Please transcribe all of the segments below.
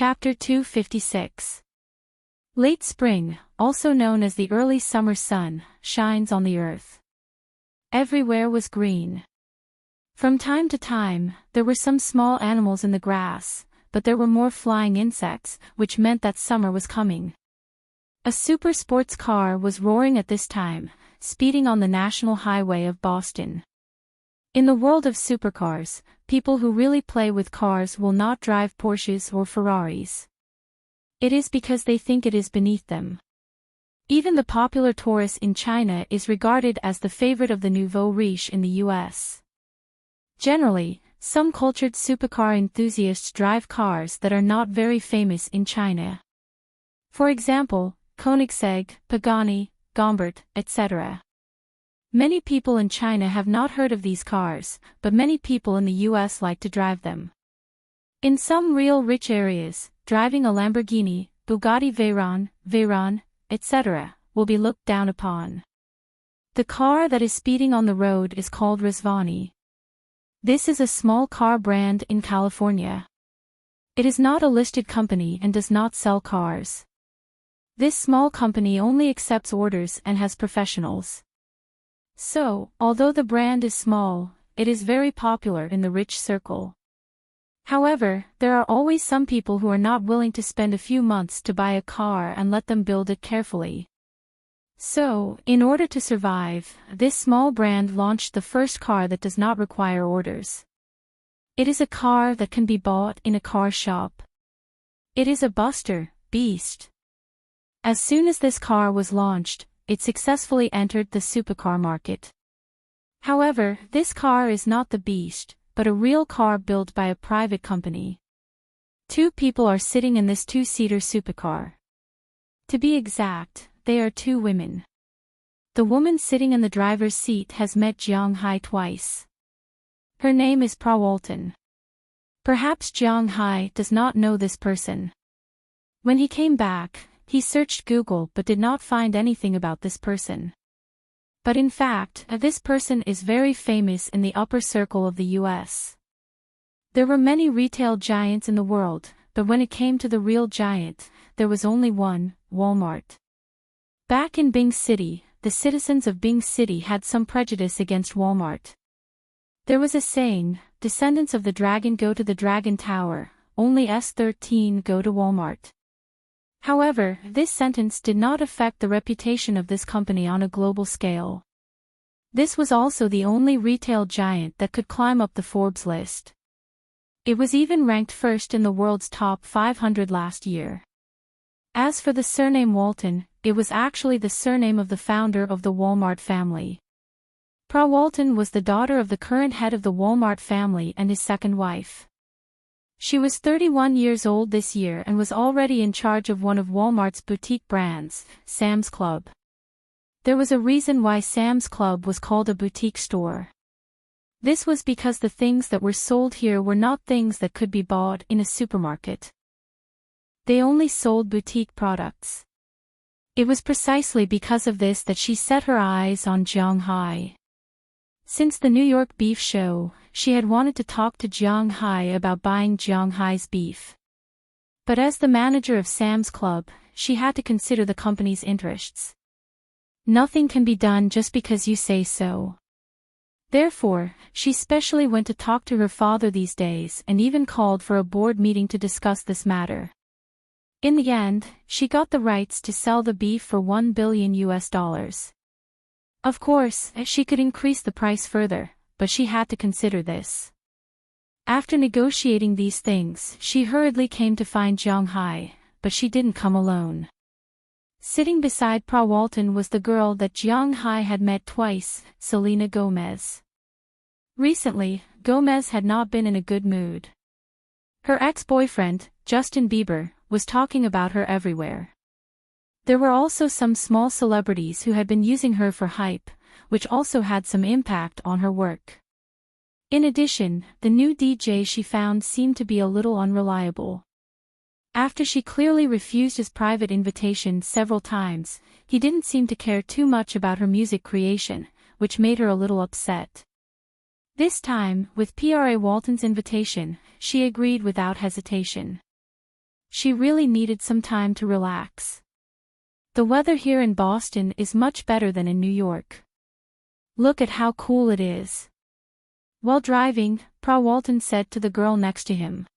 Chapter 256. Late spring, also known as the early summer sun, shines on the earth. Everywhere was green. From time to time, there were some small animals in the grass, but there were more flying insects, which meant that summer was coming. A super sports car was roaring at this time, speeding on the National Highway of Boston. In the world of supercars, people who really play with cars will not drive Porsches or Ferraris. It is because they think it is beneath them. Even the popular Taurus in China is regarded as the favorite of the nouveau riche in the US. Generally, some cultured supercar enthusiasts drive cars that are not very famous in China. For example, Koenigsegg, Pagani, Gombert, etc. Many people in China have not heard of these cars, but many people in the US like to drive them. In some real rich areas, driving a Lamborghini, Bugatti Veyron, etc., will be looked down upon. The car that is speeding on the road is called Razvani. This is a small car brand in California. It is not a listed company and does not sell cars. This small company only accepts orders and has professionals. So, although the brand is small, it is very popular in the rich circle. However, there are always some people who are not willing to spend a few months to buy a car and let them build it carefully. So, in order to survive, this small brand launched the first car that does not require orders. It is a car that can be bought in a car shop. It is a buster beast. As soon as this car was launched, it successfully entered the supercar market. However, this car is not the beast, but a real car built by a private company. 2 people are sitting in this 2-seater supercar. To be exact, they are 2 women. The woman sitting in the driver's seat has met Jiang Hai twice. Her name is Walton. Perhaps Jiang Hai does not know this person. When he came back, he searched Google but did not find anything about this person. But in fact, this person is very famous in the upper circle of the US. There were many retail giants in the world, but when it came to the real giant, there was only one, Walmart. Back in Bing City, the citizens of Bing City had some prejudice against Walmart. There was a saying, descendants of the dragon go to the Dragon Tower, only S13 go to Walmart. However, this sentence did not affect the reputation of this company on a global scale. This was also the only retail giant that could climb up the Forbes list. It was even ranked first in the world's top 500 last year. As for the surname Walton, it was actually the surname of the founder of the Walmart family. Walton was the daughter of the current head of the Walmart family and his second wife. She was 31 years old this year and was already in charge of one of Walmart's boutique brands, Sam's Club. There was a reason why Sam's Club was called a boutique store. This was because the things that were sold here were not things that could be bought in a supermarket. They only sold boutique products. It was precisely because of this that she set her eyes on Jiang Hai. Since the New York Beef Show, she had wanted to talk to Jiang Hai about buying Jiang Hai's beef. But as the manager of Sam's Club, she had to consider the company's interests. Nothing can be done just because you say so. Therefore, she specially went to talk to her father these days and even called for a board meeting to discuss this matter. In the end, she got the rights to sell the beef for $1 billion. Of course, she could increase the price further, but she had to consider this. After negotiating these things, she hurriedly came to find Jiang Hai, but she didn't come alone. Sitting beside Walton was the girl that Jiang Hai had met twice, Selena Gomez. Recently, Gomez had not been in a good mood. Her ex-boyfriend, Justin Bieber, was talking about her everywhere. There were also some small celebrities who had been using her for hype, which also had some impact on her work. In addition, the new DJ she found seemed to be a little unreliable. After she clearly refused his private invitation several times, he didn't seem to care too much about her music creation, which made her a little upset. This time, with Walton's invitation, she agreed without hesitation. She really needed some time to relax. The weather here in Boston is much better than in New York. Look at how cool it is. While driving, Walton said to the girl next to him.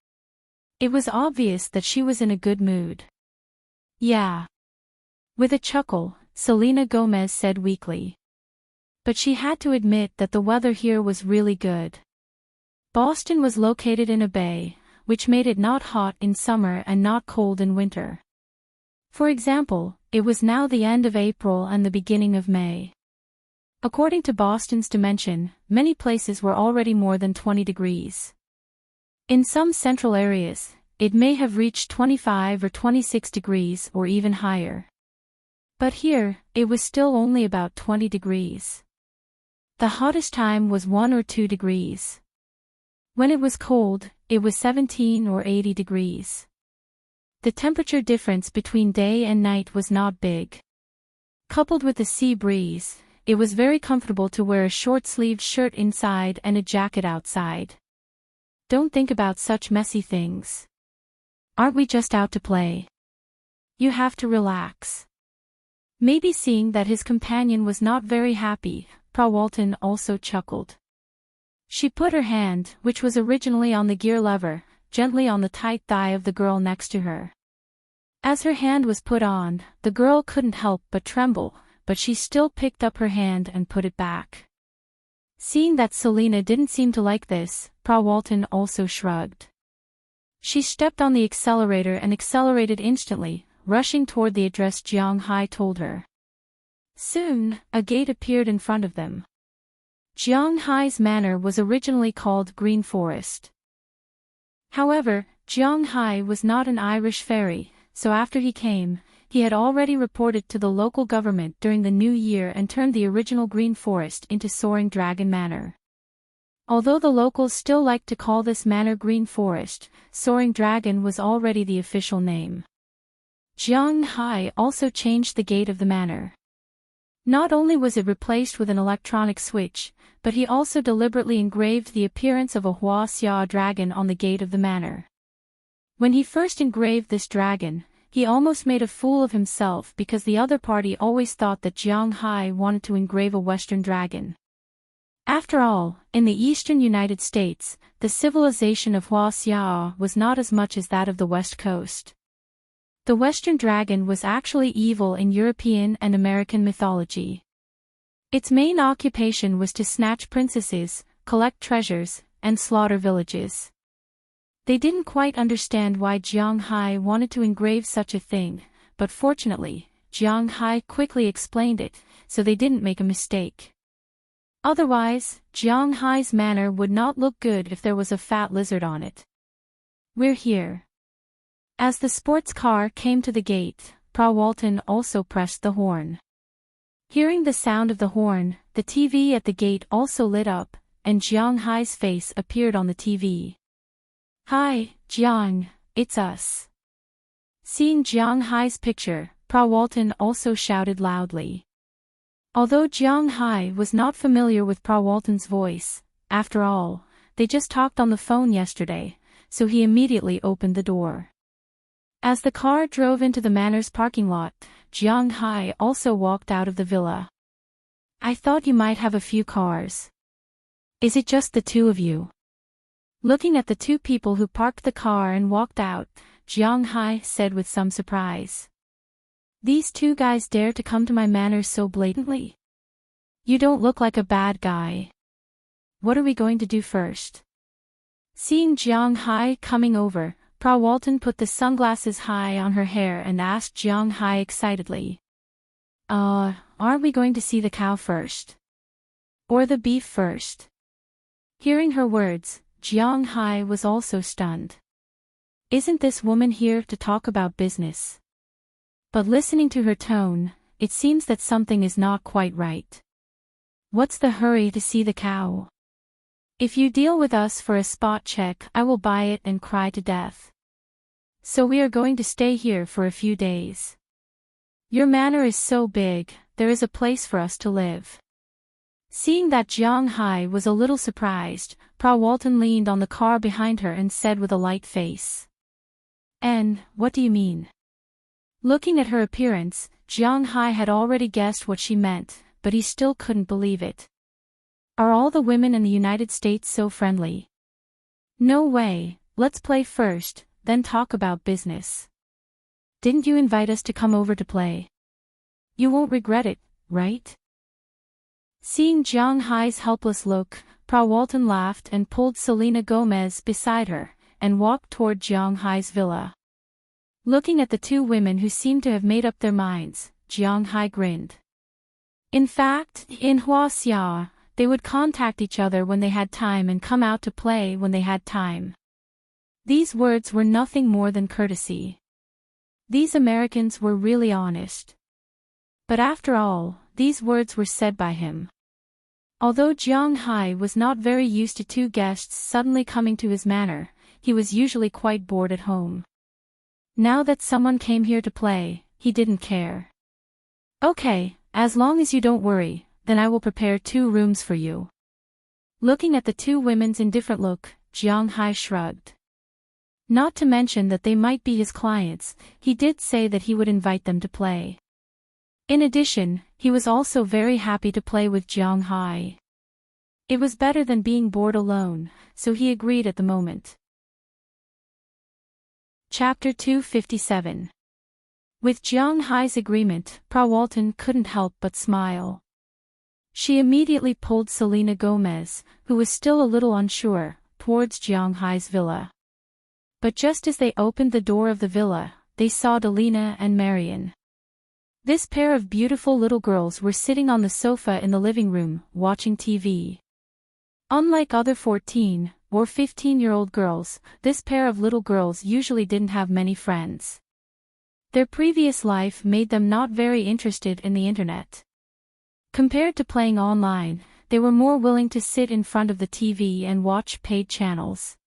It was obvious that she was in a good mood. Yeah. With a chuckle, Selena Gomez said weakly. But she had to admit that the weather here was really good. Boston was located in a bay, which made it not hot in summer and not cold in winter. For example, it was now the end of April and the beginning of May. According to Boston's Dimension, many places were already more than 20 degrees. In some central areas, it may have reached 25 or 26 degrees or even higher. But here, it was still only about 20 degrees. The hottest time was 1 or 2 degrees. When it was cold, it was 17 or 80 degrees. The temperature difference between day and night was not big. Coupled with the sea breeze, it was very comfortable to wear a short-sleeved shirt inside and a jacket outside. Don't think about such messy things. Aren't we just out to play? You have to relax. Maybe seeing that his companion was not very happy, Walton also chuckled. She put her hand, which was originally on the gear lever, gently on the tight thigh of the girl next to her. As her hand was put on, the girl couldn't help but tremble, but she still picked up her hand and put it back. Seeing that Selena didn't seem to like this, Walton also shrugged. She stepped on the accelerator and accelerated instantly, rushing toward the address Jiang Hai told her. Soon, a gate appeared in front of them. Jiang Hai's manor was originally called Green Forest. However, Jiang Hai was not an Irish fairy, so after he came, he had already reported to the local government during the new year and turned the original Green Forest into Soaring Dragon Manor. Although the locals still liked to call this manor Green Forest, Soaring Dragon was already the official name. Jiang Hai also changed the gate of the manor. Not only was it replaced with an electronic switch, but he also deliberately engraved the appearance of a Hua Xia dragon on the gate of the manor. When he first engraved this dragon, he almost made a fool of himself because the other party always thought that Jiang Hai wanted to engrave a Western dragon. After all, in the eastern United States, the civilization of Hua Xia was not as much as that of the West Coast. The Western dragon was actually evil in European and American mythology. Its main occupation was to snatch princesses, collect treasures, and slaughter villages. They didn't quite understand why Jiang Hai wanted to engrave such a thing, but fortunately, Jiang Hai quickly explained it, so they didn't make a mistake. Otherwise, Jiang Hai's manor would not look good if there was a fat lizard on it. We're here. As the sports car came to the gate, Walton also pressed the horn. Hearing the sound of the horn, the TV at the gate also lit up, and Jiang Hai's face appeared on the TV. Hi, Jiang, it's us. Seeing Jiang Hai's picture, Walton also shouted loudly. Although Jiang Hai was not familiar with Walton's voice, after all, they just talked on the phone yesterday, so he immediately opened the door. As the car drove into the manor's parking lot, Jiang Hai also walked out of the villa. I thought you might have a few cars. Is it just the two of you? Looking at the two people who parked the car and walked out, Jiang Hai said with some surprise. These two guys dare to come to my manor so blatantly? You don't look like a bad guy. What are we going to do first? Seeing Jiang Hai coming over, Walton put the sunglasses high on her hair and asked Jiang Hai excitedly. Aren't we going to see the cow first? Or the beef first? Hearing her words, Jiang Hai was also stunned. Isn't this woman here to talk about business? But listening to her tone, it seems that something is not quite right. What's the hurry to see the cow? If you deal with us for a spot check, I will buy it and cry to death. So we are going to stay here for a few days. Your manor is so big, there is a place for us to live. Seeing that Jiang Hai was a little surprised, Walton leaned on the car behind her and said with a light face. What do you mean? Looking at her appearance, Jiang Hai had already guessed what she meant, but he still couldn't believe it. Are all the women in the United States so friendly? No way, let's play first, then talk about business. Didn't you invite us to come over to play? You won't regret it, right? Seeing Jiang Hai's helpless look, Walton laughed and pulled Selena Gomez beside her, and walked toward Jiang Hai's villa. Looking at the two women who seemed to have made up their minds, Jiang Hai grinned. In fact, in Huaxia, they would contact each other when they had time and come out to play when they had time. These words were nothing more than courtesy. These Americans were really honest. But after all, these words were said by him. Although Jiang Hai was not very used to two guests suddenly coming to his manor, he was usually quite bored at home. Now that someone came here to play, he didn't care. Okay, as long as you don't worry, then I will prepare 2 rooms for you. Looking at the two women's indifferent look, Jiang Hai shrugged. Not to mention that they might be his clients, he did say that he would invite them to play. In addition, he was also very happy to play with Jiang Hai. It was better than being bored alone, so he agreed at the moment. Chapter 257. With Jiang Hai's agreement, Walton couldn't help but smile. She immediately pulled Selena Gomez, who was still a little unsure, towards Jiang Hai's villa. But just as they opened the door of the villa, they saw Delina and Marion. This pair of beautiful little girls were sitting on the sofa in the living room, watching TV. Unlike other 14 or 15-year-old girls, this pair of little girls usually didn't have many friends. Their previous life made them not very interested in the internet. Compared to playing online, they were more willing to sit in front of the TV and watch paid channels.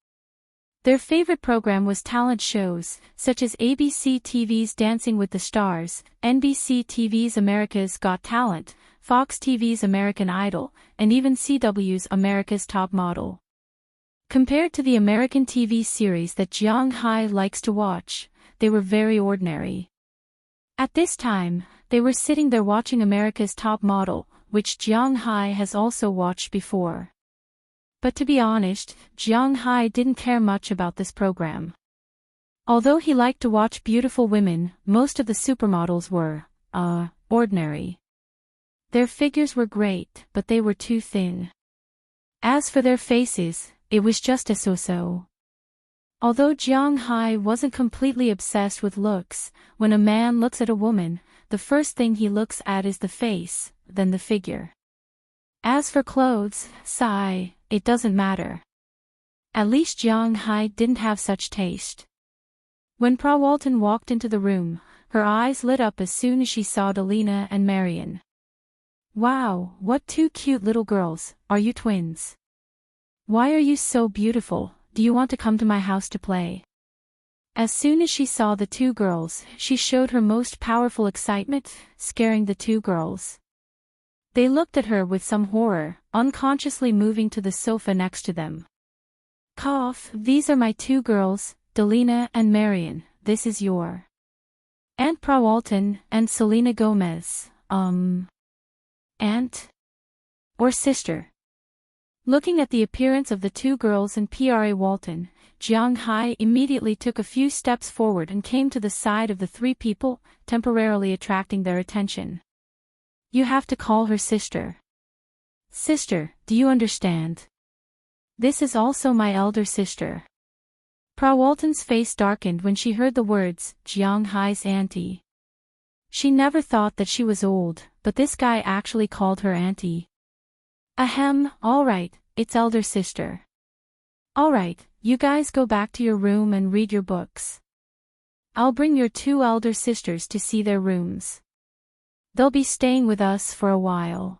Their favorite program was talent shows, such as ABC TV's Dancing with the Stars, NBC TV's America's Got Talent, Fox TV's American Idol, and even CW's America's Top Model. Compared to the American TV series that Jiang Hai likes to watch, they were very ordinary. At this time, they were sitting there watching America's Top Model, which Jiang Hai has also watched before. But to be honest, Jiang Hai didn't care much about this program. Although he liked to watch beautiful women, most of the supermodels were, ordinary. Their figures were great, but they were too thin. As for their faces, it was just a so-so. Although Jiang Hai wasn't completely obsessed with looks, when a man looks at a woman, the first thing he looks at is the face, then the figure. As for clothes, it doesn't matter. At least Jiang Hai didn't have such taste. When Walton walked into the room, her eyes lit up as soon as she saw Delina and Marion. Wow, what 2 cute little girls, are you twins? Why are you so beautiful, do you want to come to my house to play? As soon as she saw the 2 girls, she showed her most powerful excitement, scaring the 2 girls. They looked at her with some horror, unconsciously moving to the sofa next to them. These are my 2 girls, Delina and Marion, this is your Aunt Walton and Selena Gomez, aunt? Or sister? Looking at the appearance of the 2 girls and Walton, Jiang Hai immediately took a few steps forward and came to the side of the 3 people, temporarily attracting their attention. You have to call her sister. Sister, do you understand? This is also my elder sister. Walton's face darkened when she heard the words, Jiang Hai's auntie. She never thought that she was old, but this guy actually called her auntie. Alright, it's elder sister. Alright, you guys go back to your room and read your books. I'll bring your 2 elder sisters to see their rooms. They'll be staying with us for a while.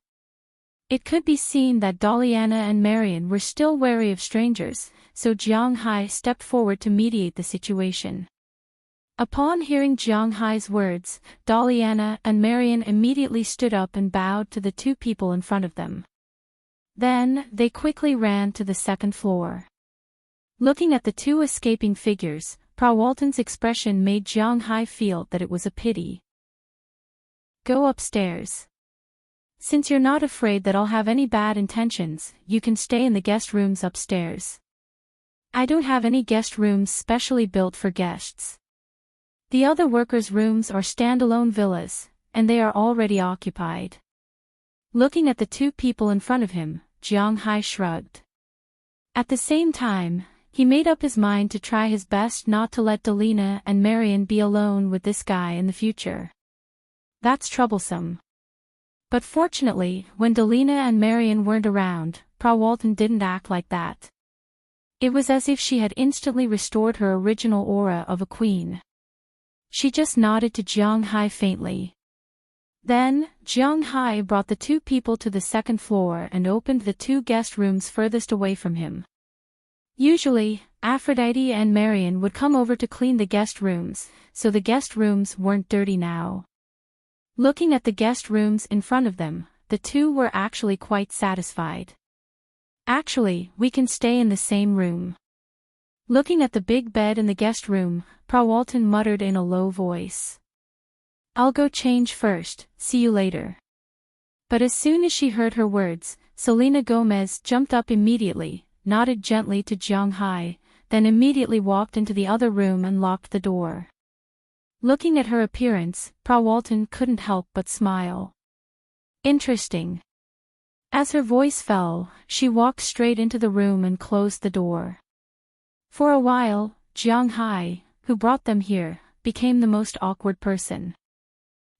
It could be seen that Daliana and Marion were still wary of strangers, so Jiang Hai stepped forward to mediate the situation. Upon hearing Jiang Hai's words, Daliana and Marion immediately stood up and bowed to the 2 people in front of them. Then, they quickly ran to the 2nd floor. Looking at the 2 escaping figures, Walton's expression made Jiang Hai feel that it was a pity. Go upstairs. Since you're not afraid that I'll have any bad intentions, you can stay in the guest rooms upstairs. I don't have any guest rooms specially built for guests. The other workers' rooms are standalone villas, and they are already occupied. Looking at the two people in front of him, Jiang Hai shrugged. At the same time, he made up his mind to try his best not to let Delina and Marion be alone with this guy in the future. That's troublesome. But fortunately, when Delina and Marion weren't around, Walton didn't act like that. It was as if she had instantly restored her original aura of a queen. She just nodded to Jiang Hai faintly. Then, Jiang Hai brought the two people to the second floor and opened the two guest rooms furthest away from him. Usually, Aphrodite and Marion would come over to clean the guest rooms, so the guest rooms weren't dirty now. Looking at the guest rooms in front of them, the two were actually quite satisfied. Actually, we can stay in the same room. Looking at the big bed in the guest room, Walton muttered in a low voice. I'll go change first, see you later. But as soon as she heard her words, Selena Gomez jumped up immediately, nodded gently to Jiang Hai, then immediately walked into the other room and locked the door. Looking at her appearance, Walton couldn't help but smile. Interesting. As her voice fell, she walked straight into the room and closed the door. For a while, Jiang Hai, who brought them here, became the most awkward person.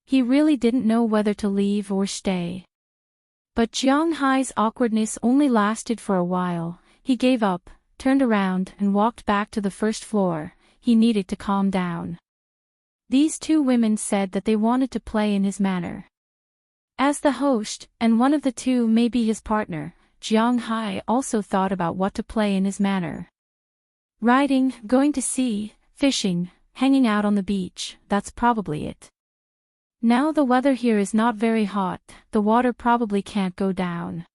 He really didn't know whether to leave or stay. But Jiang Hai's awkwardness only lasted for a while. He gave up, turned around and walked back to the first floor. He needed to calm down. These two women said that they wanted to play in his manner. As the host, and one of the two may be his partner, Jiang Hai also thought about what to play in his manner. Riding, going to sea, fishing, hanging out on the beach, that's probably it. Now the weather here is not very hot, the water probably can't go down.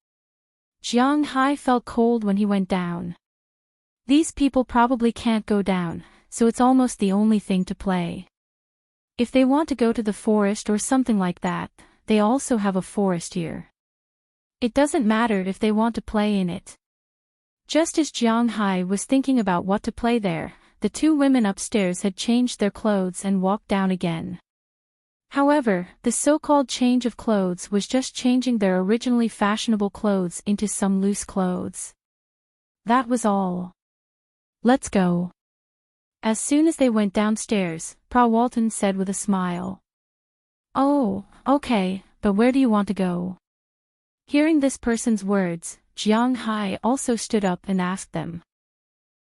Jiang Hai felt cold when he went down. These people probably can't go down, so it's almost the only thing to play. If they want to go to the forest or something like that, they also have a forest here. It doesn't matter if they want to play in it. Just as Jiang Hai was thinking about what to play there, the two women upstairs had changed their clothes and walked down again. However, the so-called change of clothes was just changing their originally fashionable clothes into some loose clothes. That was all. Let's go. As soon as they went downstairs, Walton said with a smile. Oh, okay, but where do you want to go? Hearing this person's words, Jiang Hai also stood up and asked them.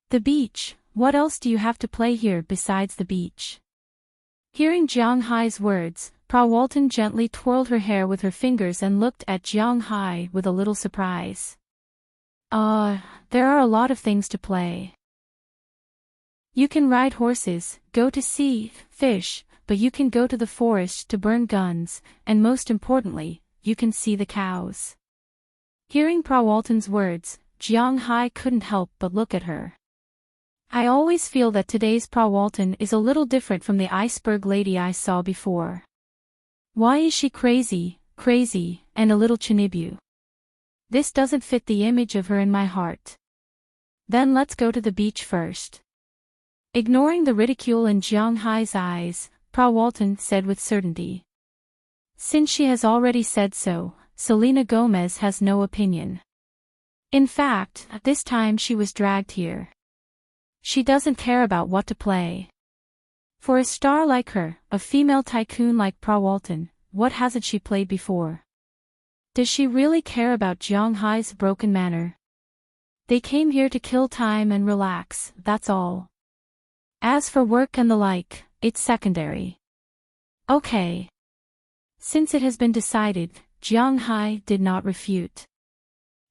The beach, what else do you have to play here besides the beach? Hearing Jiang Hai's words, Walton gently twirled her hair with her fingers and looked at Jiang Hai with a little surprise. There are a lot of things to play. You can ride horses, go to sea, fish, but you can go to the forest to burn guns, and most importantly, you can see the cows. Hearing Walton's words, Jiang Hai couldn't help but look at her. I always feel that today's Walton is a little different from the iceberg lady I saw before. Why is she crazy, and a little chinibu? This doesn't fit the image of her in my heart. Then let's go to the beach first. Ignoring the ridicule in Jiang Hai's eyes, Walton said with certainty. Since she has already said so, Selena Gomez has no opinion. In fact, this time she was dragged here. She doesn't care about what to play. For a star like her, a female tycoon like Walton, what hasn't she played before? Does she really care about Jiang Hai's broken manner? They came here to kill time and relax, that's all. As for work and the like, it's secondary. Okay. Since it has been decided, Jiang Hai did not refute.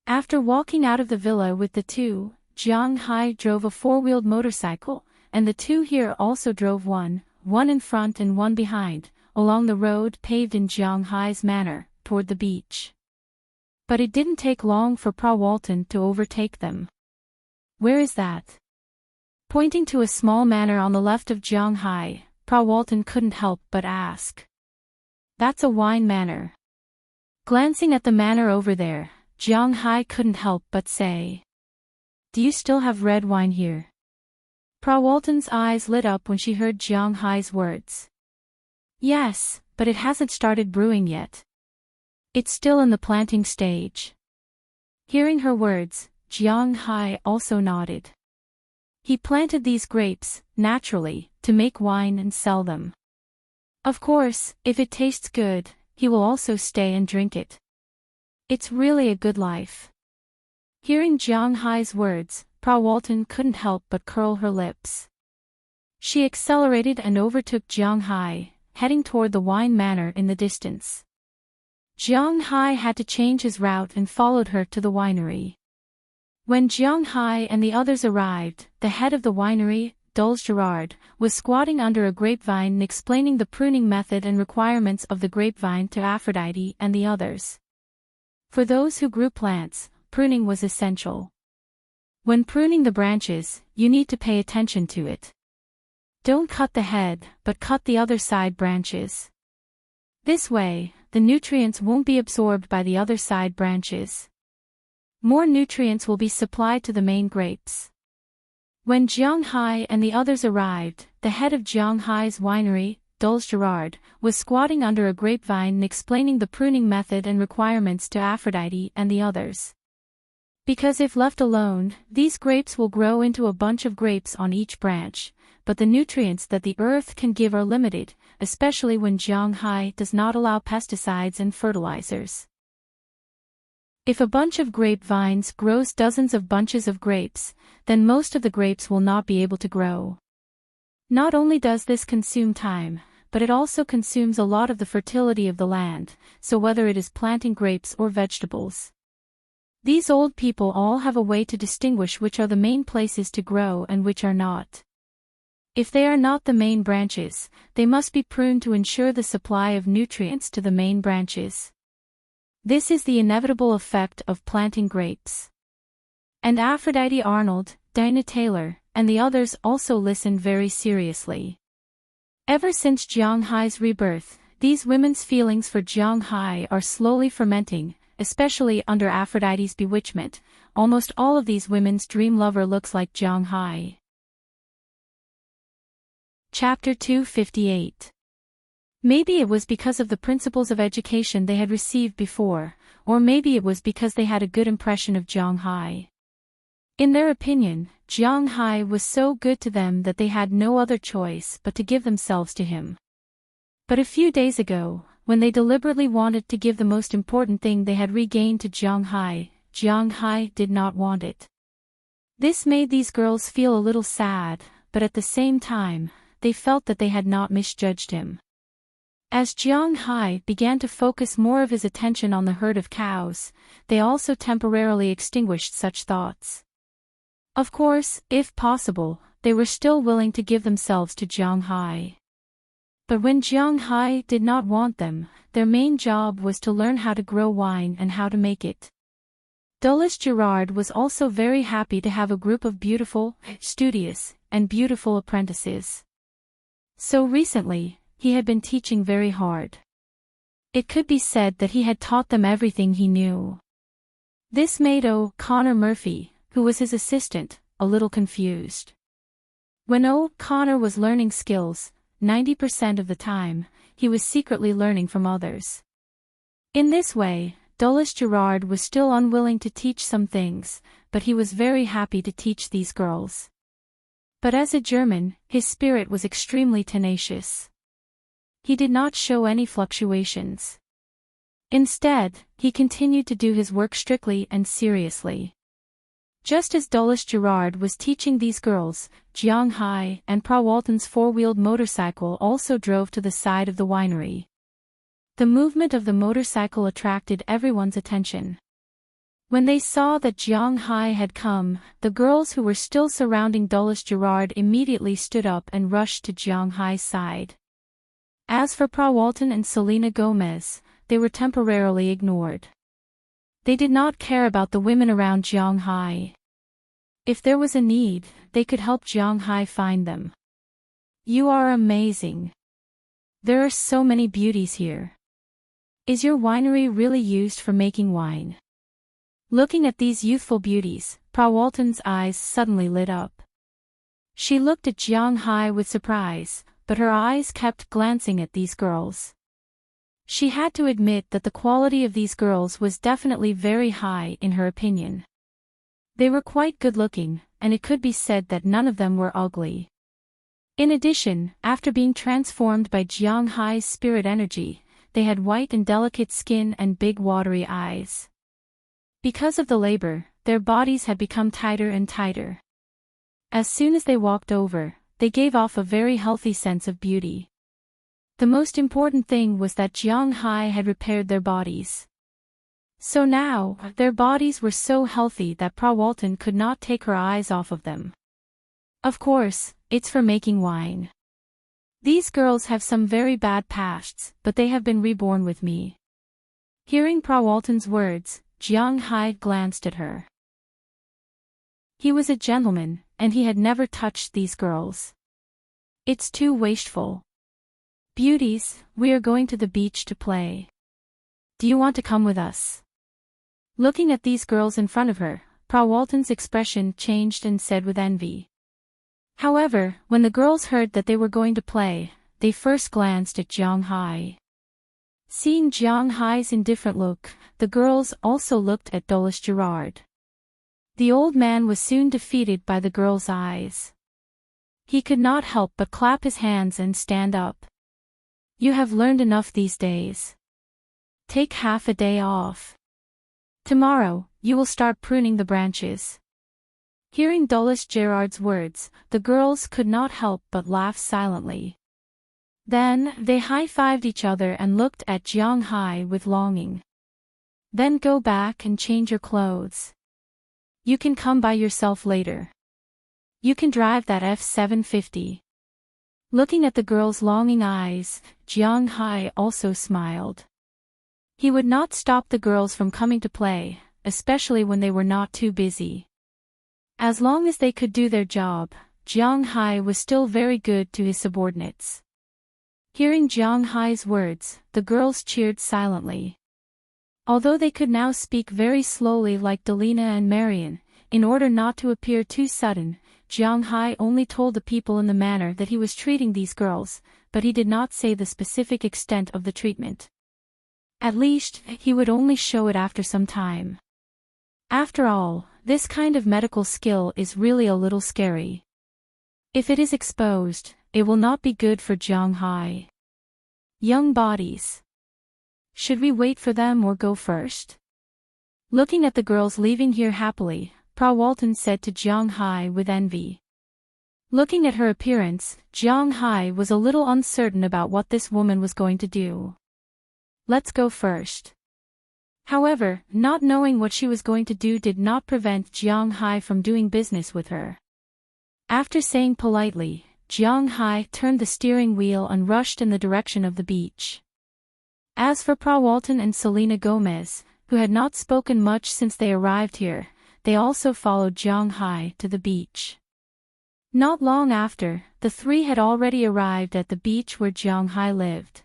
After walking out of the villa with the two, Jiang Hai drove a four-wheeled motorcycle, and the two here also drove one in front and one behind, along the road paved in Jiang Hai's manner, toward the beach. But it didn't take long for Walton to overtake them. Where is that? Pointing to a small manor on the left of Jianghai, Walton couldn't help but ask. That's a wine manor. Glancing at the manor over there, Jianghai couldn't help but say. Do you still have red wine here? Walton's eyes lit up when she heard Jianghai's words. Yes, but it hasn't started brewing yet. It's still in the planting stage. Hearing her words, Jianghai also nodded. He planted these grapes, naturally, to make wine and sell them. Of course, if it tastes good, he will also stay and drink it. It's really a good life. Hearing Jianghai's words, Walton couldn't help but curl her lips. She accelerated and overtook Jianghai, heading toward the wine manor in the distance. Jianghai had to change his route and followed her to the winery. When Jianghai and the others arrived, the head of the winery, Dulce Gerard, was squatting under a grapevine and explaining the pruning method and requirements of the grapevine to Aphrodite and the others. For those who grew plants, pruning was essential. When pruning the branches, you need to pay attention to it. Don't cut the head, but cut the other side branches. This way, the nutrients won't be absorbed by the other side branches. More nutrients will be supplied to the main grapes. When Jianghai and the others arrived, the head of Jianghai's winery, Dulce Gerard, was squatting under a grapevine and explaining the pruning method and requirements to Aphrodite and the others. Because if left alone, these grapes will grow into a bunch of grapes on each branch, but the nutrients that the earth can give are limited, especially when Jianghai does not allow pesticides and fertilizers. If a bunch of grapevines grows dozens of bunches of grapes, then most of the grapes will not be able to grow. Not only does this consume time, but it also consumes a lot of the fertility of the land, so whether it is planting grapes or vegetables. These old people all have a way to distinguish which are the main places to grow and which are not. If they are not the main branches, they must be pruned to ensure the supply of nutrients to the main branches. This is the inevitable effect of planting grapes. And Aphrodite Arnold, Dinah Taylor, and the others also listened very seriously. Ever since Jianghai's rebirth, these women's feelings for Jianghai are slowly fermenting, especially under Aphrodite's bewitchment. Almost all of these women's dream lover looks like Jianghai. Chapter 258. Maybe it was because of the principles of education they had received before, or maybe it was because they had a good impression of Jianghai. In their opinion, Jianghai was so good to them that they had no other choice but to give themselves to him. But a few days ago, when they deliberately wanted to give the most important thing they had regained to Jianghai, Jianghai did not want it. This made these girls feel a little sad, but at the same time, they felt that they had not misjudged him. As Jianghai began to focus more of his attention on the herd of cows, they also temporarily extinguished such thoughts. Of course, if possible, they were still willing to give themselves to Jianghai. But when Jianghai did not want them, their main job was to learn how to grow wine and how to make it. Dulce Gerard was also very happy to have a group of beautiful, studious, and beautiful apprentices. So recently, he had been teaching very hard. It could be said that he had taught them everything he knew. This made O'Connor Murphy, who was his assistant, a little confused. When O'Connor was learning skills, 90% of the time, he was secretly learning from others. In this way, Dulce Gerard was still unwilling to teach some things, but he was very happy to teach these girls. But as a German, his spirit was extremely tenacious. He did not show any fluctuations. Instead, he continued to do his work strictly and seriously. Just as Dulce Gerard was teaching these girls, Jianghai and Walton's four-wheeled motorcycle also drove to the side of the winery. The movement of the motorcycle attracted everyone's attention. When they saw that Jianghai had come, the girls who were still surrounding Dulce Gerard immediately stood up and rushed to Jianghai's side. As for Walton and Selena Gomez, they were temporarily ignored. They did not care about the women around Jianghai. If there was a need, they could help Jianghai find them. You are amazing. There are so many beauties here. Is your winery really used for making wine? Looking at these youthful beauties, Prawalton's eyes suddenly lit up. She looked at Jianghai with surprise, but her eyes kept glancing at these girls. She had to admit that the quality of these girls was definitely very high in her opinion. They were quite good-looking, and it could be said that none of them were ugly. In addition, after being transformed by Jianghai's spirit energy, they had white and delicate skin and big watery eyes. Because of the labor, their bodies had become tighter and tighter. As soon as they walked over, they gave off a very healthy sense of beauty. The most important thing was that Jianghai had repaired their bodies. So now, their bodies were so healthy that Prawalton could not take her eyes off of them. Of course, it's for making wine. These girls have some very bad pasts, but they have been reborn with me. Hearing Prawalton's words, Jianghai glanced at her. He was a gentleman, and he had never touched these girls. It's too wasteful. Beauties, we are going to the beach to play. Do you want to come with us? Looking at these girls in front of her, Prawalton's expression changed and said with envy. However, when the girls heard that they were going to play, they first glanced at Jianghai. Seeing Jianghai's indifferent look, the girls also looked at Dulles Gerard. The old man was soon defeated by the girls' eyes. He could not help but clap his hands and stand up. You have learned enough these days. Take half a day off. Tomorrow, you will start pruning the branches. Hearing Dulles Gerard's words, the girls could not help but laugh silently. Then, they high-fived each other and looked at Jianghai with longing. Then go back and change your clothes. You can come by yourself later. You can drive that F-750. Looking at the girl's longing eyes, Jianghai also smiled. He would not stop the girls from coming to play, especially when they were not too busy. As long as they could do their job, Jianghai was still very good to his subordinates. Hearing Jianghai's words, the girls cheered silently. Although they could now speak very slowly like Delina and Marion, in order not to appear too sudden, Jianghai only told the people in the manner that he was treating these girls, but he did not say the specific extent of the treatment. At least, he would only show it after some time. After all, this kind of medical skill is really a little scary. If it is exposed, it will not be good for Jianghai. Young bodies. Should we wait for them or go first? Looking at the girls leaving here happily, Prawalton said to Jianghai with envy. Looking at her appearance, Jianghai was a little uncertain about what this woman was going to do. Let's go first. However, not knowing what she was going to do did not prevent Jianghai from doing business with her. After saying politely, Jianghai turned the steering wheel and rushed in the direction of the beach. As for Prawalton and Selena Gomez, who had not spoken much since they arrived here, they also followed Jianghai to the beach. Not long after, the three had already arrived at the beach where Jianghai lived.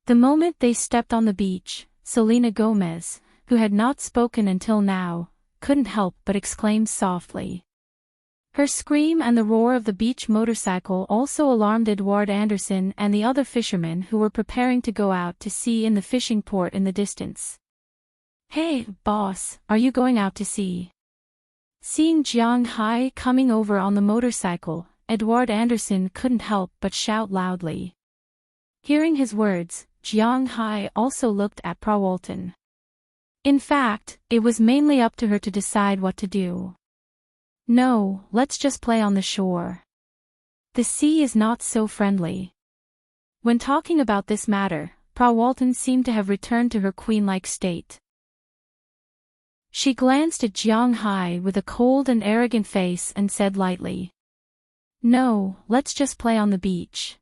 The moment they stepped on the beach, Selena Gomez, who had not spoken until now, couldn't help but exclaim softly. Her scream and the roar of the beach motorcycle also alarmed Edouard Anderson and the other fishermen who were preparing to go out to sea in the fishing port in the distance. Hey, boss, are you going out to sea? Seeing Jianghai coming over on the motorcycle, Edouard Anderson couldn't help but shout loudly. Hearing his words, Jianghai also looked at Prawalton. In fact, it was mainly up to her to decide what to do. No, let's just play on the shore. The sea is not so friendly. When talking about this matter, Prawalton seemed to have returned to her queen-like state. She glanced at Jianghai with a cold and arrogant face and said lightly. No, let's just play on the beach.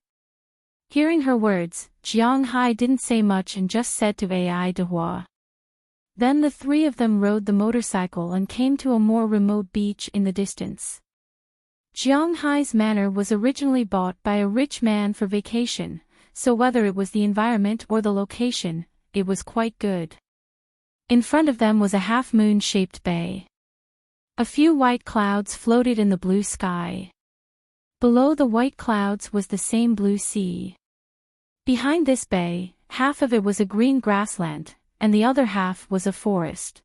Hearing her words, Jianghai didn't say much and just said to Ai Dehua. Then the three of them rode the motorcycle and came to a more remote beach in the distance. Jiang Hai's manor was originally bought by a rich man for vacation, so whether it was the environment or the location, it was quite good. In front of them was a half-moon-shaped bay. A few white clouds floated in the blue sky. Below the white clouds was the same blue sea. Behind this bay, half of it was a green grassland, and the other half was a forest.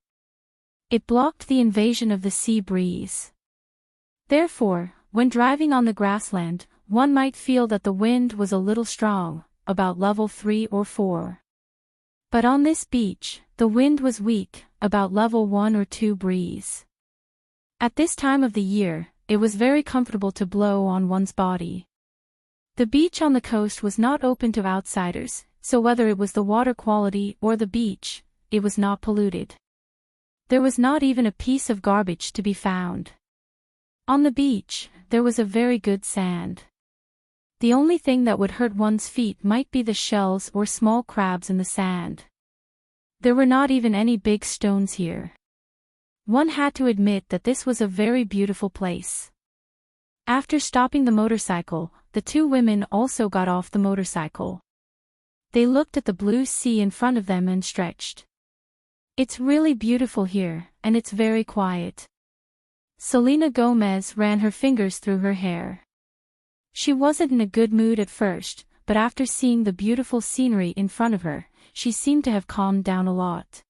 It blocked the invasion of the sea breeze. Therefore, when driving on the grassland, one might feel that the wind was a little strong, about level 3 or 4. But on this beach, the wind was weak, about level 1 or 2 breeze. At this time of the year, it was very comfortable to blow on one's body. The beach on the coast was not open to outsiders, so whether it was the water quality or the beach, it was not polluted. There was not even a piece of garbage to be found. On the beach, there was a very good sand. The only thing that would hurt one's feet might be the shells or small crabs in the sand. There were not even any big stones here. One had to admit that this was a very beautiful place. After stopping the motorcycle, the two women also got off the motorcycle. They looked at the blue sea in front of them and stretched. It's really beautiful here, and it's very quiet. Selena Gomez ran her fingers through her hair. She wasn't in a good mood at first, but after seeing the beautiful scenery in front of her, she seemed to have calmed down a lot.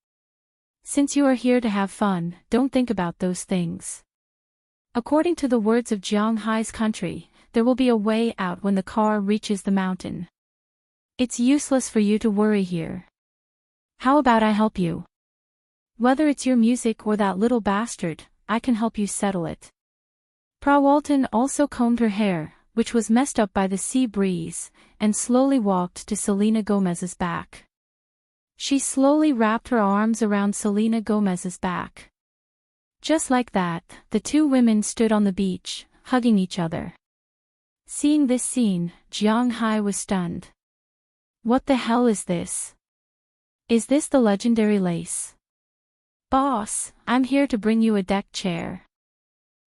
Since you are here to have fun, don't think about those things. According to the words of Jiang Hai's country, there will be a way out when the car reaches the mountain. It's useless for you to worry here. How about I help you? Whether it's your music or that little bastard, I can help you settle it. Prawalton also combed her hair, which was messed up by the sea breeze, and slowly walked to Selena Gomez's back. She slowly wrapped her arms around Selena Gomez's back. Just like that, the two women stood on the beach, hugging each other. Seeing this scene, Jiang Hai was stunned. What the hell is this? Is this the legendary lace? Boss, I'm here to bring you a deck chair.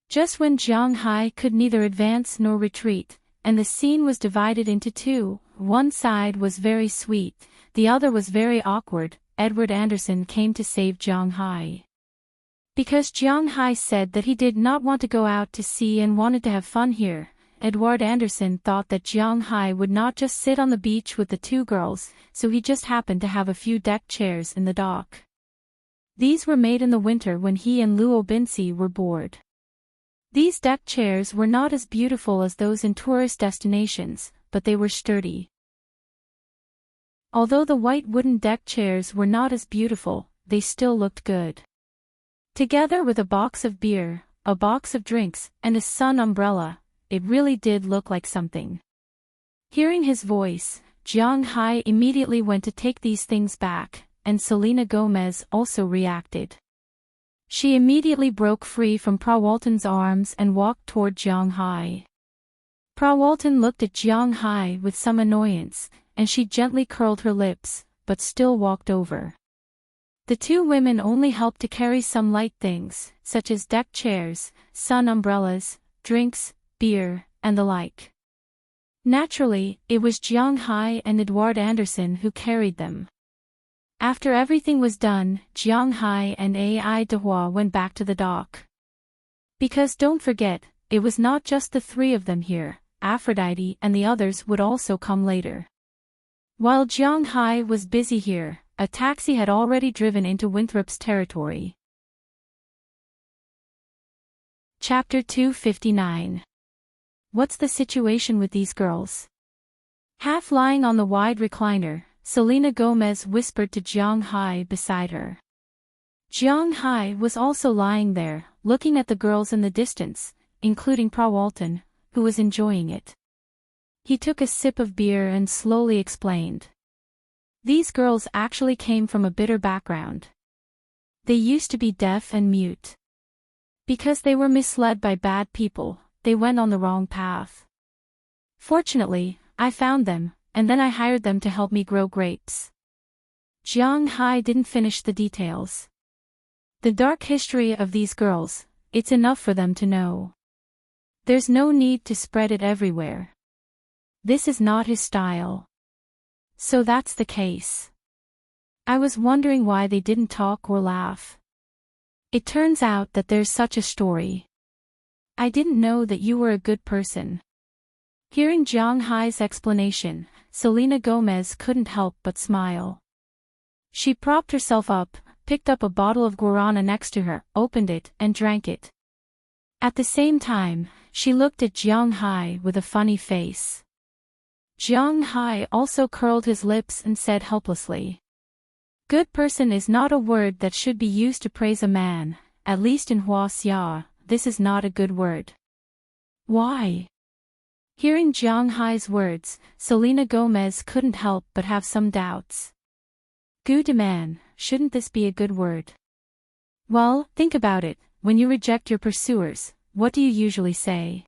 Just when Jiang Hai could neither advance nor retreat, and the scene was divided into two, one side was very sweet, the other was very awkward, Edward Anderson came to save Jiang Hai. Because Jiang Hai said that he did not want to go out to sea and wanted to have fun here, Edward Anderson thought that Jiang Hai would not just sit on the beach with the two girls, so he just happened to have a few deck chairs in the dock. These were made in the winter when he and Luo Binsi were bored. These deck chairs were not as beautiful as those in tourist destinations, but they were sturdy. Although the white wooden deck chairs were not as beautiful, they still looked good. Together with a box of beer, a box of drinks, and a sun umbrella, it really did look like something. Hearing his voice, Jiang Hai immediately went to take these things back, and Selena Gomez also reacted. She immediately broke free from Prawalton's arms and walked toward Jiang Hai. Prawalton looked at Jiang Hai with some annoyance, and she gently curled her lips, but still walked over. The two women only helped to carry some light things, such as deck chairs, sun umbrellas, drinks, beer, and the like. Naturally, it was Jiang Hai and Edward Anderson who carried them. After everything was done, Jiang Hai and Ai Dehua went back to the dock. Because don't forget, it was not just the three of them here, Aphrodite and the others would also come later. While Jiang Hai was busy here, a taxi had already driven into Winthrop's territory. Chapter 259. What's the situation with these girls? Half lying on the wide recliner, Selena Gomez whispered to Jiang Hai beside her. Jiang Hai was also lying there, looking at the girls in the distance, including Prawalton, who was enjoying it. He took a sip of beer and slowly explained. These girls actually came from a bitter background. They used to be deaf and mute. Because they were misled by bad people, they went on the wrong path. Fortunately, I found them, and then I hired them to help me grow grapes. Jiang Hai didn't finish the details. The dark history of these girls, it's enough for them to know. There's no need to spread it everywhere. This is not his style. So that's the case. I was wondering why they didn't talk or laugh. It turns out that there's such a story. I didn't know that you were a good person. Hearing Jiang Hai's explanation, Selena Gomez couldn't help but smile. She propped herself up, picked up a bottle of guarana next to her, opened it, and drank it. At the same time, she looked at Jiang Hai with a funny face. Jiang Hai also curled his lips and said helplessly, "Good person is not a word that should be used to praise a man, at least in Huaxia, this is not a good word." Why? Hearing Jiang Hai's words, Selena Gomez couldn't help but have some doubts. Good man, shouldn't this be a good word? Well, think about it, when you reject your pursuers, what do you usually say?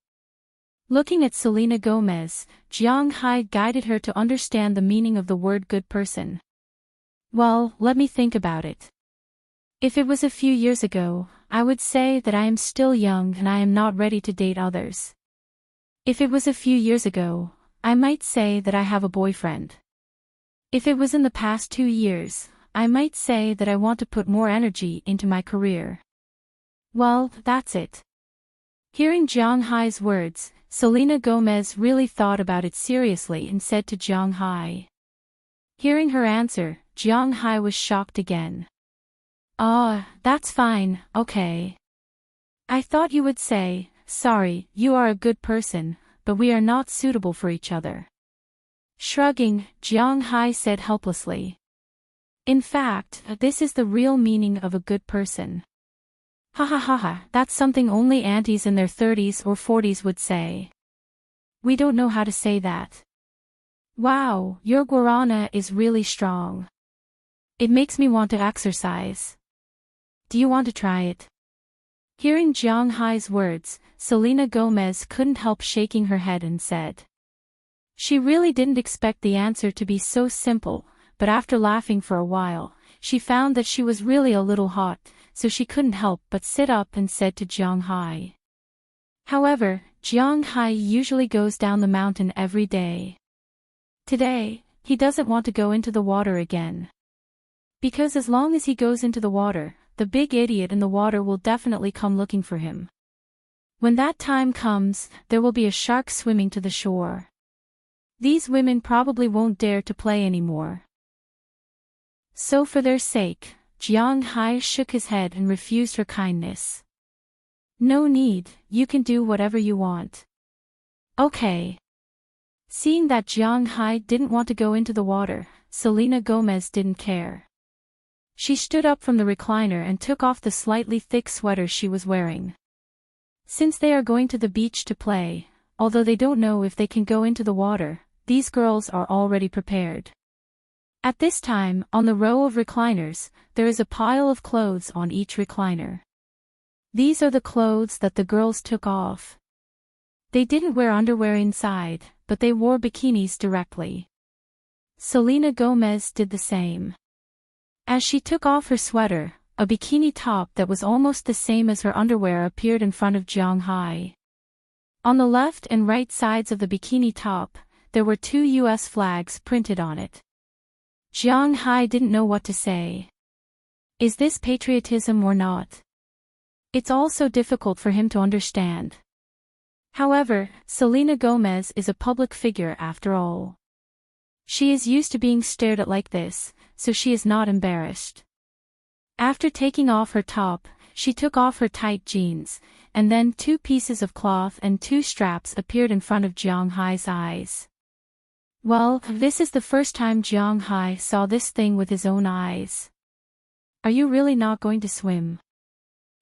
Looking at Selena Gomez, Jiang Hai guided her to understand the meaning of the word good person. Well, let me think about it. If it was a few years ago, I would say that I am still young and I am not ready to date others. If it was a few years ago, I might say that I have a boyfriend. If it was in the past 2 years, I might say that I want to put more energy into my career. Well, that's it. Hearing Jiang Hai's words, Selena Gomez really thought about it seriously and said to Jiang Hai. Hearing her answer, Jiang Hai was shocked again. That's fine, okay. I thought you would say, sorry, you are a good person, but we are not suitable for each other. Shrugging, Jiang Hai said helplessly. In fact, this is the real meaning of a good person. Ha ha ha ha, that's something only aunties in their 30s or 40s would say. We don't know how to say that. Wow, your guarana is really strong. It makes me want to exercise. Do you want to try it? Hearing Jiang Hai's words, Selena Gomez couldn't help shaking her head and said. She really didn't expect the answer to be so simple, but after laughing for a while, she found that she was really a little hot, so she couldn't help but sit up and said to Jiang Hai. However, Jiang Hai usually goes down the mountain every day. Today, he doesn't want to go into the water again. Because as long as he goes into the water, the big idiot in the water will definitely come looking for him. When that time comes, there will be a shark swimming to the shore. These women probably won't dare to play anymore. So for their sake, Jiang Hai shook his head and refused her kindness. No need, you can do whatever you want. Okay. Seeing that Jiang Hai didn't want to go into the water, Selena Gomez didn't care. She stood up from the recliner and took off the slightly thick sweater she was wearing. Since they are going to the beach to play, although they don't know if they can go into the water, these girls are already prepared. At this time, on the row of recliners, there is a pile of clothes on each recliner. These are the clothes that the girls took off. They didn't wear underwear inside, but they wore bikinis directly. Selena Gomez did the same. As she took off her sweater, a bikini top that was almost the same as her underwear appeared in front of Jiang Hai. On the left and right sides of the bikini top, there were 2 US flags printed on it. Jiang Hai didn't know what to say. Is this patriotism or not? It's also difficult for him to understand. However, Selena Gomez is a public figure after all. She is used to being stared at like this, so she is not embarrassed. After taking off her top, she took off her tight jeans, and then 2 pieces of cloth and 2 straps appeared in front of Jiang Hai's eyes. Well, this is the first time Jiang Hai saw this thing with his own eyes. Are you really not going to swim?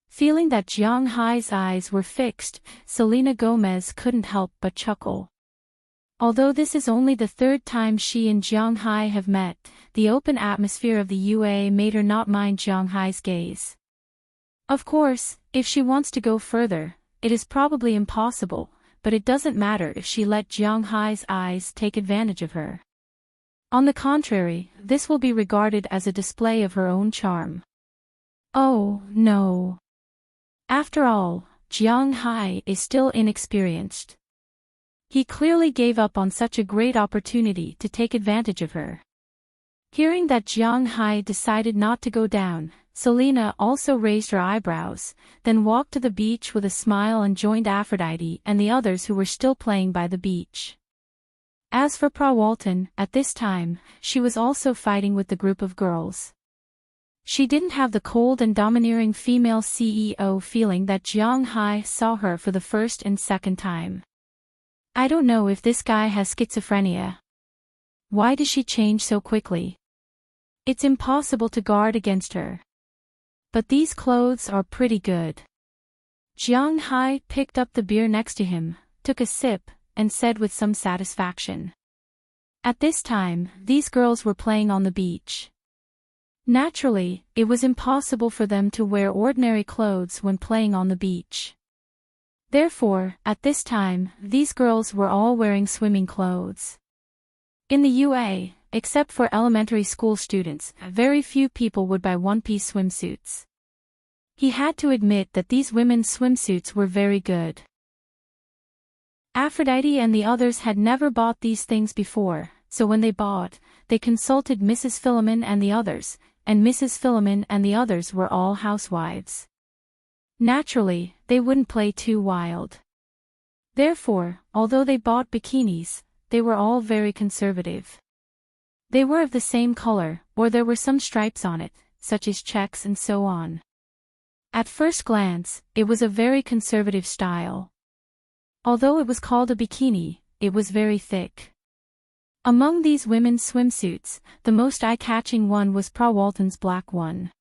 Feeling that Jiang Hai's eyes were fixed, Selena Gomez couldn't help but chuckle. Although this is only the 3rd time she and Jiang Hai have met, the open atmosphere of the UA made her not mind Jiang Hai's gaze. Of course, if she wants to go further, it is probably impossible, but it doesn't matter if she let Jiang Hai's eyes take advantage of her. On the contrary, this will be regarded as a display of her own charm. Oh, no. After all, Jiang Hai is still inexperienced. He clearly gave up on such a great opportunity to take advantage of her. Hearing that Jiang Hai decided not to go down, Selena also raised her eyebrows, then walked to the beach with a smile and joined Aphrodite and the others who were still playing by the beach. As for Prawalton, at this time, she was also fighting with the group of girls. She didn't have the cold and domineering female CEO feeling that Jiang Hai saw her for the first and second time. I don't know if this guy has schizophrenia. Why does she change so quickly? It's impossible to guard against her. But these clothes are pretty good. Jiang Hai picked up the beer next to him, took a sip, and said with some satisfaction. At this time, these girls were playing on the beach. Naturally, it was impossible for them to wear ordinary clothes when playing on the beach. Therefore, at this time, these girls were all wearing swimming clothes. In the UA, except for elementary school students, very few people would buy one-piece swimsuits. He had to admit that these women's swimsuits were very good. Aphrodite and the others had never bought these things before, so when they bought, they consulted Mrs. Philemon and the others, and Mrs. Philemon and the others were all housewives. Naturally, they wouldn't play too wild. Therefore, although they bought bikinis, they were all very conservative. They were of the same color, or there were some stripes on it, such as checks and so on. At first glance, it was a very conservative style. Although it was called a bikini, it was very thick. Among these women's swimsuits, the most eye-catching one was Prawalton's black one.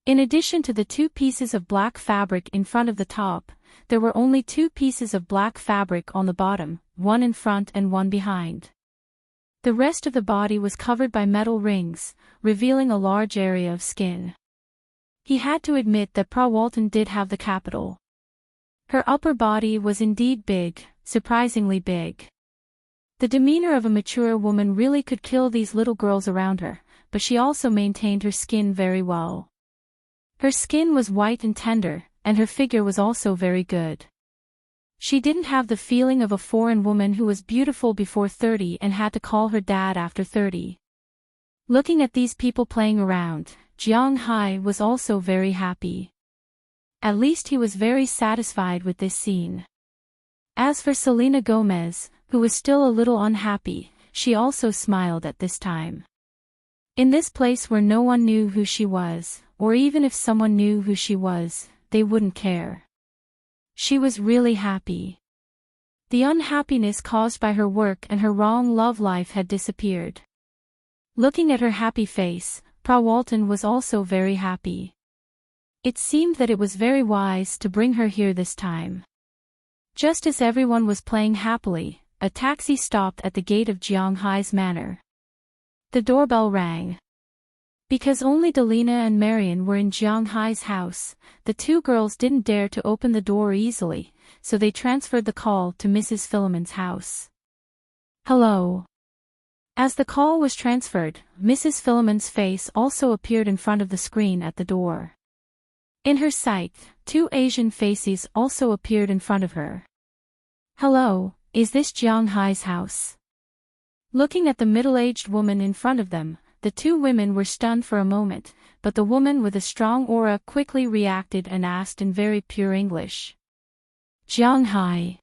In addition to the 2 pieces of black fabric in front of the top, there were only 2 pieces of black fabric on the bottom, one in front and one behind. The rest of the body was covered by metal rings, revealing a large area of skin. He had to admit that Prawalton did have the capital. Her upper body was indeed big, surprisingly big. The demeanor of a mature woman really could kill these little girls around her, but she also maintained her skin very well. Her skin was white and tender, and her figure was also very good. She didn't have the feeling of a foreign woman who was beautiful before 30 and had to call her dad after 30. Looking at these people playing around, Jiang Hai was also very happy. At least he was very satisfied with this scene. As for Selena Gomez, who was still a little unhappy, she also smiled at this time. In this place where no one knew who she was, or even if someone knew who she was, they wouldn't care. She was really happy. The unhappiness caused by her work and her wrong love life had disappeared. Looking at her happy face, Prawalton was also very happy. It seemed that it was very wise to bring her here this time. Just as everyone was playing happily, a taxi stopped at the gate of Jiang Hai's manor. The doorbell rang. Because only Delina and Marion were in Jiang Hai's house, the 2 girls didn't dare to open the door easily, so they transferred the call to Mrs. Philemon's house. Hello. As the call was transferred, Mrs. Philemon's face also appeared in front of the screen at the door. In her sight, 2 Asian faces also appeared in front of her. Hello, is this Jiang Hai's house? Looking at the middle-aged woman in front of them, the 2 women were stunned for a moment, but the woman with a strong aura quickly reacted and asked in very pure English. Jiang Hai.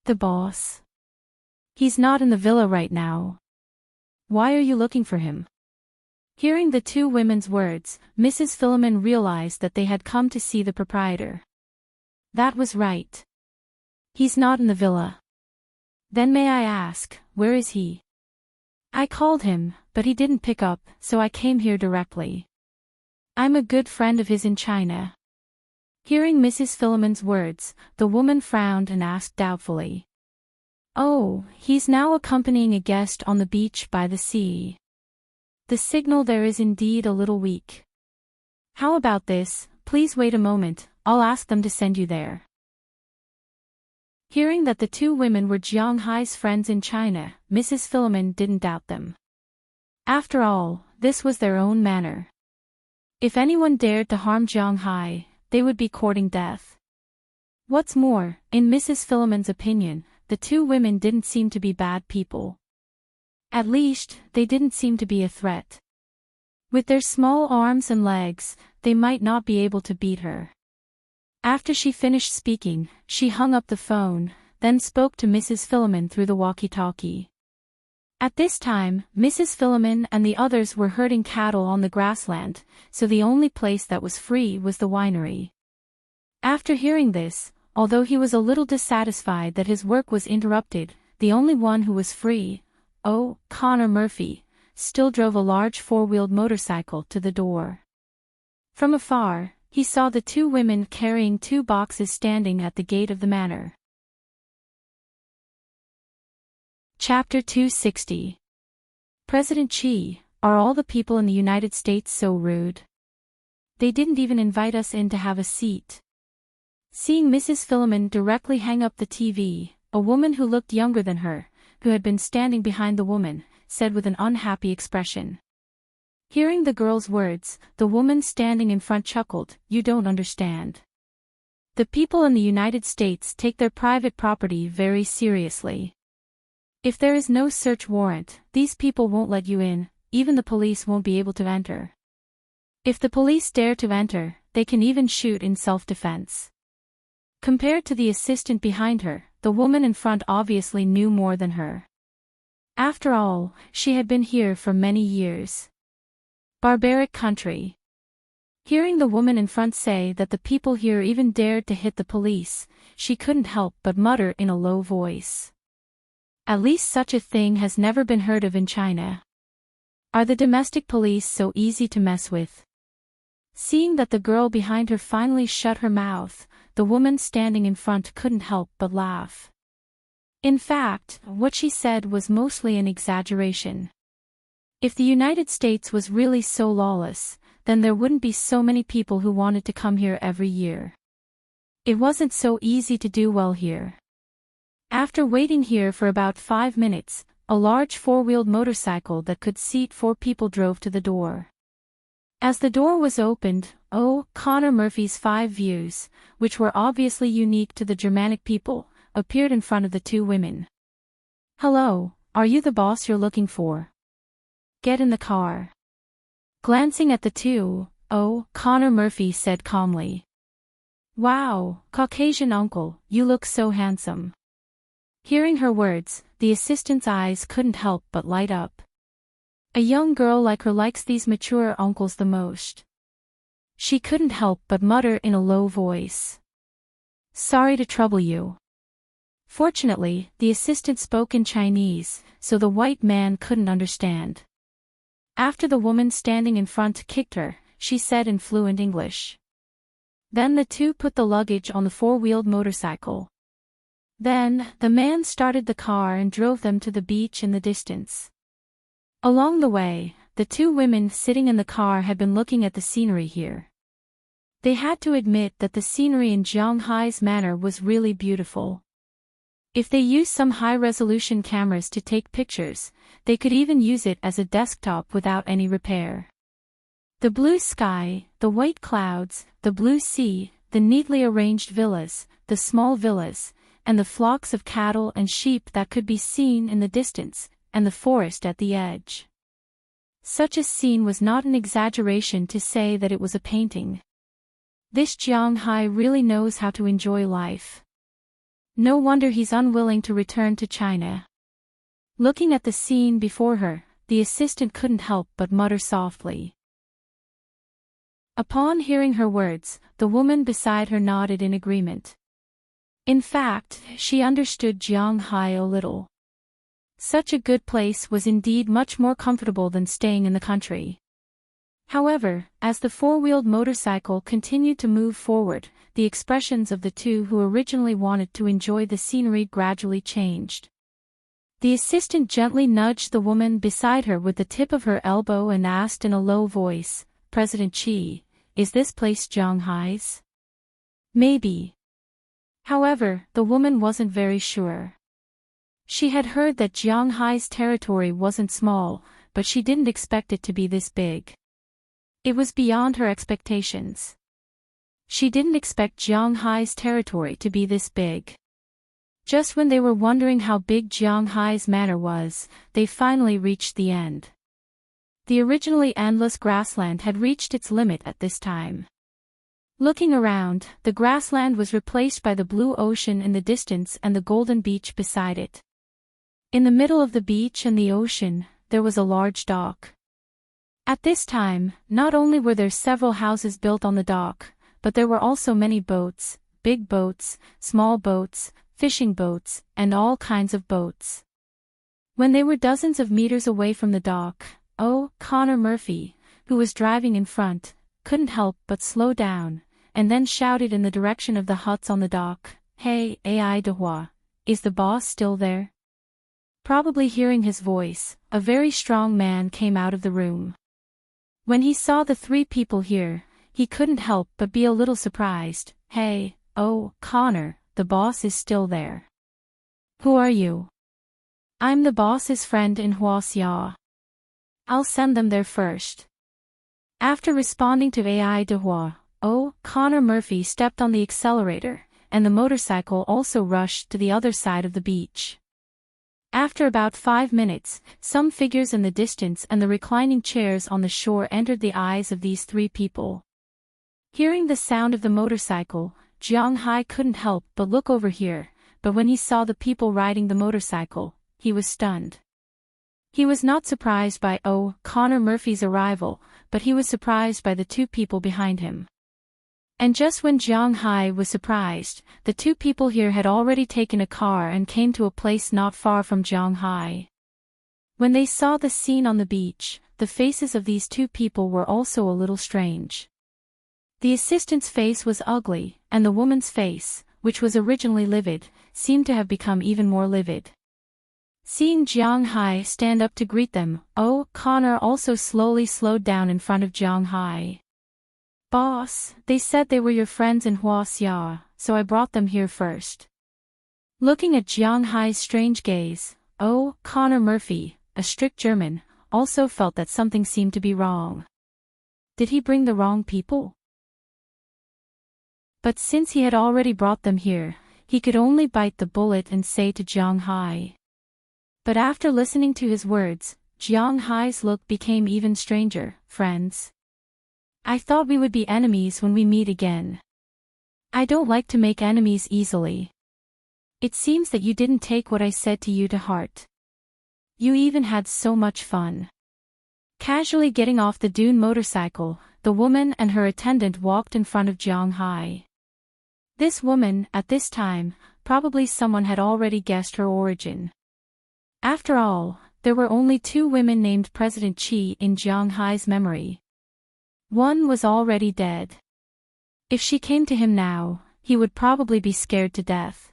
The boss. He's not in the villa right now. Why are you looking for him? Hearing the 2 women's words, Mrs. Philemon realized that they had come to see the proprietor. That was right. He's not in the villa. Then may I ask, where is he? I called him, but he didn't pick up, so I came here directly. I'm a good friend of his in China. Hearing Mrs. Philemon's words, the woman frowned and asked doubtfully. Oh, he's now accompanying a guest on the beach by the sea. The signal there is indeed a little weak. How about this, please wait a moment, I'll ask them to send you there. Hearing that the 2 women were Jiang Hai's friends in China, Mrs. Philemon didn't doubt them. After all, this was their own manor. If anyone dared to harm Jianghai, they would be courting death. What's more, in Mrs. Philomon's opinion, the two women didn't seem to be bad people. At least, they didn't seem to be a threat. With their small arms and legs, they might not be able to beat her. After she finished speaking, she hung up the phone, then spoke to Mrs. Philomon through the walkie-talkie. At this time, Mrs. Philomon and the others were herding cattle on the grassland, so the only place that was free was the winery. After hearing this, although he was a little dissatisfied that his work was interrupted, the only one who was free, Connor Murphy, still drove a large four-wheeled motorcycle to the door. From afar, he saw the two women carrying two boxes standing at the gate of the manor. Chapter 260. President Xi, are all the people in the United States so rude? They didn't even invite us in to have a seat. Seeing Mrs. Philomon directly hang up the TV, a woman who looked younger than her, who had been standing behind the woman, said with an unhappy expression. Hearing the girl's words, the woman standing in front chuckled, "You don't understand. The people in the United States take their private property very seriously. If there is no search warrant, these people won't let you in, even the police won't be able to enter. If the police dare to enter, they can even shoot in self-defense." Compared to the assistant behind her, the woman in front obviously knew more than her. After all, she had been here for many years. Barbaric country. Hearing the woman in front say that the people here even dared to hit the police, she couldn't help but mutter in a low voice. At least such a thing has never been heard of in China. Are the domestic police so easy to mess with? Seeing that the girl behind her finally shut her mouth, the woman standing in front couldn't help but laugh. In fact, what she said was mostly an exaggeration. If the United States was really so lawless, then there wouldn't be so many people who wanted to come here every year. It wasn't so easy to do well here. After waiting here for about 5 minutes, a large four-wheeled motorcycle that could seat 4 people drove to the door. As the door was opened, Connor Murphy's 5 views, which were obviously unique to the Germanic people, appeared in front of the two women. "Hello, are you the boss you're looking for? Get in the car." Glancing at the two, Connor Murphy said calmly. "Wow, Caucasian uncle, you look so handsome." Hearing her words, the assistant's eyes couldn't help but light up. A young girl like her likes these mature uncles the most. She couldn't help but mutter in a low voice. "Sorry to trouble you." Fortunately, the assistant spoke in Chinese, so the white man couldn't understand. After the woman standing in front kicked her, she said in fluent English. Then the two put the luggage on the four-wheeled motorcycle. Then, the man started the car and drove them to the beach in the distance. Along the way, the two women sitting in the car had been looking at the scenery here. They had to admit that the scenery in Jianghai's manor was really beautiful. If they used some high-resolution cameras to take pictures, they could even use it as a desktop without any repair. The blue sky, the white clouds, the blue sea, the neatly arranged villas, the small villas, and the flocks of cattle and sheep that could be seen in the distance, and the forest at the edge. Such a scene was not an exaggeration to say that it was a painting. This Jianghai really knows how to enjoy life. No wonder he's unwilling to return to China. Looking at the scene before her, the assistant couldn't help but mutter softly. Upon hearing her words, the woman beside her nodded in agreement. In fact, she understood Jianghai a little. Such a good place was indeed much more comfortable than staying in the country. However, as the four-wheeled motorcycle continued to move forward, the expressions of the two who originally wanted to enjoy the scenery gradually changed. The assistant gently nudged the woman beside her with the tip of her elbow and asked in a low voice, "President Xi, is this place Jianghai's?" "Maybe." However, the woman wasn't very sure. She had heard that Jianghai's territory wasn't small, but she didn't expect it to be this big. It was beyond her expectations. She didn't expect Jiang Hai's territory to be this big. Just when they were wondering how big Jiang Hai's manor was, they finally reached the end. The originally endless grassland had reached its limit at this time. Looking around, the grassland was replaced by the blue ocean in the distance and the golden beach beside it. In the middle of the beach and the ocean, there was a large dock. At this time, not only were there several houses built on the dock, but there were also many boats, big boats, small boats, fishing boats, and all kinds of boats. When they were dozens of meters away from the dock, Connor Murphy, who was driving in front, couldn't help but slow down, and then shouted in the direction of the huts on the dock, "Hey, Ai Dehua, is the boss still there?" Probably hearing his voice, a very strong man came out of the room. When he saw the three people here, he couldn't help but be a little surprised. "Hey, Connor, the boss is still there." "Who are you?" "I'm the boss's friend in Huaxia. I'll send them there first." After responding to Ai Dehua, Connor Murphy stepped on the accelerator, and the motorcycle also rushed to the other side of the beach. After about 5 minutes, some figures in the distance and the reclining chairs on the shore entered the eyes of these three people. Hearing the sound of the motorcycle, Jiang Hai couldn't help but look over here, but when he saw the people riding the motorcycle, he was stunned. He was not surprised by Connor Murphy's arrival, but he was surprised by the two people behind him. And just when Jiang Hai was surprised, the two people here had already taken a car and came to a place not far from Jiang Hai. When they saw the scene on the beach, the faces of these two people were also a little strange. The assistant's face was ugly, and the woman's face, which was originally livid, seemed to have become even more livid. Seeing Jiang Hai stand up to greet them, Connor also slowly slowed down in front of Jiang Hai. "Boss, they said they were your friends in Huaxia, so I brought them here first." Looking at Jiang Hai's strange gaze, Connor Murphy, a strict German, also felt that something seemed to be wrong. Did he bring the wrong people? But since he had already brought them here, he could only bite the bullet and say to Jiang Hai. But after listening to his words, Jiang Hai's look became even stranger. "Friends? I thought we would be enemies when we meet again. I don't like to make enemies easily. It seems that you didn't take what I said to you to heart. You even had so much fun." Casually getting off the dune motorcycle, the woman and her attendant walked in front of Jiang Hai. This woman, at this time, probably someone had already guessed her origin. After all, there were only 2 women named President Qi in Jiang Hai's memory. One was already dead. If she came to him now, he would probably be scared to death.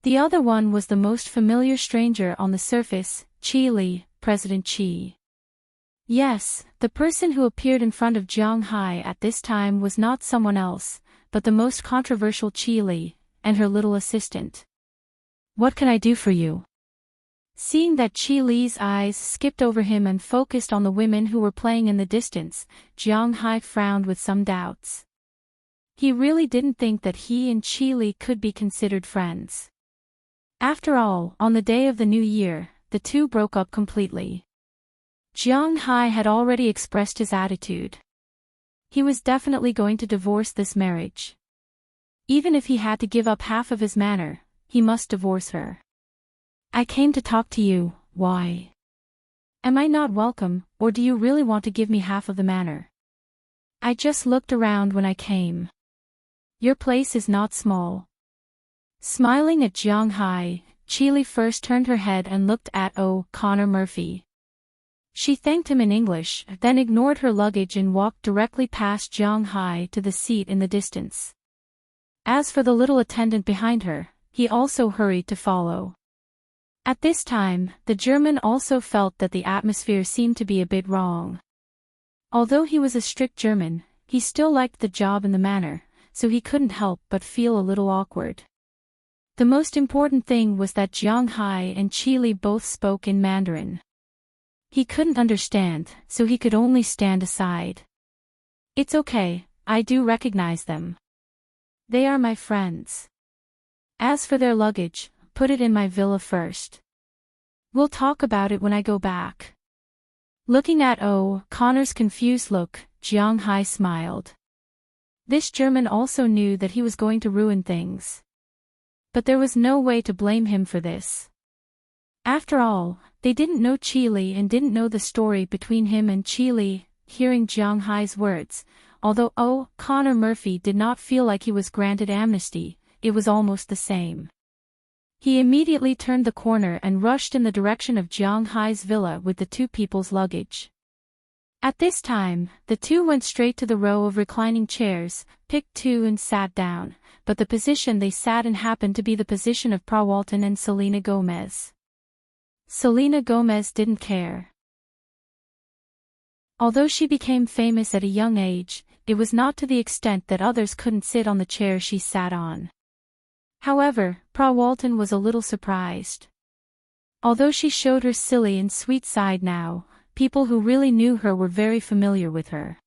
The other one was the most familiar stranger on the surface, Qi Li, President Qi. Yes, the person who appeared in front of Jiang Hai at this time was not someone else, but the most controversial Qi Li, and her little assistant. "What can I do for you?" Seeing that Qi Li's eyes skipped over him and focused on the women who were playing in the distance, Jiang Hai frowned with some doubts. He really didn't think that he and Qi Li could be considered friends. After all, on the day of the new year, the two broke up completely. Jiang Hai had already expressed his attitude. He was definitely going to divorce this marriage. Even if he had to give up half of his manor, he must divorce her. "I came to talk to you, why? Am I not welcome, or do you really want to give me half of the manor? I just looked around when I came. Your place is not small." Smiling at Jiang Hai, Qi Li first turned her head and looked at Connor Murphy. She thanked him in English, then ignored her luggage and walked directly past Jiang Hai to the seat in the distance. As for the little attendant behind her, he also hurried to follow. At this time, the German also felt that the atmosphere seemed to be a bit wrong. Although he was a strict German, he still liked the job and the manor, so he couldn't help but feel a little awkward. The most important thing was that Jiang Hai and Qi Li both spoke in Mandarin. He couldn't understand, so he could only stand aside. It's okay, I do recognize them. They are my friends. As for their luggage, put it in my villa first. We'll talk about it when I go back. Looking at Connor's confused look, Jiang Hai smiled. This German also knew that he was going to ruin things. But there was no way to blame him for this. After all, they didn't know Chile and didn't know the story between him and Chile. Hearing Jiang Hai's words, although Connor Murphy did not feel like he was granted amnesty, it was almost the same. He immediately turned the corner and rushed in the direction of Jiang Hai's villa with the two people's luggage. At this time, the two went straight to the row of reclining chairs, picked two and sat down, but the position they sat in happened to be the position of Prawalton and Selena Gomez. Selena Gomez didn't care. Although she became famous at a young age, it was not to the extent that others couldn't sit on the chair she sat on. However, Prawalton was a little surprised. Although she showed her silly and sweet side now, people who really knew her were very familiar with her.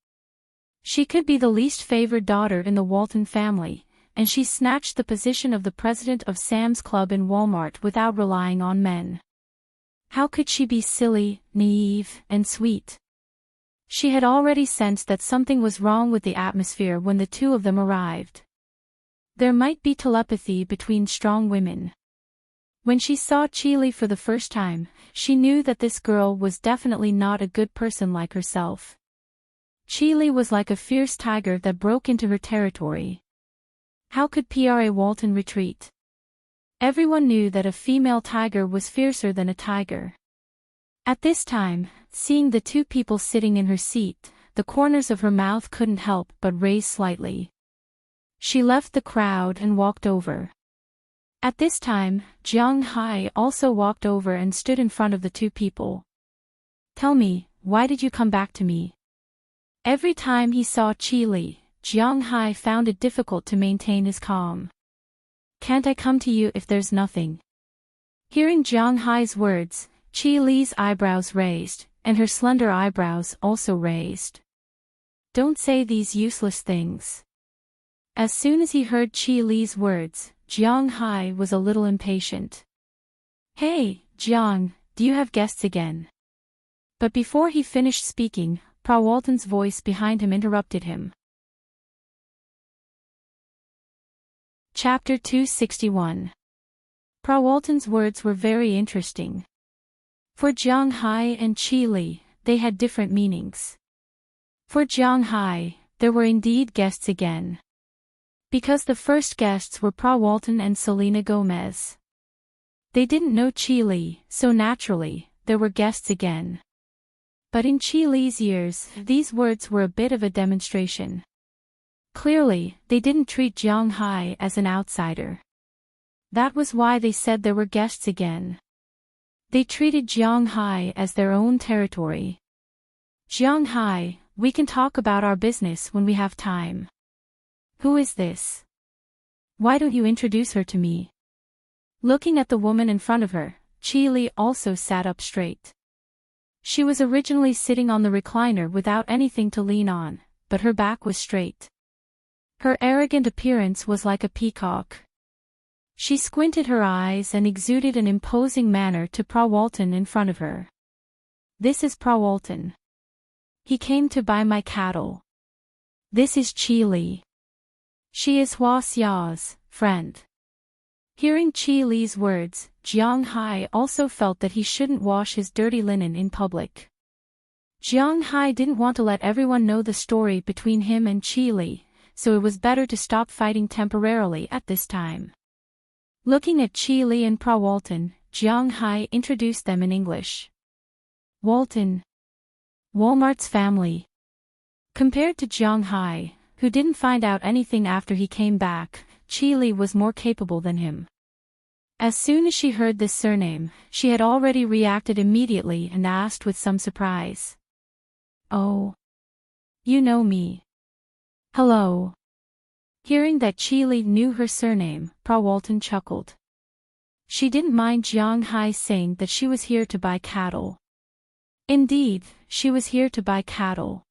She could be the least favored daughter in the Walton family, and she snatched the position of the president of Sam's Club in Walmart without relying on men. How could she be silly, naive, and sweet? She had already sensed that something was wrong with the atmosphere when the two of them arrived. There might be telepathy between strong women. When she saw Chile for the first time, she knew that this girl was definitely not a good person like herself. Chile was like a fierce tiger that broke into her territory. How could Pra Walton retreat? Everyone knew that a female tiger was fiercer than a tiger. At this time, seeing the two people sitting in her seat, the corners of her mouth couldn't help but raise slightly. She left the crowd and walked over. At this time, Jiang Hai also walked over and stood in front of the two people. Tell me, why did you come back to me? Every time he saw Chile, Jiang Hai found it difficult to maintain his calm. Can't I come to you if there's nothing? Hearing Jiang Hai's words, Chile's eyebrows raised, and her slender eyebrows also raised. Don't say these useless things. As soon as he heard Chile's words, Jiang Hai was a little impatient. Hey, Jiang, do you have guests again? But before he finished speaking, Prawalton's voice behind him interrupted him. Chapter 261. Prawalton's words were very interesting. For Jiang Hai and Chile, they had different meanings. For Jiang Hai, there were indeed guests again. Because the first guests were Prawalton and Selena Gomez. They didn't know Chile, so naturally, there were guests again. But in Chile's ears, these words were a bit of a demonstration. Clearly, they didn't treat Jiang Hai as an outsider. That was why they said there were guests again. They treated Jiang Hai as their own territory. Jiang Hai, we can talk about our business when we have time. Who is this? Why don't you introduce her to me? Looking at the woman in front of her, Chile also sat up straight. She was originally sitting on the recliner without anything to lean on, but her back was straight. Her arrogant appearance was like a peacock. She squinted her eyes and exuded an imposing manner to Prawalton in front of her. This is Prawalton. He came to buy my cattle. This is Chile. She is Hua Xiao's friend. Hearing Chile's words, Jiang Hai also felt that he shouldn't wash his dirty linen in public. Jiang Hai didn't want to let everyone know the story between him and Chile, so it was better to stop fighting temporarily at this time. Looking at Chile and Prawalton, Jiang Hai introduced them in English. Walton. Walmart's family. Compared to Jiang Hai, who didn't find out anything after he came back, Chile was more capable than him. As soon as she heard this surname, she had already reacted immediately and asked with some surprise. Oh. You know me. Hello. Hearing that Chile knew her surname, Prawalton chuckled. She didn't mind Jiang Hai saying that she was here to buy cattle. Indeed, she was here to buy cattle.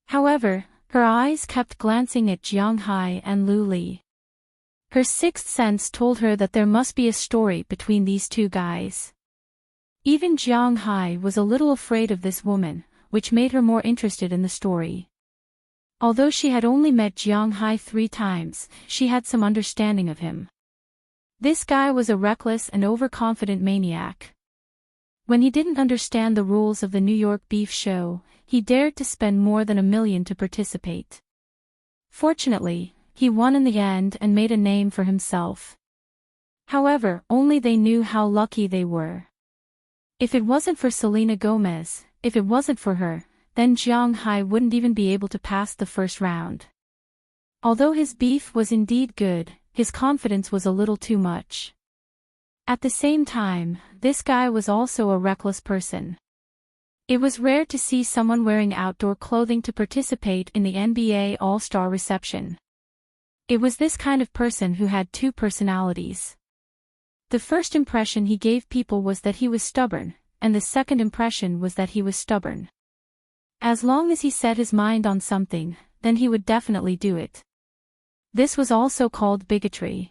However, Her eyes kept glancing at Jiang Hai and Lu Li. Her sixth sense told her that there must be a story between these two guys. Even Jiang Hai was a little afraid of this woman, which made her more interested in the story. Although she had only met Jiang Hai 3 times, she had some understanding of him. This guy was a reckless and overconfident maniac. When he didn't understand the rules of the New York beef show, he dared to spend more than $1 million to participate. Fortunately, he won in the end and made a name for himself. However, only they knew how lucky they were. If it wasn't for Selena Gomez, if it wasn't for her, then Jiang Hai wouldn't even be able to pass the first round. Although his beef was indeed good, his confidence was a little too much. At the same time, this guy was also a reckless person. It was rare to see someone wearing outdoor clothing to participate in the NBA All-Star reception. It was this kind of person who had 2 personalities. The first impression he gave people was that he was stubborn, and the second impression was that he was stubborn. As long as he set his mind on something, then he would definitely do it. This was also called bigotry.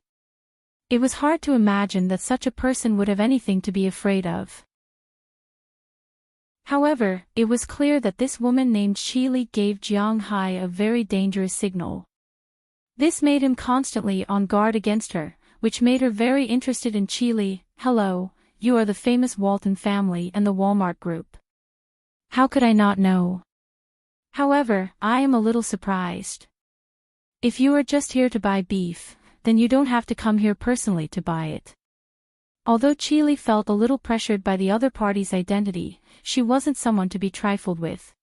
It was hard to imagine that such a person would have anything to be afraid of. However, it was clear that this woman named Chi Li gave Jiang Hai a very dangerous signal. This made him constantly on guard against her, which made her very interested in Chi Li. Hello, you are the famous Walton family and the Walmart Group. How could I not know? However, I am a little surprised. If you are just here to buy beef, then you don't have to come here personally to buy it. Although Chi Li felt a little pressured by the other party's identity, she wasn't someone to be trifled with.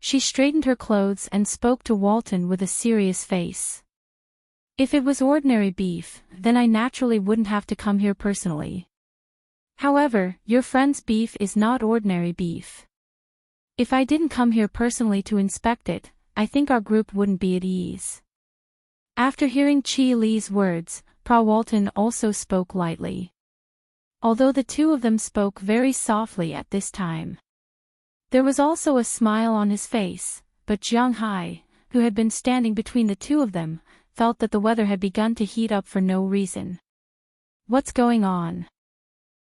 She straightened her clothes and spoke to Walton with a serious face. If it was ordinary beef, then I naturally wouldn't have to come here personally. However, your friend's beef is not ordinary beef. If I didn't come here personally to inspect it, I think our group wouldn't be at ease. After hearing Chi Li's words, Pa Walton also spoke lightly. Although the two of them spoke very softly at this time. There was also a smile on his face, but Jiang Hai, who had been standing between the two of them, felt that the weather had begun to heat up for no reason. What's going on?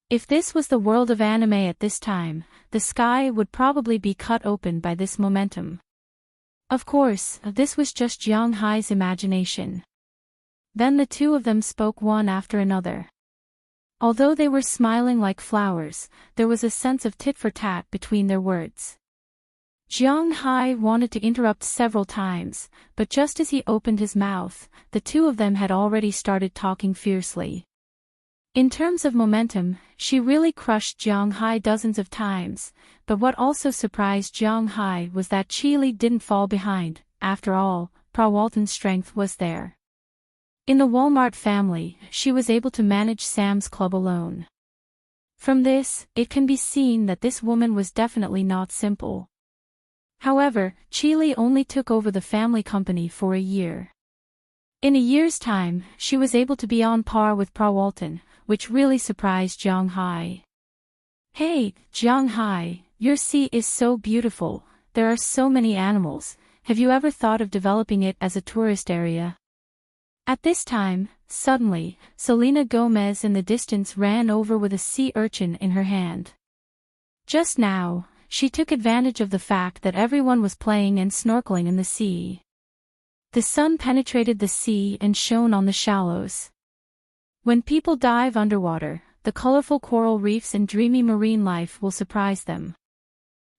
If this was the world of anime at this time, the sky would probably be cut open by this momentum. Of course, this was just Jiang Hai's imagination. Then the two of them spoke one after another. Although they were smiling like flowers, there was a sense of tit-for-tat between their words. Jiang Hai wanted to interrupt several times, but just as he opened his mouth, the two of them had already started talking fiercely. In terms of momentum, she really crushed Jiang Hai dozens of times, but what also surprised Jiang Hai was that Chi Li didn't fall behind. After all, Pa Walton's strength was there. In the Walmart family, she was able to manage Sam's Club alone. From this, it can be seen that this woman was definitely not simple. However, Chi Li only took over the family company for a year. In a year's time, she was able to be on par with Pa Walton, which really surprised Jiang Hai. Hey, Jiang Hai, your sea is so beautiful, there are so many animals, have you ever thought of developing it as a tourist area? At this time, suddenly, Selena Gomez in the distance ran over with a sea urchin in her hand. Just now, she took advantage of the fact that everyone was playing and snorkeling in the sea. The sun penetrated the sea and shone on the shallows. When people dive underwater, the colorful coral reefs and dreamy marine life will surprise them.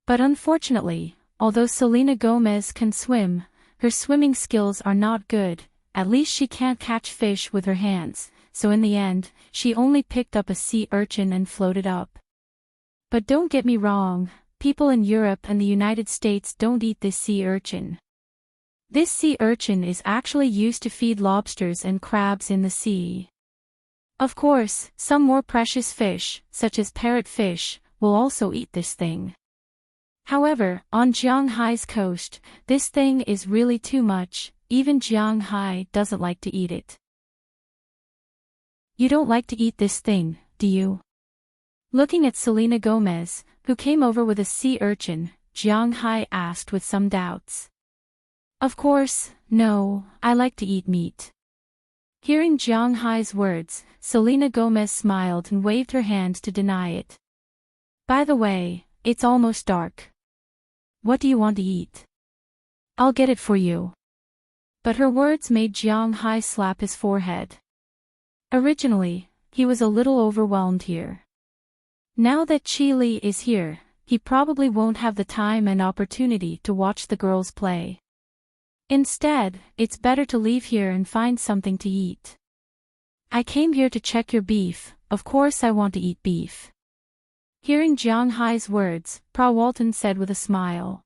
But unfortunately, although Selena Gomez can swim, her swimming skills are not good. At least she can't catch fish with her hands, so in the end, she only picked up a sea urchin and floated up. But don't get me wrong, people in Europe and the United States don't eat this sea urchin. This sea urchin is actually used to feed lobsters and crabs in the sea. Of course, some more precious fish, such as parrotfish, will also eat this thing. However, on Jiang Hai's coast, this thing is really too much. Even Jiang Hai doesn't like to eat it. You don't like to eat this thing, do you? Looking at Selena Gomez, who came over with a sea urchin, Jiang Hai asked with some doubts. Of course, no, I like to eat meat. Hearing Jiang Hai's words, Selena Gomez smiled and waved her hand to deny it. By the way, it's almost dark. What do you want to eat? I'll get it for you. But her words made Jiang Hai slap his forehead. Originally, he was a little overwhelmed here. Now that Qi Li is here, he probably won't have the time and opportunity to watch the girls play. Instead, it's better to leave here and find something to eat. I came here to check your beef, of course I want to eat beef. Hearing Jiang Hai's words, Pra Walton said with a smile.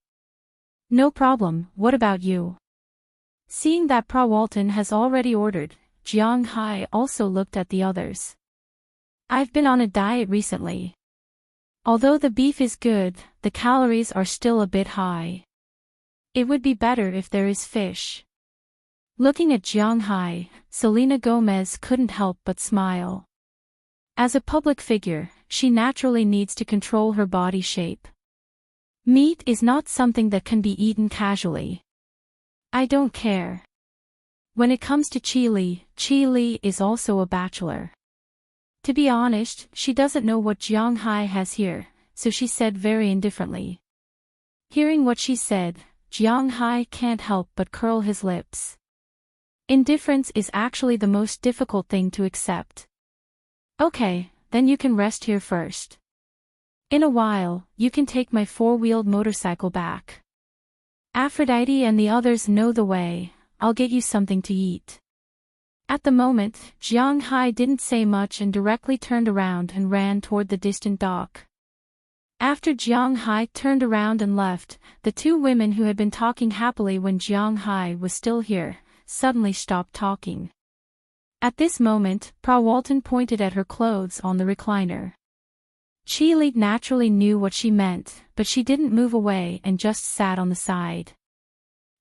No problem, what about you? Seeing that Pra Walton has already ordered, Jiang Hai also looked at the others. I've been on a diet recently. Although the beef is good, the calories are still a bit high. It would be better if there is fish. Looking at Jiang Hai, Selena Gomez couldn't help but smile. As a public figure, she naturally needs to control her body shape. Meat is not something that can be eaten casually. I don't care. When it comes to Qi Li is also a bachelor. To be honest, she doesn't know what Jiang Hai has here, so she said very indifferently. Hearing what she said, Jiang Hai can't help but curl his lips. Indifference is actually the most difficult thing to accept. Okay, then you can rest here first. In a while, you can take my four-wheeled motorcycle back. Aphrodite and the others know the way, I'll get you something to eat. At the moment, Jiang Hai didn't say much and directly turned around and ran toward the distant dock. After Jiang Hai turned around and left, the two women who had been talking happily when Jiang Hai was still here, suddenly stopped talking. At this moment, Pra Walton pointed at her clothes on the recliner. Qi Li naturally knew what she meant, but she didn't move away and just sat on the side.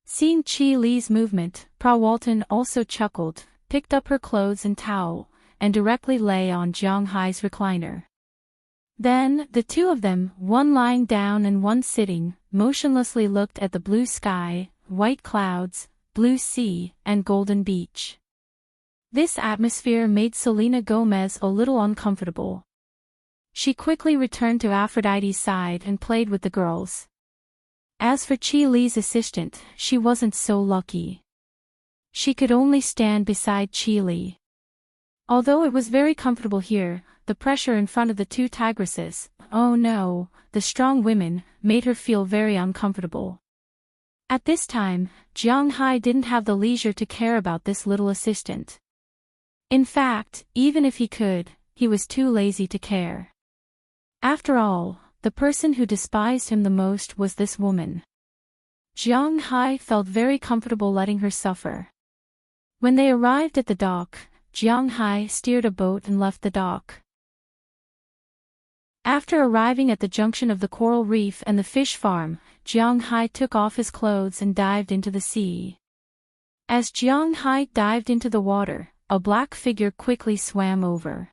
Seeing Qi Li's movement, Pra Walton also chuckled, picked up her clothes and towel, and directly lay on Jiang Hai's recliner. Then, the two of them, one lying down and one sitting, motionlessly looked at the blue sky, white clouds, blue sea, and golden beach. This atmosphere made Selena Gomez a little uncomfortable. She quickly returned to Aphrodite's side and played with the girls. As for Qi Li's assistant, she wasn't so lucky. She could only stand beside Qi Li. Although it was very comfortable here, the pressure in front of the two tigresses, oh no, the strong women, made her feel very uncomfortable. At this time, Jiang Hai didn't have the leisure to care about this little assistant. In fact, even if he could, he was too lazy to care. After all, the person who despised him the most was this woman. Jiang Hai felt very comfortable letting her suffer. When they arrived at the dock, Jiang Hai steered a boat and left the dock. After arriving at the junction of the coral reef and the fish farm, Jiang Hai took off his clothes and dived into the sea. As Jiang Hai dived into the water, a black figure quickly swam over.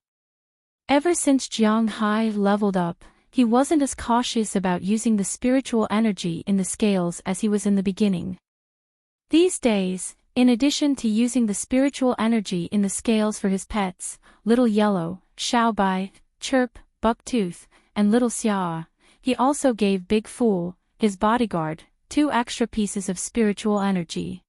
Ever since Jiang Hai leveled up, he wasn't as cautious about using the spiritual energy in the scales as he was in the beginning. These days, in addition to using the spiritual energy in the scales for his pets, Little Yellow, Xiaobai, Chirp, Bucktooth, and Little Xia, he also gave Big Fool, his bodyguard, 2 extra pieces of spiritual energy.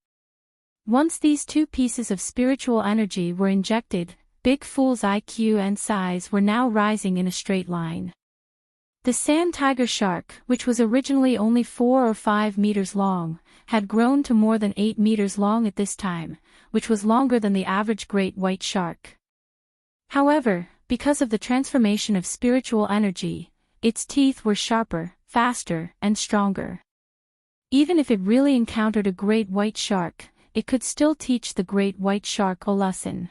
Once these 2 pieces of spiritual energy were injected, Big Fool's IQ and size were now rising in a straight line. The sand tiger shark, which was originally only 4 or 5 meters long, had grown to more than 8 meters long at this time, which was longer than the average great white shark. However, because of the transformation of spiritual energy, its teeth were sharper, faster, and stronger. Even if it really encountered a great white shark, it could still teach the great white shark a lesson.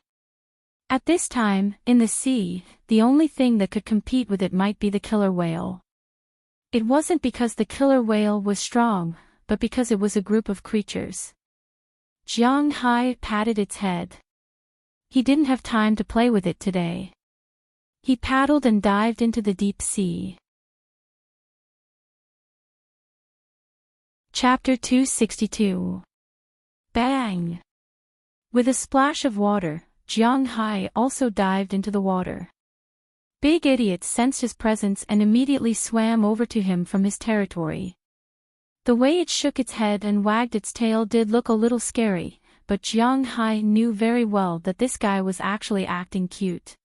At this time, in the sea, the only thing that could compete with it might be the killer whale. It wasn't because the killer whale was strong, but because it was a group of creatures. Jiang Hai patted its head. He didn't have time to play with it today. He paddled and dived into the deep sea. Chapter 262. Bang! With a splash of water, Jiang Hai also dived into the water. Big Idiot sensed his presence and immediately swam over to him from his territory. The way it shook its head and wagged its tail did look a little scary, but Jiang Hai knew very well that this guy was actually acting cute.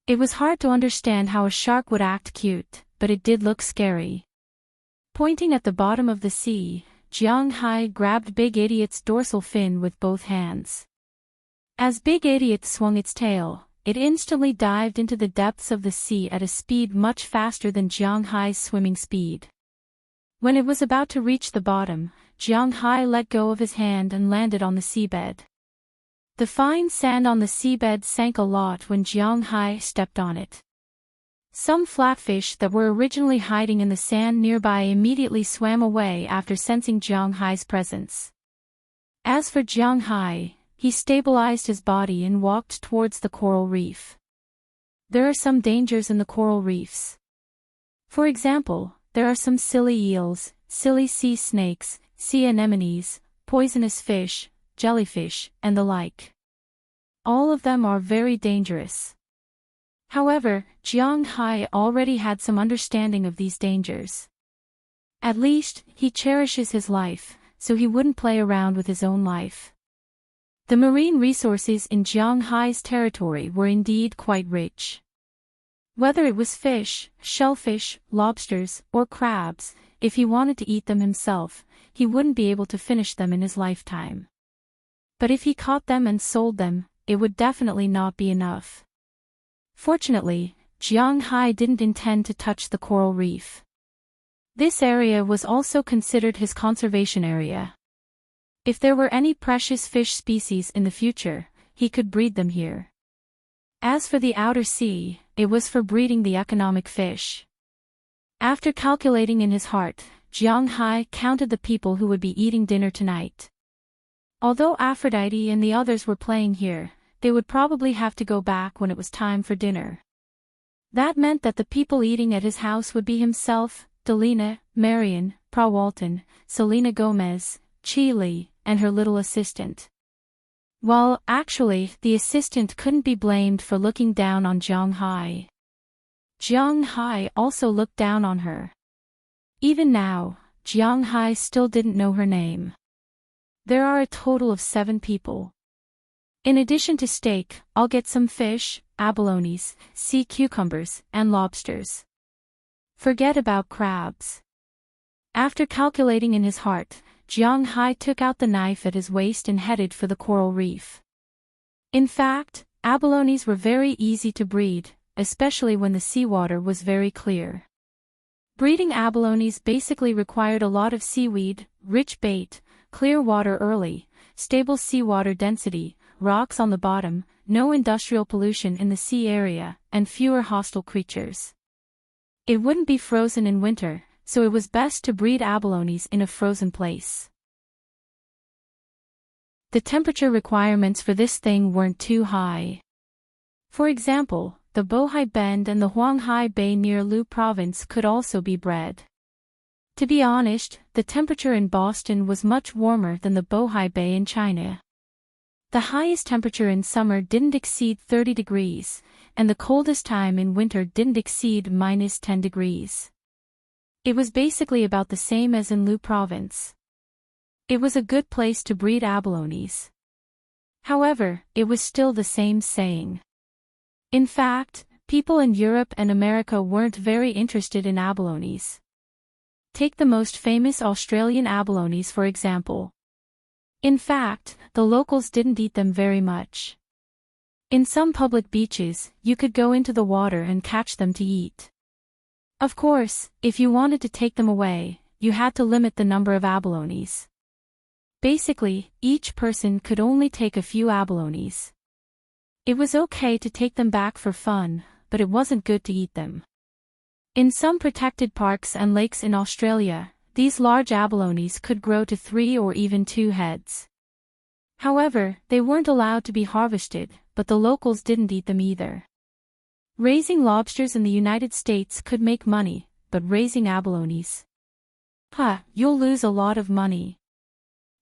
It was hard to understand how a shark would act cute, but it did look scary. Pointing at the bottom of the sea, Jiang Hai grabbed Big Idiot's dorsal fin with both hands. As Big Idiot swung its tail, it instantly dived into the depths of the sea at a speed much faster than Jiang Hai's swimming speed. When it was about to reach the bottom, Jiang Hai let go of his hand and landed on the seabed. The fine sand on the seabed sank a lot when Jiang Hai stepped on it. Some flatfish that were originally hiding in the sand nearby immediately swam away after sensing Jiang Hai's presence. As for Jiang Hai, he stabilized his body and walked towards the coral reef. There are some dangers in the coral reefs. For example, there are some silly eels, silly sea snakes, sea anemones, poisonous fish, jellyfish, and the like. All of them are very dangerous. However, Jiang Hai already had some understanding of these dangers. At least, he cherishes his life, so he wouldn't play around with his own life. The marine resources in Jiang Hai's territory were indeed quite rich. Whether it was fish, shellfish, lobsters, or crabs, if he wanted to eat them himself, he wouldn't be able to finish them in his lifetime. But if he caught them and sold them, it would definitely not be enough. Fortunately, Jiang Hai didn't intend to touch the coral reef. This area was also considered his conservation area. If there were any precious fish species in the future, he could breed them here. As for the outer sea, it was for breeding the economic fish. After calculating in his heart, Jiang Hai counted the people who would be eating dinner tonight. Although Aphrodite and the others were playing here, they would probably have to go back when it was time for dinner. That meant that the people eating at his house would be himself, Delina, Marion, Pra Walton, Selena Gomez, Chi Li, and her little assistant. Well, actually, the assistant couldn't be blamed for looking down on Jiang Hai. Jiang Hai also looked down on her. Even now, Jiang Hai still didn't know her name. There are a total of 7 people. In addition to steak, I'll get some fish, abalones, sea cucumbers, and lobsters. Forget about crabs. After calculating in his heart, Jiang Hai took out the knife at his waist and headed for the coral reef. In fact, abalones were very easy to breed, especially when the seawater was very clear. Breeding abalones basically required a lot of seaweed, rich bait, clear water early, stable seawater density, rocks on the bottom, no industrial pollution in the sea area, and fewer hostile creatures. It wouldn't be frozen in winter, so it was best to breed abalones in a frozen place. The temperature requirements for this thing weren't too high. For example, the Bohai Bend and the Huanghai Bay near Lu Province could also be bred. To be honest, the temperature in Boston was much warmer than the Bohai Bay in China. The highest temperature in summer didn't exceed 30 degrees, and the coldest time in winter didn't exceed -10 degrees. It was basically about the same as in Lu Province. It was a good place to breed abalones. However, it was still the same saying. In fact, people in Europe and America weren't very interested in abalones. Take the most famous Australian abalones for example. In fact, the locals didn't eat them very much. In some public beaches, you could go into the water and catch them to eat. Of course, if you wanted to take them away, you had to limit the number of abalones. Basically, each person could only take a few abalones. It was okay to take them back for fun, but it wasn't good to eat them. In some protected parks and lakes in Australia, these large abalones could grow to 3 or even 2 heads. However, they weren't allowed to be harvested, but the locals didn't eat them either. Raising lobsters in the United States could make money, but raising abalones? You'll lose a lot of money.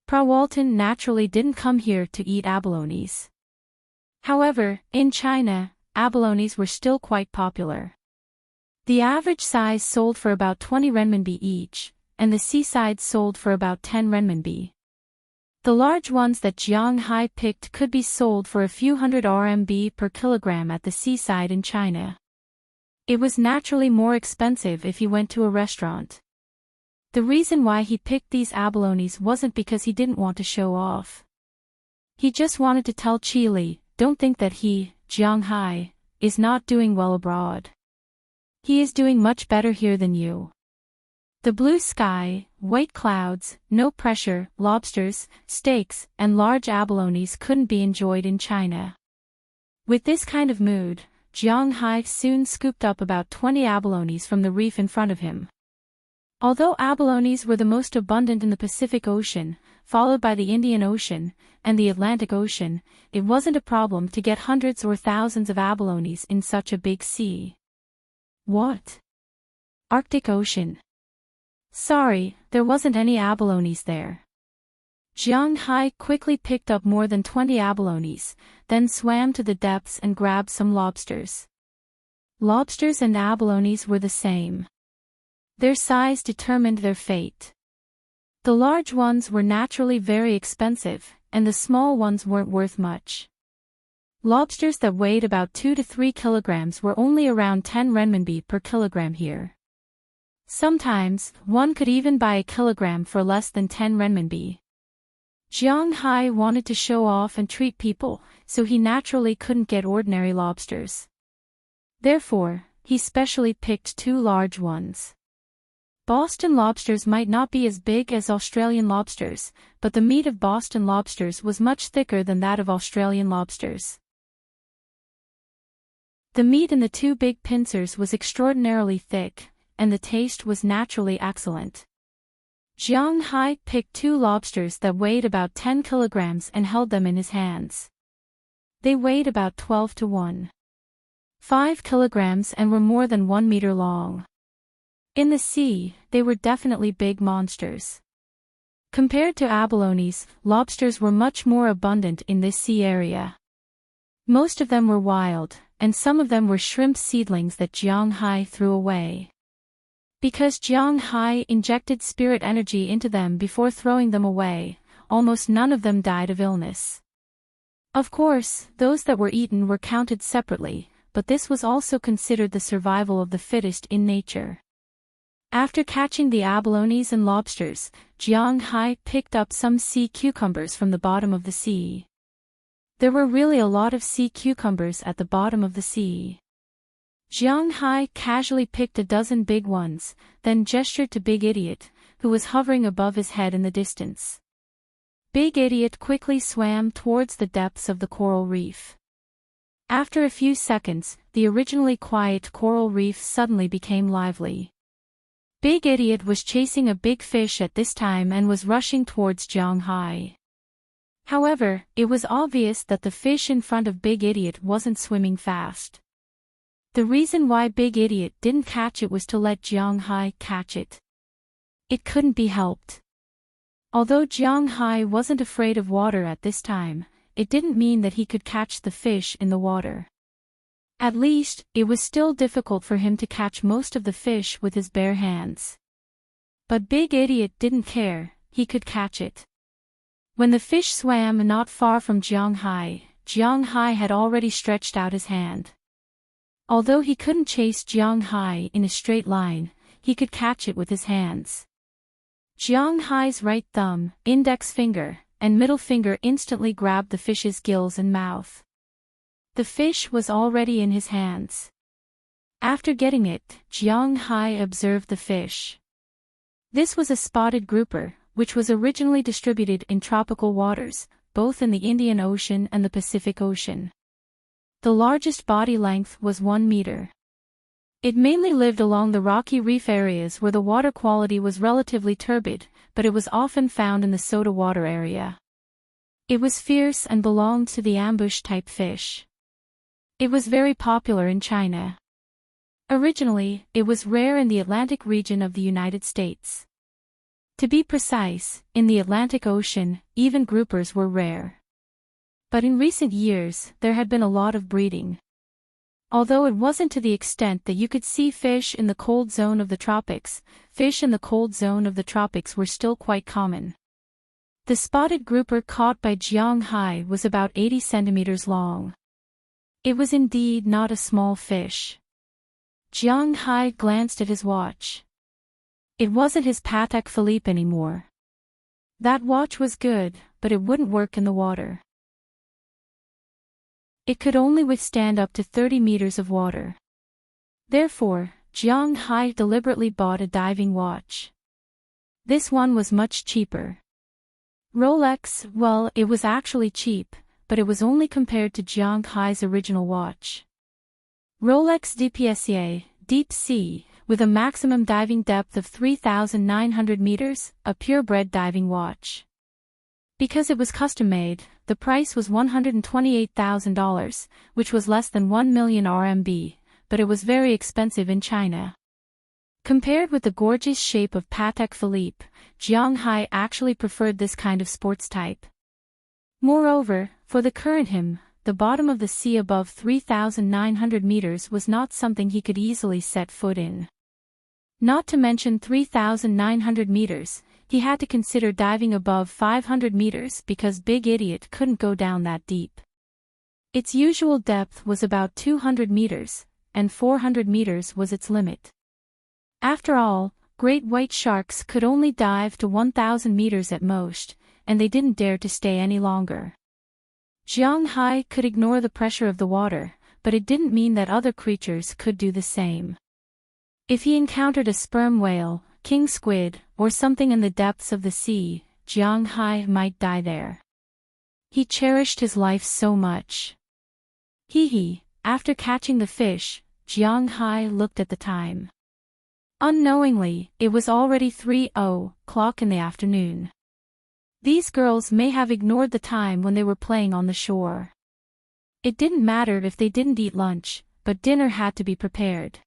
Prawalton naturally didn't come here to eat abalones. However, in China, abalones were still quite popular. The average size sold for about 20 renminbi each, and the seaside sold for about 10 renminbi. The large ones that Jiang Hai picked could be sold for a few hundred RMB per kilogram at the seaside in China. It was naturally more expensive if he went to a restaurant. The reason why he picked these abalones wasn't because he didn't want to show off. He just wanted to tell Chile, don't think that he, Jiang Hai, is not doing well abroad. He is doing much better here than you. The blue sky, white clouds, no pressure, lobsters, steaks, and large abalones couldn't be enjoyed in China. With this kind of mood, Jiang Hai soon scooped up about 20 abalones from the reef in front of him. Although abalones were the most abundant in the Pacific Ocean, followed by the Indian Ocean, and the Atlantic Ocean, it wasn't a problem to get hundreds or thousands of abalones in such a big sea. What? Arctic Ocean. Sorry, there wasn't any abalones there. Jiang Hai quickly picked up more than 20 abalones, then swam to the depths and grabbed some lobsters. Lobsters and abalones were the same. Their size determined their fate. The large ones were naturally very expensive, and the small ones weren't worth much. Lobsters that weighed about 2 to 3 kilograms were only around 10 renminbi per kilogram here. Sometimes, one could even buy a kilogram for less than 10 renminbi. Jiang Hai wanted to show off and treat people, so he naturally couldn't get ordinary lobsters. Therefore, he specially picked 2 large ones. Boston lobsters might not be as big as Australian lobsters, but the meat of Boston lobsters was much thicker than that of Australian lobsters. The meat in the 2 big pincers was extraordinarily thick, and the taste was naturally excellent. Jiang Hai picked 2 lobsters that weighed about 10 kilograms and held them in his hands. They weighed about 12 to 1. 5 kilograms and were more than 1 meter long. In the sea, they were definitely big monsters. Compared to abalones, lobsters were much more abundant in this sea area. Most of them were wild, and some of them were shrimp seedlings that Jiang Hai threw away. Because Jiang Hai injected spirit energy into them before throwing them away, almost none of them died of illness. Of course, those that were eaten were counted separately, but this was also considered the survival of the fittest in nature. After catching the abalones and lobsters, Jiang Hai picked up some sea cucumbers from the bottom of the sea. There were really a lot of sea cucumbers at the bottom of the sea. Jiang Hai casually picked a dozen big ones, then gestured to Big Idiot, who was hovering above his head in the distance. Big Idiot quickly swam towards the depths of the coral reef. After a few seconds, the originally quiet coral reef suddenly became lively. Big Idiot was chasing a big fish at this time and was rushing towards Jiang Hai. However, it was obvious that the fish in front of Big Idiot wasn't swimming fast. The reason why Big Idiot didn't catch it was to let Jiang Hai catch it. It couldn't be helped. Although Jiang Hai wasn't afraid of water at this time, it didn't mean that he could catch the fish in the water. At least, it was still difficult for him to catch most of the fish with his bare hands. But Big Idiot didn't care, he could catch it. When the fish swam not far from Jiang Hai had already stretched out his hand. Although he couldn't chase Jiang Hai in a straight line, he could catch it with his hands. Jiang Hai's right thumb, index finger, and middle finger instantly grabbed the fish's gills and mouth. The fish was already in his hands. After getting it, Jiang Hai observed the fish. This was a spotted grouper, which was originally distributed in tropical waters, both in the Indian Ocean and the Pacific Ocean. The largest body length was 1 meter. It mainly lived along the rocky reef areas where the water quality was relatively turbid, but it was often found in the soda water area. It was fierce and belonged to the ambush-type fish. It was very popular in China. Originally, it was rare in the Atlantic region of the United States. To be precise, in the Atlantic Ocean, even groupers were rare. But in recent years, there had been a lot of breeding. Although it wasn't to the extent that you could see fish in the cold zone of the tropics, fish in the cold zone of the tropics were still quite common. The spotted grouper caught by Jiang Hai was about 80 centimeters long. It was indeed not a small fish. Jiang Hai glanced at his watch. It wasn't his Patek Philippe anymore. That watch was good, but it wouldn't work in the water. It could only withstand up to 30 meters of water. Therefore, Jiang Hai deliberately bought a diving watch. This one was much cheaper. Rolex, well, it was actually cheap, but it was only compared to Jiang Hai's original watch. Rolex DPSA, Deep Sea, with a maximum diving depth of 3,900 meters, a purebred diving watch. Because it was custom-made, the price was $128,000, which was less than 1 million RMB, but it was very expensive in China. Compared with the gorgeous shape of Patek Philippe, Jiang Hai actually preferred this kind of sports type. Moreover, for the current him, the bottom of the sea above 3,900 meters was not something he could easily set foot in. Not to mention 3,900 meters, he had to consider diving above 500 meters because Big Idiot couldn't go down that deep. Its usual depth was about 200 meters, and 400 meters was its limit. After all, great white sharks could only dive to 1,000 meters at most, and they didn't dare to stay any longer. Jiang Hai could ignore the pressure of the water, but it didn't mean that other creatures could do the same. If he encountered a sperm whale, king squid, or something in the depths of the sea, Jiang Hai might die there. He cherished his life so much. After catching the fish, Jiang Hai looked at the time. Unknowingly, it was already 3:00 in the afternoon. These girls may have ignored the time when they were playing on the shore. It didn't matter if they didn't eat lunch, but dinner had to be prepared.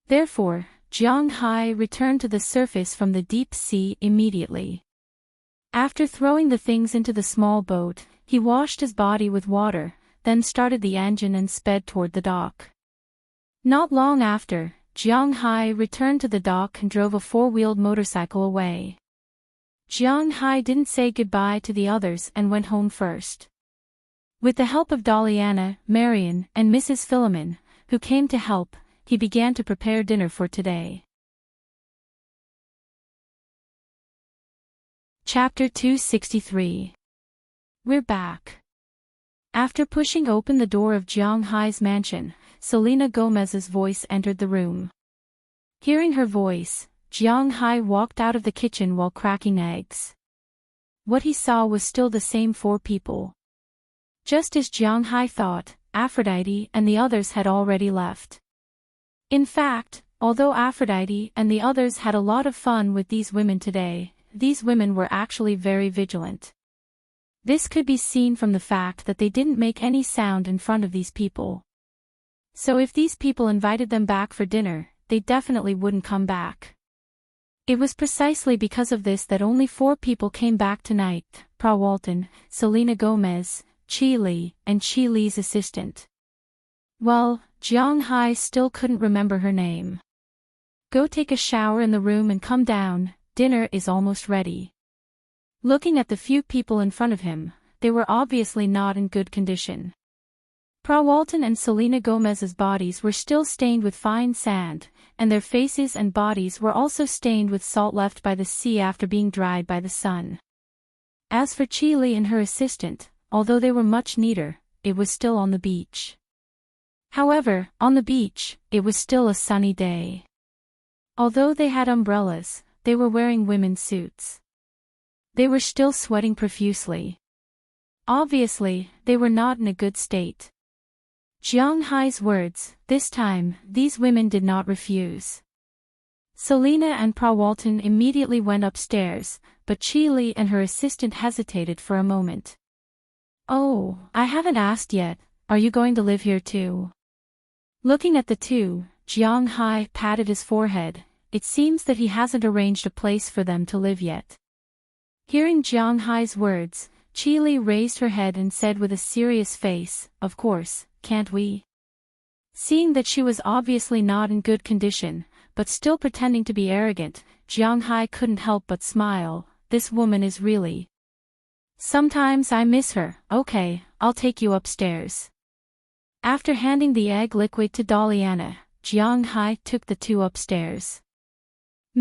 Therefore, Jiang Hai returned to the surface from the deep sea immediately. After throwing the things into the small boat, he washed his body with water, then started the engine and sped toward the dock. Not long after, Jiang Hai returned to the dock and drove a four-wheeled motorcycle away. Jiang Hai didn't say goodbye to the others and went home first. With the help of Doliana, Marion, and Mrs. Philemon, who came to help, he began to prepare dinner for today. Chapter 263. We're back. After pushing open the door of Jiang Hai's mansion, Selena Gomez's voice entered the room. Hearing her voice, Jiang Hai walked out of the kitchen while cracking eggs. What he saw was still the same four people. Just as Jiang Hai thought, Aphrodite and the others had already left. In fact, although Aphrodite and the others had a lot of fun with these women today, these women were actually very vigilant. This could be seen from the fact that they didn't make any sound in front of these people. So if these people invited them back for dinner, they definitely wouldn't come back. It was precisely because of this that only four people came back tonight: Pra Walton, Selena Gomez, Chi Li, and Chi Li's assistant. Well, Jiang Hai still couldn't remember her name. Go take a shower in the room and come down, dinner is almost ready. Looking at the few people in front of him, they were obviously not in good condition. Pra Walton and Selena Gomez's bodies were still stained with fine sand, and their faces and bodies were also stained with salt left by the sea after being dried by the sun. As for Chi Li and her assistant, although they were much neater, it was still on the beach. However, on the beach, it was still a sunny day. Although they had umbrellas, they were wearing women's suits. They were still sweating profusely. Obviously, they were not in a good state. Jiang Hai's words, this time, these women did not refuse. Selena and Pra Walton immediately went upstairs, but Chi Li and her assistant hesitated for a moment. Oh, I haven't asked yet, are you going to live here too? Looking at the two, Jiang Hai patted his forehead. it seems that he hasn't arranged a place for them to live yet. Hearing Jiang Hai's words, Qi Li raised her head and said with a serious face, "Of course, can't we?" Seeing that she was obviously not in good condition, but still pretending to be arrogant, Jiang Hai couldn't help but smile. This woman is really... Sometimes I miss her. Okay, I'll take you upstairs. After handing the egg liquid to Daliana, Jiang Hai took the two upstairs.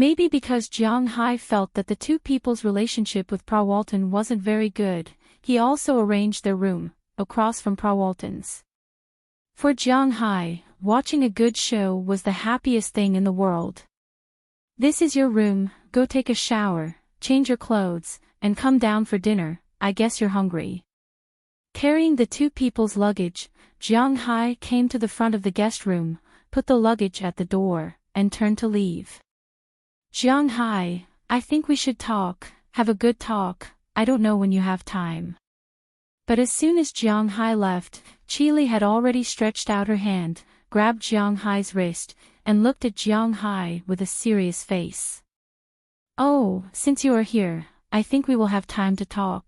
Maybe because Jiang Hai felt that the two people's relationship with Prawalton wasn't very good, he also arranged their room, across from Prawalton's. For Jiang Hai, watching a good show was the happiest thing in the world. "This is your room, go take a shower, change your clothes, and come down for dinner, I guess you're hungry." Carrying the two people's luggage, Jiang Hai came to the front of the guest room, put the luggage at the door, and turned to leave. "Jiang Hai, I think we should talk, have a good talk, I don't know when you have time." But as soon as Jiang Hai left, Qi Li had already stretched out her hand, grabbed Jiang Hai's wrist, and looked at Jiang Hai with a serious face. "Oh, since you are here, I think we will have time to talk."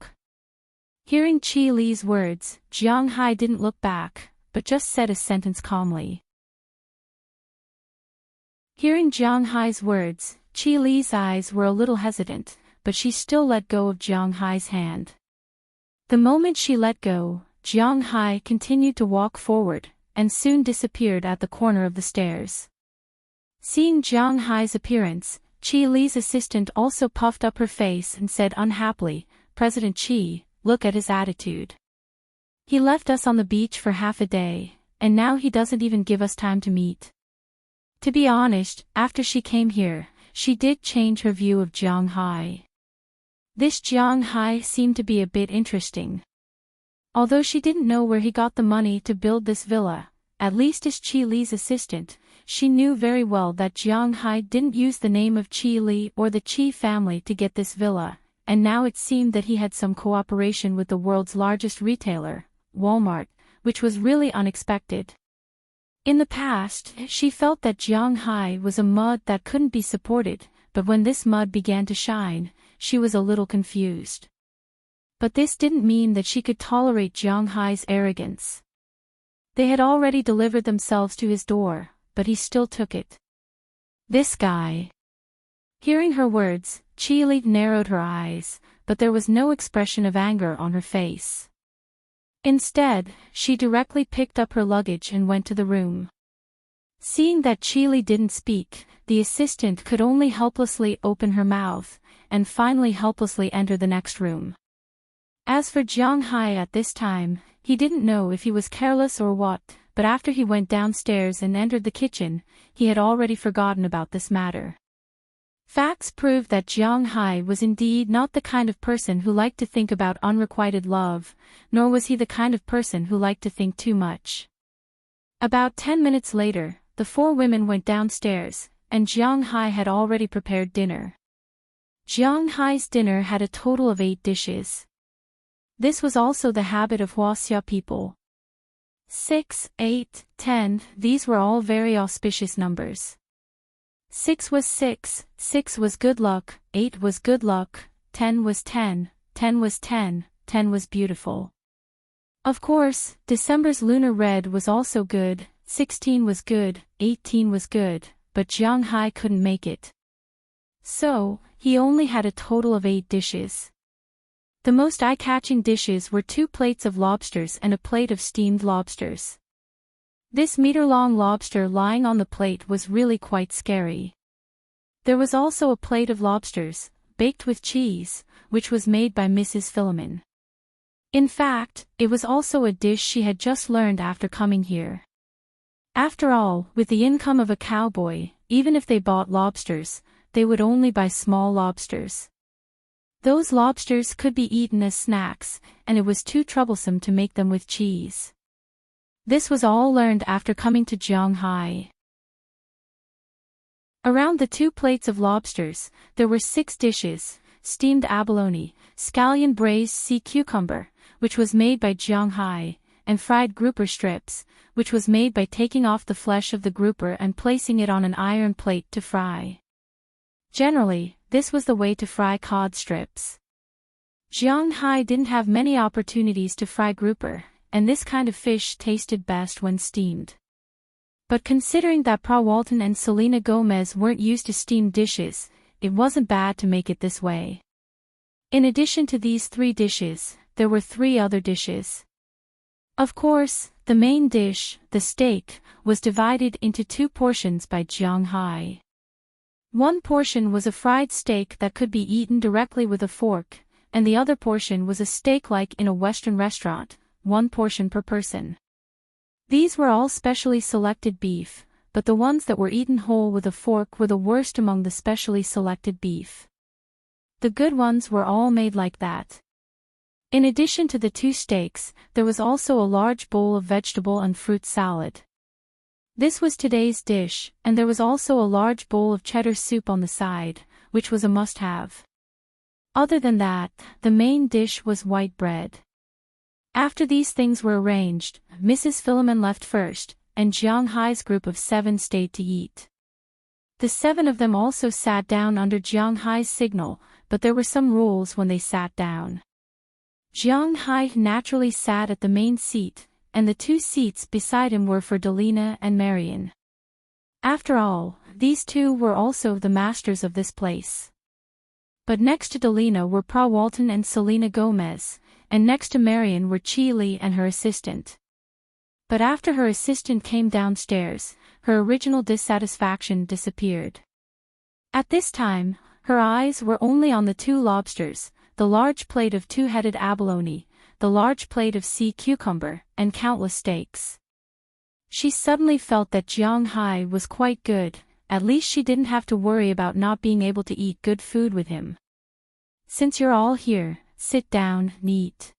Hearing Qi Li's words, Jiang Hai didn't look back, but just said a sentence calmly. Hearing Jiang Hai's words, Qi Li's eyes were a little hesitant, but she still let go of Jiang Hai's hand. The moment she let go, Jiang Hai continued to walk forward, and soon disappeared at the corner of the stairs. Seeing Jiang Hai's appearance, Qi Li's assistant also puffed up her face and said unhappily, "President Qi, look at his attitude. He left us on the beach for half a day, and now he doesn't even give us time to meet." To be honest, after she came here, she did change her view of Jiang Hai. This Jiang Hai seemed to be a bit interesting. Although she didn't know where he got the money to build this villa, at least as Qi Li's assistant, she knew very well that Jiang Hai didn't use the name of Qi Li or the Qi family to get this villa, and now it seemed that he had some cooperation with the world's largest retailer, Walmart, which was really unexpected. In the past, she felt that Jiang Hai was a mud that couldn't be supported, but when this mud began to shine, she was a little confused. But this didn't mean that she could tolerate Jiang Hai's arrogance. They had already delivered themselves to his door, but he still took it. This guy. Hearing her words, Qi Li narrowed her eyes, but there was no expression of anger on her face. Instead, she directly picked up her luggage and went to the room. Seeing that Qi Li didn't speak, the assistant could only helplessly open her mouth, and finally helplessly enter the next room. As for Jiang Hai at this time, he didn't know if he was careless or what, but after he went downstairs and entered the kitchen, he had already forgotten about this matter. Facts proved that Jiang Hai was indeed not the kind of person who liked to think about unrequited love, nor was he the kind of person who liked to think too much. About 10 minutes later, the four women went downstairs, and Jiang Hai had already prepared dinner. Jiang Hai's dinner had a total of 8 dishes. This was also the habit of Huaxia people. 6, 8, 10, these were all very auspicious numbers. 6 was 6, 6 was good luck, 8 was good luck, 10 was 10, 10 was 10, 10 was beautiful. Of course, December's lunar red was also good, 16 was good, 18 was good, but Jiang Hai couldn't make it. So, he only had a total of 8 dishes. The most eye-catching dishes were 2 plates of lobsters and a plate of steamed lobsters. This meter-long lobster lying on the plate was really quite scary. There was also a plate of lobsters, baked with cheese, which was made by Mrs. Philemon. In fact, it was also a dish she had just learned after coming here. After all, with the income of a cowboy, even if they bought lobsters, they would only buy small lobsters. Those lobsters could be eaten as snacks, and it was too troublesome to make them with cheese. This was all learned after coming to Jiang Hai. Around the 2 plates of lobsters, there were 6 dishes: steamed abalone, scallion braised sea cucumber, which was made by Jiang Hai, and fried grouper strips, which was made by taking off the flesh of the grouper and placing it on an iron plate to fry. Generally, this was the way to fry cod strips. Jiang Hai didn't have many opportunities to fry grouper, and this kind of fish tasted best when steamed. But considering that Walton and Selena Gomez weren't used to steamed dishes, it wasn't bad to make it this way. In addition to these 3 dishes, there were 3 other dishes. Of course, the main dish, the steak, was divided into 2 portions by Jiang Hai. One portion was a fried steak that could be eaten directly with a fork, and the other portion was a steak like in a Western restaurant, 1 portion per person. These were all specially selected beef, but the ones that were eaten whole with a fork were the worst among the specially selected beef. The good ones were all made like that. In addition to the 2 steaks, there was also a large bowl of vegetable and fruit salad. This was today's dish, and there was also a large bowl of cheddar soup on the side, which was a must-have. Other than that, the main dish was white bread. After these things were arranged, Mrs. Philemon left first, and Jiang Hai's group of 7 stayed to eat. The 7 of them also sat down under Jiang Hai's signal, but there were some rules when they sat down. Jiang Hai naturally sat at the main seat, and the 2 seats beside him were for Delina and Marion. After all, these 2 were also the masters of this place. But next to Delina were Walton and Selena Gomez, and next to Marion were Chi Li and her assistant. But after her assistant came downstairs, her original dissatisfaction disappeared. At this time, her eyes were only on the 2 lobsters, the large plate of 2-headed abalone, the large plate of sea cucumber, and countless steaks. She suddenly felt that Jiang Hai was quite good, at least she didn't have to worry about not being able to eat good food with him. Since you're all here, sit down and eat.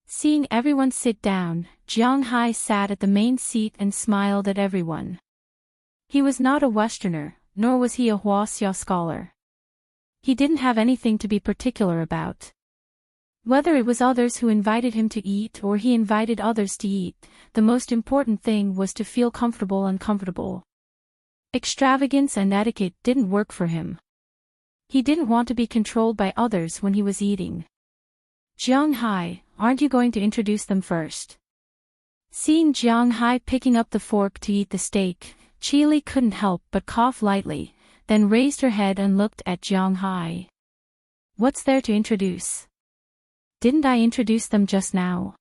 Seeing everyone sit down, Jiang Hai sat at the main seat and smiled at everyone. He was not a Westerner, nor was he a Huaxia scholar. He didn't have anything to be particular about. Whether it was others who invited him to eat or he invited others to eat, the most important thing was to feel comfortable and comfortable. Extravagance and etiquette didn't work for him. He didn't want to be controlled by others when he was eating. Jiang Hai, aren't you going to introduce them first? Seeing Jiang Hai picking up the fork to eat the steak, Chi Li couldn't help but cough lightly, then raised her head and looked at Jiang Hai. What's there to introduce? Didn't I introduce them just now?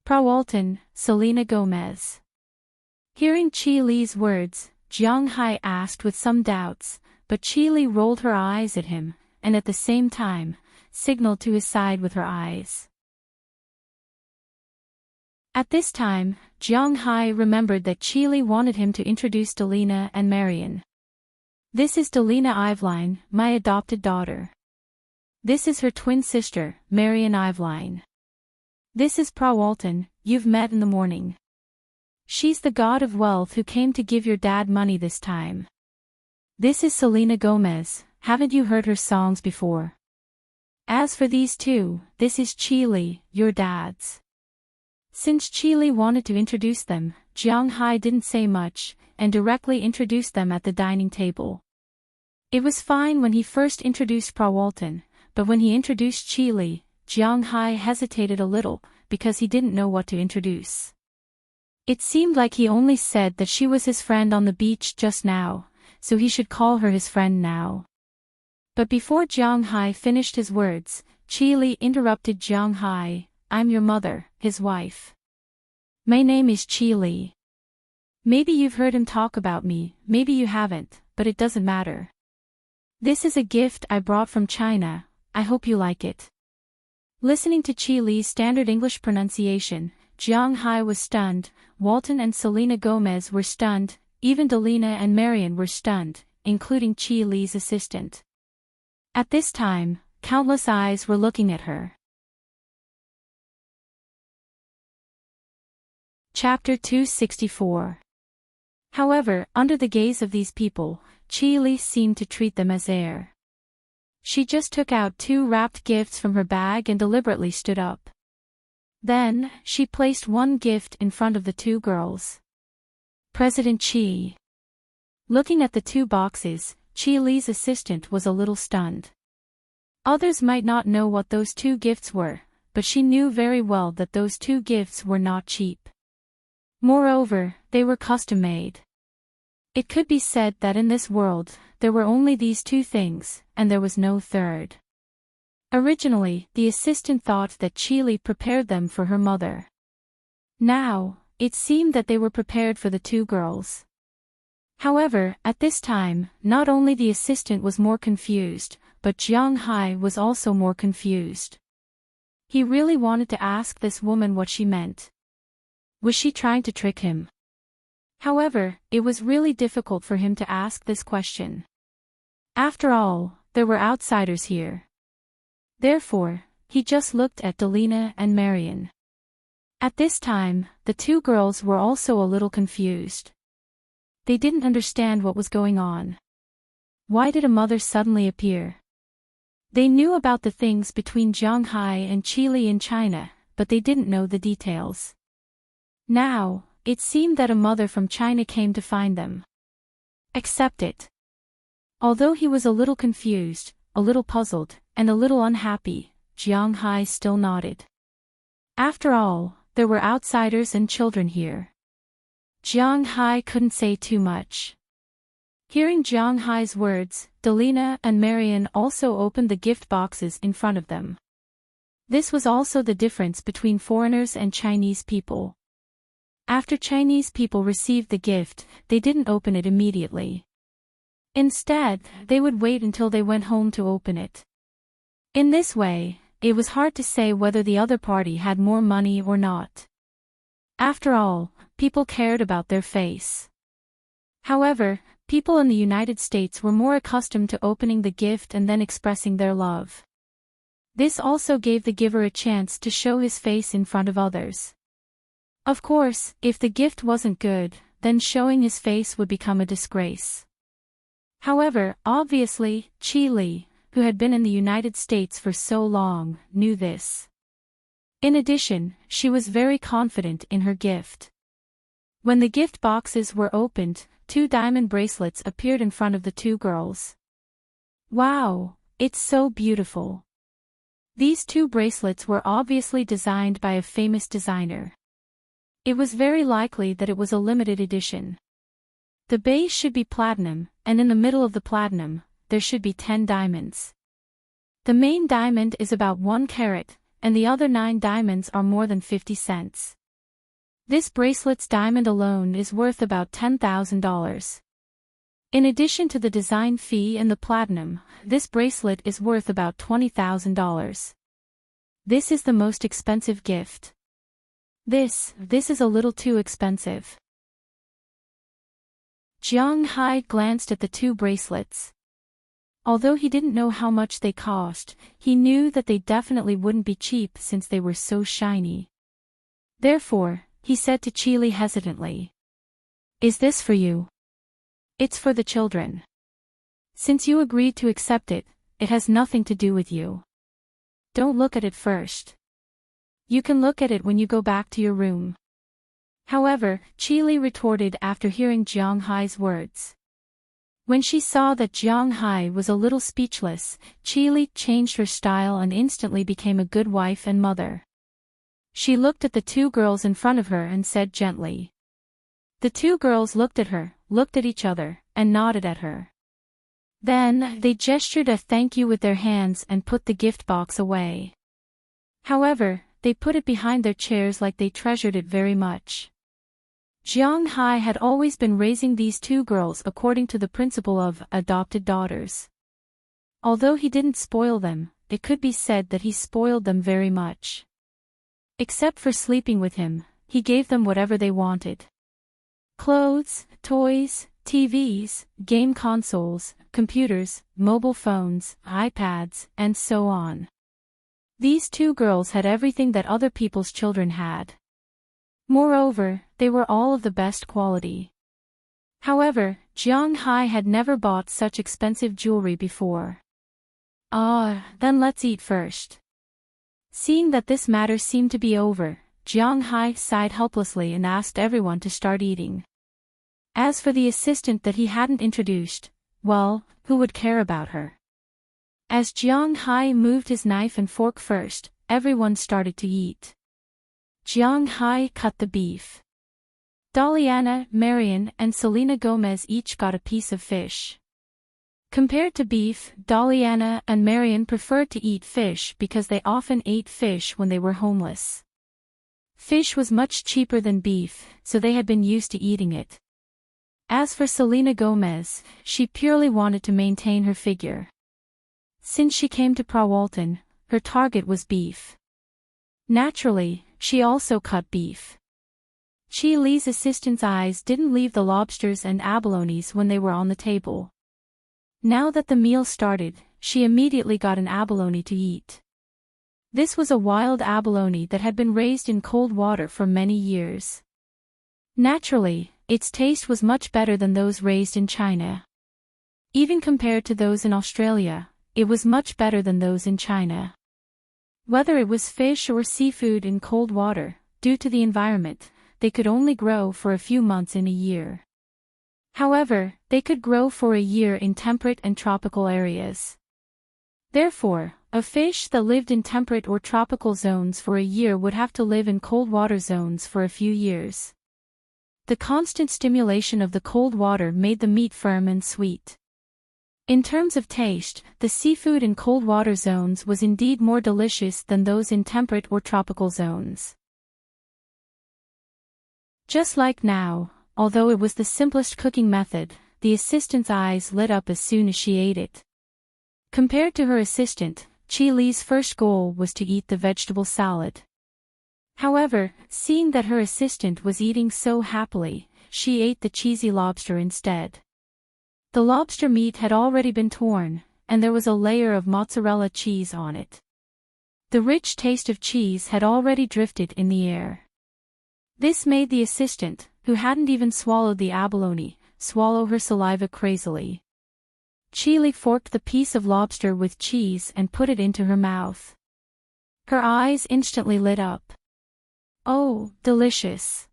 Walton, Selena Gomez. Hearing Chi Li's words, Jiang Hai asked with some doubts, but Chi Li rolled her eyes at him, and at the same time, signaled to his side with her eyes. At this time, Jiang Hai remembered that Chi Li wanted him to introduce Delina and Marion. This is Delina Iveline, my adopted daughter. This is her twin sister, Marion Iveline. This is Walton, you've met in the morning. She's the god of wealth who came to give your dad money this time. This is Selena Gomez, haven't you heard her songs before? As for these 2, this is Chi Li, your dad's. Since Chi Li wanted to introduce them, Jiang Hai didn't say much, and directly introduced them at the dining table. It was fine when he first introduced Walton, but when he introduced Chi Li, Jiang Hai hesitated a little, because he didn't know what to introduce. It seemed like he only said that she was his friend on the beach just now, so he should call her his friend now. But before Jiang Hai finished his words, Chi Li interrupted Jiang Hai, I'm your mother, his wife. My name is Chi Li. Maybe you've heard him talk about me, maybe you haven't, but it doesn't matter. This is a gift I brought from China, I hope you like it. Listening to Chi Li's standard English pronunciation, Jiang Hai was stunned, Walton and Selena Gomez were stunned, even Delina and Marion were stunned, including Chi Li's assistant. At this time, countless eyes were looking at her. Chapter 264. However, under the gaze of these people, Chi Li seemed to treat them as air. She just took out 2 wrapped gifts from her bag and deliberately stood up. Then, she placed one gift in front of the 2 girls. President Chi. Looking at the 2 boxes, Chi Li's assistant was a little stunned. Others might not know what those two gifts were, but she knew very well that those two gifts were not cheap. Moreover, they were custom-made. It could be said that in this world, there were only these two things, and there was no third. Originally, the assistant thought that Chi Li prepared them for her mother. Now, it seemed that they were prepared for the two girls. However, at this time, not only the assistant was more confused, but Jiang Hai was also more confused. He really wanted to ask this woman what she meant. Was she trying to trick him? However, it was really difficult for him to ask this question. After all, there were outsiders here. Therefore, he just looked at Delina and Marion. At this time, the two girls were also a little confused. They didn't understand what was going on. Why did a mother suddenly appear? They knew about the things between Jiang Hai and Chi Li in China, but they didn't know the details. Now, it seemed that a mother from China came to find them. Accept it. Although he was a little confused, a little puzzled, and a little unhappy, Jiang Hai still nodded. After all, there were outsiders and children here. Jiang Hai couldn't say too much. Hearing Jiang Hai's words, Delina and Marion also opened the gift boxes in front of them. This was also the difference between foreigners and Chinese people. After Chinese people received the gift, they didn't open it immediately. Instead, they would wait until they went home to open it. In this way, it was hard to say whether the other party had more money or not. After all, people cared about their face. However, people in the United States were more accustomed to opening the gift and then expressing their love. This also gave the giver a chance to show his face in front of others. Of course, if the gift wasn't good, then showing his face would become a disgrace. However, obviously, Chi Li, who had been in the United States for so long, knew this. In addition, she was very confident in her gift. When the gift boxes were opened, 2 diamond bracelets appeared in front of the two girls. Wow, it's so beautiful. These 2 bracelets were obviously designed by a famous designer. It was very likely that it was a limited edition. The base should be platinum, and in the middle of the platinum, there should be 10 diamonds. The main diamond is about 1 carat, and the other 9 diamonds are more than 50 cents. This bracelet's diamond alone is worth about $10,000. In addition to the design fee and the platinum, this bracelet is worth about $20,000. This is the most expensive gift. This is a little too expensive. Jiang Hai glanced at the 2 bracelets. Although he didn't know how much they cost, he knew that they definitely wouldn't be cheap since they were so shiny. Therefore, he said to Chi Li hesitantly, "Is this for you?" "It's for the children. Since you agreed to accept it, it has nothing to do with you. Don't look at it first. You can look at it when you go back to your room." However, Chi Li retorted after hearing Jiang Hai's words. When she saw that Jiang Hai was a little speechless, Chi Li changed her style and instantly became a good wife and mother. She looked at the 2 girls in front of her and said gently. The 2 girls looked at her, looked at each other, and nodded at her. Then, they gestured a thank you with their hands and put the gift box away. However, they put it behind their chairs like they treasured it very much. Jiang Hai had always been raising these 2 girls according to the principle of adopted daughters. Although he didn't spoil them, it could be said that he spoiled them very much. Except for sleeping with him, he gave them whatever they wanted. Clothes, toys, TVs, game consoles, computers, mobile phones, iPads, and so on. These 2 girls had everything that other people's children had. Moreover, they were all of the best quality. However, Jiang Hai had never bought such expensive jewelry before. Then let's eat first. Seeing that this matter seemed to be over, Jiang Hai sighed helplessly and asked everyone to start eating. As for the assistant that he hadn't introduced, well, who would care about her? As Jiang Hai moved his knife and fork first, everyone started to eat. Jiang Hai cut the beef. Daliana, Marian, and Selena Gomez each got a piece of fish. Compared to beef, Daliana and Marian preferred to eat fish because they often ate fish when they were homeless. Fish was much cheaper than beef, so they had been used to eating it. As for Selena Gomez, she purely wanted to maintain her figure. Since she came to Prawalton, her target was beef. Naturally, she also cut beef. Chi Li's assistant's eyes didn't leave the lobsters and abalones when they were on the table. Now that the meal started, she immediately got an abalone to eat. This was a wild abalone that had been raised in cold water for many years. Naturally, its taste was much better than those raised in China. Even compared to those in Australia, it was much better than those in China. Whether it was fish or seafood in cold water, due to the environment, they could only grow for a few months in a year. However, they could grow for a year in temperate and tropical areas. Therefore, a fish that lived in temperate or tropical zones for a year would have to live in cold water zones for a few years. The constant stimulation of the cold water made the meat firm and sweet. In terms of taste, the seafood in cold water zones was indeed more delicious than those in temperate or tropical zones. Just like now, although it was the simplest cooking method, the assistant's eyes lit up as soon as she ate it. Compared to her assistant, Chi Li's first goal was to eat the vegetable salad. However, seeing that her assistant was eating so happily, she ate the cheesy lobster instead. The lobster meat had already been torn, and there was a layer of mozzarella cheese on it. The rich taste of cheese had already drifted in the air. This made the assistant, who hadn't even swallowed the abalone, swallow her saliva crazily. Chi Li forked the piece of lobster with cheese and put it into her mouth. Her eyes instantly lit up. Oh, delicious!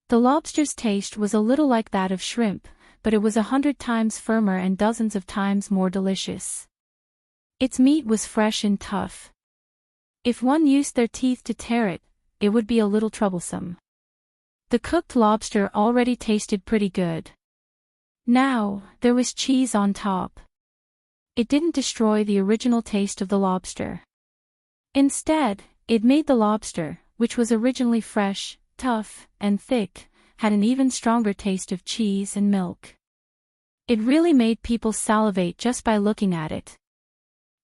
The lobster's taste was a little like that of shrimp, but it was 100 times firmer and dozens of times more delicious. Its meat was fresh and tough. If one used their teeth to tear it, it would be a little troublesome. The cooked lobster already tasted pretty good. Now, there was cheese on top. It didn't destroy the original taste of the lobster. Instead, it made the lobster, which was originally fresh, tough, and thick, had an even stronger taste of cheese and milk. It really made people salivate just by looking at it.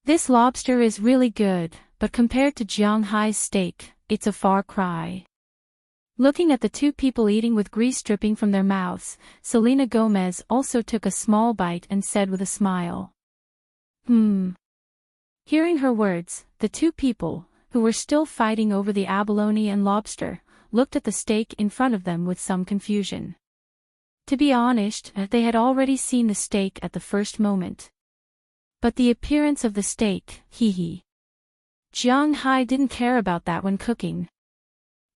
This lobster is really good, but compared to Jiang Hai's steak, it's a far cry. Looking at the two people eating with grease dripping from their mouths, Selena Gomez also took a small bite and said with a smile. Hearing her words, the two people, who were still fighting over the abalone and lobster, looked at the steak in front of them with some confusion. To be honest, they had already seen the steak at the first moment. But the appearance of the steak, Jiang Hai didn't care about that when cooking.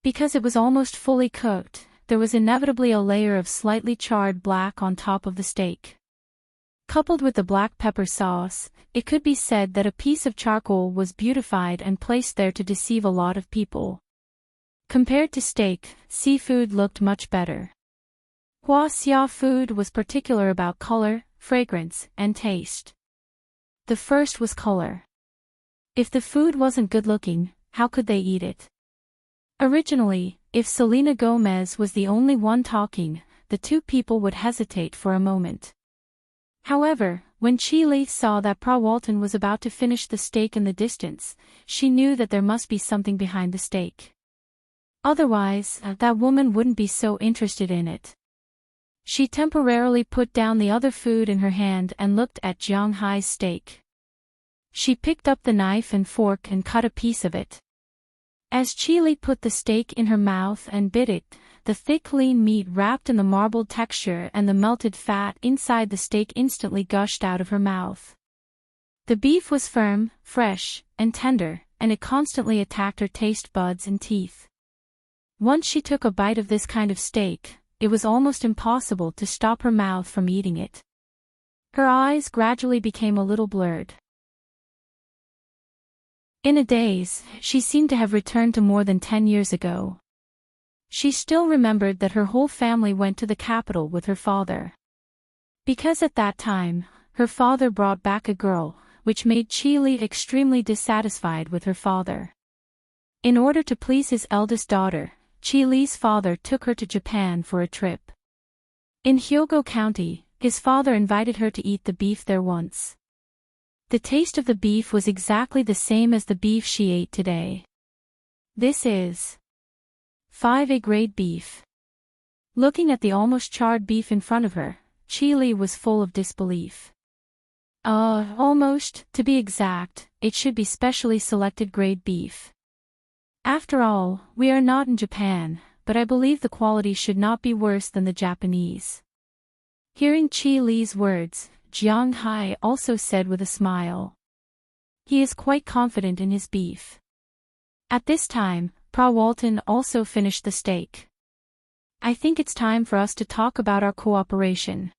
Because it was almost fully cooked, there was inevitably a layer of slightly charred black on top of the steak. Coupled with the black pepper sauce, it could be said that a piece of charcoal was beautified and placed there to deceive a lot of people. Compared to steak, seafood looked much better. Hua Xia food was particular about color, fragrance, and taste. The first was color. If the food wasn't good-looking, how could they eat it? Originally, if Selena Gomez was the only one talking, the two people would hesitate for a moment. However, when Chi Li saw that Prawalton was about to finish the steak in the distance, she knew that there must be something behind the steak. Otherwise, that woman wouldn't be so interested in it. She temporarily put down the other food in her hand and looked at Jiang Hai's steak. She picked up the knife and fork and cut a piece of it. As Chi Li put the steak in her mouth and bit it, the thick lean meat wrapped in the marbled texture and the melted fat inside the steak instantly gushed out of her mouth. The beef was firm, fresh, and tender, and it constantly attacked her taste buds and teeth. Once she took a bite of this kind of steak, it was almost impossible to stop her mouth from eating it. Her eyes gradually became a little blurred. In a daze, she seemed to have returned to more than 10 years ago. She still remembered that her whole family went to the capital with her father. Because at that time, her father brought back a girl, which made Chi Li extremely dissatisfied with her father. In order to please his eldest daughter, Chi Li's father took her to Japan for a trip. In Hyogo County, his father invited her to eat the beef there once. The taste of the beef was exactly the same as the beef she ate today. This is 5A grade beef. Looking at the almost charred beef in front of her, Chi Li was full of disbelief. Almost, to be exact, it should be specially selected grade beef. After all, we are not in Japan, but I believe the quality should not be worse than the Japanese. Hearing Chi Li's words, Jiang Hai also said with a smile. He is quite confident in his beef. At this time, Pa Walton also finished the steak. I think it's time for us to talk about our cooperation.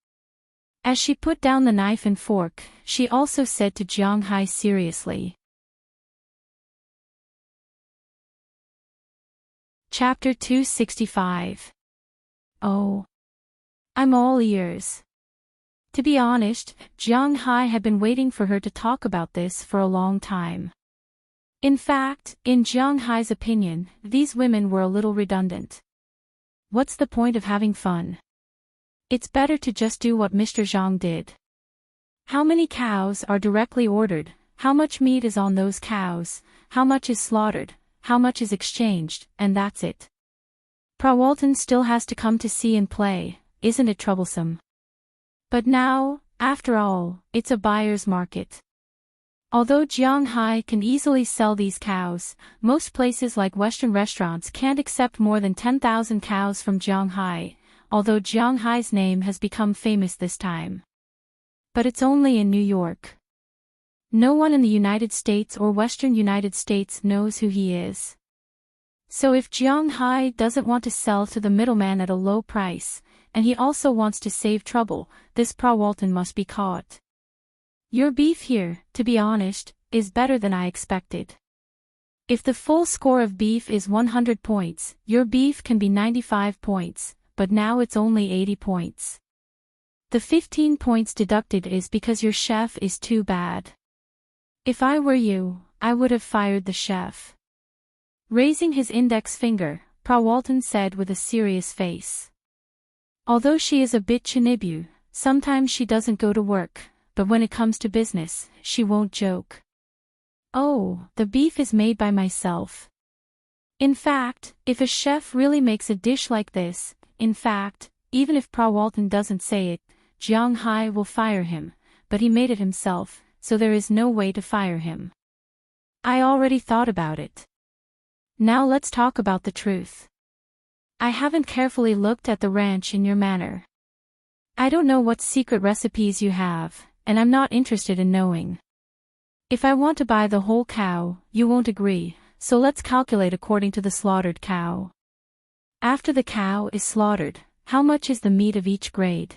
As she put down the knife and fork, she also said to Jiang Hai seriously. Chapter 265. Oh. I'm all ears. To be honest, Jiang Hai had been waiting for her to talk about this for a long time. In fact, in Jiang Hai's opinion, these women were a little redundant. What's the point of having fun? It's better to just do what Mr. Zhang did. How many cows are directly ordered, how much meat is on those cows, how much is slaughtered, how much is exchanged, and that's it. Pa Walton still has to come to see and play, isn't it troublesome? But now, after all, it's a buyer's market. Although Jiang Hai can easily sell these cows, most places like Western restaurants can't accept more than 10,000 cows from Jiang Hai, although Jiang Hai's name has become famous this time. But it's only in New York. No one in the United States or Western United States knows who he is. So if Jiang Hai doesn't want to sell to the middleman at a low price, and he also wants to save trouble, this Pa Walton must be caught. Your beef here, to be honest, is better than I expected. If the full score of beef is 100 points, your beef can be 95 points, but now it's only 80 points. The 15 points deducted is because your chef is too bad. If I were you, I would have fired the chef. Raising his index finger, Pa Walton said with a serious face. Although she is a bit chinibu, sometimes she doesn't go to work, but when it comes to business, she won't joke. Oh, the beef is made by myself. In fact, if a chef really makes a dish like this, in fact, even if Pa Walton doesn't say it, Jiang Hai will fire him, but he made it himself, so there is no way to fire him. I already thought about it. Now let's talk about the truth. I haven't carefully looked at the ranch in your manor. I don't know what secret recipes you have, and I'm not interested in knowing. If I want to buy the whole cow, you won't agree, so let's calculate according to the slaughtered cow. After the cow is slaughtered, how much is the meat of each grade?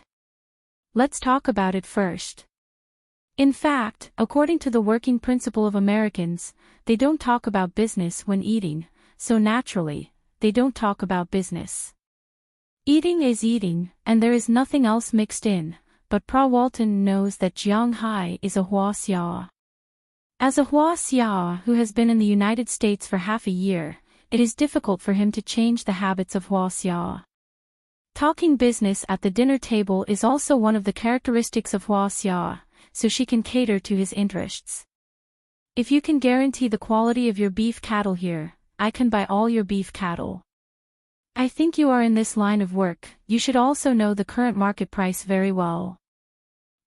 Let's talk about it first. In fact, according to the working principle of Americans, they don't talk about business when eating, so naturally, they don't talk about business. Eating is eating, and there is nothing else mixed in, but Pa Walton knows that Jiang Hai is a Huaxia. As a Huaxia who has been in the United States for half a year, it is difficult for him to change the habits of Huaxia. Talking business at the dinner table is also one of the characteristics of Huaxia, so she can cater to his interests. If you can guarantee the quality of your beef cattle here, I can buy all your beef cattle. I think you are in this line of work, you should also know the current market price very well.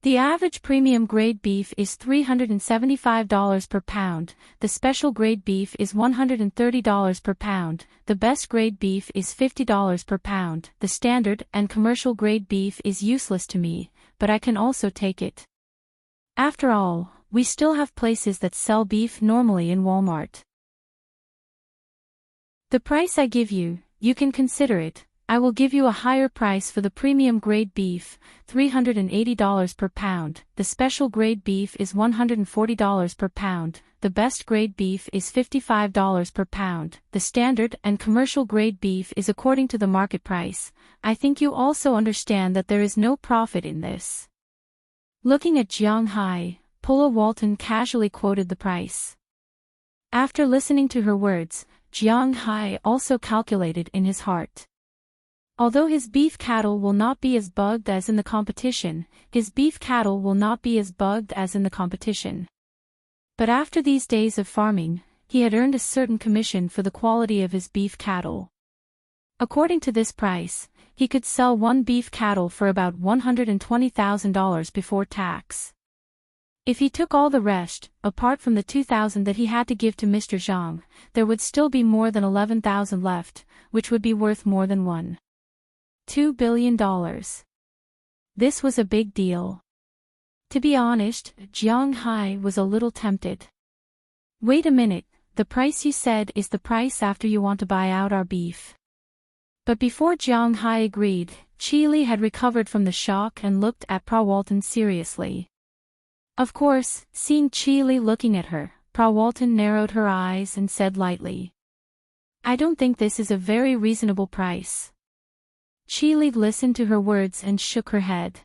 The average premium grade beef is $375 per pound, the special grade beef is $130 per pound, the best grade beef is $50 per pound, the standard and commercial grade beef is useless to me, but I can also take it. After all, we still have places that sell beef normally in Walmart. The price I give you, you can consider it, I will give you a higher price for the premium grade beef, $380 per pound, the special grade beef is $140 per pound, the best grade beef is $55 per pound, the standard and commercial grade beef is according to the market price. I think you also understand that there is no profit in this. Looking at Jiang Hai, Paula Walton casually quoted the price. After listening to her words, Jiang Hai also calculated in his heart. Although his beef cattle will not be as bugged as in the competition, his beef cattle will not be as bugged as in the competition. But after these days of farming, he had earned a certain commission for the quality of his beef cattle. According to this price, he could sell one beef cattle for about $120,000 before tax. If he took all the rest, apart from the $2,000 that he had to give to Mr. Zhang, there would still be more than $11,000 left, which would be worth more than $1.2 billion. This was a big deal. To be honest, Jiang Hai was a little tempted. Wait a minute, the price you said is the price after you want to buy out our beef. But before Jiang Hai agreed, Chi Li had recovered from the shock and looked at Pra Walton seriously. Of course, seeing Chi Li looking at her, Pra Walton narrowed her eyes and said lightly, "I don't think this is a very reasonable price." Chi Li listened to her words and shook her head.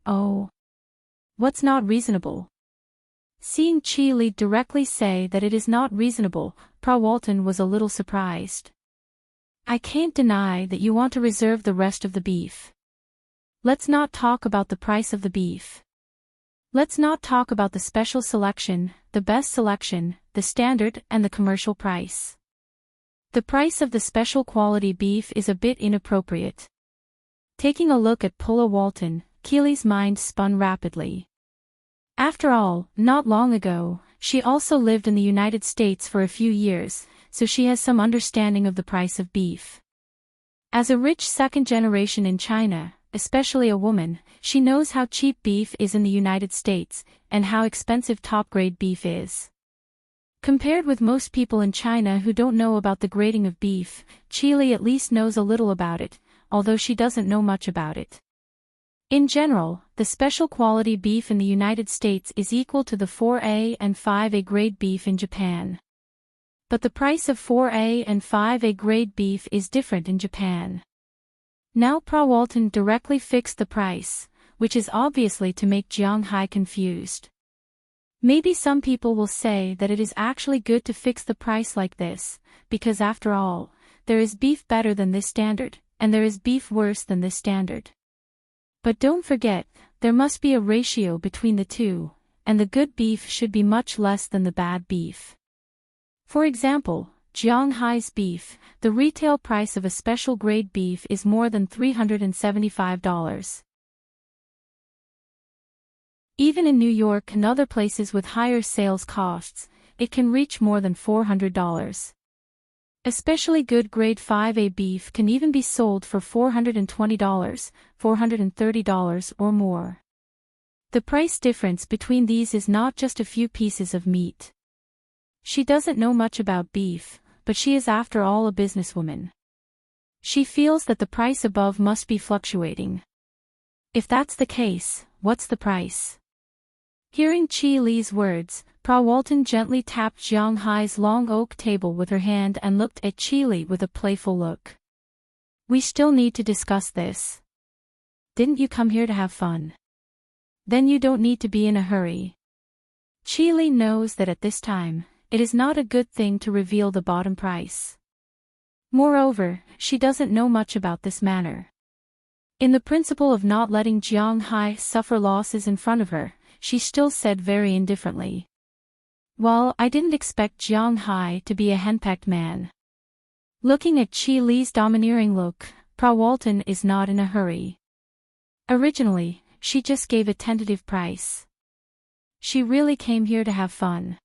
"Oh. What's not reasonable?" Seeing Chi Li directly say that it is not reasonable, Pra Walton was a little surprised. "I can't deny that you want to reserve the rest of the beef. Let's not talk about the price of the beef. Let's not talk about the special selection, the best selection, the standard and the commercial price. The price of the special quality beef is a bit inappropriate." Taking a look at Paula Walton, Keely's mind spun rapidly. After all, not long ago, she also lived in the United States for a few years, so she has some understanding of the price of beef. As a rich second generation in China, especially a woman, she knows how cheap beef is in the United States, and how expensive top-grade beef is. Compared with most people in China who don't know about the grading of beef, Chile at least knows a little about it, although she doesn't know much about it. In general, the special quality beef in the United States is equal to the 4A and 5A grade beef in Japan. But the price of 4A and 5A grade beef is different in Japan. Now Pra Walton directly fixed the price, which is obviously to make Jiang Hai confused. Maybe some people will say that it is actually good to fix the price like this, because after all, there is beef better than this standard, and there is beef worse than this standard. But don't forget, there must be a ratio between the two, and the good beef should be much less than the bad beef. For example, Jiang Hai's beef, the retail price of a special grade beef is more than $375. Even in New York and other places with higher sales costs, it can reach more than $400. Especially good grade 5A beef can even be sold for $420, $430 or more. The price difference between these is not just a few pieces of meat. She doesn't know much about beef, but she is after all a businesswoman. She feels that the price above must be fluctuating. If that's the case, what's the price? Hearing Chi Li's words, Pra Walton gently tapped Jiang Hai's long oak table with her hand and looked at Chi Li with a playful look. "We still need to discuss this. Didn't you come here to have fun? Then you don't need to be in a hurry." Chi Li knows that at this time, it is not a good thing to reveal the bottom price. Moreover, she doesn't know much about this matter. In the principle of not letting Jiang Hai suffer losses in front of her, she still said very indifferently, "Well, I didn't expect Jiang Hai to be a henpecked man." Looking at Chi Li's domineering look, Pra Walton is not in a hurry. Originally, she just gave a tentative price. She really came here to have fun.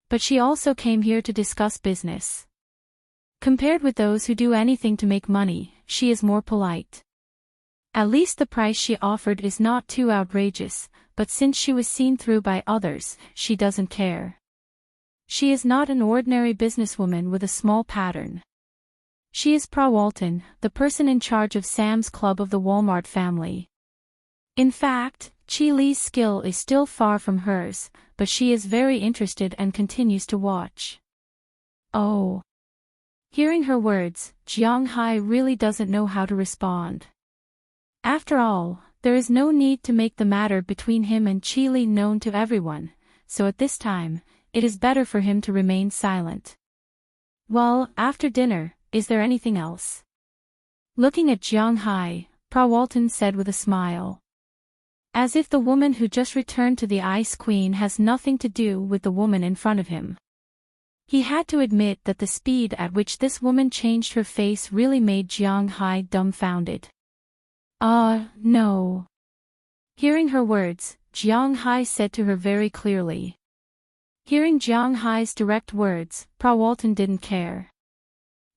But she also came here to discuss business. Compared with those who do anything to make money, she is more polite. At least the price she offered is not too outrageous, but since she was seen through by others, she doesn't care. She is not an ordinary businesswoman with a small pattern. She is Pa Walton, the person in charge of Sam's Club of the Walmart family. In fact, Chi Li's skill is still far from hers, but she is very interested and continues to watch. Oh. Hearing her words, Jiang Hai really doesn't know how to respond. After all, there is no need to make the matter between him and Chi Li known to everyone, so at this time, it is better for him to remain silent. Well, after dinner, is there anything else? Looking at Jiang Hai, Pa Walton said with a smile. As if the woman who just returned to the Ice Queen has nothing to do with the woman in front of him. He had to admit that the speed at which this woman changed her face really made Jiang Hai dumbfounded. No. Hearing her words, Jiang Hai said to her very clearly. Hearing Jiang Hai's direct words, Pa Walton didn't care.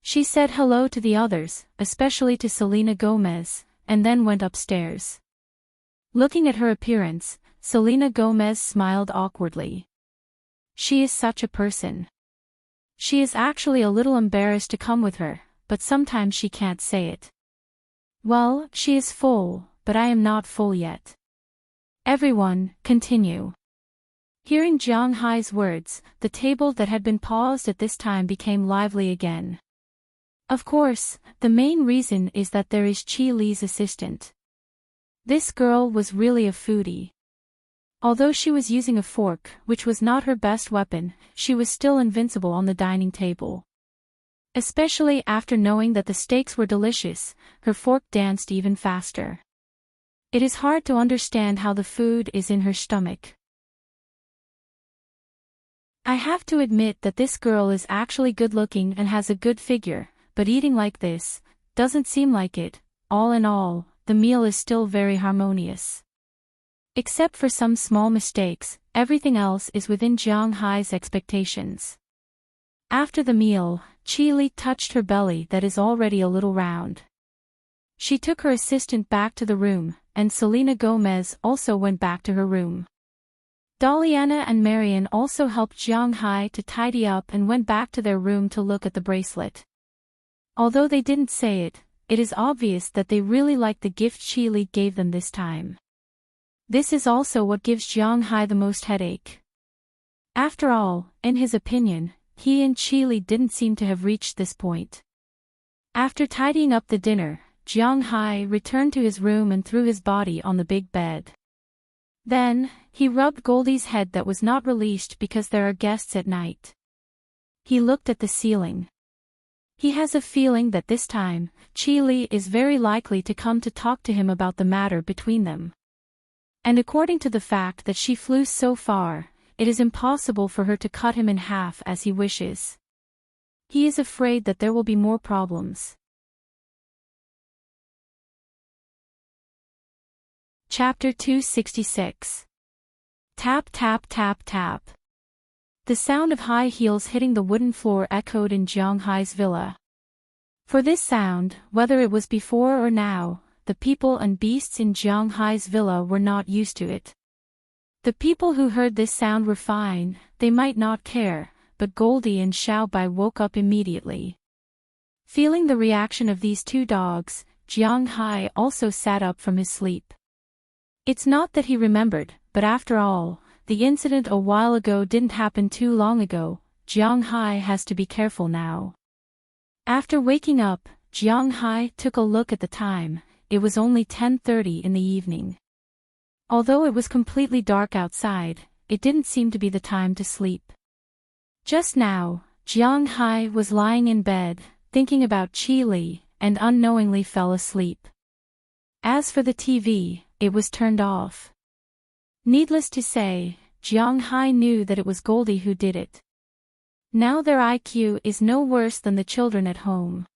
She said hello to the others, especially to Selena Gomez, and then went upstairs. Looking at her appearance, Selena Gomez smiled awkwardly. She is such a person. She is actually a little embarrassed to come with her, but sometimes she can't say it. Well, she is full, but I am not full yet. Everyone, continue. Hearing Jiang Hai's words, the table that had been paused at this time became lively again. Of course, the main reason is that there is Chi Li's assistant. This girl was really a foodie. Although she was using a fork, which was not her best weapon, she was still invincible on the dining table. Especially after knowing that the steaks were delicious, her fork danced even faster. It is hard to understand how the food is in her stomach. I have to admit that this girl is actually good-looking and has a good figure, but eating like this doesn't seem like it. All in all, the meal is still very harmonious. Except for some small mistakes, everything else is within Jiang Hai's expectations. After the meal, Chi Li touched her belly that is already a little round. She took her assistant back to the room, and Selena Gomez also went back to her room. Daliana and Marian also helped Jiang Hai to tidy up and went back to their room to look at the bracelet. Although they didn't say it, it is obvious that they really liked the gift Chi Li gave them this time. This is also what gives Jiang Hai the most headache. After all, in his opinion, he and Chi Li didn't seem to have reached this point. After tidying up the dinner, Jiang Hai returned to his room and threw his body on the big bed. Then, he rubbed Goldie's head that was not released because there are guests at night. He looked at the ceiling. He has a feeling that this time, Chi Li is very likely to come to talk to him about the matter between them. And according to the fact that she flew so far, it is impossible for her to cut him in half as he wishes. He is afraid that there will be more problems. Chapter 266. Tap tap tap tap. The sound of high heels hitting the wooden floor echoed in Jiang Hai's villa. For this sound, whether it was before or now, the people and beasts in Jiang Hai's villa were not used to it. The people who heard this sound were fine, they might not care, but Goldie and Xiaobai woke up immediately. Feeling the reaction of these two dogs, Jiang Hai also sat up from his sleep. It's not that he remembered, but after all, the incident a while ago didn't happen too long ago. Jiang Hai has to be careful now. After waking up, Jiang Hai took a look at the time. It was only 10:30 in the evening. Although it was completely dark outside, it didn't seem to be the time to sleep. Just now, Jiang Hai was lying in bed, thinking about Chi Li, and unknowingly fell asleep. As for the TV, it was turned off. Needless to say, Jiang Hai knew that it was Goldie who did it. Now their IQ is no worse than the children at home.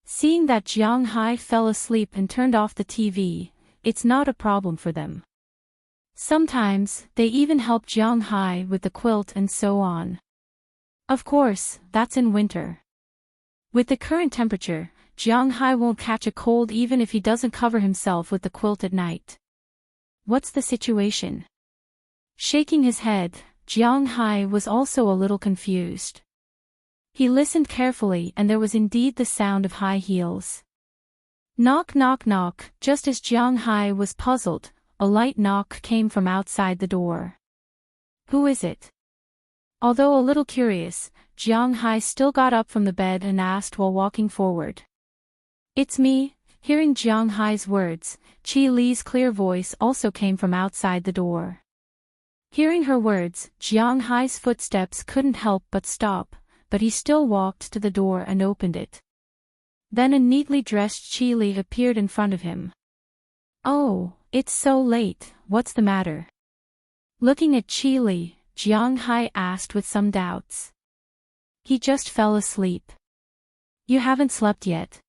Seeing that Jiang Hai fell asleep and turned off the TV, it's not a problem for them. Sometimes, they even help Jiang Hai with the quilt and so on. Of course, that's in winter. With the current temperature, Jiang Hai won't catch a cold even if he doesn't cover himself with the quilt at night. What's the situation? Shaking his head, Jiang Hai was also a little confused. He listened carefully and there was indeed the sound of high heels. Knock knock knock, just as Jiang Hai was puzzled, a light knock came from outside the door. Who is it? Although a little curious, Jiang Hai still got up from the bed and asked while walking forward. It's me. Hearing Jiang Hai's words, Qi Li's clear voice also came from outside the door. Hearing her words, Jiang Hai's footsteps couldn't help but stop, but he still walked to the door and opened it. Then a neatly dressed Qi Li appeared in front of him. Oh, it's so late, what's the matter? Looking at Qi Li, Jiang Hai asked with some doubts. He just fell asleep. You haven't slept yet.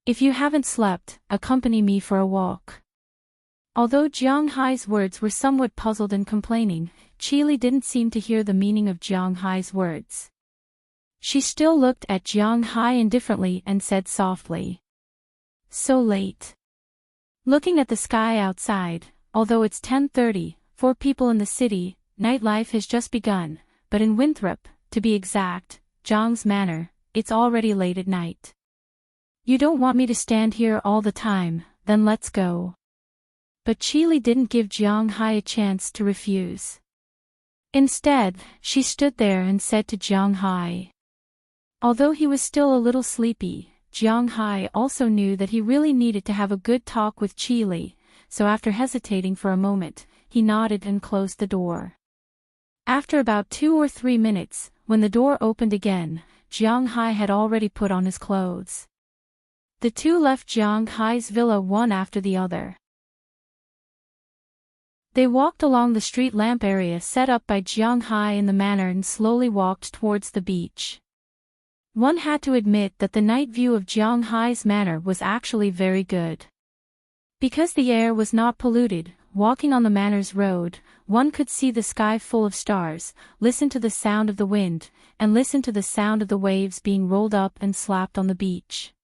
If you haven't slept, accompany me for a walk. Although Jiang Hai's words were somewhat puzzled and complaining, Qi Li didn't seem to hear the meaning of Jiang Hai's words. She still looked at Jiang Hai indifferently and said softly. So late. Looking at the sky outside, although it's 10:30, for people in the city, nightlife has just begun, but in Winthrop, to be exact, Zhang's Manor, it's already late at night. You don't want me to stand here all the time, then let's go. But Qi Li didn't give Jiang Hai a chance to refuse. Instead, she stood there and said to Jiang Hai. Although he was still a little sleepy, Jiang Hai also knew that he really needed to have a good talk with Qi Li, so after hesitating for a moment, he nodded and closed the door. After about 2 or 3 minutes, when the door opened again, Jiang Hai had already put on his clothes. The two left Jiang Hai's villa one after the other. They walked along the street lamp area set up by Jiang Hai in the manor and slowly walked towards the beach. One had to admit that the night view of Jiang Hai's manor was actually very good. Because the air was not polluted, walking on the manor's road, one could see the sky full of stars, listen to the sound of the wind, and listen to the sound of the waves being rolled up and slapped on the beach.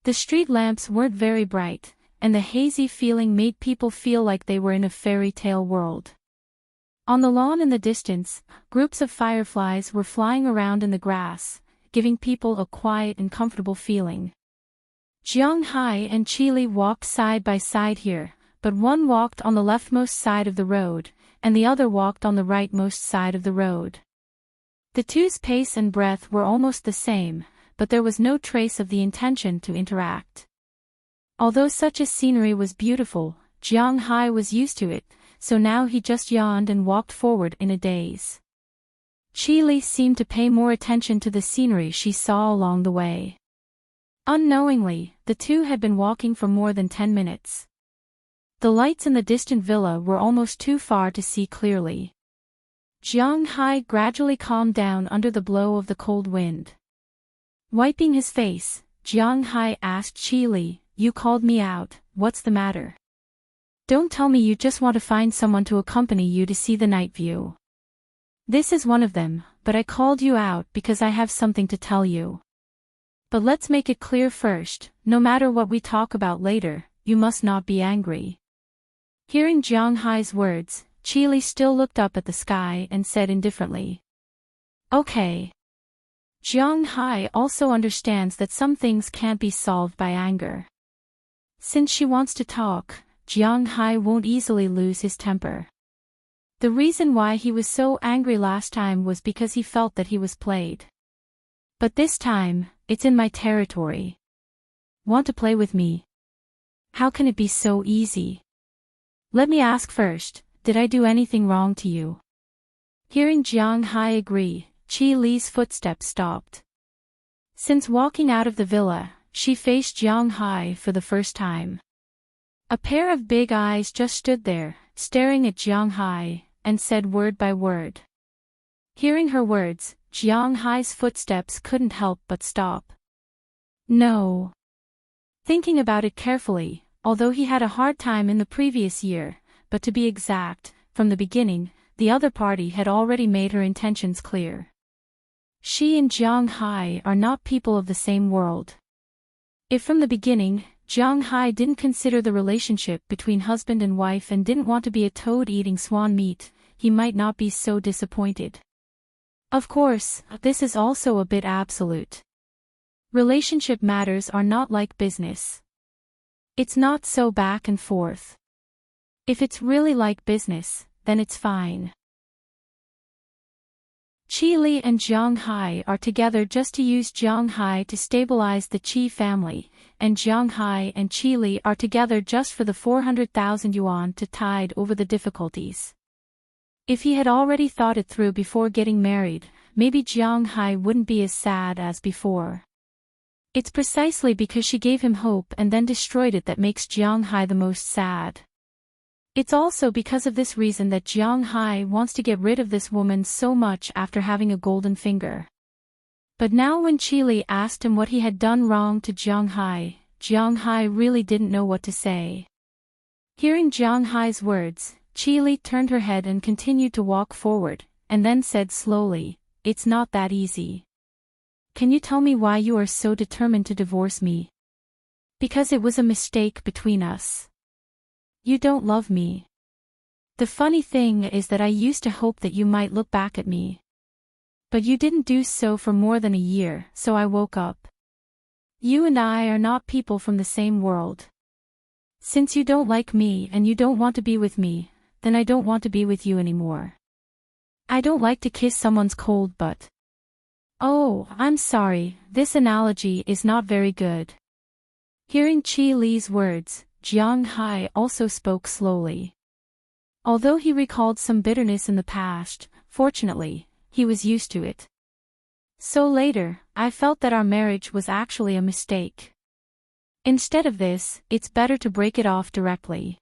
The street lamps weren't very bright, and the hazy feeling made people feel like they were in a fairy tale world. On the lawn in the distance, groups of fireflies were flying around in the grass, giving people a quiet and comfortable feeling. Jiang Hai and Qi Li walked side by side here, but one walked on the leftmost side of the road, and the other walked on the rightmost side of the road. The two's pace and breath were almost the same, but there was no trace of the intention to interact. Although such a scenery was beautiful, Jiang Hai was used to it, so now he just yawned and walked forward in a daze. Qi Li seemed to pay more attention to the scenery she saw along the way. Unknowingly, the two had been walking for more than 10 minutes. The lights in the distant villa were almost too far to see clearly. Jiang Hai gradually calmed down under the blow of the cold wind. Wiping his face, Jiang Hai asked Qi Li, "You called me out, what's the matter? Don't tell me you just want to find someone to accompany you to see the night view. This is one of them, but I called you out because I have something to tell you. But let's make it clear first, no matter what we talk about later, you must not be angry." Hearing Jiang Hai's words, Qi Li still looked up at the sky and said indifferently. Okay. Jiang Hai also understands that some things can't be solved by anger. Since she wants to talk, Jiang Hai won't easily lose his temper. The reason why he was so angry last time was because he felt that he was played. But this time, it's in my territory. Want to play with me? How can it be so easy? Let me ask first, did I do anything wrong to you? Hearing Jiang Hai agree, Qi Li's footsteps stopped. Since walking out of the villa, she faced Jiang Hai for the first time. A pair of big eyes just stood there, staring at Jiang Hai, and said word by word. Hearing her words, Jiang Hai's footsteps couldn't help but stop. No. Thinking about it carefully, although he had a hard time in the previous year, but to be exact, from the beginning, the other party had already made her intentions clear. She and Jiang Hai are not people of the same world. If from the beginning, Jiang Hai didn't consider the relationship between husband and wife and didn't want to be a toad eating swan meat, he might not be so disappointed. Of course, this is also a bit absolute. Relationship matters are not like business. It's not so back and forth. If it's really like business, then it's fine. Qi Li and Jiang Hai are together just to use Jiang Hai to stabilize the Qi family, and Jiang Hai and Qi Li are together just for the 400,000 yuan to tide over the difficulties. If he had already thought it through before getting married, maybe Jiang Hai wouldn't be as sad as before. It's precisely because she gave him hope and then destroyed it that makes Jiang Hai the most sad. It's also because of this reason that Jiang Hai wants to get rid of this woman so much after having a golden finger. But now when Qi Li asked him what he had done wrong to Jiang Hai really didn't know what to say. Hearing Jiang Hai's words, Qi Li turned her head and continued to walk forward, and then said slowly, "It's not that easy. Can you tell me why you are so determined to divorce me?" "Because it was a mistake between us. You don't love me. The funny thing is that I used to hope that you might look back at me. But you didn't do so for more than a year, so I woke up. You and I are not people from the same world. Since you don't like me and you don't want to be with me, then I don't want to be with you anymore. I don't like to kiss someone's cold butt." "Oh, I'm sorry, this analogy is not very good." Hearing Qi Li's words, Jiang Hai also spoke slowly. Although he recalled some bitterness in the past, fortunately, he was used to it. "So later, I felt that our marriage was actually a mistake. Instead of this, it's better to break it off directly.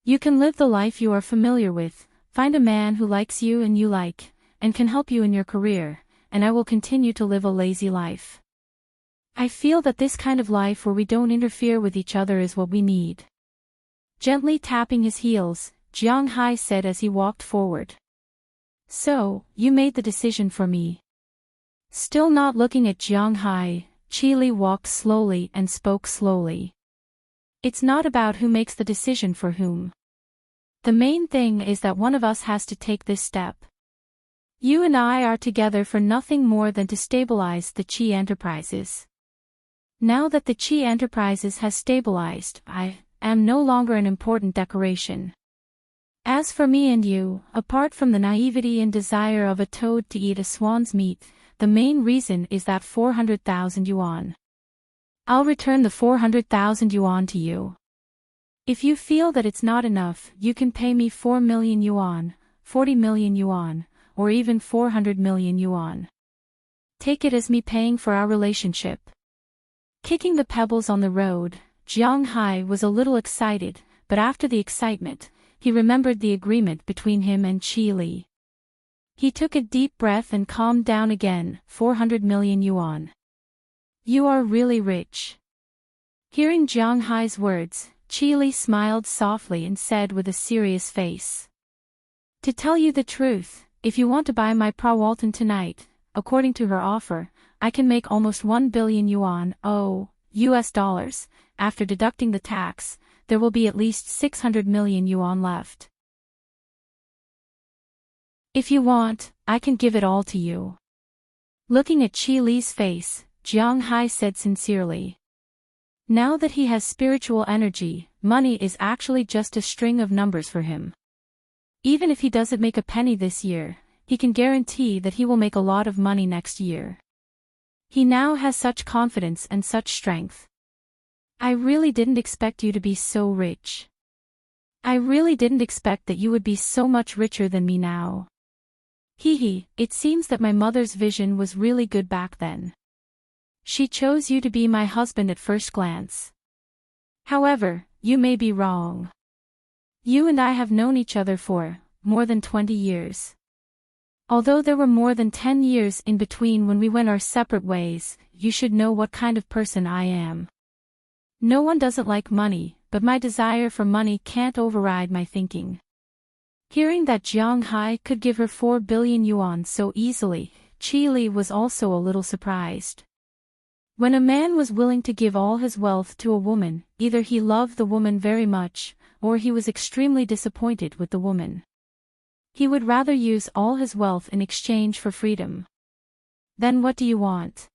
You can live the life you are familiar with, find a man who likes you and you like, and can help you in your career, and I will continue to live a lazy life. I feel that this kind of life where we don't interfere with each other is what we need." Gently tapping his heels, Jiang Hai said as he walked forward. "So, you made the decision for me." Still not looking at Jiang Hai, Qi Li walked slowly and spoke slowly. "It's not about who makes the decision for whom. The main thing is that one of us has to take this step. You and I are together for nothing more than to stabilize the Qi enterprises. Now that the Qi enterprises has stabilized, I am no longer an important decoration. As for me and you, apart from the naivety and desire of a toad to eat a swan's meat, the main reason is that 400,000 yuan. I'll return the 400,000 yuan to you. If you feel that it's not enough, you can pay me 4 million yuan, 40 million yuan, or even 400 million yuan. Take it as me paying for our relationship." Kicking the pebbles on the road, Jiang Hai was a little excited, but after the excitement, he remembered the agreement between him and Qi Li. He took a deep breath and calmed down again. 400 million yuan. You are really rich. Hearing Jiang Hai's words, Qi Li smiled softly and said with a serious face. "To tell you the truth, if you want to buy my Pra Walton tonight, according to her offer, I can make almost 1 billion yuan, US dollars, after deducting the tax, there will be at least 600 million yuan left. If you want, I can give it all to you." Looking at Qi Li's face, Jiang Hai said sincerely. Now that he has spiritual energy, money is actually just a string of numbers for him. Even if he doesn't make a penny this year, he can guarantee that he will make a lot of money next year. He now has such confidence and such strength. "I really didn't expect you to be so rich. I really didn't expect that you would be so much richer than me now. Hee, it seems that my mother's vision was really good back then. She chose you to be my husband at first glance. However, you may be wrong. You and I have known each other for more than 20 years. Although there were more than 10 years in between when we went our separate ways, you should know what kind of person I am. No one doesn't like money, but my desire for money can't override my thinking." Hearing that Jiang Hai could give her 4 billion yuan so easily, Qi Li was also a little surprised. When a man was willing to give all his wealth to a woman, either he loved the woman very much, or he was extremely disappointed with the woman. He would rather use all his wealth in exchange for freedom. Then what do you want?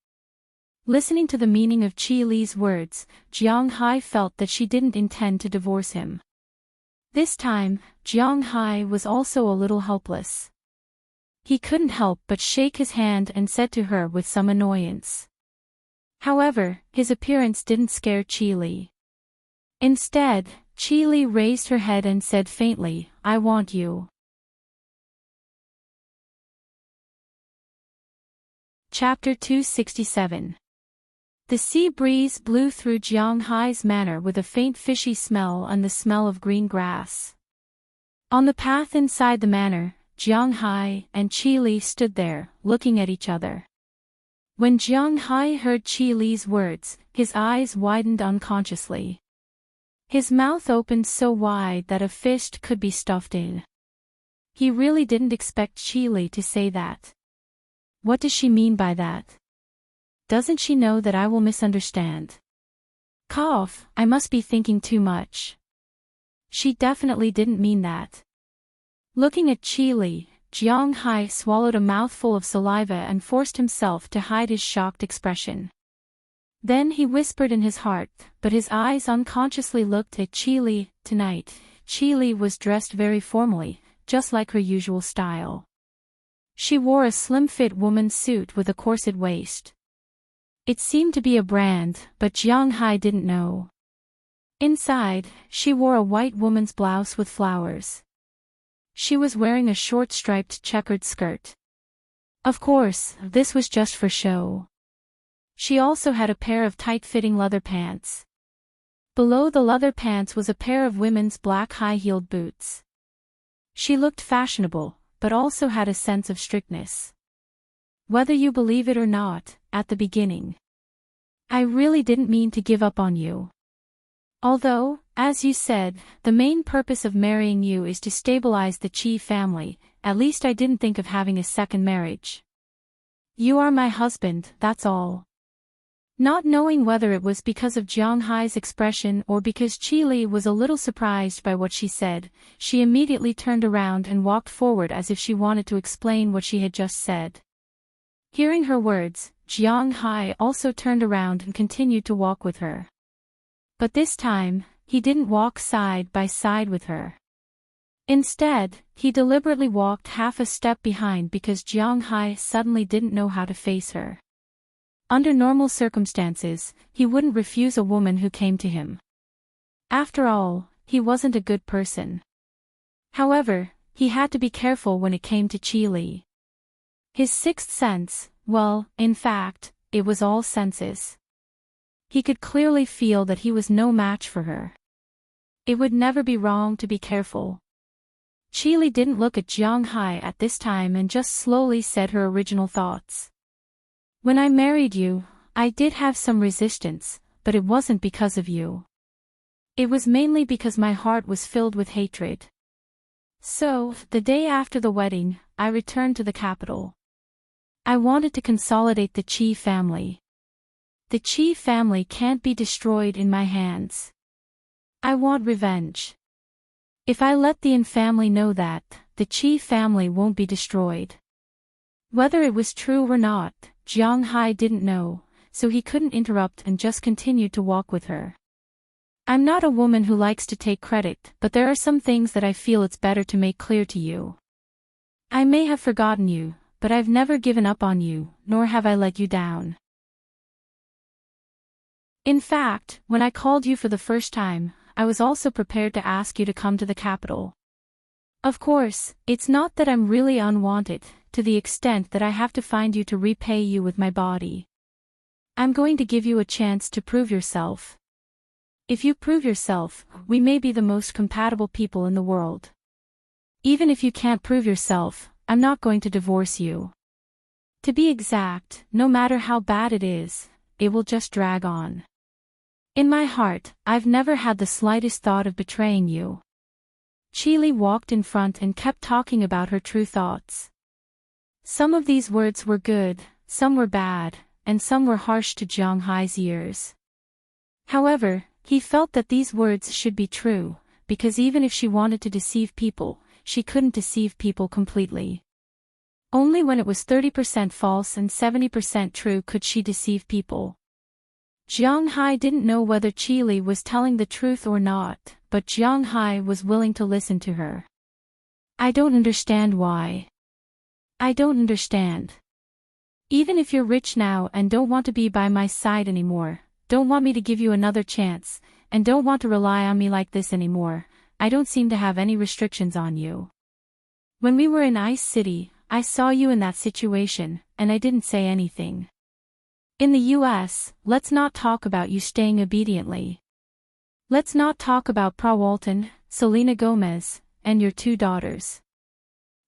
Listening to the meaning of Qi Li's words, Jiang Hai felt that she didn't intend to divorce him. This time, Jiang Hai was also a little helpless. He couldn't help but shake his hand and said to her with some annoyance. However, his appearance didn't scare Qi Li. Instead, Qi Li raised her head and said faintly, "I want you." Chapter 267. The sea breeze blew through Jiang Hai's manor with a faint fishy smell and the smell of green grass. On the path inside the manor, Jiang Hai and Qi Li stood there, looking at each other. When Jiang Hai heard Qi Li's words, his eyes widened unconsciously. His mouth opened so wide that a fist could be stuffed in. He really didn't expect Qi Li to say that. What does she mean by that? Doesn't she know that I will misunderstand? Cough, I must be thinking too much. She definitely didn't mean that. Looking at Qi Li, Jiang Hai swallowed a mouthful of saliva and forced himself to hide his shocked expression. Then he whispered in his heart, but his eyes unconsciously looked at Qi Li. Tonight, Qi Li was dressed very formally, just like her usual style. She wore a slim-fit woman's suit with a corset waist. It seemed to be a brand, but Jiang Hai didn't know. Inside, she wore a white woman's blouse with flowers. She was wearing a short striped checkered skirt. Of course, this was just for show. She also had a pair of tight-fitting leather pants. Below the leather pants was a pair of women's black high-heeled boots. She looked fashionable, but also had a sense of strictness. Whether you believe it or not, at the beginning, I really didn't mean to give up on you. Although, as you said, the main purpose of marrying you is to stabilize the Qi family, at least I didn't think of having a second marriage. You are my husband, that's all. Not knowing whether it was because of Jiang Hai's expression or because Qi Li was a little surprised by what she said, she immediately turned around and walked forward as if she wanted to explain what she had just said. Hearing her words, Jiang Hai also turned around and continued to walk with her. But this time, he didn't walk side by side with her. Instead, he deliberately walked half a step behind because Jiang Hai suddenly didn't know how to face her. Under normal circumstances, he wouldn't refuse a woman who came to him. After all, he wasn't a good person. However, he had to be careful when it came to Qi Li. His sixth sense, well, in fact, it was all senses. He could clearly feel that he was no match for her. It would never be wrong to be careful. Qi Li didn't look at Jiang Hai at this time and just slowly said her original thoughts. When I married you, I did have some resistance, but it wasn't because of you. It was mainly because my heart was filled with hatred. So, the day after the wedding, I returned to the capital. I wanted to consolidate the Qi family. The Qi family can't be destroyed in my hands. I want revenge. If I let the Yin family know that, the Qi family won't be destroyed. Whether it was true or not, Jiang Hai didn't know, so he couldn't interrupt and just continued to walk with her. I'm not a woman who likes to take credit, but there are some things that I feel it's better to make clear to you. I may have forgotten you, but I've never given up on you, nor have I let you down. In fact, when I called you for the first time, I was also prepared to ask you to come to the capital. Of course, it's not that I'm really unwanted, to the extent that I have to find you to repay you with my body. I'm going to give you a chance to prove yourself. If you prove yourself, we may be the most compatible people in the world. Even if you can't prove yourself, I'm not going to divorce you. To be exact, no matter how bad it is, it will just drag on. In my heart, I've never had the slightest thought of betraying you. Qi Li walked in front and kept talking about her true thoughts. Some of these words were good, some were bad, and some were harsh to Jiang Hai's ears. However, he felt that these words should be true, because even if she wanted to deceive people, she couldn't deceive people completely. Only when it was 30% false and 70% true could she deceive people. Jiang Hai didn't know whether Qi Li was telling the truth or not, but Jiang Hai was willing to listen to her. I don't understand why. I don't understand. Even if you're rich now and don't want to be by my side anymore, don't want me to give you another chance, and don't want to rely on me like this anymore, I don't seem to have any restrictions on you. When we were in Ice City, I saw you in that situation, and I didn't say anything. In the US, let's not talk about you staying obediently. Let's not talk about Pa Walton, Selena Gomez, and your 2 daughters.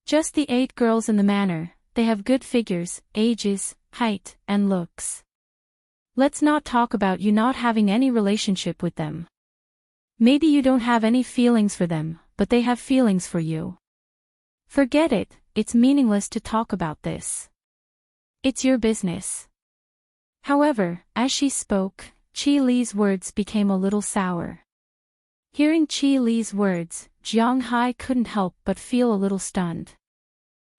Just the 8 girls in the manor, they have good figures, ages, height, and looks. Let's not talk about you not having any relationship with them. Maybe you don't have any feelings for them, but they have feelings for you. Forget it, it's meaningless to talk about this. It's your business. However, as she spoke, Qi Li's words became a little sour. Hearing Qi Li's words, Jiang Hai couldn't help but feel a little stunned.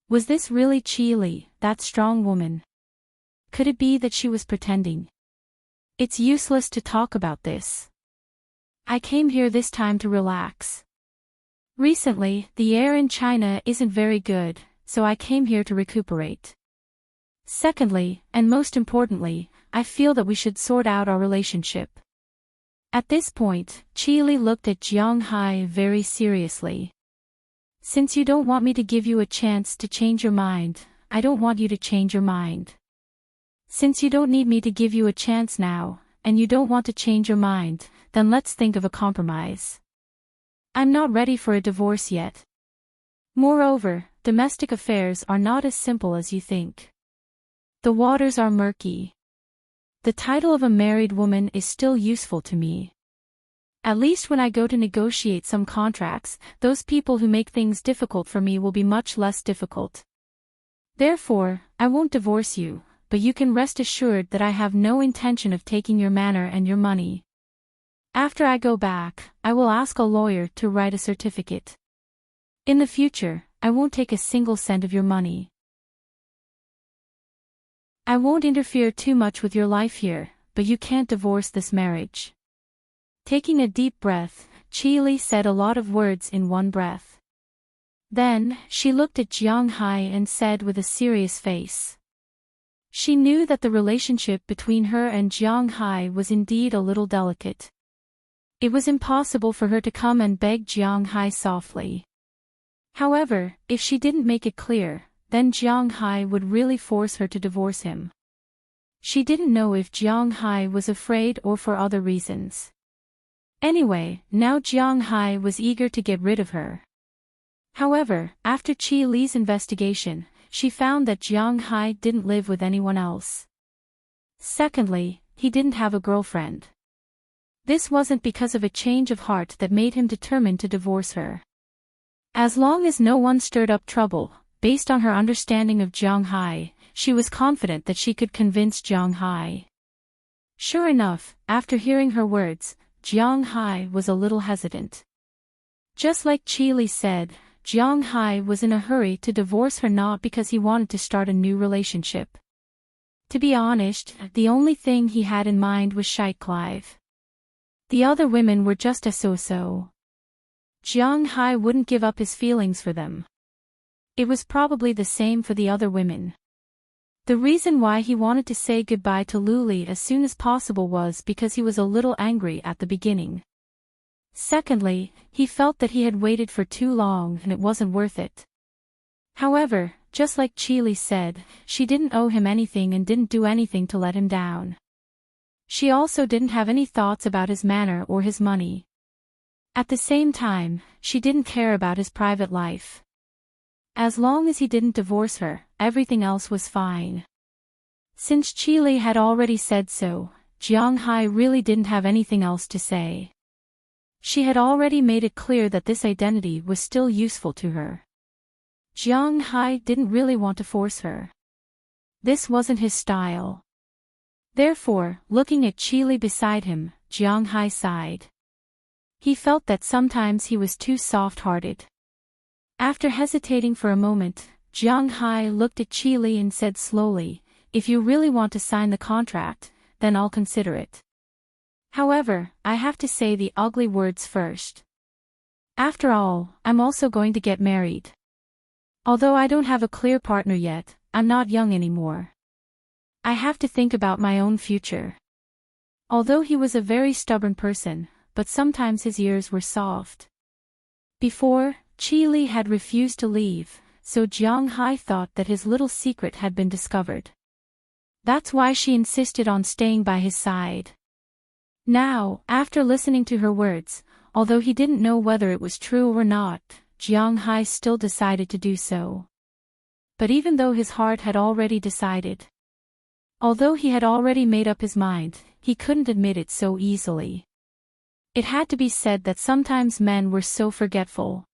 Was this really Qi Li, that strong woman? Could it be that she was pretending? It's useless to talk about this. I came here this time to relax. Recently, the air in China isn't very good, so I came here to recuperate. Secondly, and most importantly, I feel that we should sort out our relationship. At this point, Qi Li looked at Jiang Hai very seriously. Since you don't want me to give you a chance to change your mind, I don't want you to change your mind. Since you don't need me to give you a chance now, and you don't want to change your mind, then let's think of a compromise. I'm not ready for a divorce yet. Moreover, domestic affairs are not as simple as you think. The waters are murky. The title of a married woman is still useful to me. At least when I go to negotiate some contracts, those people who make things difficult for me will be much less difficult. Therefore, I won't divorce you, but you can rest assured that I have no intention of taking your manor and your money. After I go back, I will ask a lawyer to write a certificate. In the future, I won't take a single cent of your money. I won't interfere too much with your life here, but you can't divorce this marriage. Taking a deep breath, Qi Li said a lot of words in one breath. Then, she looked at Jiang Hai and said with a serious face. She knew that the relationship between her and Jiang Hai was indeed a little delicate. It was impossible for her to come and beg Jiang Hai softly. However, if she didn't make it clear, then Jiang Hai would really force her to divorce him. She didn't know if Jiang Hai was afraid or for other reasons. Anyway, now Jiang Hai was eager to get rid of her. However, after Qi Li's investigation, she found that Jiang Hai didn't live with anyone else. Secondly, he didn't have a girlfriend. This wasn't because of a change of heart that made him determined to divorce her. As long as no one stirred up trouble, based on her understanding of Jiang Hai, she was confident that she could convince Jiang Hai. Sure enough, after hearing her words, Jiang Hai was a little hesitant. Just like Qi Li said, Jiang Hai was in a hurry to divorce her not because he wanted to start a new relationship. To be honest, the only thing he had in mind was Clive. The other women were just a so-so. Jiang Hai wouldn't give up his feelings for them. It was probably the same for the other women. The reason why he wanted to say goodbye to Luli as soon as possible was because he was a little angry at the beginning. Secondly, he felt that he had waited for too long and it wasn't worth it. However, just like Qi Li said, she didn't owe him anything and didn't do anything to let him down. She also didn't have any thoughts about his manner or his money. At the same time, she didn't care about his private life. As long as he didn't divorce her, everything else was fine. Since Qi Li had already said so, Jiang Hai really didn't have anything else to say. She had already made it clear that this identity was still useful to her. Jiang Hai didn't really want to force her. This wasn't his style. Therefore, looking at Qi Li beside him, Jiang Hai sighed. He felt that sometimes he was too soft-hearted. After hesitating for a moment, Jiang Hai looked at Qi Li and said slowly, "If you really want to sign the contract, then I'll consider it. However, I have to say the ugly words first. After all, I'm also going to get married. Although I don't have a clear partner yet, I'm not young anymore. I have to think about my own future." Although he was a very stubborn person, but sometimes his ears were soft. Before, Qi Li had refused to leave, so Jiang Hai thought that his little secret had been discovered. That's why she insisted on staying by his side. Now, after listening to her words, although he didn't know whether it was true or not, Jiang Hai still decided to do so. But even though his heart had already decided, although he had already made up his mind, he couldn't admit it so easily. It had to be said that sometimes men were so forgetful.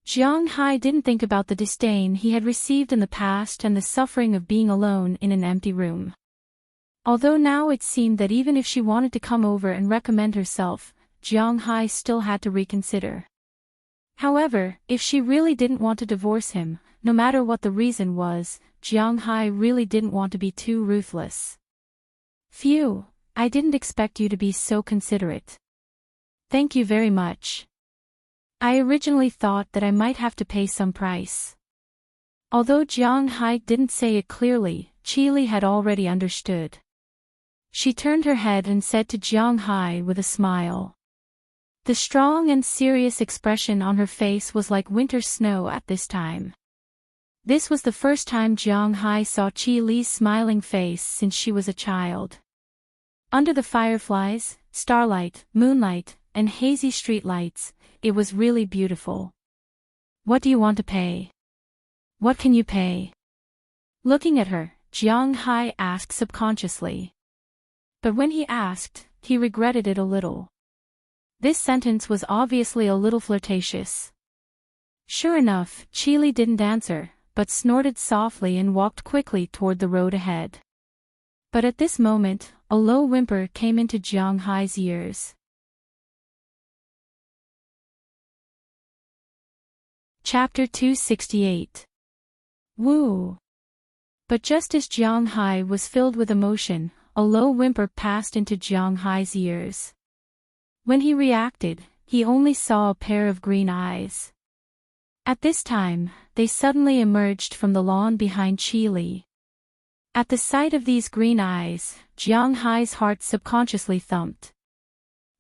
Jiang Hai didn't think about the disdain he had received in the past and the suffering of being alone in an empty room. Although now it seemed that even if she wanted to come over and recommend herself, Jiang Hai still had to reconsider. However, if she really didn't want to divorce him, no matter what the reason was, Jiang Hai really didn't want to be too ruthless. "Phew, I didn't expect you to be so considerate. Thank you very much. I originally thought that I might have to pay some price." Although Jiang Hai didn't say it clearly, Qi Li had already understood. She turned her head and said to Jiang Hai with a smile. The strong and serious expression on her face was like winter snow at this time. This was the first time Jiang Hai saw Qi Li's smiling face since she was a child. Under the fireflies, starlight, moonlight, and hazy streetlights, it was really beautiful. "What do you want to pay? What can you pay?" Looking at her, Jiang Hai asked subconsciously. But when he asked, he regretted it a little. This sentence was obviously a little flirtatious. Sure enough, Qi Li didn't answer, but snorted softly and walked quickly toward the road ahead. But at this moment, a low whimper came into Jiang Hai's ears. Chapter 268. Woo! But just as Jiang Hai was filled with emotion, a low whimper passed into Jiang Hai's ears. When he reacted, he only saw a pair of green eyes. At this time, they suddenly emerged from the lawn behind Qi Li. At the sight of these green eyes, Jiang Hai's heart subconsciously thumped.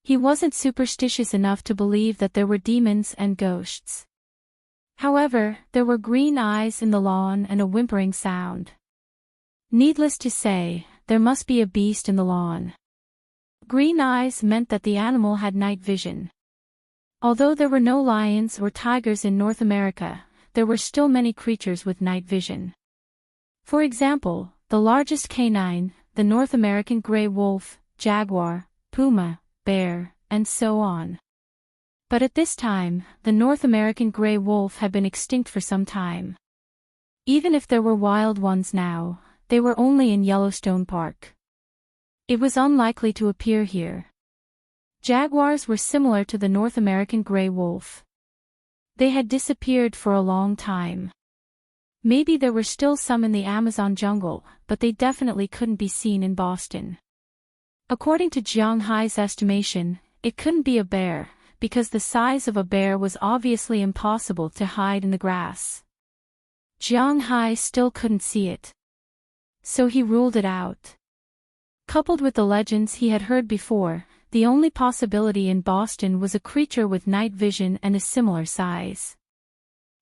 He wasn't superstitious enough to believe that there were demons and ghosts. However, there were green eyes in the lawn and a whimpering sound. Needless to say, there must be a beast in the lawn. Green eyes meant that the animal had night vision. Although there were no lions or tigers in North America, there were still many creatures with night vision. For example, the largest canine, the North American gray wolf, jaguar, puma, bear, and so on. But at this time, the North American gray wolf had been extinct for some time. Even if there were wild ones now, they were only in Yellowstone Park. It was unlikely to appear here. Jaguars were similar to the North American gray wolf. They had disappeared for a long time. Maybe there were still some in the Amazon jungle, but they definitely couldn't be seen in Boston. According to Jiang Hai's estimation, it couldn't be a bear, because the size of a bear was obviously impossible to hide in the grass. Jiang Hai still couldn't see it. So he ruled it out. Coupled with the legends he had heard before, the only possibility in Boston was a creature with night vision and a similar size.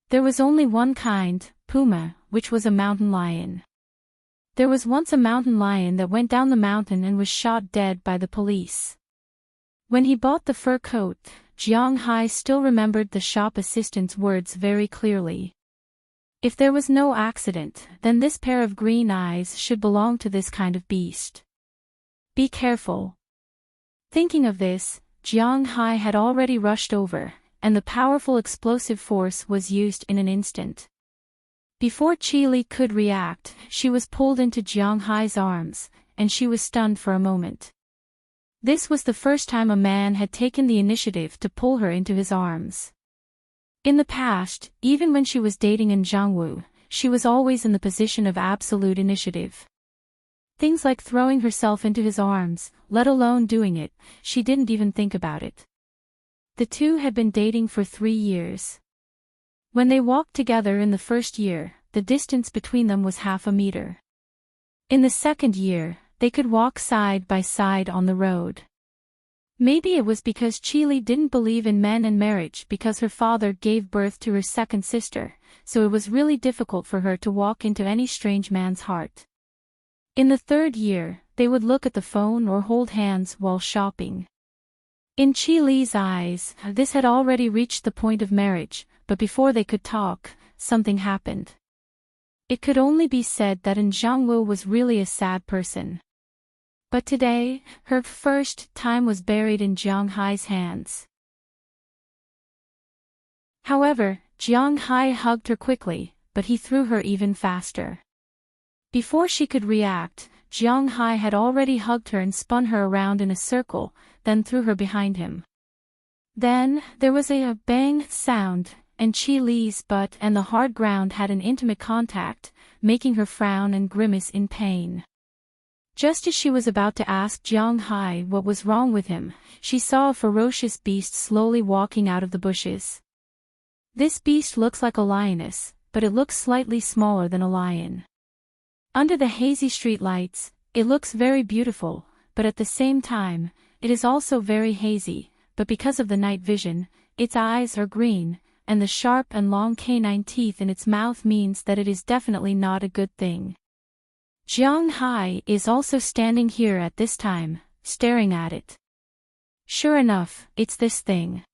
There was only one kind, puma, which was a mountain lion. There was once a mountain lion that went down the mountain and was shot dead by the police. When he bought the fur coat, Jiang Hai still remembered the shop assistant's words very clearly. If there was no accident, then this pair of green eyes should belong to this kind of beast. Be careful. Thinking of this, Jiang Hai had already rushed over, and the powerful explosive force was used in an instant. Before Qi Li could react, she was pulled into Jiang Hai's arms, and she was stunned for a moment. This was the first time a man had taken the initiative to pull her into his arms. In the past, even when she was dating in Jiangwu, she was always in the position of absolute initiative. Things like throwing herself into his arms, let alone doing it, she didn't even think about it. The two had been dating for 3 years. When they walked together in the first year, the distance between them was half a meter. In the second year, they could walk side by side on the road. Maybe it was because Chili didn't believe in men and marriage because her father gave birth to her second sister, so it was really difficult for her to walk into any strange man's heart. In the third year, they would look at the phone or hold hands while shopping. In Chili's eyes, this had already reached the point of marriage, but before they could talk, something happened. It could only be said that Jiangwu was really a sad person. But today, her first time was buried in Jiang Hai's hands. However, Jiang Hai hugged her quickly, but he threw her even faster. Before she could react, Jiang Hai had already hugged her and spun her around in a circle, then threw her behind him. Then, there was a bang sound, and Qi Li's butt and the hard ground had an intimate contact, making her frown and grimace in pain. Just as she was about to ask Jiang Hai what was wrong with him, she saw a ferocious beast slowly walking out of the bushes. This beast looks like a lioness, but it looks slightly smaller than a lion. Under the hazy street lights, it looks very beautiful, but at the same time, it is also very hazy, but because of the night vision, its eyes are green, and the sharp and long canine teeth in its mouth means that it is definitely not a good thing. Jiang Hai is also standing here at this time, staring at it. Sure enough, it's this thing.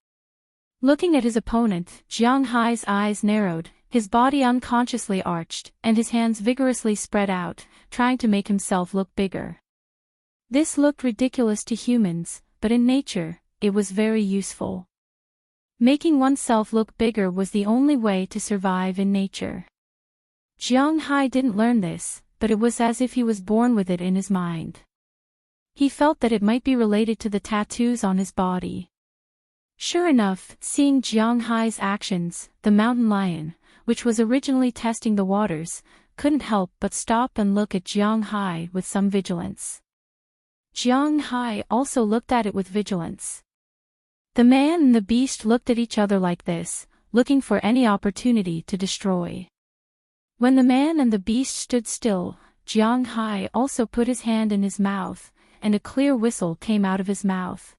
Looking at his opponent, Jiang Hai's eyes narrowed, his body unconsciously arched, and his hands vigorously spread out, trying to make himself look bigger. This looked ridiculous to humans, but in nature, it was very useful. Making oneself look bigger was the only way to survive in nature. Jiang Hai didn't learn this, but it was as if he was born with it in his mind. He felt that it might be related to the tattoos on his body. Sure enough, seeing Jiang Hai's actions, the mountain lion, which was originally testing the waters, couldn't help but stop and look at Jiang Hai with some vigilance. Jiang Hai also looked at it with vigilance. The man and the beast looked at each other like this, looking for any opportunity to destroy. When the man and the beast stood still, Jiang Hai also put his hand in his mouth, and a clear whistle came out of his mouth.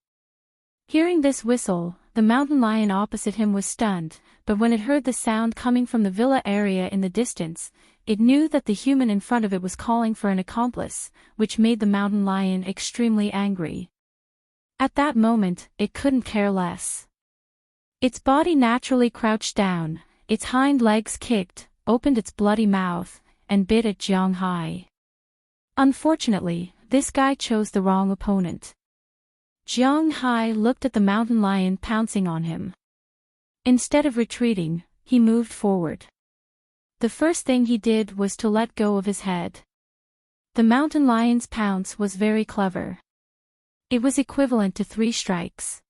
Hearing this whistle, the mountain lion opposite him was stunned, but when it heard the sound coming from the villa area in the distance, it knew that the human in front of it was calling for an accomplice, which made the mountain lion extremely angry. At that moment, it couldn't care less. Its body naturally crouched down, its hind legs kicked, opened its bloody mouth, and bit at Jiang Hai. Unfortunately, this guy chose the wrong opponent. Jiang Hai looked at the mountain lion pouncing on him. Instead of retreating, he moved forward. The first thing he did was to let go of his head. The mountain lion's pounce was very clever. It was equivalent to 3 strikes.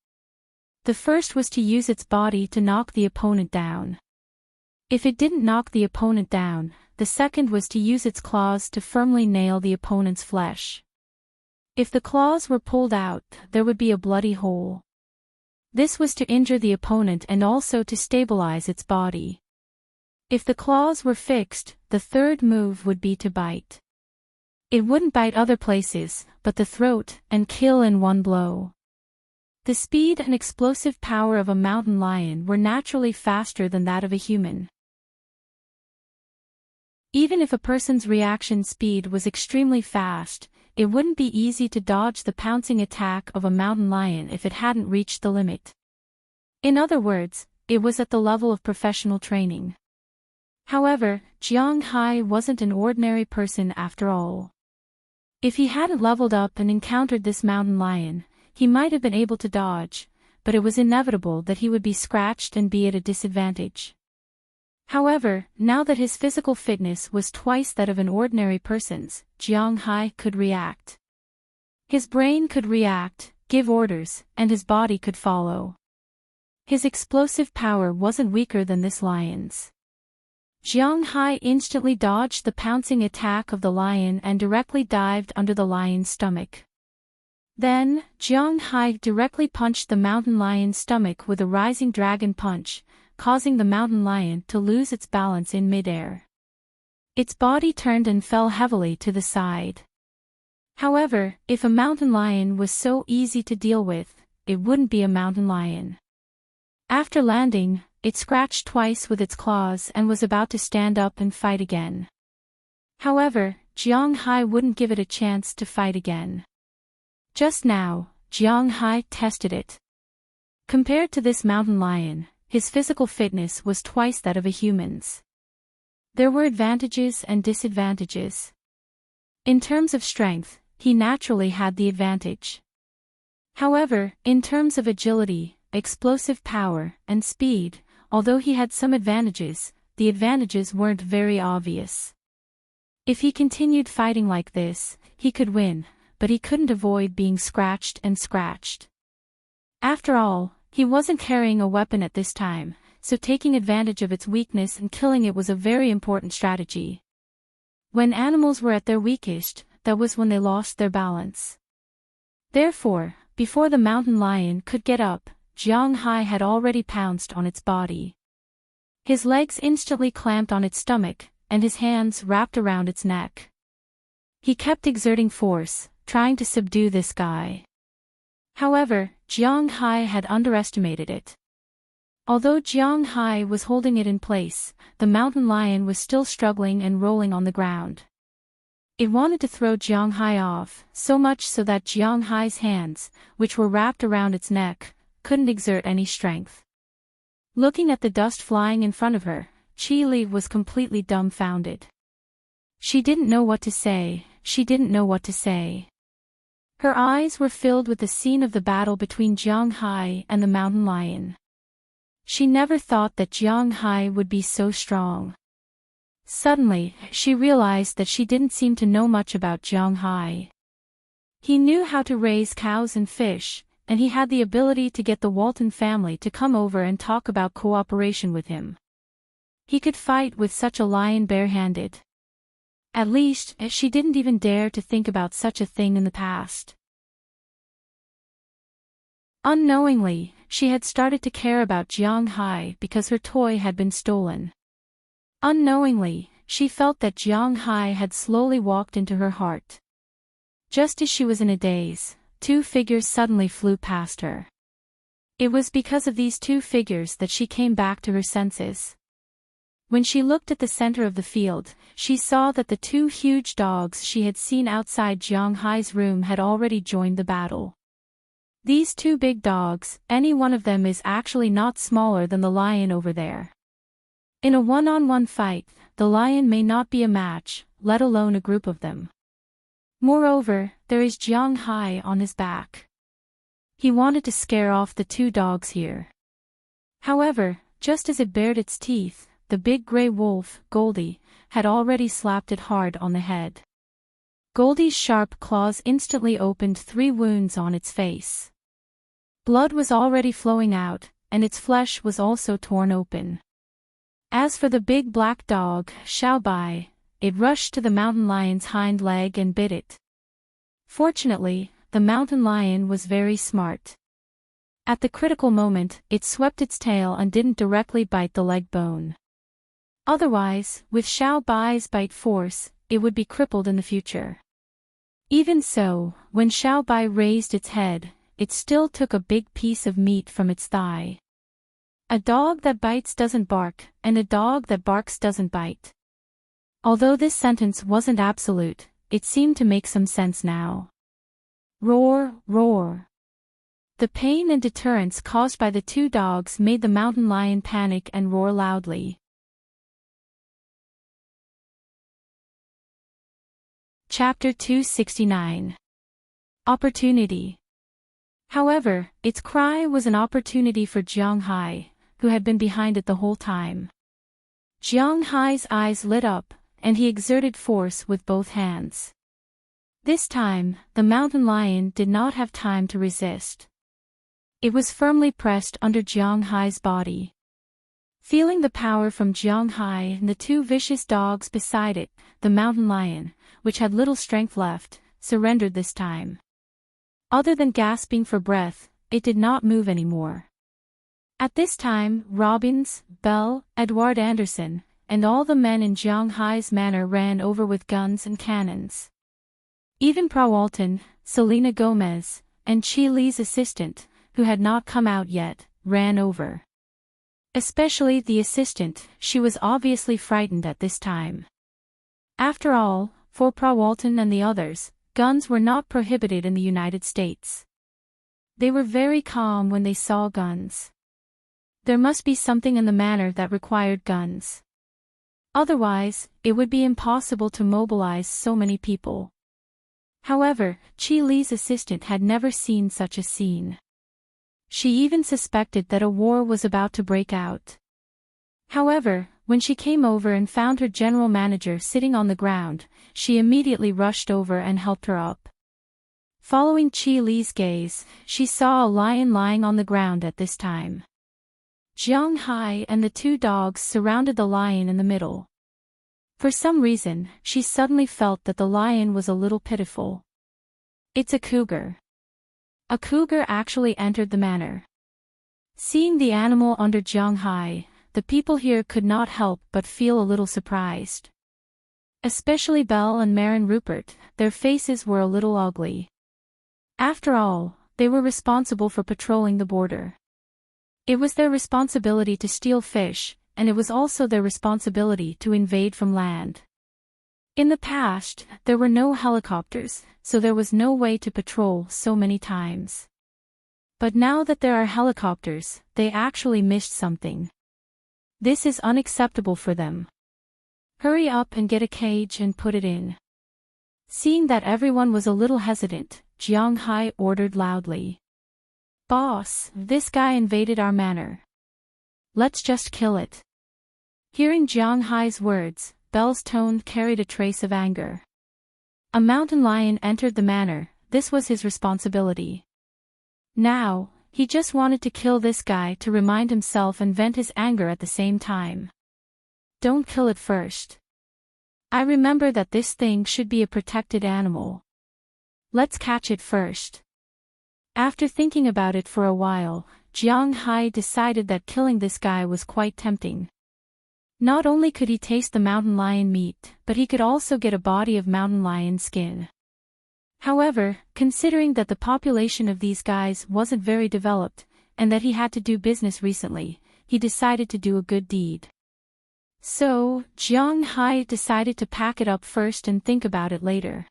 The first was to use its body to knock the opponent down. If it didn't knock the opponent down, the second was to use its claws to firmly nail the opponent's flesh. If the claws were pulled out, there would be a bloody hole. This was to injure the opponent and also to stabilize its body. If the claws were fixed, the third move would be to bite. It wouldn't bite other places, but the throat, and kill in one blow. The speed and explosive power of a mountain lion were naturally faster than that of a human. Even if a person's reaction speed was extremely fast, it wouldn't be easy to dodge the pouncing attack of a mountain lion if it hadn't reached the limit. In other words, it was at the level of professional training. However, Jiang Hai wasn't an ordinary person after all. If he hadn't leveled up and encountered this mountain lion, he might have been able to dodge, but it was inevitable that he would be scratched and be at a disadvantage. However, now that his physical fitness was twice that of an ordinary person's, Jiang Hai could react. His brain could react, give orders, and his body could follow. His explosive power wasn't weaker than this lion's. Jiang Hai instantly dodged the pouncing attack of the lion and directly dived under the lion's stomach. Then, Jiang Hai directly punched the mountain lion's stomach with a rising dragon punch, causing the mountain lion to lose its balance in midair. Its body turned and fell heavily to the side. However, if a mountain lion was so easy to deal with, it wouldn't be a mountain lion. After landing, it scratched twice with its claws and was about to stand up and fight again. However, Jiang Hai wouldn't give it a chance to fight again. Just now, Jiang Hai tested it. Compared to this mountain lion, his physical fitness was twice that of a human's. There were advantages and disadvantages. In terms of strength, he naturally had the advantage. However, in terms of agility, explosive power, and speed, although he had some advantages, the advantages weren't very obvious. If he continued fighting like this, he could win, but he couldn't avoid being scratched and scratched. After all, he wasn't carrying a weapon at this time, so taking advantage of its weakness and killing it was a very important strategy. When animals were at their weakest, that was when they lost their balance. Therefore, before the mountain lion could get up, Jiang Hai had already pounced on its body. His legs instantly clamped on its stomach, and his hands wrapped around its neck. He kept exerting force, trying to subdue this guy. However, Jiang Hai had underestimated it. Although Jiang Hai was holding it in place, the mountain lion was still struggling and rolling on the ground. It wanted to throw Jiang Hai off, so much so that Jiang Hai's hands, which were wrapped around its neck, couldn't exert any strength. Looking at the dust flying in front of her, Qi Li was completely dumbfounded. She didn't know what to say, Her eyes were filled with the scene of the battle between Jiang Hai and the mountain lion. She never thought that Jiang Hai would be so strong. Suddenly, she realized that she didn't seem to know much about Jiang Hai. He knew how to raise cows and fish, and he had the ability to get the Walton family to come over and talk about cooperation with him. He could fight with such a lion barehanded. At least, she didn't even dare to think about such a thing in the past. Unknowingly, she had started to care about Jiang Hai because her toy had been stolen. Unknowingly, she felt that Jiang Hai had slowly walked into her heart. Just as she was in a daze, two figures suddenly flew past her. It was because of these two figures that she came back to her senses. When she looked at the center of the field, she saw that the two huge dogs she had seen outside Jiang Hai's room had already joined the battle. These two big dogs, any one of them is actually not smaller than the lion over there. In a one-on-one fight, the lion may not be a match, let alone a group of them. Moreover, there is Jiang Hai on his back. He wanted to scare off the two dogs here. However, just as it bared its teeth, the big gray wolf, Goldie, had already slapped it hard on the head. Goldie's sharp claws instantly opened 3 wounds on its face. Blood was already flowing out, and its flesh was also torn open. As for the big black dog, Xiaobai, it rushed to the mountain lion's hind leg and bit it. Fortunately, the mountain lion was very smart. At the critical moment, it swept its tail and didn't directly bite the leg bone. Otherwise, with Xiaobai's bite force, it would be crippled in the future. Even so, when Xiaobai raised its head, it still took a big piece of meat from its thigh. A dog that bites doesn't bark, and a dog that barks doesn't bite. Although this sentence wasn't absolute, it seemed to make some sense now. Roar, roar. The pain and deterrence caused by the two dogs made the mountain lion panic and roar loudly. Chapter 269. Opportunity. However, its cry was an opportunity for Jiang Hai, who had been behind it the whole time. Jiang Hai's eyes lit up, and he exerted force with both hands. This time, the mountain lion did not have time to resist. It was firmly pressed under Jiang Hai's body. Feeling the power from Jiang Hai and the two vicious dogs beside it, the mountain lion, which had little strength left, surrendered this time. Other than gasping for breath, it did not move anymore. At this time, Robbins, Bell, Edward Anderson, and all the men in Jiang Hai's manor ran over with guns and cannons. Even Pra Walton, Selena Gomez, and Chi Li's assistant, who had not come out yet, ran over. Especially the assistant, she was obviously frightened at this time. After all, for Pra Walton and the others, guns were not prohibited in the United States. They were very calm when they saw guns. There must be something in the manor that required guns. Otherwise, it would be impossible to mobilize so many people. However, Chi Li's assistant had never seen such a scene. She even suspected that a war was about to break out. However, when she came over and found her general manager sitting on the ground, she immediately rushed over and helped her up. Following Chi Li's gaze, she saw a lion lying on the ground at this time. Jiang Hai and the two dogs surrounded the lion in the middle. For some reason, she suddenly felt that the lion was a little pitiful. It's a cougar. A cougar actually entered the manor. Seeing the animal under Jiang Hai, the people here could not help but feel a little surprised. Especially Belle and Marin Rupert, their faces were a little ugly. After all, they were responsible for patrolling the border. It was their responsibility to steal fish, and it was also their responsibility to invade from land. In the past, there were no helicopters, so there was no way to patrol so many times. But now that there are helicopters, they actually missed something. This is unacceptable for them. Hurry up and get a cage and put it in. Seeing that everyone was a little hesitant, Jiang Hai ordered loudly. Boss, this guy invaded our manor. Let's just kill it. Hearing Jiang Hai's words, Belle's tone carried a trace of anger. A mountain lion entered the manor, this was his responsibility. Now, he just wanted to kill this guy to remind himself and vent his anger at the same time. Don't kill it first. I remember that this thing should be a protected animal. Let's catch it first. After thinking about it for a while, Jiang Hai decided that killing this guy was quite tempting. Not only could he taste the mountain lion meat, but he could also get a body of mountain lion skin. However, considering that the population of these guys wasn't very developed, and that he had to do business recently, he decided to do a good deed. So, Jiang Hai decided to pack it up first and think about it later.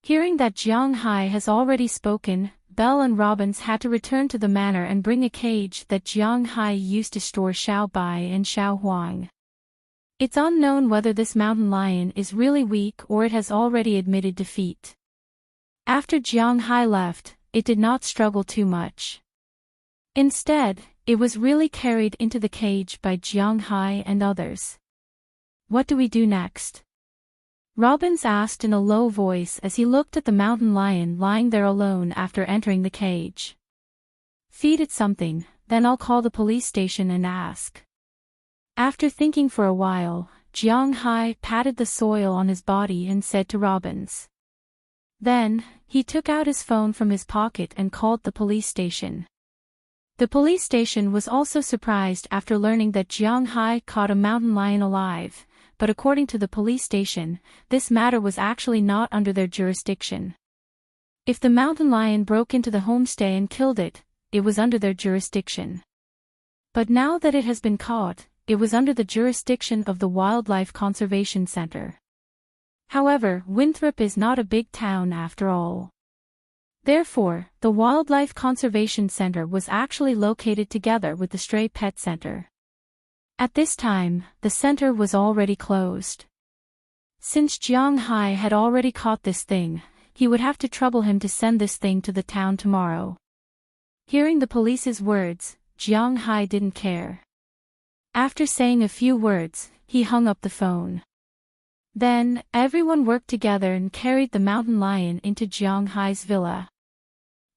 Hearing that Jiang Hai has already spoken, Belle and Robbins had to return to the manor and bring a cage that Jiang Hai used to store Xiao Bai and Xiao Huang. It's unknown whether this mountain lion is really weak or it has already admitted defeat. After Jiang Hai left, it did not struggle too much. Instead, it was really carried into the cage by Jiang Hai and others. What do we do next? Robbins asked in a low voice as he looked at the mountain lion lying there alone after entering the cage. Feed it something, then I'll call the police station and ask. After thinking for a while, Jiang Hai patted the soil on his body and said to Robbins. Then, he took out his phone from his pocket and called the police station. The police station was also surprised after learning that Jiang Hai caught a mountain lion alive, but according to the police station, this matter was actually not under their jurisdiction. If the mountain lion broke into the homestay and killed it, it was under their jurisdiction. But now that it has been caught, it was under the jurisdiction of the Wildlife Conservation Center. However, Winthrop is not a big town after all. Therefore, the Wildlife Conservation Center was actually located together with the Stray Pet Center. At this time, the center was already closed. Since Jiang Hai had already caught this thing, he would have to trouble him to send this thing to the town tomorrow. Hearing the police's words, Jiang Hai didn't care. After saying a few words, he hung up the phone. Then, everyone worked together and carried the mountain lion into Jiang Hai's villa.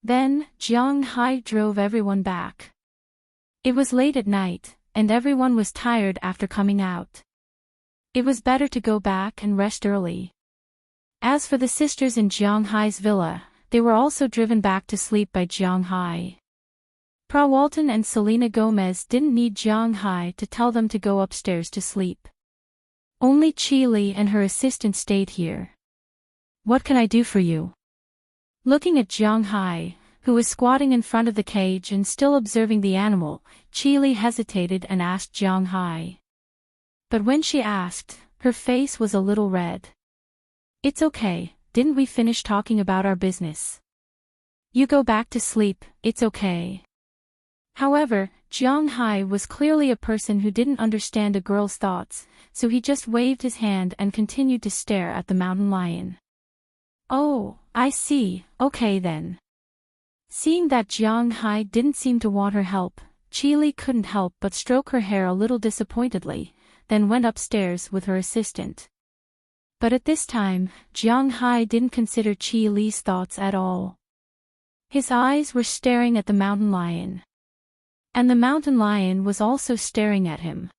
Then, Jiang Hai drove everyone back. It was late at night, and everyone was tired after coming out. It was better to go back and rest early. As for the sisters in Jiang Hai's villa, they were also driven back to sleep by Jiang Hai. Pra Walton and Selena Gomez didn't need Jiang Hai to tell them to go upstairs to sleep. Only Chi Li and her assistant stayed here. "What can I do for you?" Looking at Jiang Hai, who was squatting in front of the cage and still observing the animal, Chi Li hesitated and asked Jiang Hai. But when she asked, her face was a little red. "It's okay, didn't we finish talking about our business? You go back to sleep, it's okay." However, Jiang Hai was clearly a person who didn't understand a girl's thoughts, so he just waved his hand and continued to stare at the mountain lion. "Oh, I see, okay then." Seeing that Jiang Hai didn't seem to want her help, Chi Li couldn't help but stroke her hair a little disappointedly, then went upstairs with her assistant. But at this time, Jiang Hai didn't consider Chi Li's thoughts at all. His eyes were staring at the mountain lion. And the mountain lion was also staring at him.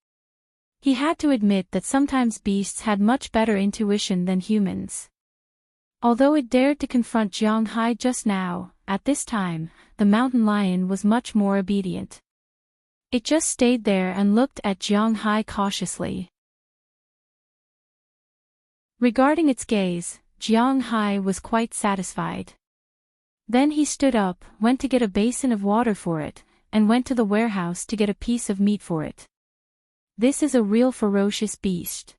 He had to admit that sometimes beasts had much better intuition than humans. Although it dared to confront Jiang Hai just now, at this time, the mountain lion was much more obedient. It just stayed there and looked at Jiang Hai cautiously. Regarding its gaze, Jiang Hai was quite satisfied. Then he stood up, went to get a basin of water for it, and went to the warehouse to get a piece of meat for it. This is a real ferocious beast.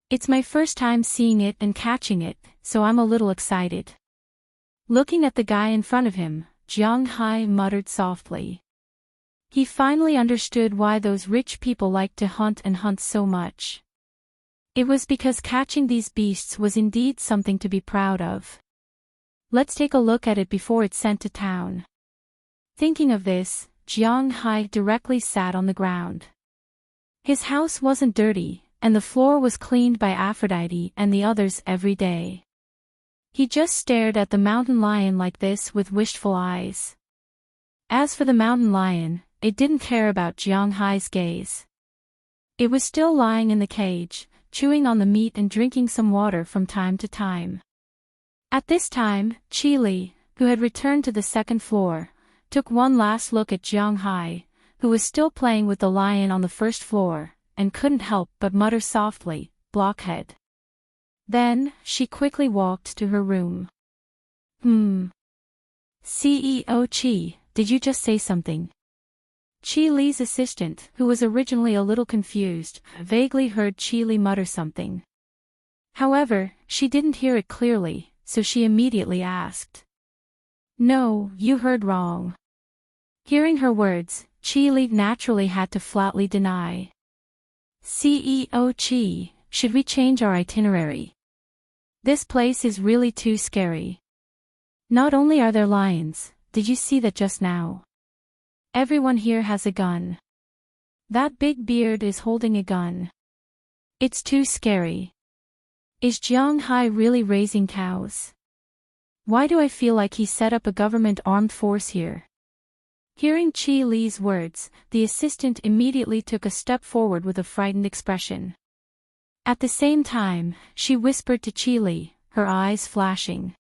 It's my first time seeing it and catching it, so I'm a little excited. Looking at the guy in front of him, Jiang Hai muttered softly. He finally understood why those rich people liked to hunt and hunt so much. It was because catching these beasts was indeed something to be proud of. Let's take a look at it before it's sent to town. Thinking of this, Jiang Hai directly sat on the ground. His house wasn't dirty, and the floor was cleaned by Aphrodite and the others every day. He just stared at the mountain lion like this with wishful eyes. As for the mountain lion, it didn't care about Jiang Hai's gaze. It was still lying in the cage, chewing on the meat and drinking some water from time to time. At this time, Chi Li, who had returned to the second floor, took one last look at Jiang Hai, who was still playing with the lion on the first floor, and couldn't help but mutter softly, "Blockhead." Then, she quickly walked to her room. CEO Chi, did you just say something?" Chi Li's assistant, who was originally a little confused, vaguely heard Chi Li mutter something. However, she didn't hear it clearly, so she immediately asked. "No, you heard wrong." Hearing her words, Chi Li naturally had to flatly deny. "CEO Chi, should we change our itinerary? This place is really too scary. Not only are there lions, did you see that just now? Everyone here has a gun. That big beard is holding a gun. It's too scary. Is Jiang Hai really raising cows? Why do I feel like he set up a government armed force here?" Hearing Chi Li's words, the assistant immediately took a step forward with a frightened expression. At the same time, she whispered to Chi Li, her eyes flashing.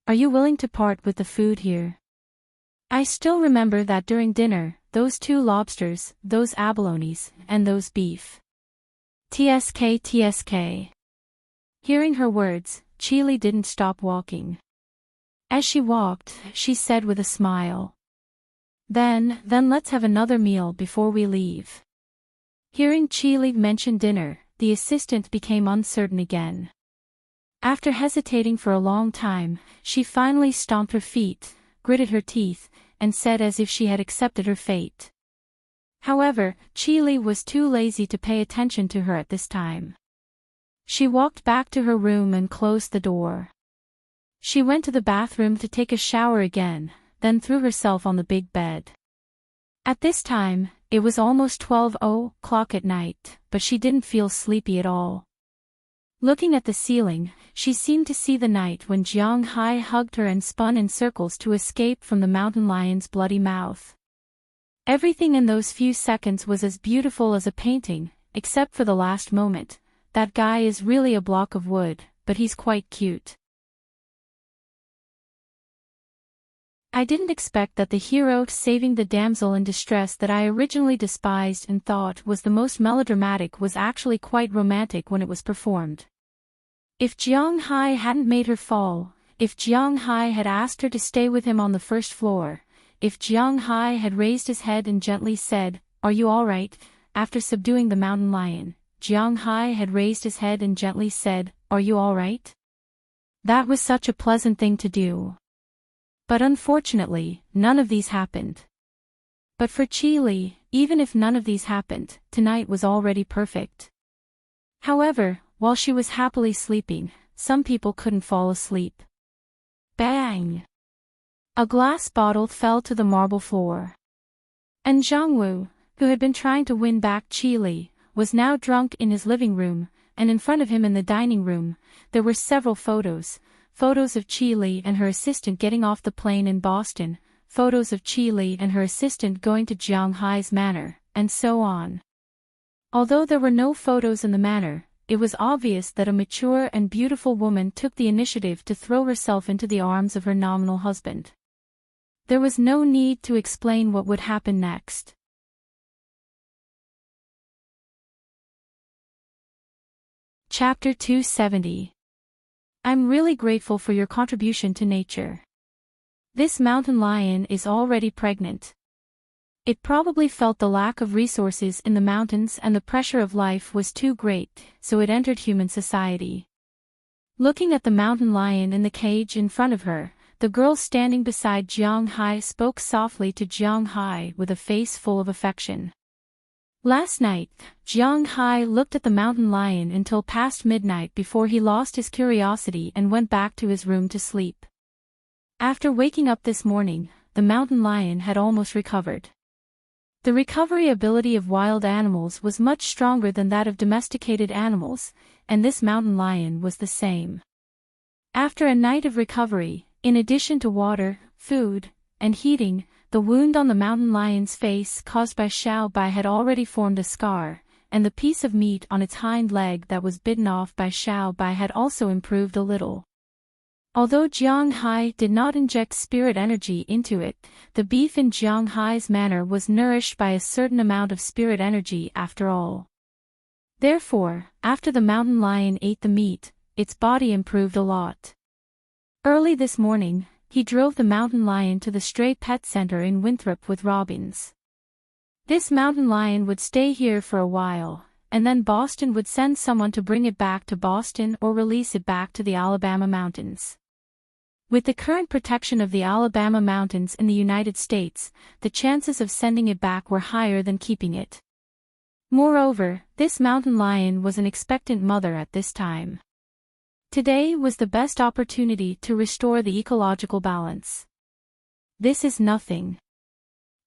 "Are you willing to part with the food here? I still remember that during dinner, those 2 lobsters, those abalones, and those beef. TSK. Hearing her words, Chi Li didn't stop walking. As she walked, she said with a smile. Then let's have another meal before we leave." Hearing Chi Li mention dinner, the assistant became uncertain again. After hesitating for a long time, she finally stomped her feet, gritted her teeth, and said as if she had accepted her fate. However, Chi Li was too lazy to pay attention to her at this time. She walked back to her room and closed the door. She went to the bathroom to take a shower again, then threw herself on the big bed. At this time, it was almost 12 o'clock at night, but she didn't feel sleepy at all. Looking at the ceiling, she seemed to see the night when Jiang Hai hugged her and spun in circles to escape from the mountain lion's bloody mouth. Everything in those few seconds was as beautiful as a painting, except for the last moment. That guy is really a block of wood, but he's quite cute. I didn't expect that the hero saving the damsel in distress that I originally despised and thought was the most melodramatic was actually quite romantic when it was performed. If Jiang Hai hadn't made her fall, if Jiang Hai had asked her to stay with him on the first floor, if Jiang Hai had raised his head and gently said, "Are you all right?" After subduing the mountain lion, Jiang Hai had raised his head and gently said, "Are you all right?" That was such a pleasant thing to do. But unfortunately, none of these happened. But for Qi Li, even if none of these happened, tonight was already perfect. However, while she was happily sleeping, some people couldn't fall asleep. Bang! A glass bottle fell to the marble floor. And Zhangwu, who had been trying to win back Qi Li, was now drunk in his living room, and in front of him in the dining room, there were several photos of Qi Li and her assistant getting off the plane in Boston, photos of Qi Li and her assistant going to Jiang Hai's manor, and so on. Although there were no photos in the manor, it was obvious that a mature and beautiful woman took the initiative to throw herself into the arms of her nominal husband. There was no need to explain what would happen next. Chapter 270. I'm really grateful for your contribution to nature. This mountain lion is already pregnant. It probably felt the lack of resources in the mountains and the pressure of life was too great, so it entered human society. Looking at the mountain lion in the cage in front of her, the girl standing beside Jiang Hai spoke softly to Jiang Hai with a face full of affection. Last night, Jiang Hai looked at the mountain lion until past midnight before he lost his curiosity and went back to his room to sleep. After waking up this morning, the mountain lion had almost recovered. The recovery ability of wild animals was much stronger than that of domesticated animals, and this mountain lion was the same. After a night of recovery, in addition to water, food, and heating, the wound on the mountain lion's face caused by Xiao Bai had already formed a scar, and the piece of meat on its hind leg that was bitten off by Xiao Bai had also improved a little. Although Jiang Hai did not inject spirit energy into it, the beef in Jiang Hai's manor was nourished by a certain amount of spirit energy after all. Therefore, after the mountain lion ate the meat, its body improved a lot. Early this morning, he drove the mountain lion to the stray pet center in Winthrop with Robbins. This mountain lion would stay here for a while, and then Boston would send someone to bring it back to Boston or release it back to the Alabama mountains. With the current protection of the Alabama mountains in the United States, the chances of sending it back were higher than keeping it. Moreover, this mountain lion was an expectant mother at this time. Today was the best opportunity to restore the ecological balance. This is nothing.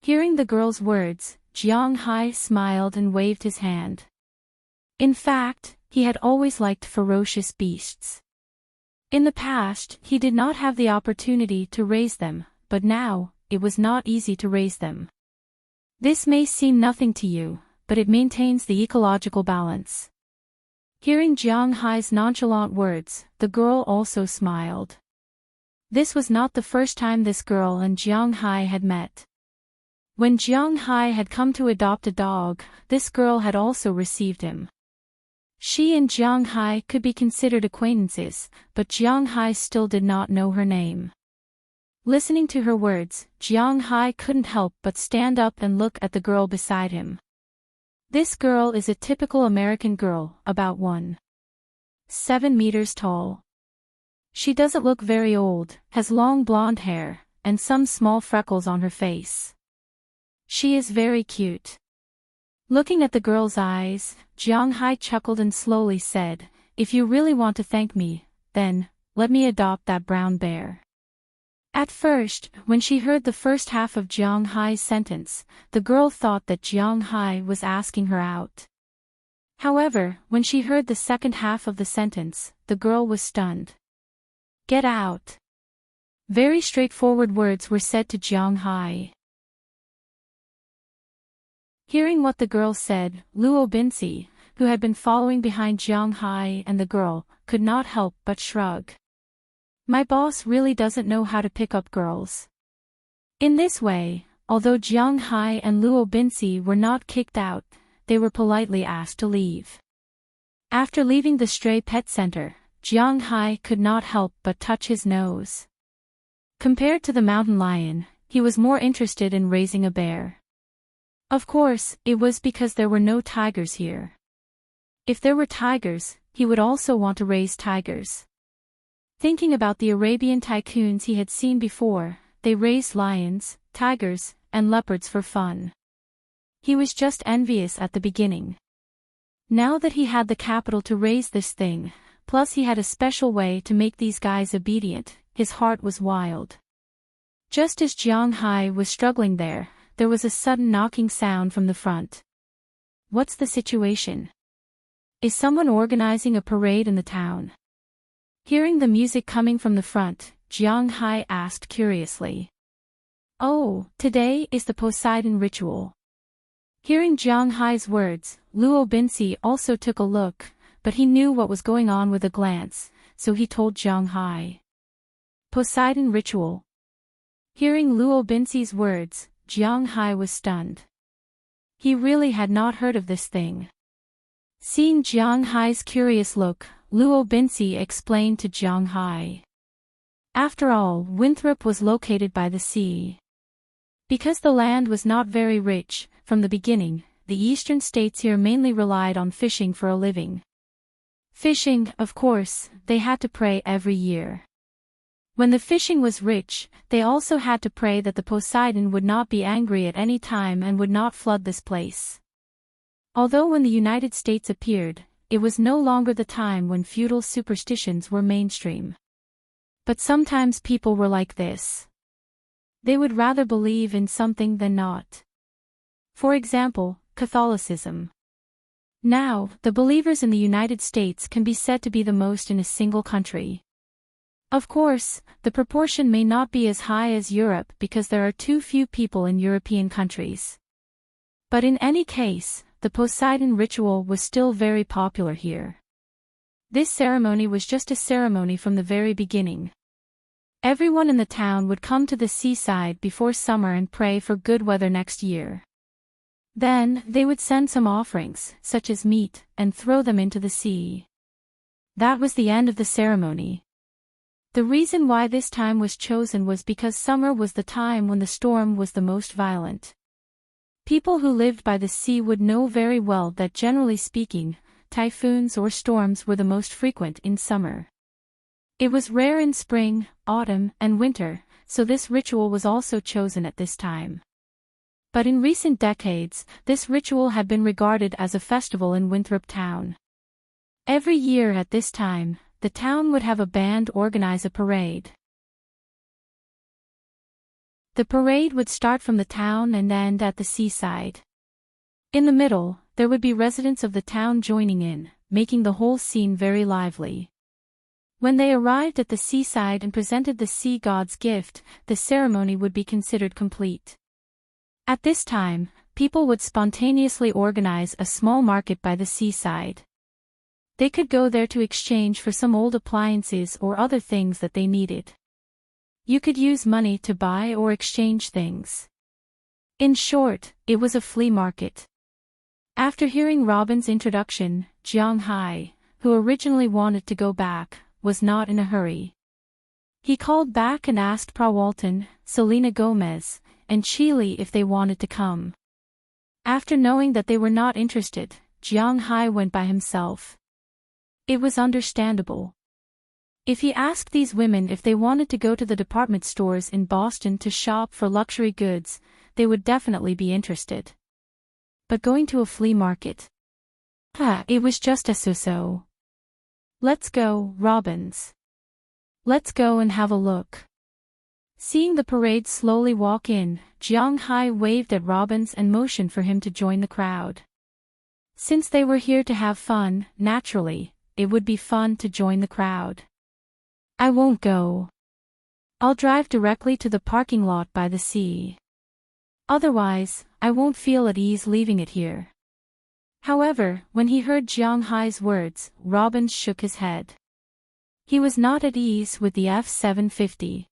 Hearing the girl's words, Jiang Hai smiled and waved his hand. In fact, he had always liked ferocious beasts. In the past, he did not have the opportunity to raise them, but now, it was not easy to raise them. This may seem nothing to you, but it maintains the ecological balance. Hearing Jiang Hai's nonchalant words, the girl also smiled. This was not the first time this girl and Jiang Hai had met. When Jiang Hai had come to adopt a dog, this girl had also received him. She and Jiang Hai could be considered acquaintances, but Jiang Hai still did not know her name. Listening to her words, Jiang Hai couldn't help but stand up and look at the girl beside him. This girl is a typical American girl, about 1.7 meters tall. She doesn't look very old, has long blonde hair, and some small freckles on her face. She is very cute. Looking at the girl's eyes, Jiang Hai chuckled and slowly said, "If you really want to thank me, then, let me adopt that brown bear." At first, when she heard the first half of Jiang Hai's sentence, the girl thought that Jiang Hai was asking her out. However, when she heard the second half of the sentence, the girl was stunned. Get out. Very straightforward words were said to Jiang Hai. Hearing what the girl said, Luo Binci, who had been following behind Jiang Hai and the girl, could not help but shrug. My boss really doesn't know how to pick up girls. In this way, although Jiang Hai and Luo Binci were not kicked out, they were politely asked to leave. After leaving the stray pet center, Jiang Hai could not help but touch his nose. Compared to the mountain lion, he was more interested in raising a bear. Of course, it was because there were no tigers here. If there were tigers, he would also want to raise tigers. Thinking about the Arabian tycoons he had seen before, they raised lions, tigers, and leopards for fun. He was just envious at the beginning. Now that he had the capital to raise this thing, plus he had a special way to make these guys obedient, his heart was wild. Just as Jiang Hai was struggling there was a sudden knocking sound from the front. What's the situation? Is someone organizing a parade in the town? Hearing the music coming from the front, Jiang Hai asked curiously. Oh, today is the Poseidon ritual. Hearing Jiang Hai's words, Luo Binci also took a look, but he knew what was going on with a glance, so he told Jiang Hai. Poseidon ritual. Hearing Luo Binci's words, Jiang Hai was stunned. He really had not heard of this thing. Seeing Jiang Hai's curious look, Luo Binci explained to Jiang Hai. After all, Winthrop was located by the sea. Because the land was not very rich, from the beginning, the eastern states here mainly relied on fishing for a living. Fishing, of course, they had to pray every year. When the fishing was rich, they also had to pray that the Poseidon would not be angry at any time and would not flood this place. Although when the United States appeared, it was no longer the time when feudal superstitions were mainstream. But sometimes people were like this. They would rather believe in something than not. For example, Catholicism. Now, the believers in the United States can be said to be the most in a single country. Of course, the proportion may not be as high as Europe because there are too few people in European countries. But in any case, the Poseidon ritual was still very popular here. This ceremony was just a ceremony from the very beginning. Everyone in the town would come to the seaside before summer and pray for good weather next year. Then, they would send some offerings, such as meat, and throw them into the sea. That was the end of the ceremony. The reason why this time was chosen was because summer was the time when the storm was the most violent. People who lived by the sea would know very well that generally speaking, typhoons or storms were the most frequent in summer. It was rare in spring, autumn, and winter, so this ritual was also chosen at this time. But in recent decades, this ritual had been regarded as a festival in Winthrop Town. Every year at this time, the town would have a band organize a parade. The parade would start from the town and end at the seaside. In the middle, there would be residents of the town joining in, making the whole scene very lively. When they arrived at the seaside and presented the sea god's gift, the ceremony would be considered complete. At this time, people would spontaneously organize a small market by the seaside. They could go there to exchange for some old appliances or other things that they needed. You could use money to buy or exchange things. In short, it was a flea market. After hearing Robin's introduction, Jiang Hai, who originally wanted to go back, was not in a hurry. He called back and asked Prawalton, Selena Gomez, and Chile if they wanted to come. After knowing that they were not interested, Jiang Hai went by himself. It was understandable. If he asked these women if they wanted to go to the department stores in Boston to shop for luxury goods, they would definitely be interested. But going to a flea market? It was just a so-so. Let's go, Robbins. Let's go and have a look. Seeing the parade slowly walk in, Jiang Hai waved at Robbins and motioned for him to join the crowd. Since they were here to have fun, naturally, it would be fun to join the crowd. I won't go. I'll drive directly to the parking lot by the sea. Otherwise, I won't feel at ease leaving it here. However, when he heard Jiang Hai's words, Robin shook his head. He was not at ease with the F-750.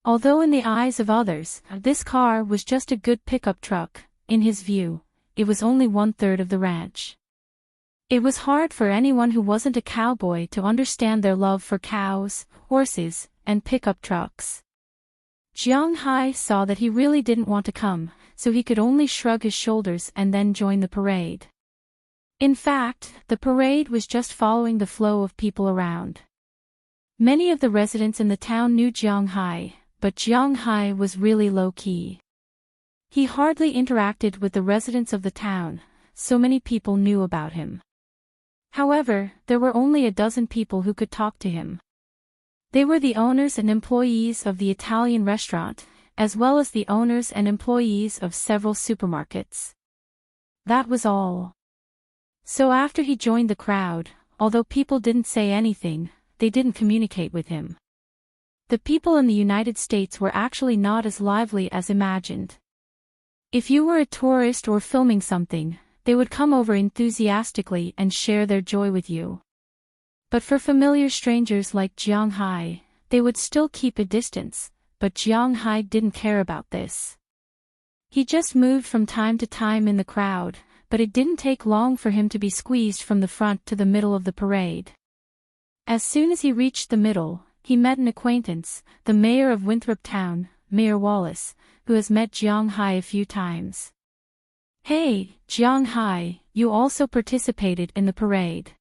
Although in the eyes of others, this car was just a good pickup truck, in his view, it was only 1/3 of the ranch. It was hard for anyone who wasn't a cowboy to understand their love for cows, horses, and pickup trucks. Jiang Hai saw that he really didn't want to come, so he could only shrug his shoulders and then join the parade. In fact, the parade was just following the flow of people around. Many of the residents in the town knew Jiang Hai, but Jiang Hai was really low-key. He hardly interacted with the residents of the town, so many people knew about him. However, there were only a dozen people who could talk to him. They were the owners and employees of the Italian restaurant, as well as the owners and employees of several supermarkets. That was all. So after he joined the crowd, although people didn't say anything, they didn't communicate with him. The people in the United States were actually not as lively as imagined. If you were a tourist or filming something, they would come over enthusiastically and share their joy with you. But for familiar strangers like Jiang Hai, they would still keep a distance, but Jiang Hai didn't care about this. He just moved from time to time in the crowd, but it didn't take long for him to be squeezed from the front to the middle of the parade. As soon as he reached the middle, he met an acquaintance, the mayor of Winthrop Town, Mayor Wallace, who has met Jiang Hai a few times. Hey, Jiang Hai, you also participated in the parade.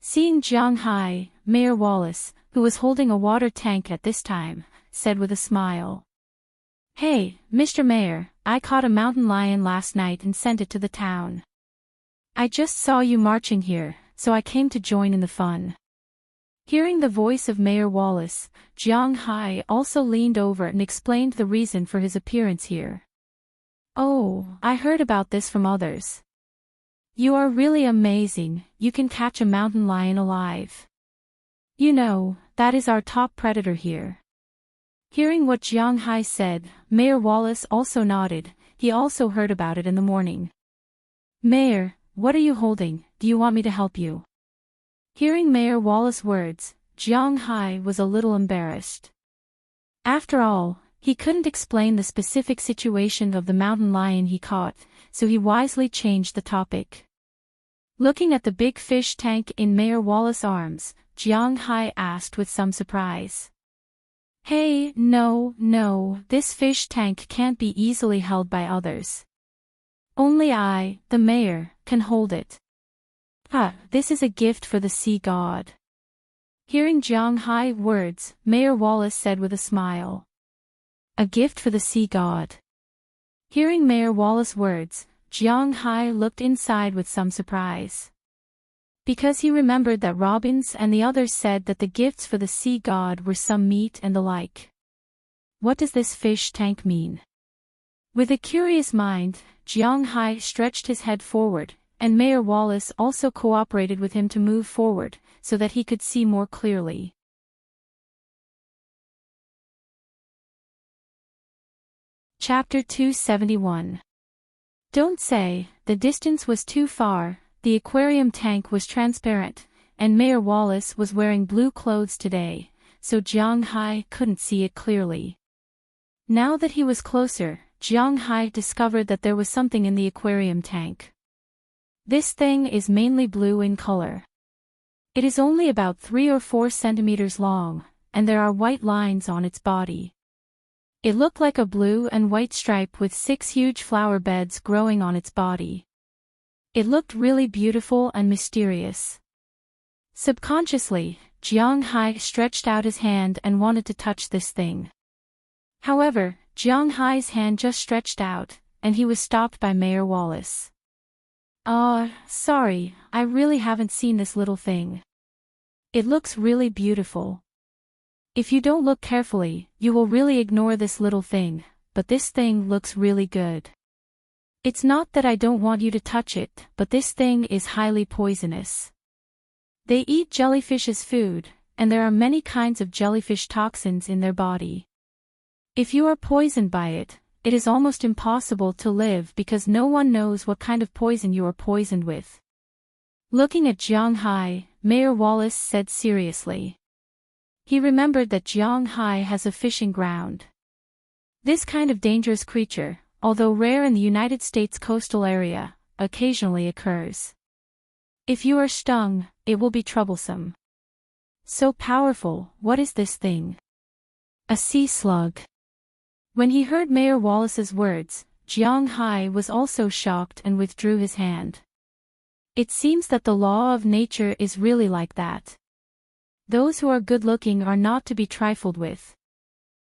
Seeing Jiang Hai, Mayor Wallace, who was holding a water tank at this time, said with a smile. Hey, Mr. Mayor, I caught a mountain lion last night and sent it to the town. I just saw you marching here, so I came to join in the fun. Hearing the voice of Mayor Wallace, Jiang Hai also leaned over and explained the reason for his appearance here. Oh, I heard about this from others. You are really amazing, you can catch a mountain lion alive. You know, that is our top predator here. Hearing what Jiang Hai said, Mayor Wallace also nodded, he also heard about it in the morning. Mayor, what are you holding, do you want me to help you? Hearing Mayor Wallace's words, Jiang Hai was a little embarrassed. After all, he couldn't explain the specific situation of the mountain lion he caught, so he wisely changed the topic. Looking at the big fish tank in Mayor Wallace's arms, Jiang Hai asked with some surprise. Hey, no, this fish tank can't be easily held by others. Only I, the mayor, can hold it. This is a gift for the sea god. Hearing Jiang Hai's words, Mayor Wallace said with a smile. A gift for the sea god. Hearing Mayor Wallace's words, Jiang Hai looked inside with some surprise. Because he remembered that Robbins and the others said that the gifts for the sea god were some meat and the like. What does this fish tank mean? With a curious mind, Jiang Hai stretched his head forward, and Mayor Wallace also cooperated with him to move forward, so that he could see more clearly. Chapter 271. Don't say, the distance was too far, the aquarium tank was transparent, and Mayor Wallace was wearing blue clothes today, so Jiang Hai couldn't see it clearly. Now that he was closer, Jiang Hai discovered that there was something in the aquarium tank. This thing is mainly blue in color. It is only about 3 or 4 centimeters long, and there are white lines on its body. It looked like a blue and white stripe with 6 huge flower beds growing on its body. It looked really beautiful and mysterious. Subconsciously, Jiang Hai stretched out his hand and wanted to touch this thing. However, Jiang Hai's hand just stretched out, and he was stopped by Mayor Wallace. Sorry, I really haven't seen this little thing. It looks really beautiful. If you don't look carefully, you will really ignore this little thing, but this thing looks really good. It's not that I don't want you to touch it, but this thing is highly poisonous. They eat jellyfish as food, and there are many kinds of jellyfish toxins in their body. If you are poisoned by it, it is almost impossible to live because no one knows what kind of poison you are poisoned with. Looking at Jiang Hai, Mayor Wallace said seriously. He remembered that Jiang Hai has a fishing ground. This kind of dangerous creature, although rare in the United States coastal area, occasionally occurs. If you are stung, it will be troublesome. So powerful, what is this thing? A sea slug. When he heard Mayor Wallace's words, Jiang Hai was also shocked and withdrew his hand. It seems that the law of nature is really like that. Those who are good-looking are not to be trifled with.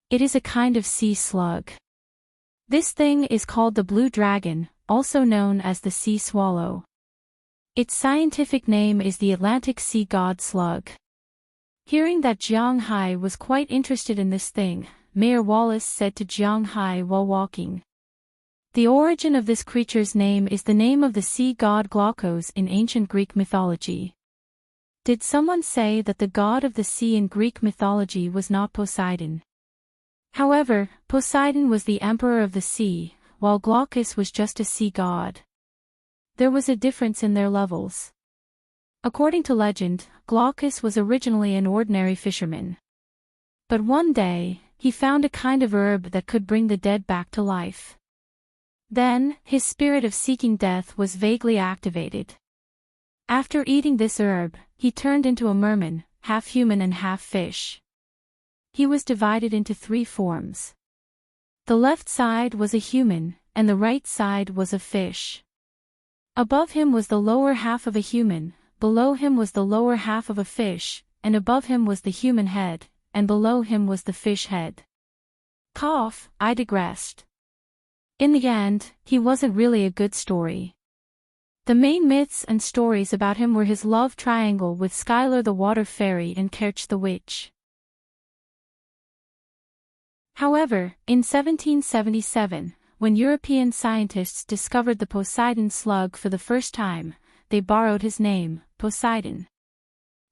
It is a kind of sea slug. This thing is called the blue dragon, also known as the sea swallow. Its scientific name is the Atlantic sea god slug. Hearing that Jiang Hai was quite interested in this thing, Mayor Wallace said to Jiang Hai while walking. The origin of this creature's name is the name of the sea god Glaucos in ancient Greek mythology. Did someone say that the god of the sea in Greek mythology was not Poseidon? However, Poseidon was the emperor of the sea, while Glaucus was just a sea god. There was a difference in their levels. According to legend, Glaucus was originally an ordinary fisherman. But one day, he found a kind of herb that could bring the dead back to life. Then, his spirit of seeking death was vaguely activated. After eating this herb, he turned into a merman, half human and half fish. He was divided into 3 forms. The left side was a human, and the right side was a fish. Above him was the lower half of a human, below him was the lower half of a fish, and above him was the human head, and below him was the fish head. I digressed. In the end, he wasn't really a good story. The main myths and stories about him were his love triangle with Skylar the water fairy and Kerch the witch. However, in 1777, when European scientists discovered the Poseidon slug for the first time, they borrowed his name, Poseidon.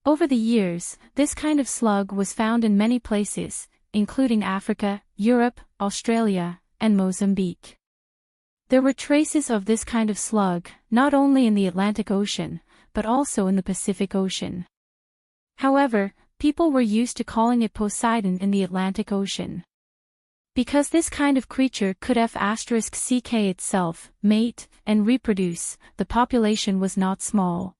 Over the years, this kind of slug was found in many places, including Africa, Europe, Australia, and Mozambique. There were traces of this kind of slug, not only in the Atlantic Ocean, but also in the Pacific Ocean. However, people were used to calling it Poseidon in the Atlantic Ocean. Because this kind of creature could *ck itself, mate, and reproduce, the population was not small.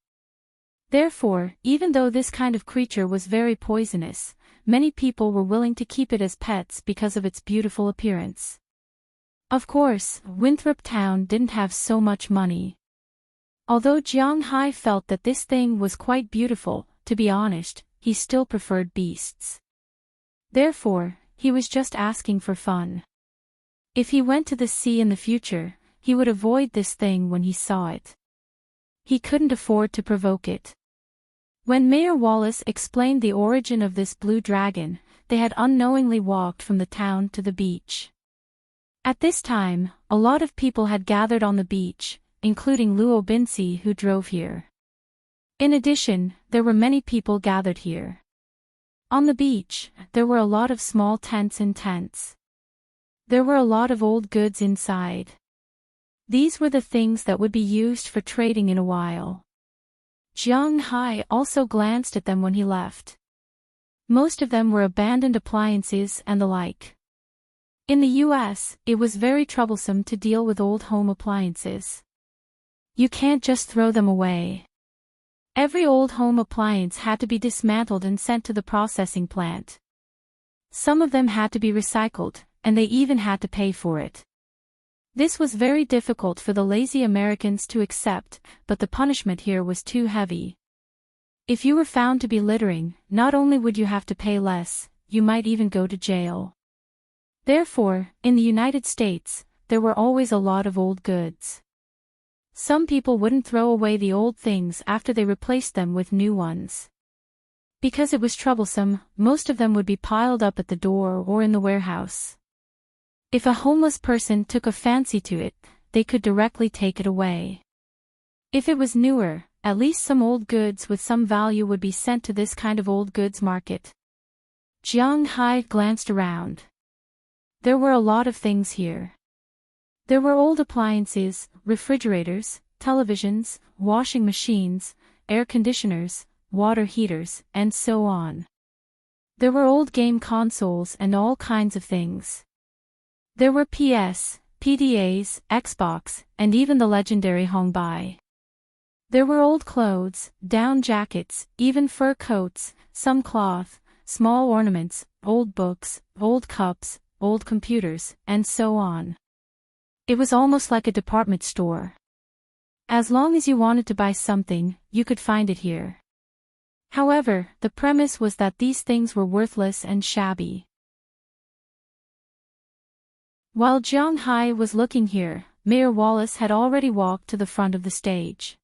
Therefore, even though this kind of creature was very poisonous, many people were willing to keep it as pets because of its beautiful appearance. Of course, Winthrop Town didn't have so much money. Although Jiang Hai felt that this thing was quite beautiful, to be honest, he still preferred beasts. Therefore, he was just asking for fun. If he went to the sea in the future, he would avoid this thing when he saw it. He couldn't afford to provoke it. When Mayor Wallace explained the origin of this blue dragon, they had unknowingly walked from the town to the beach. At this time, a lot of people had gathered on the beach, including Luo Binsi who drove here. In addition, there were many people gathered here. On the beach, there were a lot of small tents and tents. There were a lot of old goods inside. These were the things that would be used for trading in a while. Jiang Hai also glanced at them when he left. Most of them were abandoned appliances and the like. In the US, it was very troublesome to deal with old home appliances. You can't just throw them away. Every old home appliance had to be dismantled and sent to the processing plant. Some of them had to be recycled, and they even had to pay for it. This was very difficult for the lazy Americans to accept, but the punishment here was too heavy. If you were found to be littering, not only would you have to pay less, you might even go to jail. Therefore, in the United States, there were always a lot of old goods. Some people wouldn't throw away the old things after they replaced them with new ones. Because it was troublesome, most of them would be piled up at the door or in the warehouse. If a homeless person took a fancy to it, they could directly take it away. If it was newer, at least some old goods with some value would be sent to this kind of old goods market. Jiang Hai glanced around. There were a lot of things here. There were old appliances, refrigerators, televisions, washing machines, air conditioners, water heaters, and so on. There were old game consoles and all kinds of things. There were PS, PDAs, Xbox, and even the legendary Hongbei. There were old clothes, down jackets, even fur coats, some cloth, small ornaments, old books, old cups, old computers, and so on. It was almost like a department store. As long as you wanted to buy something, you could find it here. However, the premise was that these things were worthless and shabby. While Jiang Hai was looking here, Mayor Wallace had already walked to the front of the stage.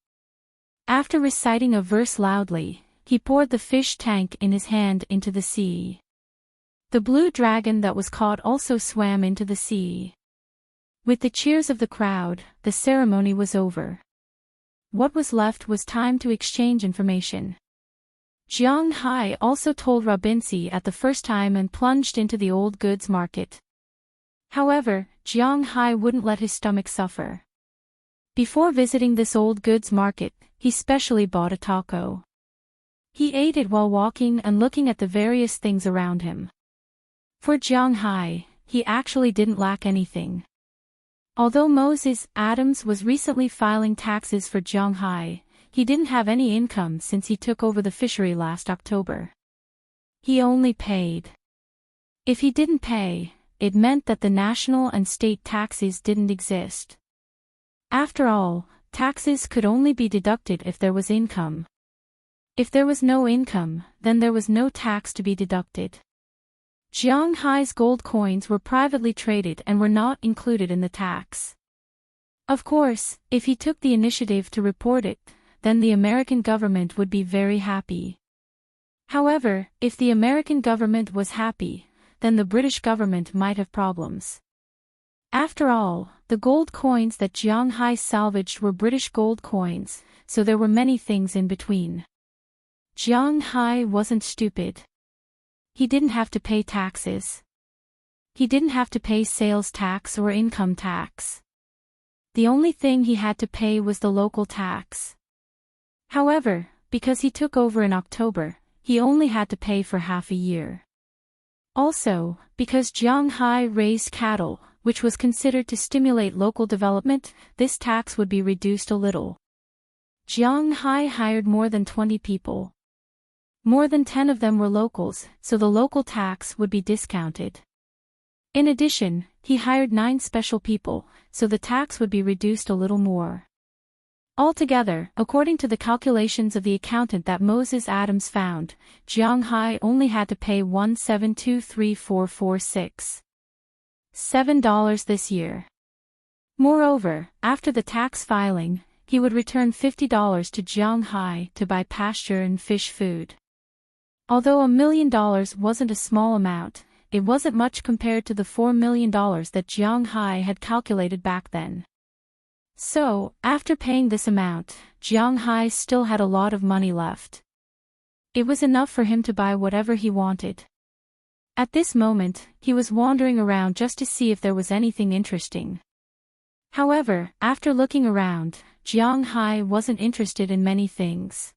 After reciting a verse loudly, he poured the fish tank in his hand into the sea. The blue dragon that was caught also swam into the sea. With the cheers of the crowd, the ceremony was over. What was left was time to exchange information. Jiang Hai also told Robinsi at the first time and plunged into the old goods market. However, Jiang Hai wouldn't let his stomach suffer. Before visiting this old goods market, he specially bought a taco. He ate it while walking and looking at the various things around him. For Jiang Hai, he actually didn't lack anything. Although Moses Adams was recently filing taxes for Jiang Hai, he didn't have any income since he took over the fishery last October. He only paid. If he didn't pay, it meant that the national and state taxes didn't exist. After all, taxes could only be deducted if there was income. If there was no income, then there was no tax to be deducted. Jiang Hai's gold coins were privately traded and were not included in the tax. Of course, if he took the initiative to report it, then the American government would be very happy. However, if the American government was happy, then the British government might have problems. After all, the gold coins that Jiang Hai salvaged were British gold coins, so there were many things in between. Jiang Hai wasn't stupid. He didn't have to pay taxes. He didn't have to pay sales tax or income tax. The only thing he had to pay was the local tax. However, because he took over in October, he only had to pay for half a year. Also, because Jiang Hai raised cattle, which was considered to stimulate local development, this tax would be reduced a little. Jiang Hai hired more than 20 people. More than 10 of them were locals, so the local tax would be discounted. In addition, he hired 9 special people, so the tax would be reduced a little more. Altogether, according to the calculations of the accountant that Moses Adams found, Jiang Hai only had to pay $1,723,446. $7 this year. Moreover, after the tax filing, he would return $50 to Jiang Hai to buy pasture and fish food. Although $1 million wasn't a small amount, it wasn't much compared to the $4 million that Jiang Hai had calculated back then. So, after paying this amount, Jiang Hai still had a lot of money left. It was enough for him to buy whatever he wanted. At this moment, he was wandering around just to see if there was anything interesting. However, after looking around, Jiang Hai wasn't interested in many things.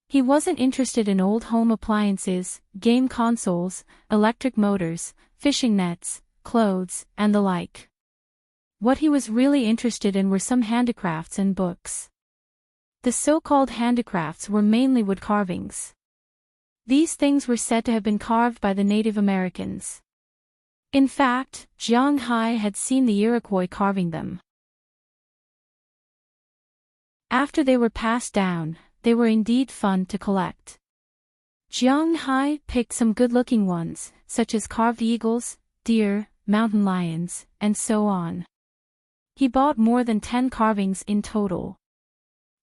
He wasn't interested in old home appliances, game consoles, electric motors, fishing nets, clothes, and the like. What he was really interested in were some handicrafts and books. The so-called handicrafts were mainly wood carvings. These things were said to have been carved by the Native Americans. In fact, Jiang Hai had seen the Iroquois carving them. After they were passed down, they were indeed fun to collect. Jiang Hai picked some good-looking ones, such as carved eagles, deer, mountain lions, and so on. He bought more than 10 carvings in total.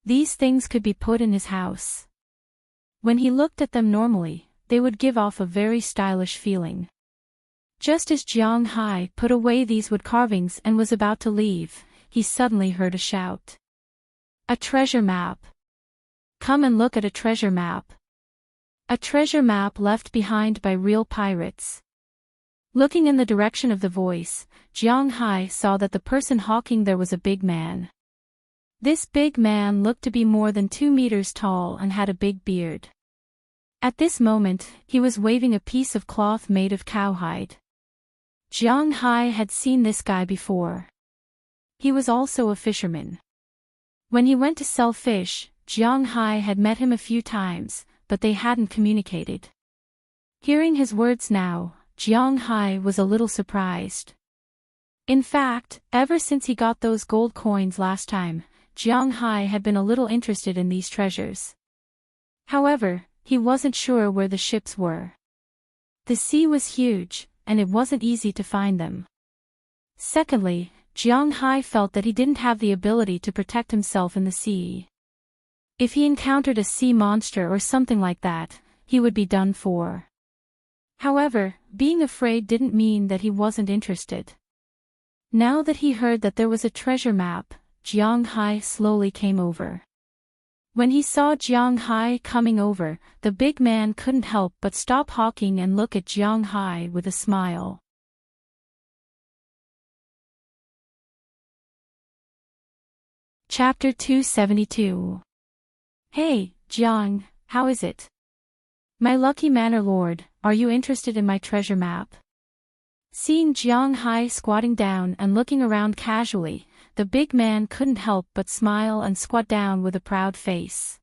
These things could be put in his house. When he looked at them normally, they would give off a very stylish feeling. Just as Jiang Hai put away these wood carvings and was about to leave, he suddenly heard a shout. A treasure map! Come and look at a treasure map! A treasure map left behind by real pirates. Looking in the direction of the voice, Jiang Hai saw that the person hawking there was a big man. This big man looked to be more than 2 meters tall and had a big beard. At this moment, he was waving a piece of cloth made of cowhide. Jiang Hai had seen this guy before. He was also a fisherman. When he went to sell fish, Jiang Hai had met him a few times, but they hadn't communicated. Hearing his words now, Jiang Hai was a little surprised. In fact, ever since he got those gold coins last time, Jiang Hai had been a little interested in these treasures. However, he wasn't sure where the ships were. The sea was huge, and it wasn't easy to find them. Secondly, Jiang Hai felt that he didn't have the ability to protect himself in the sea. If he encountered a sea monster or something like that, he would be done for. However, being afraid didn't mean that he wasn't interested. Now that he heard that there was a treasure map, Jiang Hai slowly came over. When he saw Jiang Hai coming over, the big man couldn't help but stop hawking and look at Jiang Hai with a smile. Chapter 272. Hey, Jiang, how is it? My lucky manor lord, are you interested in my treasure map? Seeing Jiang Hai squatting down and looking around casually, the big man couldn't help but smile and squat down with a proud face.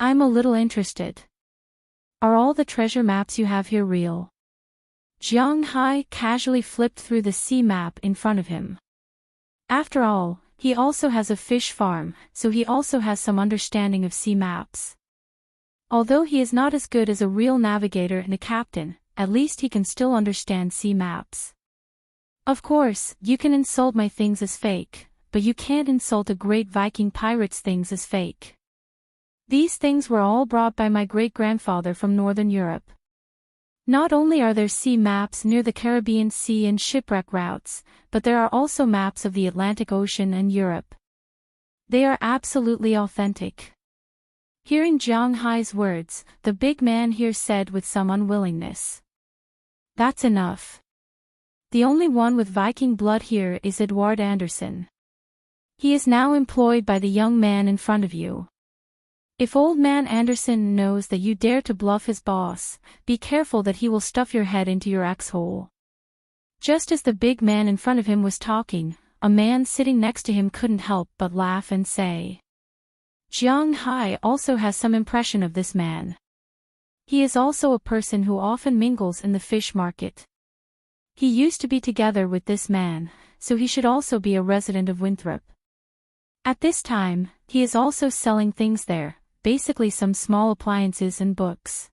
I'm a little interested. Are all the treasure maps you have here real? Jiang Hai casually flipped through the sea map in front of him. After all, he also has a fish farm, so he also has some understanding of sea maps. Although he is not as good as a real navigator and a captain, at least he can still understand sea maps. Of course, you can insult my things as fake, but you can't insult a great Viking pirate's things as fake. These things were all brought by my great-grandfather from Northern Europe. Not only are there sea maps near the Caribbean Sea and shipwreck routes, but there are also maps of the Atlantic Ocean and Europe. They are absolutely authentic. Hearing Jiang Hai's words, the big man here said with some unwillingness. That's enough. The only one with Viking blood here is Edward Anderson. He is now employed by the young man in front of you. If old man Anderson knows that you dare to bluff his boss, be careful that he will stuff your head into your axe-hole. Just as the big man in front of him was talking, a man sitting next to him couldn't help but laugh and say. Jiang Hai also has some impression of this man. He is also a person who often mingles in the fish market. He used to be together with this man, so he should also be a resident of Winthrop. At this time, he is also selling things there, basically some small appliances and books.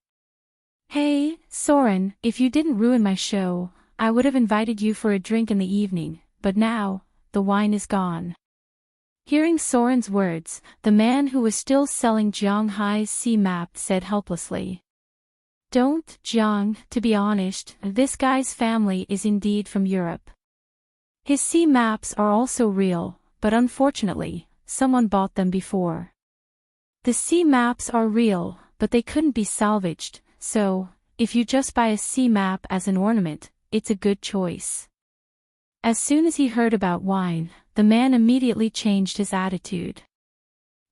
Hey, Soren, if you didn't ruin my show, I would have invited you for a drink in the evening, but now, the wine is gone. Hearing Soren's words, the man who was still selling Jiang Hai's sea map said helplessly. Don't, Jiang, to be honest, this guy's family is indeed from Europe. His sea maps are also real, but unfortunately, someone bought them before. The sea maps are real, but they couldn't be salvaged, so, if you just buy a sea map as an ornament, it's a good choice. As soon as he heard about wine, the man immediately changed his attitude.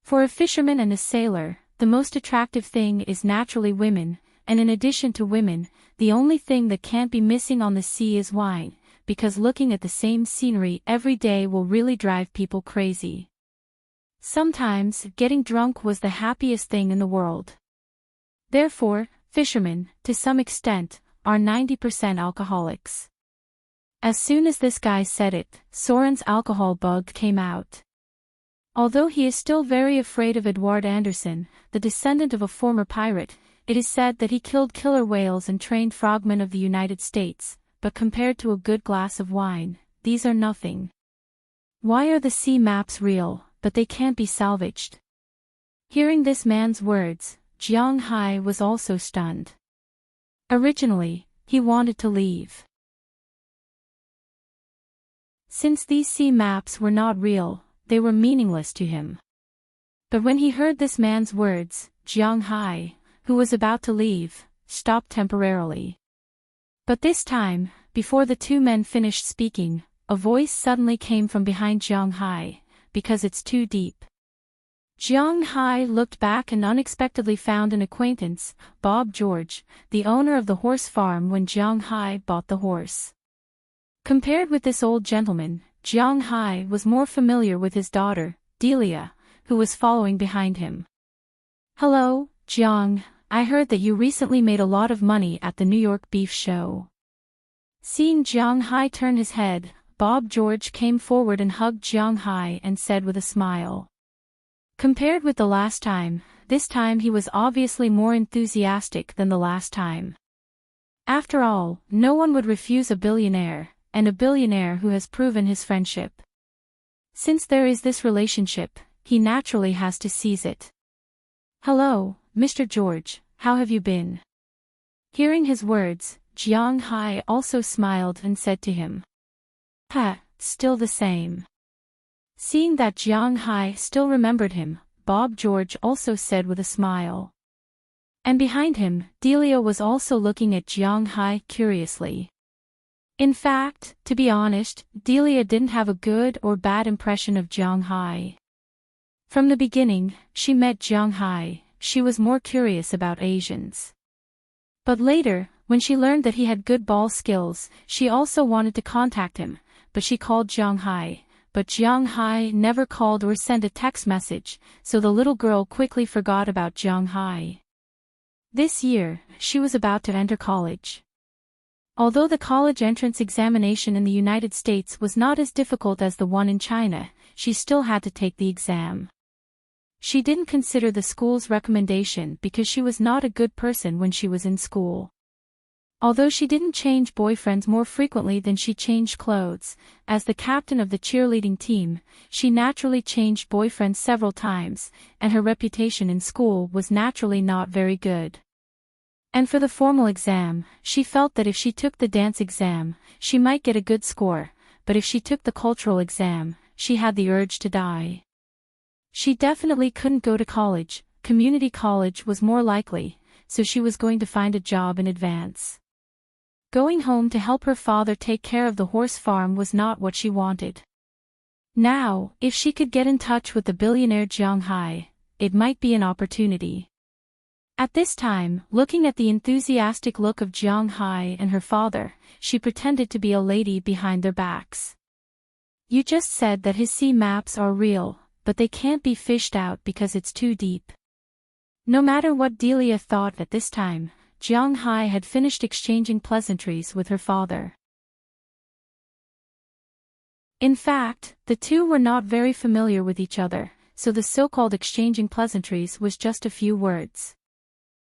For a fisherman and a sailor, the most attractive thing is naturally women, and in addition to women, the only thing that can't be missing on the sea is wine, because looking at the same scenery every day will really drive people crazy. Sometimes, getting drunk was the happiest thing in the world. Therefore, fishermen, to some extent, are 90% alcoholics. As soon as this guy said it, Soren's alcohol bug came out. Although he is still very afraid of Edward Anderson, the descendant of a former pirate, it is said that he killed killer whales and trained frogmen of the United States, but compared to a good glass of wine, these are nothing. Why are the sea maps real, but they can't be salvaged? Hearing this man's words, Jiang Hai was also stunned. Originally, he wanted to leave. Since these sea maps were not real, they were meaningless to him. But when he heard this man's words, Jiang Hai, who was about to leave, stopped temporarily. But this time, before the two men finished speaking, a voice suddenly came from behind Jiang Hai, because it's too deep. Jiang Hai looked back and unexpectedly found an acquaintance, Bob George, the owner of the horse farm when Jiang Hai bought the horse. Compared with this old gentleman, Jiang Hai was more familiar with his daughter, Delia, who was following behind him. "Hello, Jiang, I heard that you recently made a lot of money at the New York Beef Show." Seeing Jiang Hai turn his head, Bob George came forward and hugged Jiang Hai and said with a smile. Compared with the last time, this time he was obviously more enthusiastic than the last time. After all, no one would refuse a billionaire, and a billionaire who has proven his friendship. Since there is this relationship, he naturally has to seize it. "Hello, Mr. George, how have you been?" Hearing his words, Jiang Hai also smiled and said to him, Still the same." Seeing that Jiang Hai still remembered him, Bob George also said with a smile. And behind him, Delia was also looking at Jiang Hai curiously. In fact, to be honest, Delia didn't have a good or bad impression of Jiang Hai. From the beginning, she met Jiang Hai, she was more curious about Asians. But later, when she learned that he had good ball skills, she also wanted to contact him, but she called Jiang Hai. But Jiang Hai never called or sent a text message, so the little girl quickly forgot about Jiang Hai. This year, she was about to enter college. Although the college entrance examination in the United States was not as difficult as the one in China, she still had to take the exam. She didn't consider the school's recommendation because she was not a good person when she was in school. Although she didn't change boyfriends more frequently than she changed clothes, as the captain of the cheerleading team, she naturally changed boyfriends several times, and her reputation in school was naturally not very good. And for the formal exam, she felt that if she took the dance exam, she might get a good score, but if she took the cultural exam, she had the urge to die. She definitely couldn't go to college, community college was more likely, so she was going to find a job in advance. Going home to help her father take care of the horse farm was not what she wanted. Now, if she could get in touch with the billionaire Jiang Hai, it might be an opportunity. At this time, looking at the enthusiastic look of Jiang Hai and her father, she pretended to be a lady behind their backs. "You just said that his sea maps are real, but they can't be fished out because it's too deep." No matter what Delia thought at this time, Jiang Hai had finished exchanging pleasantries with her father. In fact, the two were not very familiar with each other, so the so-called exchanging pleasantries was just a few words.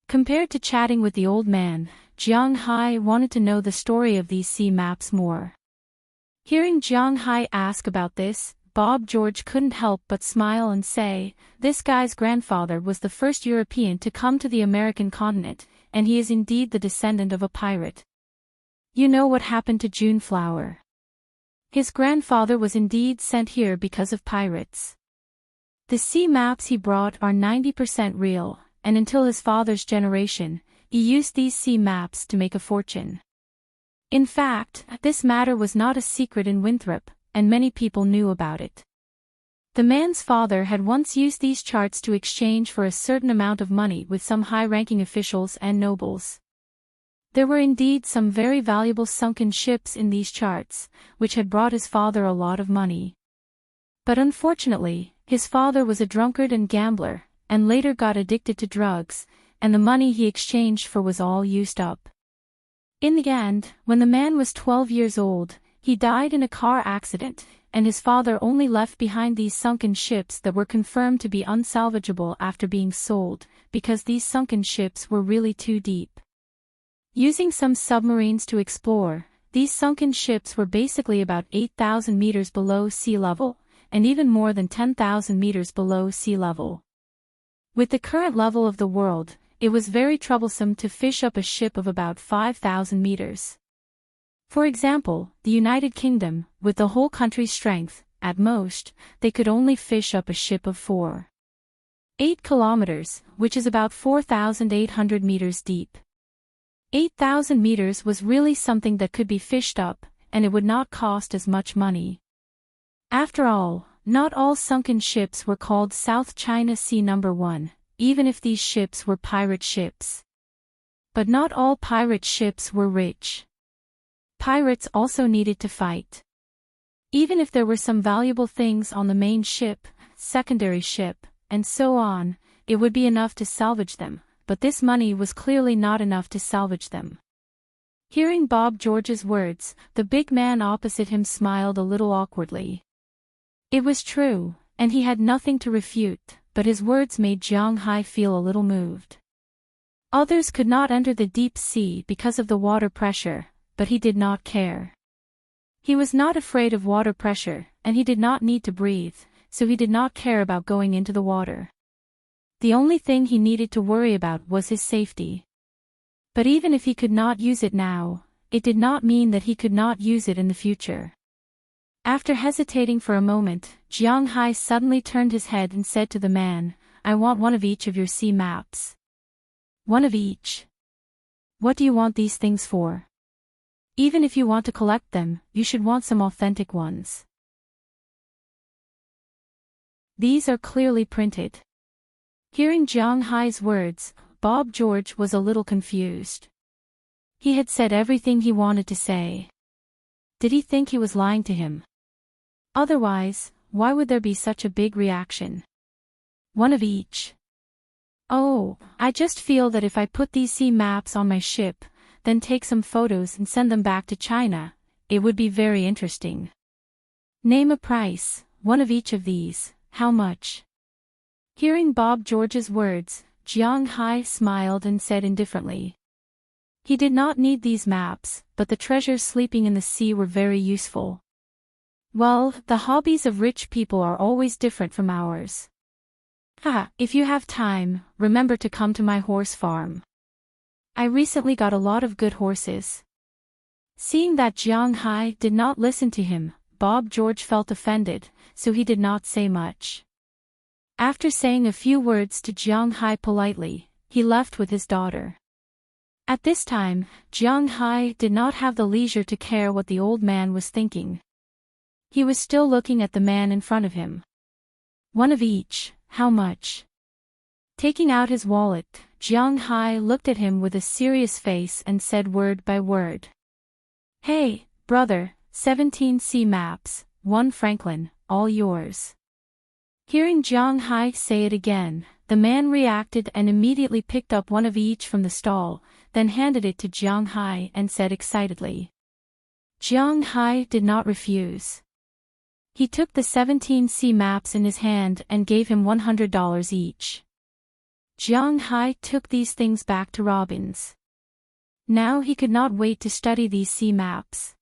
Compared to chatting with the old man, Jiang Hai wanted to know the story of these sea maps more. Hearing Jiang Hai ask about this, Bob George couldn't help but smile and say, "This guy's grandfather was the first European to come to the American continent, and he is indeed the descendant of a pirate. You know what happened to June Flower? His grandfather was indeed sent here because of pirates. The sea maps he brought are 90% real, and until his father's generation, he used these sea maps to make a fortune." In fact, this matter was not a secret in Winthrop, and many people knew about it. The man's father had once used these charts to exchange for a certain amount of money with some high-ranking officials and nobles. There were indeed some very valuable sunken ships in these charts, which had brought his father a lot of money. But unfortunately, his father was a drunkard and gambler, and later got addicted to drugs, and the money he exchanged for was all used up. In the end, when the man was 12 years old, he died in a car accident, and his father only left behind these sunken ships that were confirmed to be unsalvageable after being sold, because these sunken ships were really too deep. Using some submarines to explore, these sunken ships were basically about 8,000 meters below sea level, and even more than 10,000 meters below sea level. With the current level of the world, it was very troublesome to fish up a ship of about 5,000 meters. For example, the United Kingdom, with the whole country's strength, at most, they could only fish up a ship of 4.8 kilometers, which is about 4,800 meters deep. 8,000 meters was really something that could be fished up, and it would not cost as much money. After all, not all sunken ships were called South China Sea No. 1, even if these ships were pirate ships. But not all pirate ships were rich. Pirates also needed to fight. Even if there were some valuable things on the main ship, secondary ship, and so on, it would be enough to salvage them, but this money was clearly not enough to salvage them. Hearing Bob George's words, the big man opposite him smiled a little awkwardly. It was true, and he had nothing to refute, but his words made Jiang Hai feel a little moved. Others could not enter the deep sea because of the water pressure, but he did not care. He was not afraid of water pressure, and he did not need to breathe, so he did not care about going into the water. The only thing he needed to worry about was his safety. But even if he could not use it now, it did not mean that he could not use it in the future. After hesitating for a moment, Jiang Hai suddenly turned his head and said to the man, "I want one of each of your sea maps." "One of each? What do you want these things for? Even if you want to collect them, you should want some authentic ones. These are clearly printed." Hearing Jiang Hai's words, Bob George was a little confused. He had said everything he wanted to say. Did he think he was lying to him? Otherwise, why would there be such a big reaction? One of each. Oh, I just feel that if I put these sea maps on my ship, then take some photos and send them back to China, it would be very interesting. Name a price, one of each of these, how much? Hearing Bob George's words, Jiang Hai smiled and said indifferently. He did not need these maps, but the treasures sleeping in the sea were very useful. Well, the hobbies of rich people are always different from ours. If you have time, remember to come to my horse farm. I recently got a lot of good horses. Seeing that Jiang Hai did not listen to him, Bob George felt offended, so he did not say much. After saying a few words to Jiang Hai politely, he left with his daughter. At this time, Jiang Hai did not have the leisure to care what the old man was thinking. He was still looking at the man in front of him. One of each, how much? Taking out his wallet, Jiang Hai looked at him with a serious face and said word by word. Hey, brother, 17 sea maps, 1 franklin, all yours. Hearing Jiang Hai say it again, the man reacted and immediately picked up one of each from the stall, then handed it to Jiang Hai and said excitedly. Jiang Hai did not refuse. He took the 17 sea maps in his hand and gave him $100 each. Jiang Hai took these things back to Robbins. Now he could not wait to study these sea maps.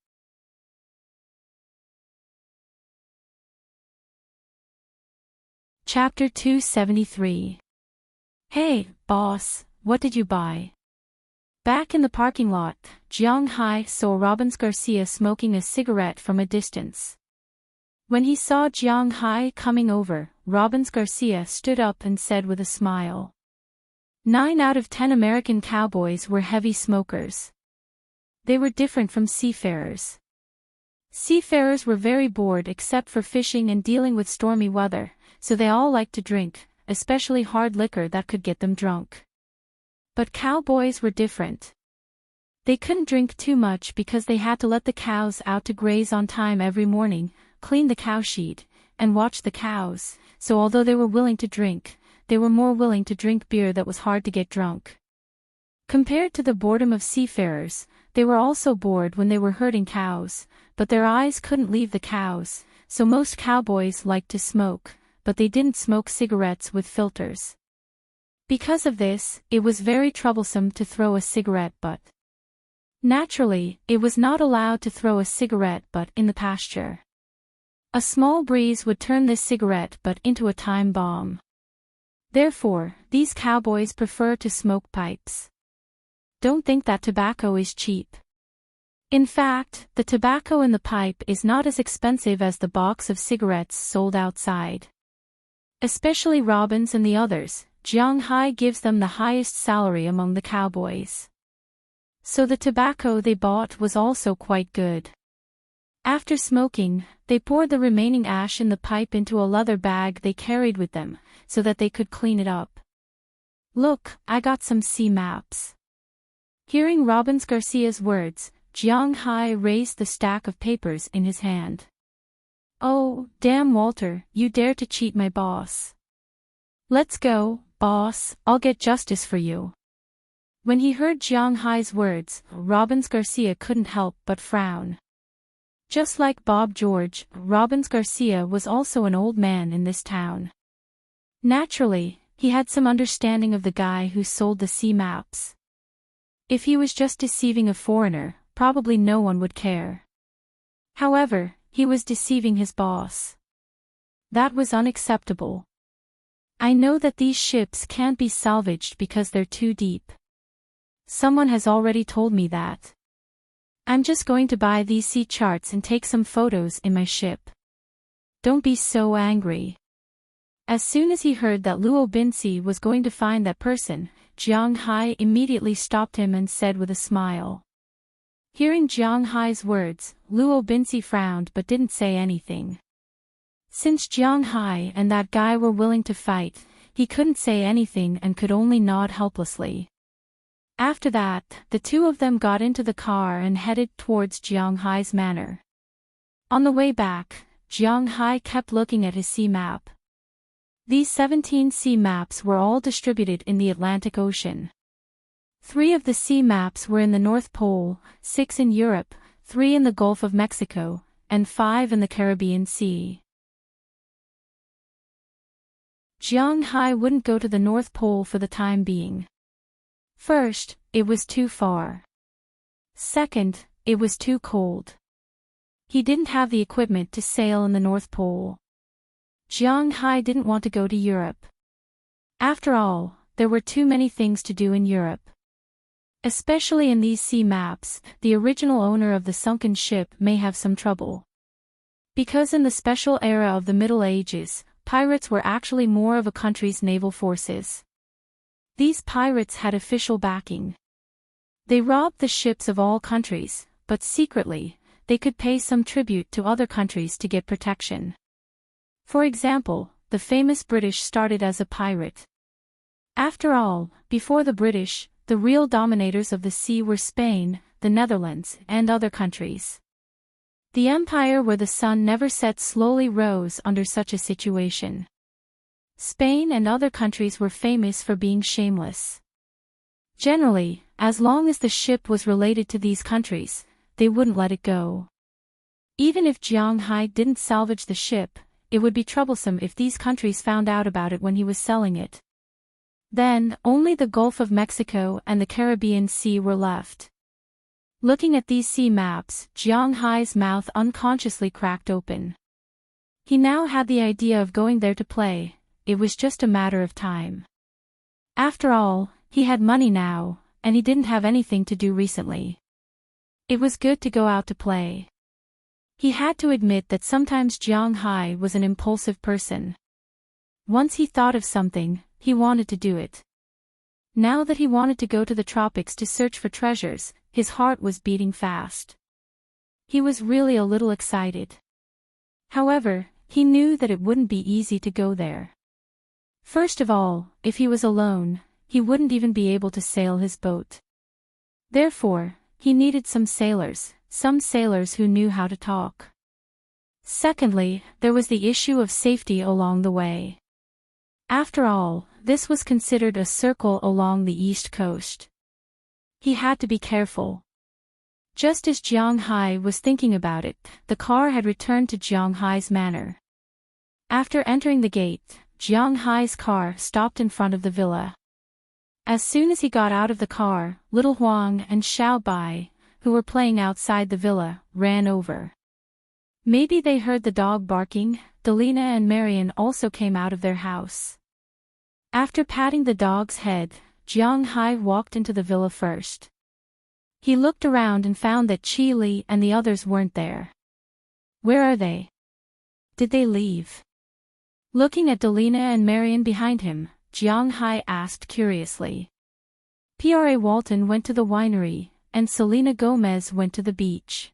Chapter 273. Hey, boss, what did you buy? Back in the parking lot, Jiang Hai saw Robbins Garcia smoking a cigarette from a distance. When he saw Jiang Hai coming over, Robbins Garcia stood up and said with a smile. 9 out of 10 American cowboys were heavy smokers. They were different from seafarers. Seafarers were very bored except for fishing and dealing with stormy weather, so they all liked to drink, especially hard liquor that could get them drunk. But cowboys were different. They couldn't drink too much because they had to let the cows out to graze on time every morning, clean the cow sheet, and watch the cows, so although they were willing to drink, they were more willing to drink beer that was hard to get drunk. Compared to the boredom of seafarers, they were also bored when they were herding cows, but their eyes couldn't leave the cows, so most cowboys liked to smoke, but they didn't smoke cigarettes with filters. Because of this, it was very troublesome to throw a cigarette butt. Naturally, it was not allowed to throw a cigarette butt in the pasture. A small breeze would turn this cigarette butt into a time bomb. Therefore, these cowboys prefer to smoke pipes. Don't think that tobacco is cheap. In fact, the tobacco in the pipe is not as expensive as the box of cigarettes sold outside. Especially Robbins and the others, Jiang Hai gives them the highest salary among the cowboys. So the tobacco they bought was also quite good. After smoking, they poured the remaining ash in the pipe into a leather bag they carried with them, so that they could clean it up. "Look, I got some sea maps." Hearing Robbins Garcia's words, Jiang Hai raised the stack of papers in his hand. "Oh, damn Walter, you dare to cheat my boss." "Let's go, boss, I'll get justice for you." When he heard Jiang Hai's words, Robbins Garcia couldn't help but frown. Just like Bob George, Robbins Garcia was also an old man in this town. Naturally, he had some understanding of the guy who sold the sea maps. If he was just deceiving a foreigner, probably no one would care. However, he was deceiving his boss. That was unacceptable. "I know that these ships can't be salvaged because they're too deep. Someone has already told me that. I'm just going to buy these sea charts and take some photos in my ship. Don't be so angry." As soon as he heard that Luo Binci was going to find that person, Jiang Hai immediately stopped him and said with a smile. Hearing Jiang Hai's words, Luo Binci frowned but didn't say anything. Since Jiang Hai and that guy were willing to fight, he couldn't say anything and could only nod helplessly. After that, the two of them got into the car and headed towards Jiang Hai's manor. On the way back, Jiang Hai kept looking at his sea map. These 17 sea maps were all distributed in the Atlantic Ocean. 3 of the sea maps were in the North Pole, 6 in Europe, 3 in the Gulf of Mexico, and 5 in the Caribbean Sea. Jiang Hai wouldn't go to the North Pole for the time being. First, it was too far. Second, it was too cold. He didn't have the equipment to sail in the North Pole. Jiang Hai didn't want to go to Europe. After all, there were too many things to do in Europe. Especially in these sea maps, the original owner of the sunken ship may have some trouble. Because in the special era of the Middle Ages, pirates were actually more of a country's naval forces. These pirates had official backing. They robbed the ships of all countries, but secretly, they could pay some tribute to other countries to get protection. For example, the famous British started as a pirate. After all, before the British, the real dominators of the sea were Spain, the Netherlands, and other countries. The empire where the sun never set slowly rose under such a situation. Spain and other countries were famous for being shameless. Generally, as long as the ship was related to these countries, they wouldn't let it go. Even if Jiang Hai didn't salvage the ship, it would be troublesome if these countries found out about it when he was selling it. Then, only the Gulf of Mexico and the Caribbean Sea were left. Looking at these sea maps, Jiang Hai's mouth unconsciously cracked open. He now had the idea of going there to play. It was just a matter of time. After all, he had money now, and he didn't have anything to do recently. It was good to go out to play. He had to admit that sometimes Jiang Hai was an impulsive person. Once he thought of something, he wanted to do it. Now that he wanted to go to the tropics to search for treasures, his heart was beating fast. He was really a little excited. However, he knew that it wouldn't be easy to go there. First of all, if he was alone, he wouldn't even be able to sail his boat. Therefore, he needed some sailors who knew how to talk. Secondly, there was the issue of safety along the way. After all, this was considered a circle along the east coast. He had to be careful. Just as Jiang Hai was thinking about it, the car had returned to Jiang Hai's manor. After entering the gate, Jiang Hai's car stopped in front of the villa. As soon as he got out of the car, Little Huang and Xiao Bai, who were playing outside the villa, ran over. Maybe they heard the dog barking. Delina and Marian also came out of their house. After patting the dog's head, Jiang Hai walked into the villa first. He looked around and found that Chi Li and the others weren't there. Where are they? Did they leave? Looking at Delina and Marion behind him, Jiang Hai asked curiously. Pra Walton went to the winery, and Selena Gomez went to the beach.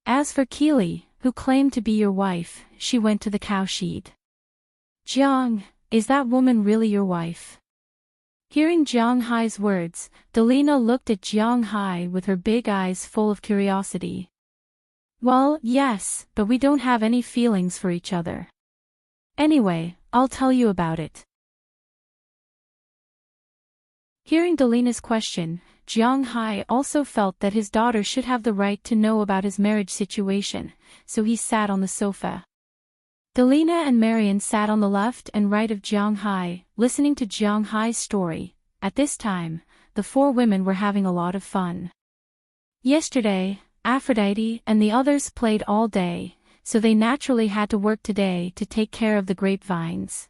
As for Keely, who claimed to be your wife, she went to the cowshed. Jiang, is that woman really your wife? Hearing Jiang Hai's words, Delina looked at Jiang Hai with her big eyes full of curiosity. Well, yes, but we don't have any feelings for each other. Anyway, I'll tell you about it. Hearing Delina's question, Jiang Hai also felt that his daughter should have the right to know about his marriage situation, so he sat on the sofa. Delina and Marion sat on the left and right of Jiang Hai, listening to Jiang Hai's story. At this time, the four women were having a lot of fun. Yesterday, Aphrodite and the others played all day, so they naturally had to work today to take care of the grapevines.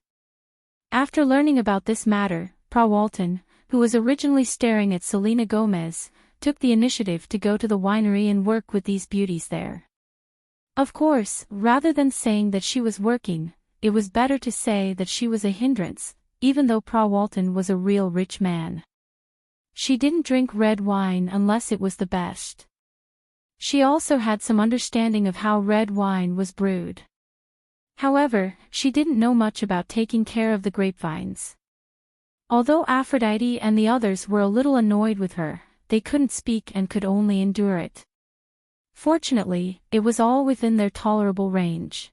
After learning about this matter, Pra Walton, who was originally staring at Selena Gomez, took the initiative to go to the winery and work with these beauties there. Of course, rather than saying that she was working, it was better to say that she was a hindrance, even though Pra Walton was a real rich man. She didn't drink red wine unless it was the best. She also had some understanding of how red wine was brewed. However, she didn't know much about taking care of the grapevines. Although Aphrodite and the others were a little annoyed with her, they couldn't speak and could only endure it. Fortunately, it was all within their tolerable range.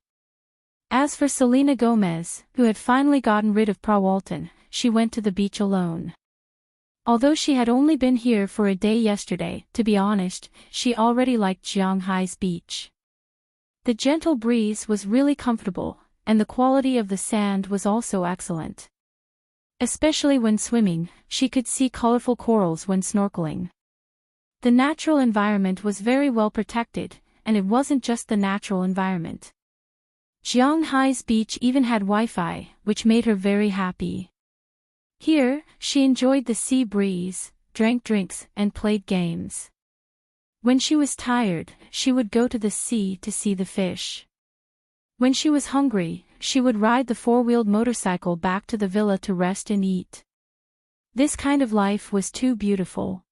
As for Selena Gomez, who had finally gotten rid of Pra Walton, she went to the beach alone. Although she had only been here for a day yesterday, to be honest, she already liked Jiang Hai's beach. The gentle breeze was really comfortable, and the quality of the sand was also excellent. Especially when swimming, she could see colorful corals when snorkeling. The natural environment was very well protected, and it wasn't just the natural environment. Jiang Hai's beach even had Wi-Fi, which made her very happy. Here, she enjoyed the sea breeze, drank drinks, and played games. When she was tired, she would go to the sea to see the fish. When she was hungry, she would ride the four-wheeled motorcycle back to the villa to rest and eat. This kind of life was too beautiful.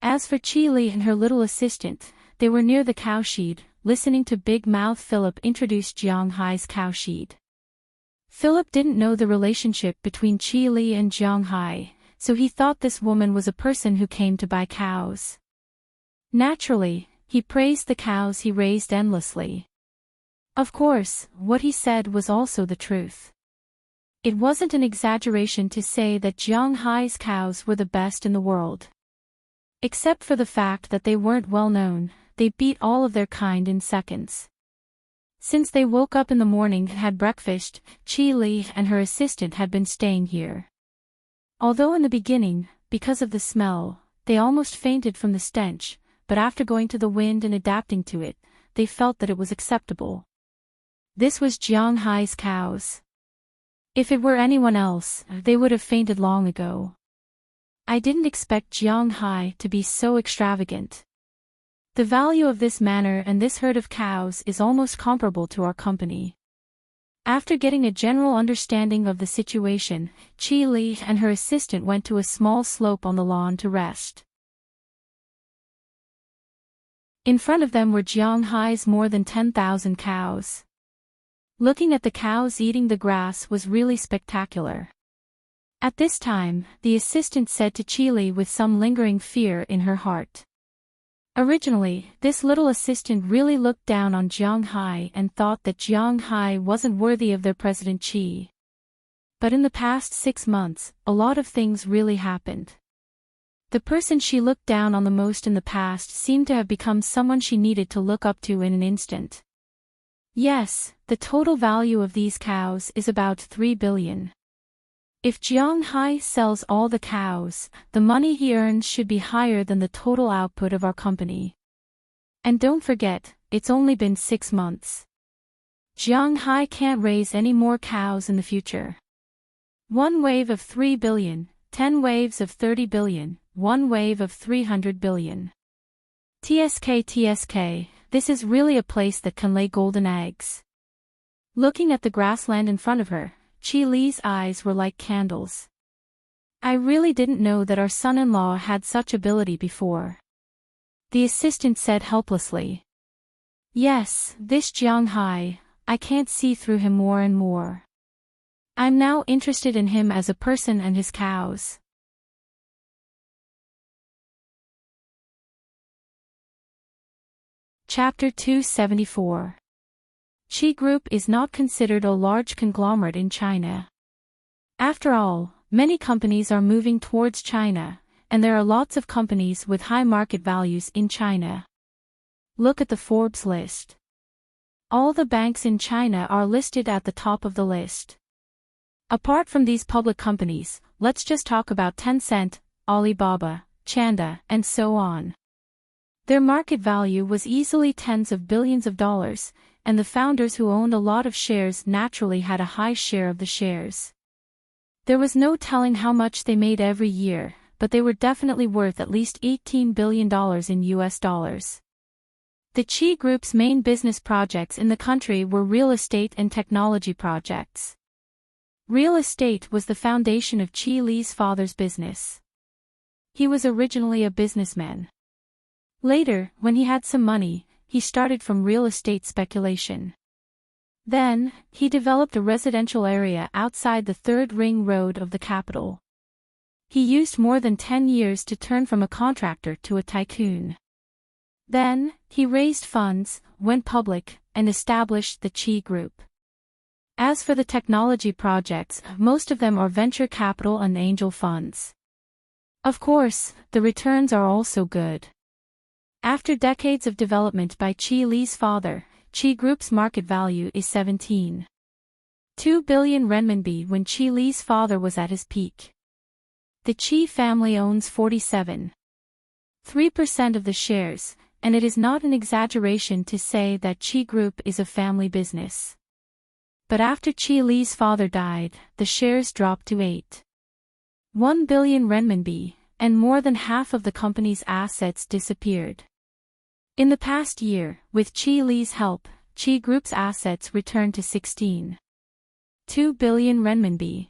As for Chi Li and her little assistant, they were near the cowshed, listening to Big Mouth Philip introduce Jiang Hai's cowshed. Philip didn't know the relationship between Chi Li and Jiang Hai, so he thought this woman was a person who came to buy cows. Naturally, he praised the cows he raised endlessly. Of course, what he said was also the truth. It wasn't an exaggeration to say that Jiang Hai's cows were the best in the world. Except for the fact that they weren't well known, they beat all of their kind in seconds. Since they woke up in the morning and had breakfast, Chi Li and her assistant had been staying here. Although in the beginning, because of the smell, they almost fainted from the stench, but after going to the wind and adapting to it, they felt that it was acceptable. This was Jiang Hai's cows. If it were anyone else, they would have fainted long ago. I didn't expect Jiang Hai to be so extravagant. The value of this manor and this herd of cows is almost comparable to our company. After getting a general understanding of the situation, Chi Li and her assistant went to a small slope on the lawn to rest. In front of them were Jiang Hai's more than 10,000 cows. Looking at the cows eating the grass was really spectacular. At this time, the assistant said to Chi Li with some lingering fear in her heart. Originally, this little assistant really looked down on Jiang Hai and thought that Jiang Hai wasn't worthy of their President Qi. But in the past 6 months, a lot of things really happened. The person she looked down on the most in the past seemed to have become someone she needed to look up to in an instant. Yes, the total value of these cows is about 3 billion. If Jiang Hai sells all the cows, the money he earns should be higher than the total output of our company. And don't forget, it's only been 6 months. Jiang Hai can't raise any more cows in the future. One wave of 3 billion, 10 waves of 30 billion, 1 wave of 300 billion. TSK, this is really a place that can lay golden eggs. Looking at the grassland in front of her, Chi Li's eyes were like candles. I really didn't know that our son-in-law had such ability before. The assistant said helplessly. Yes, this Jiang Hai, I can't see through him more and more. I'm now interested in him as a person and his cows. Chapter 274. Chi Group is not considered a large conglomerate in China. After all, many companies are moving towards China, and there are lots of companies with high market values in China. Look at the Forbes list. All the banks in China are listed at the top of the list. Apart from these public companies, let's just talk about Tencent, Alibaba, Chanda, and so on. Their market value was easily tens of billions of dollars, and the founders who owned a lot of shares naturally had a high share of the shares. There was no telling how much they made every year, but they were definitely worth at least $18 billion in US dollars. The Chi Group's main business projects in the country were real estate and technology projects. Real estate was the foundation of Chi Li's father's business. He was originally a businessman. Later, when he had some money, he started from real estate speculation. Then, he developed a residential area outside the third ring road of the capital. He used more than 10 years to turn from a contractor to a tycoon. Then, he raised funds, went public, and established the Chi Group. As for the technology projects, most of them are venture capital and angel funds. Of course, the returns are also good. After decades of development by Chi Li's father, Chi Group's market value is 17.2 billion renminbi when Chi Li's father was at his peak. The Chi family owns 47.3% of the shares, and it is not an exaggeration to say that Chi Group is a family business. But after Chi Li's father died, the shares dropped to 8.1 billion renminbi, and more than half of the company's assets disappeared. In the past year, with Chi Li's help, Chi Group's assets returned to 16.2 billion renminbi.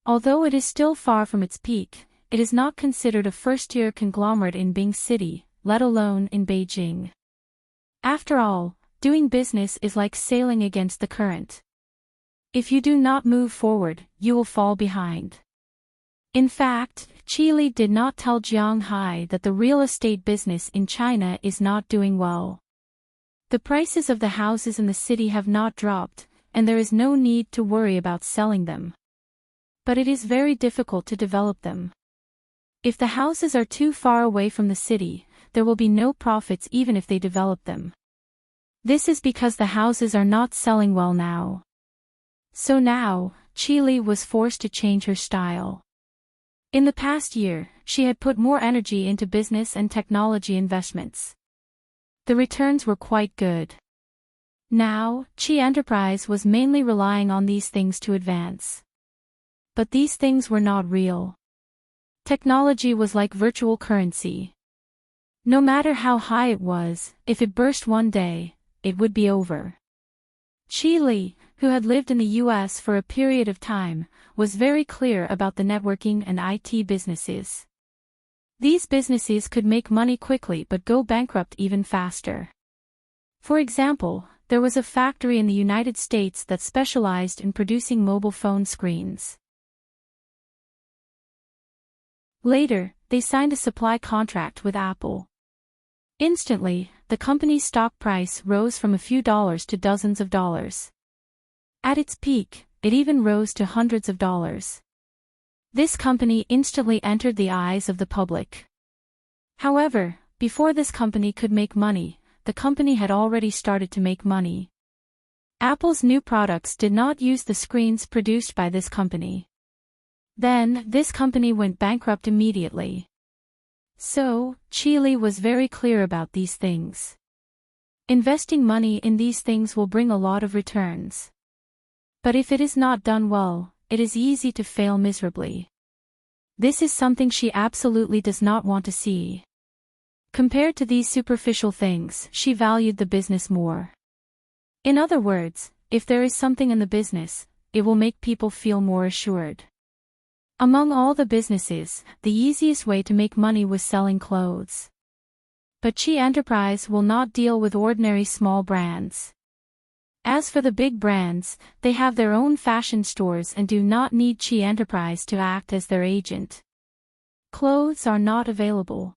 Although it is still far from its peak, it is not considered a first-tier conglomerate in Bing City, let alone in Beijing. After all, doing business is like sailing against the current. If you do not move forward, you will fall behind. In fact, Chi Li did not tell Jiang Hai that the real estate business in China is not doing well. The prices of the houses in the city have not dropped, and there is no need to worry about selling them. But it is very difficult to develop them. If the houses are too far away from the city, there will be no profits even if they develop them. This is because the houses are not selling well now. So now, Chi Li was forced to change her style. In the past year, she had put more energy into business and technology investments. The returns were quite good. Now, Chi Enterprise was mainly relying on these things to advance. But these things were not real. Technology was like virtual currency. No matter how high it was, if it burst one day, it would be over. Chi Li, who had lived in the US for a period of time, was very clear about the networking and IT businesses. These businesses could make money quickly but go bankrupt even faster. For example, there was a factory in the United States that specialized in producing mobile phone screens. Later, they signed a supply contract with Apple. Instantly, the company's stock price rose from a few dollars to dozens of dollars. At its peak, it even rose to hundreds of dollars. This company instantly entered the eyes of the public. However, before this company could make money, the company had already started to make money. Apple's new products did not use the screens produced by this company. Then, this company went bankrupt immediately. So, Chi Li was very clear about these things. Investing money in these things will bring a lot of returns. But if it is not done well, it is easy to fail miserably. This is something she absolutely does not want to see. Compared to these superficial things, she valued the business more. In other words, if there is something in the business, it will make people feel more assured. Among all the businesses, the easiest way to make money was selling clothes. But Chi Enterprise will not deal with ordinary small brands. As for the big brands, they have their own fashion stores and do not need Chi Enterprise to act as their agent. Clothes are not available.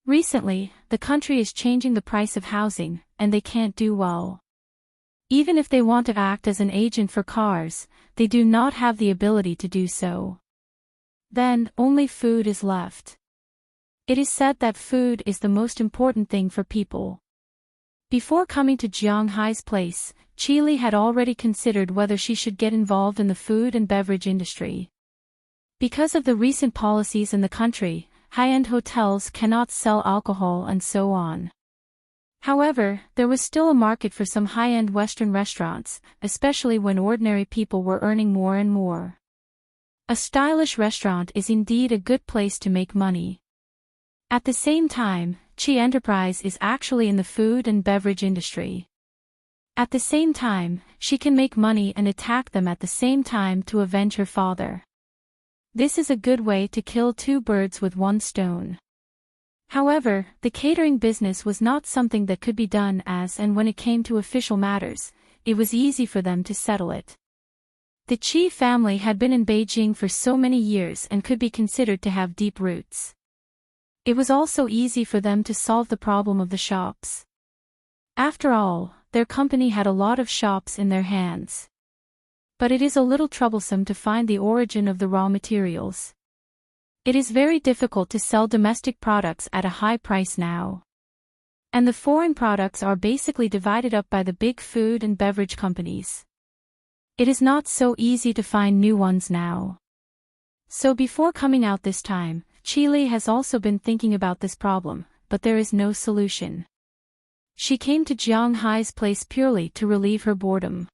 Recently, the country is changing the price of housing, and they can't do well. Even if they want to act as an agent for cars, they do not have the ability to do so. Then, only food is left. It is said that food is the most important thing for people. Before coming to Jiang Hai's place, Chi Li had already considered whether she should get involved in the food and beverage industry. Because of the recent policies in the country, high-end hotels cannot sell alcohol and so on. However, there was still a market for some high-end Western restaurants, especially when ordinary people were earning more and more. A stylish restaurant is indeed a good place to make money. At the same time, Chi Enterprise is actually in the food and beverage industry. At the same time, she can make money and attack them at the same time to avenge her father. This is a good way to kill two birds with one stone. However, the catering business was not something that could be done as and when it came to official matters, it was easy for them to settle it. The Chi family had been in Beijing for so many years and could be considered to have deep roots. It was also easy for them to solve the problem of the shops. After all, their company had a lot of shops in their hands. But it is a little troublesome to find the origin of the raw materials. It is very difficult to sell domestic products at a high price now. And the foreign products are basically divided up by the big food and beverage companies. It is not so easy to find new ones now. So before coming out this time, Chi Li has also been thinking about this problem, but there is no solution. She came to Jiang Hai's place purely to relieve her boredom.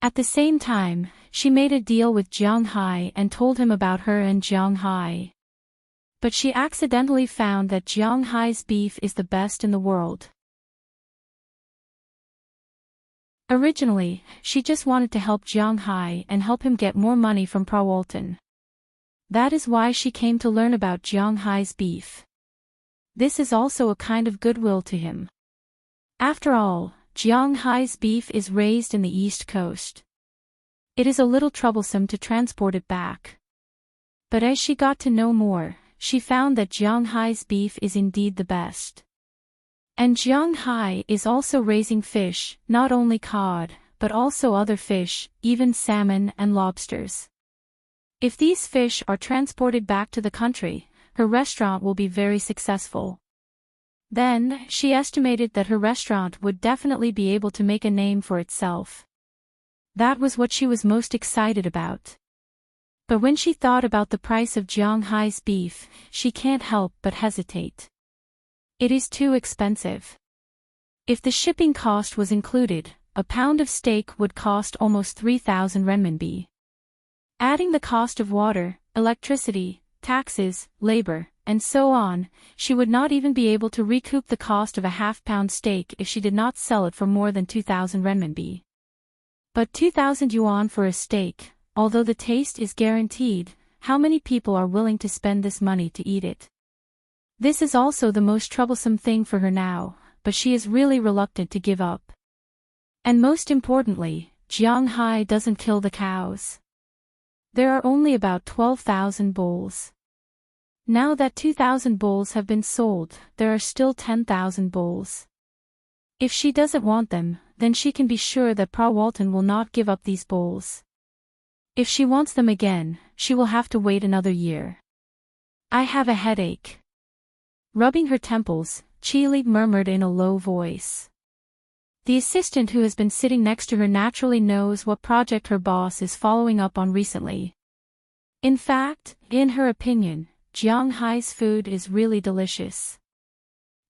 At the same time, she made a deal with Jiang Hai and told him about her and Jiang Hai. But she accidentally found that Jiang Hai's beef is the best in the world. Originally, she just wanted to help Jiang Hai and help him get more money from Prawalton. That is why she came to learn about Jiang Hai's beef. This is also a kind of goodwill to him. After all, Jiang Hai's beef is raised in the East Coast. It is a little troublesome to transport it back. But as she got to know more, she found that Jiang Hai's beef is indeed the best. And Jiang Hai is also raising fish, not only cod, but also other fish, even salmon and lobsters. If these fish are transported back to the country, her restaurant will be very successful. Then, she estimated that her restaurant would definitely be able to make a name for itself. That was what she was most excited about. But when she thought about the price of Jiang Hai's beef, she can't help but hesitate. It is too expensive. If the shipping cost was included, a pound of steak would cost almost 3,000 renminbi. Adding the cost of water, electricity, taxes, labor, and so on, she would not even be able to recoup the cost of a half-pound steak if she did not sell it for more than 2,000 renminbi. But 2,000 yuan for a steak, although the taste is guaranteed, how many people are willing to spend this money to eat it? This is also the most troublesome thing for her now, but she is really reluctant to give up. And most importantly, Jiang Hai doesn't kill the cows. There are only about 12,000 bulls. Now that 2,000 bulls have been sold, there are still 10,000 bulls. If she doesn't want them, then she can be sure that Prawalton will not give up these bulls. If she wants them again, she will have to wait another year. I have a headache. Rubbing her temples, Chi Li murmured in a low voice. The assistant who has been sitting next to her naturally knows what project her boss is following up on recently. In fact, in her opinion, Jiang Hai's food is really delicious.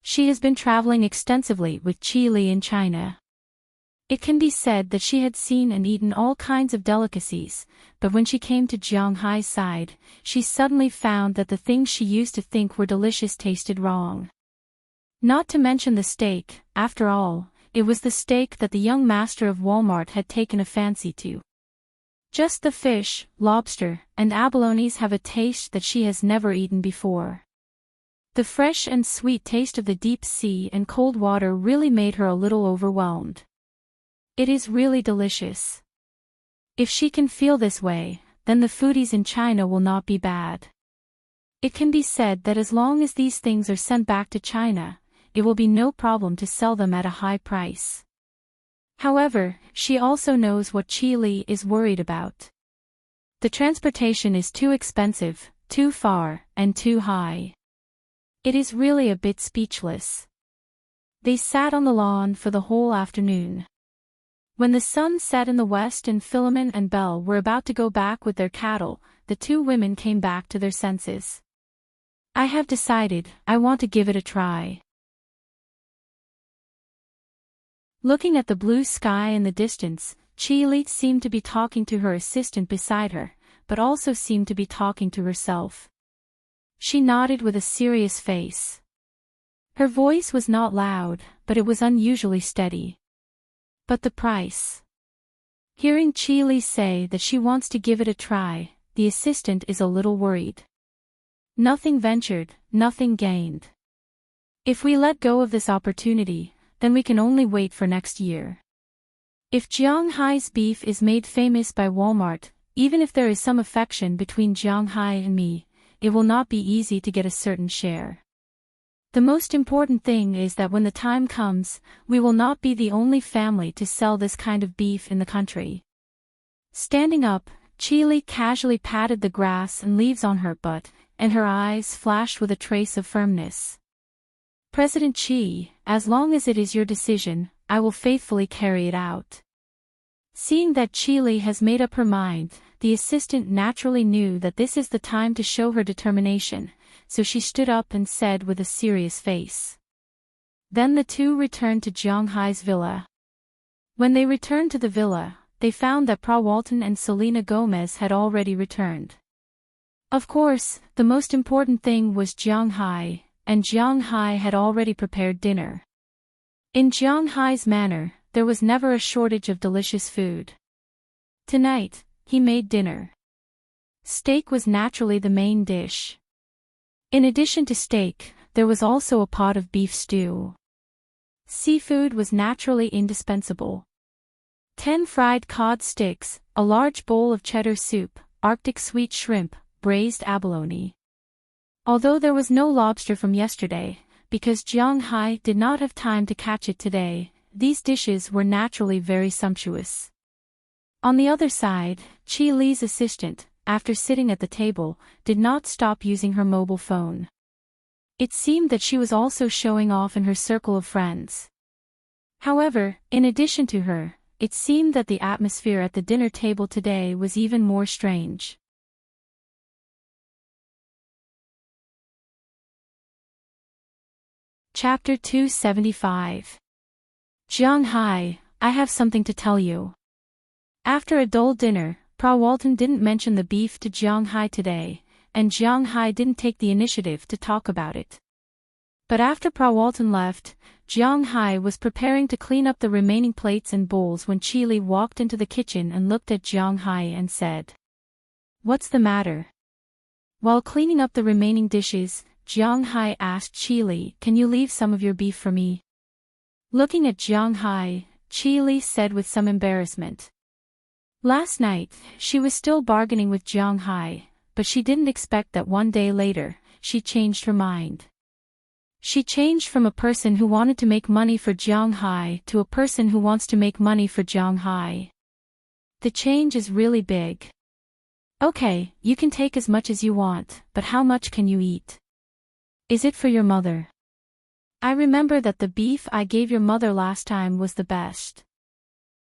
She has been traveling extensively with Chi Li in China. It can be said that she had seen and eaten all kinds of delicacies, but when she came to Jiang Hai's side, she suddenly found that the things she used to think were delicious tasted wrong. Not to mention the steak, after all, it was the steak that the young master of Walmart had taken a fancy to. Just the fish, lobster, and abalones have a taste that she has never eaten before. The fresh and sweet taste of the deep sea and cold water really made her a little overwhelmed. It is really delicious. If she can feel this way, then the foodies in China will not be bad. It can be said that as long as these things are sent back to China, it will be no problem to sell them at a high price. However, she also knows what Qi Li is worried about. The transportation is too expensive, too far, and too high. It is really a bit speechless. They sat on the lawn for the whole afternoon. When the sun set in the west and Philemon and Belle were about to go back with their cattle, the two women came back to their senses. I have decided, I want to give it a try. Looking at the blue sky in the distance, Qi Li seemed to be talking to her assistant beside her, but also seemed to be talking to herself. She nodded with a serious face. Her voice was not loud, but it was unusually steady. But the price. Hearing Qi Li say that she wants to give it a try, the assistant is a little worried. Nothing ventured, nothing gained. If we let go of this opportunity, then we can only wait for next year. If Jiang Hai's beef is made famous by Walmart, even if there is some affection between Jiang Hai and me, it will not be easy to get a certain share. The most important thing is that when the time comes, we will not be the only family to sell this kind of beef in the country. Standing up, Qi Li casually patted the grass and leaves on her butt, and her eyes flashed with a trace of firmness. President Qi, as long as it is your decision, I will faithfully carry it out. Seeing that Qi Li has made up her mind, the assistant naturally knew that this is the time to show her determination, so she stood up and said with a serious face. Then the two returned to Jiang Hai's villa. When they returned to the villa, they found that Pra Walton and Selena Gomez had already returned. Of course, the most important thing was Jiang Hai, and Jiang Hai had already prepared dinner. In Jiang Hai's manner, there was never a shortage of delicious food. Tonight, he made dinner. Steak was naturally the main dish. In addition to steak, there was also a pot of beef stew. Seafood was naturally indispensable. 10 fried cod sticks, a large bowl of cheddar soup, Arctic sweet shrimp, braised abalone. Although there was no lobster from yesterday, because Jiang Hai did not have time to catch it today, these dishes were naturally very sumptuous. On the other side, Qi Li's assistant, after sitting at the table, did not stop using her mobile phone. It seemed that she was also showing off in her circle of friends. However, in addition to her, it seemed that the atmosphere at the dinner table today was even more strange. Chapter 275. Jiang Hai, I have something to tell you. After a dull dinner, Pra Walton didn't mention the beef to Jiang Hai today, and Jiang Hai didn't take the initiative to talk about it. But after Pra Walton left, Jiang Hai was preparing to clean up the remaining plates and bowls when Qi Li walked into the kitchen and looked at Jiang Hai and said, "What's the matter?" While cleaning up the remaining dishes, Jiang Hai asked Qi Li, "Can you leave some of your beef for me?" Looking at Jiang Hai, Qi Li said with some embarrassment. Last night, she was still bargaining with Jiang Hai, but she didn't expect that one day later, she changed her mind. She changed from a person who wanted to make money for Jiang Hai to a person who wants to make money for Jiang Hai. The change is really big. Okay, you can take as much as you want, but how much can you eat? Is it for your mother? I remember that the beef I gave your mother last time was the best.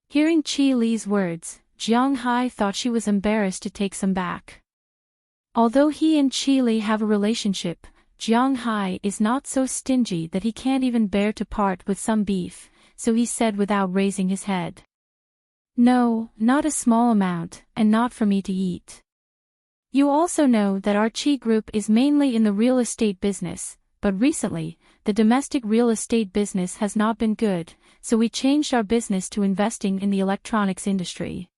Hearing Qi Li's words, Jiang Hai thought she was embarrassed to take some back. Although he and Qi Li have a relationship, Jiang Hai is not so stingy that he can't even bear to part with some beef, so he said without raising his head. No, not a small amount, and not for me to eat. You also know that our Chi group is mainly in the real estate business, but recently, the domestic real estate business has not been good, so we changed our business to investing in the electronics industry.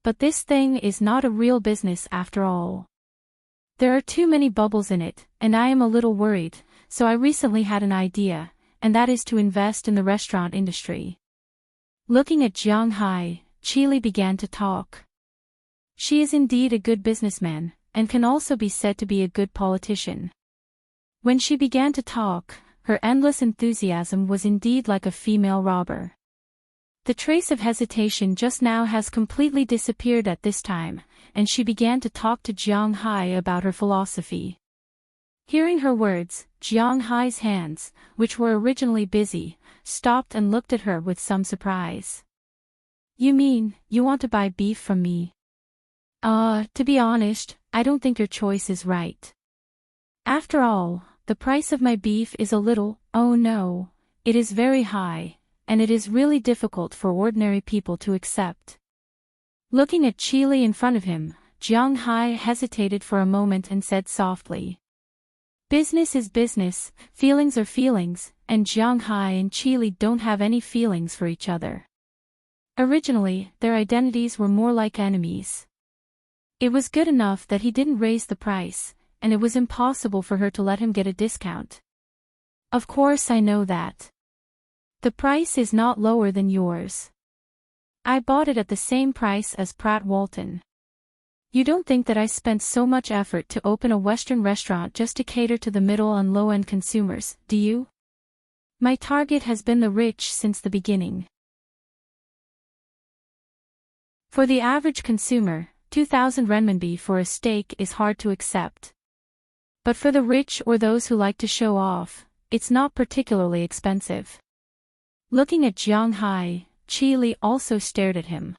But this thing is not a real business after all. There are too many bubbles in it, and I am a little worried, so I recently had an idea, and that is to invest in the restaurant industry. Looking at Jiang Hai, Qili began to talk. She is indeed a good businessman, and can also be said to be a good politician. When she began to talk, her endless enthusiasm was indeed like a female robber. The trace of hesitation just now has completely disappeared at this time, and she began to talk to Jiang Hai about her philosophy. Hearing her words, Jiang Hai's hands, which were originally busy, stopped and looked at her with some surprise. You mean, you want to buy beef from me? To be honest, I don't think your choice is right. After all, the price of my beef is a little, oh no, it is very high, and it is really difficult for ordinary people to accept. Looking at Qili in front of him, Jiang Hai hesitated for a moment and said softly. Business is business, feelings are feelings, and Jiang Hai and Qili don't have any feelings for each other. Originally, their identities were more like enemies. It was good enough that he didn't raise the price, and it was impossible for her to let him get a discount. Of course I know that. The price is not lower than yours. I bought it at the same price as Pratt Walton. You don't think that I spent so much effort to open a Western restaurant just to cater to the middle and low-end consumers, do you? My target has been the rich since the beginning. For the average consumer, 2,000 renminbi for a steak is hard to accept. But for the rich or those who like to show off, it's not particularly expensive. Looking at Jiang Hai, Qili also stared at him.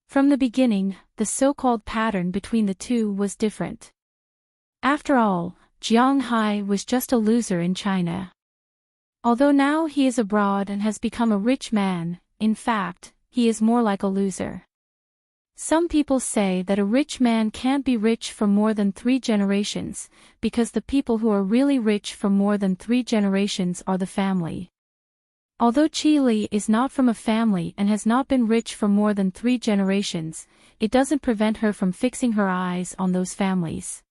From the beginning, the so-called pattern between the two was different. After all, Jiang Hai was just a loser in China. Although now he is abroad and has become a rich man, in fact, he is more like a loser. Some people say that a rich man can't be rich for more than 3 generations, because the people who are really rich for more than 3 generations are the family. Although Qili is not from a family and has not been rich for more than 3 generations, it doesn't prevent her from fixing her eyes on those families.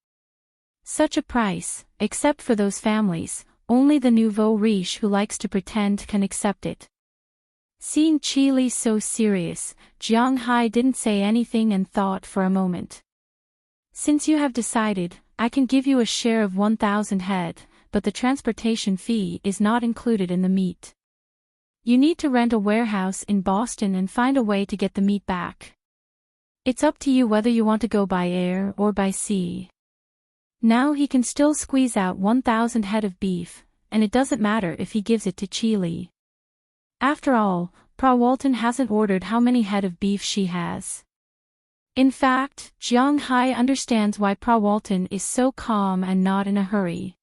Such a price, except for those families, only the nouveau riche who likes to pretend can accept it. Seeing Qili so serious, Jiang Hai didn't say anything and thought for a moment. Since you have decided, I can give you a share of 1,000 head, but the transportation fee is not included in the meat. You need to rent a warehouse in Boston and find a way to get the meat back. It's up to you whether you want to go by air or by sea. Now he can still squeeze out 1,000 head of beef, and it doesn't matter if he gives it to Qili. After all, Pra Walton hasn't ordered how many head of beef she has. In fact, Jiang Hai understands why Pra Walton is so calm and not in a hurry.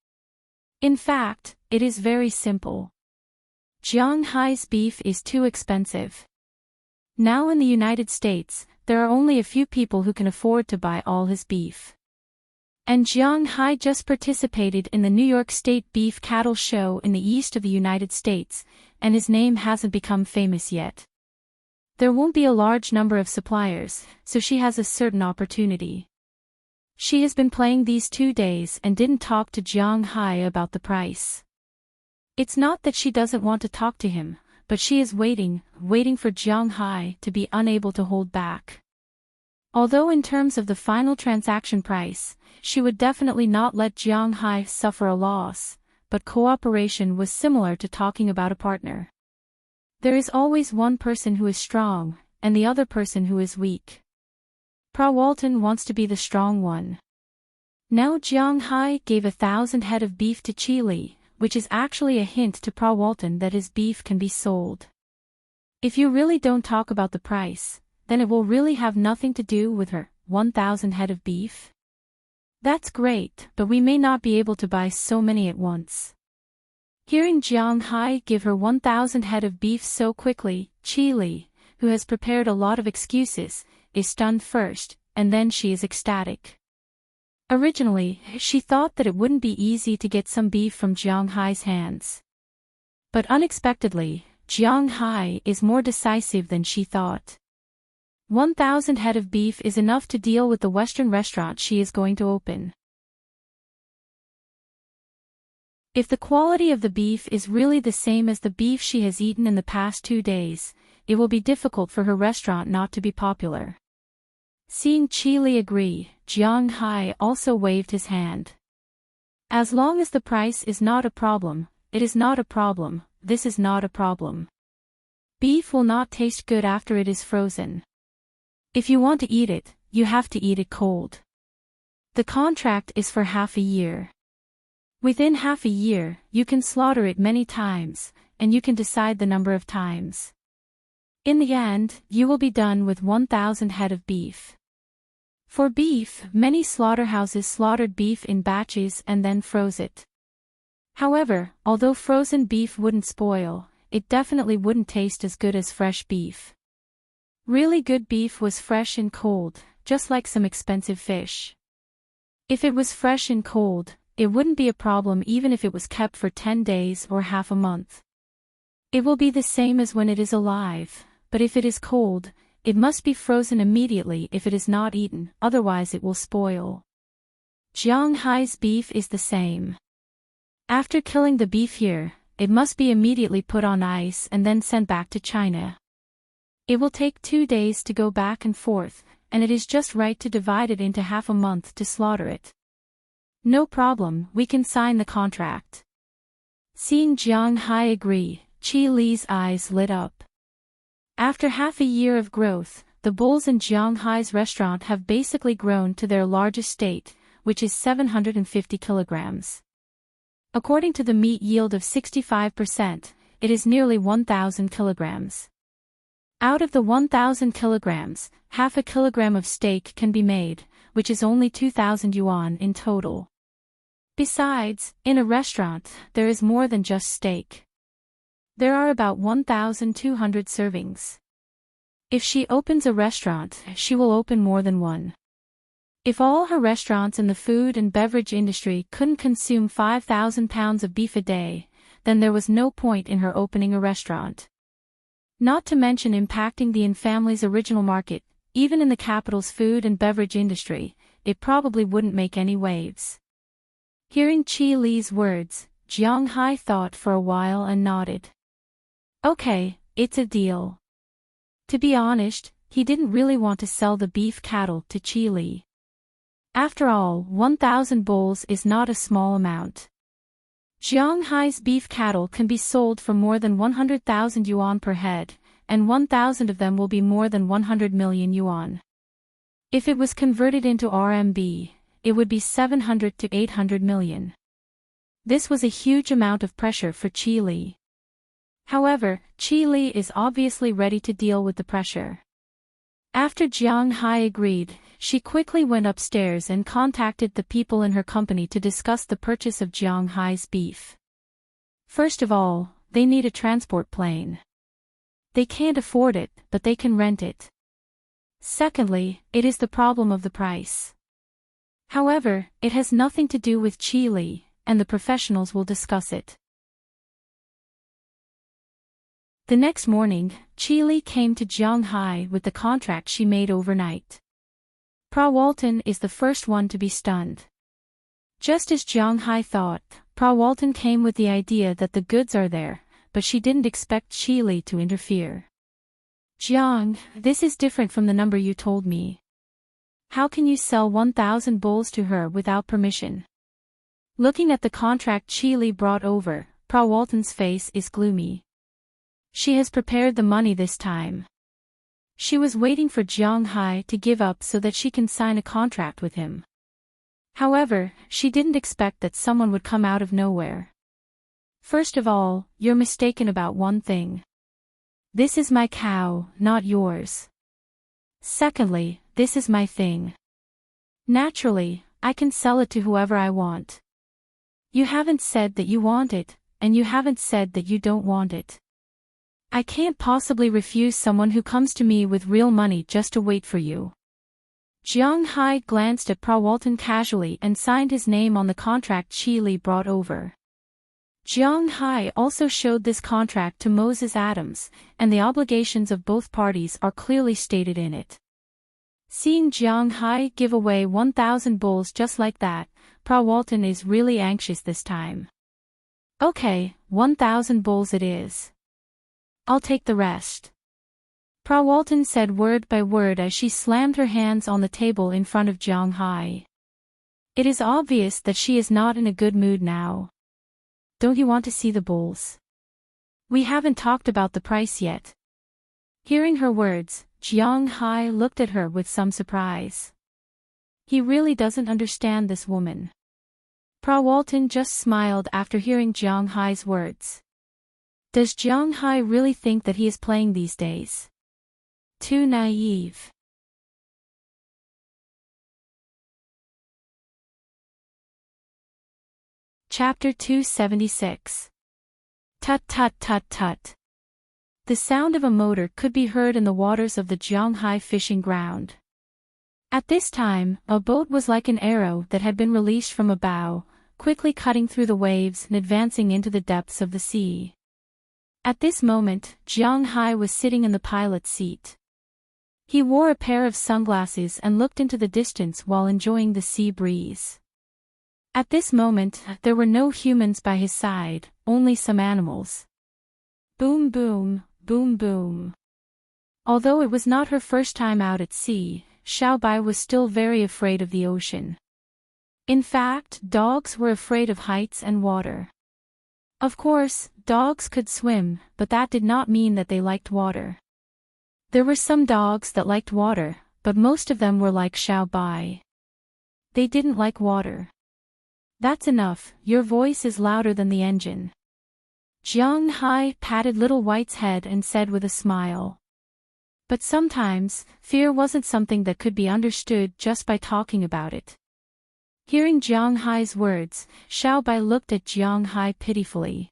In fact, it is very simple. Jiang Hai's beef is too expensive. Now in the United States, there are only a few people who can afford to buy all his beef. And Jiang Hai just participated in the New York State Beef Cattle Show in the east of the United States, and his name hasn't become famous yet. There won't be a large number of suppliers, so she has a certain opportunity. She has been playing these 2 days and didn't talk to Jiang Hai about the price. It's not that she doesn't want to talk to him, but she is waiting for Jiang Hai to be unable to hold back. Although in terms of the final transaction price, she would definitely not let Jiang Hai suffer a loss, but cooperation was similar to talking about a partner. There is always one person who is strong, and the other person who is weak. Pra Walton wants to be the strong one. Now Jiang Hai gave 1,000 head of beef to Qili, which is actually a hint to Pra Walton that his beef can be sold. If you really don't talk about the price, then it will really have nothing to do with her 1,000 head of beef. That's great, but we may not be able to buy so many at once. Hearing Jiang Hai give her 1,000 head of beef so quickly, Qi Li, who has prepared a lot of excuses, is stunned first, and then she is ecstatic. Originally, she thought that it wouldn't be easy to get some beef from Jiang Hai's hands. But unexpectedly, Jiang Hai is more decisive than she thought. 1,000 head of beef is enough to deal with the Western restaurant she is going to open. If the quality of the beef is really the same as the beef she has eaten in the past 2 days, it will be difficult for her restaurant not to be popular. Seeing Qi Li agree, Jiang Hai also waved his hand. As long as the price is not a problem, it is not a problem, this is not a problem. Beef will not taste good after it is frozen. If you want to eat it, you have to eat it cold. The contract is for half a year. Within half a year, you can slaughter it many times, and you can decide the number of times. In the end, you will be done with 1,000 head of beef. For beef, many slaughterhouses slaughtered beef in batches and then froze it. However, although frozen beef wouldn't spoil, it definitely wouldn't taste as good as fresh beef. Really good beef was fresh and cold, just like some expensive fish. If it was fresh and cold, it wouldn't be a problem even if it was kept for 10 days or half a month. It will be the same as when it is alive, but if it is cold, it must be frozen immediately if it is not eaten, otherwise it will spoil. Jiang Hai's beef is the same. After killing the beef here, it must be immediately put on ice and then sent back to China. It will take 2 days to go back and forth, and it is just right to divide it into half a month to slaughter it. No problem, we can sign the contract. Seeing Jiang Hai agree, Qi Li's eyes lit up. After half a year of growth, the bulls in Jiang Hai's restaurant have basically grown to their largest state, which is 750 kilograms. According to the meat yield of 65%, it is nearly 1,000 kilograms. Out of the 1,000 kilograms, half a kilogram of steak can be made, which is only 2,000 yuan in total. Besides, in a restaurant, there is more than just steak. There are about 1,200 servings. If she opens a restaurant, she will open more than one. If all her restaurants in the food and beverage industry couldn't consume 5,000 pounds of beef a day, then there was no point in her opening a restaurant. Not to mention impacting the Yin family's original market, even in the capital's food and beverage industry, it probably wouldn't make any waves. Hearing Qi Li's words, Jiang Hai thought for a while and nodded. Okay, it's a deal. To be honest, he didn't really want to sell the beef cattle to Qi Li. After all, 1,000 bulls is not a small amount. Jiang Hai's beef cattle can be sold for more than 100,000 yuan per head, and 1,000 of them will be more than 100 million yuan. If it was converted into RMB, it would be 700 to 800 million. This was a huge amount of pressure for Qi Li. However, Qi Li is obviously ready to deal with the pressure. After Jiang Hai agreed, she quickly went upstairs and contacted the people in her company to discuss the purchase of Jiang Hai's beef. First of all, they need a transport plane. They can't afford it, but they can rent it. Secondly, it is the problem of the price. However, it has nothing to do with Qi Li, and the professionals will discuss it. The next morning, Qi Li came to Jiang Hai with the contract she made overnight. Pra Walton is the first one to be stunned. Just as Jiang Hai thought, Pra Walton came with the idea that the goods are there, but she didn't expect Qi Li to interfere. Jiang, this is different from the number you told me. How can you sell 1,000 bulls to her without permission? Looking at the contract Qi Li brought over, Pra Walton's face is gloomy. She has prepared the money this time. She was waiting for Jiang Hai to give up so that she can sign a contract with him. However, she didn't expect that someone would come out of nowhere. First of all, you're mistaken about one thing. This is my cow, not yours. Secondly, this is my thing. Naturally, I can sell it to whoever I want. You haven't said that you want it, and you haven't said that you don't want it. I can't possibly refuse someone who comes to me with real money just to wait for you. Jiang Hai glanced at Prawalton casually and signed his name on the contract Chi Li brought over. Jiang Hai also showed this contract to Moses Adams, and the obligations of both parties are clearly stated in it. Seeing Jiang Hai give away 1,000 bulls just like that, Prawalton is really anxious this time. Okay, 1,000 bulls it is. I'll take the rest. Prawalton said word by word as she slammed her hands on the table in front of Jiang Hai. It is obvious that she is not in a good mood now. Don't you want to see the bulls? We haven't talked about the price yet. Hearing her words, Jiang Hai looked at her with some surprise. He really doesn't understand this woman. Prawalton just smiled after hearing Jiang Hai's words. Does Jiang Hai really think that he is playing these days? Too naive. Chapter 276. Tut tut tut tut. The sound of a motor could be heard in the waters of the Jiang Hai fishing ground. At this time, a boat was like an arrow that had been released from a bow, quickly cutting through the waves and advancing into the depths of the sea. At this moment, Jiang Hai was sitting in the pilot's seat. He wore a pair of sunglasses and looked into the distance while enjoying the sea breeze. At this moment, there were no humans by his side, only some animals. Boom boom, boom boom. Although it was not her first time out at sea, Xiaobai was still very afraid of the ocean. In fact, dogs were afraid of heights and water. Of course, dogs could swim, but that did not mean that they liked water. There were some dogs that liked water, but most of them were like Xiaobai. They didn't like water. That's enough, your voice is louder than the engine. Jiang Hai patted Little White's head and said with a smile. But sometimes, fear wasn't something that could be understood just by talking about it. Hearing Jiang Hai's words, Xiaobai looked at Jiang Hai pitifully.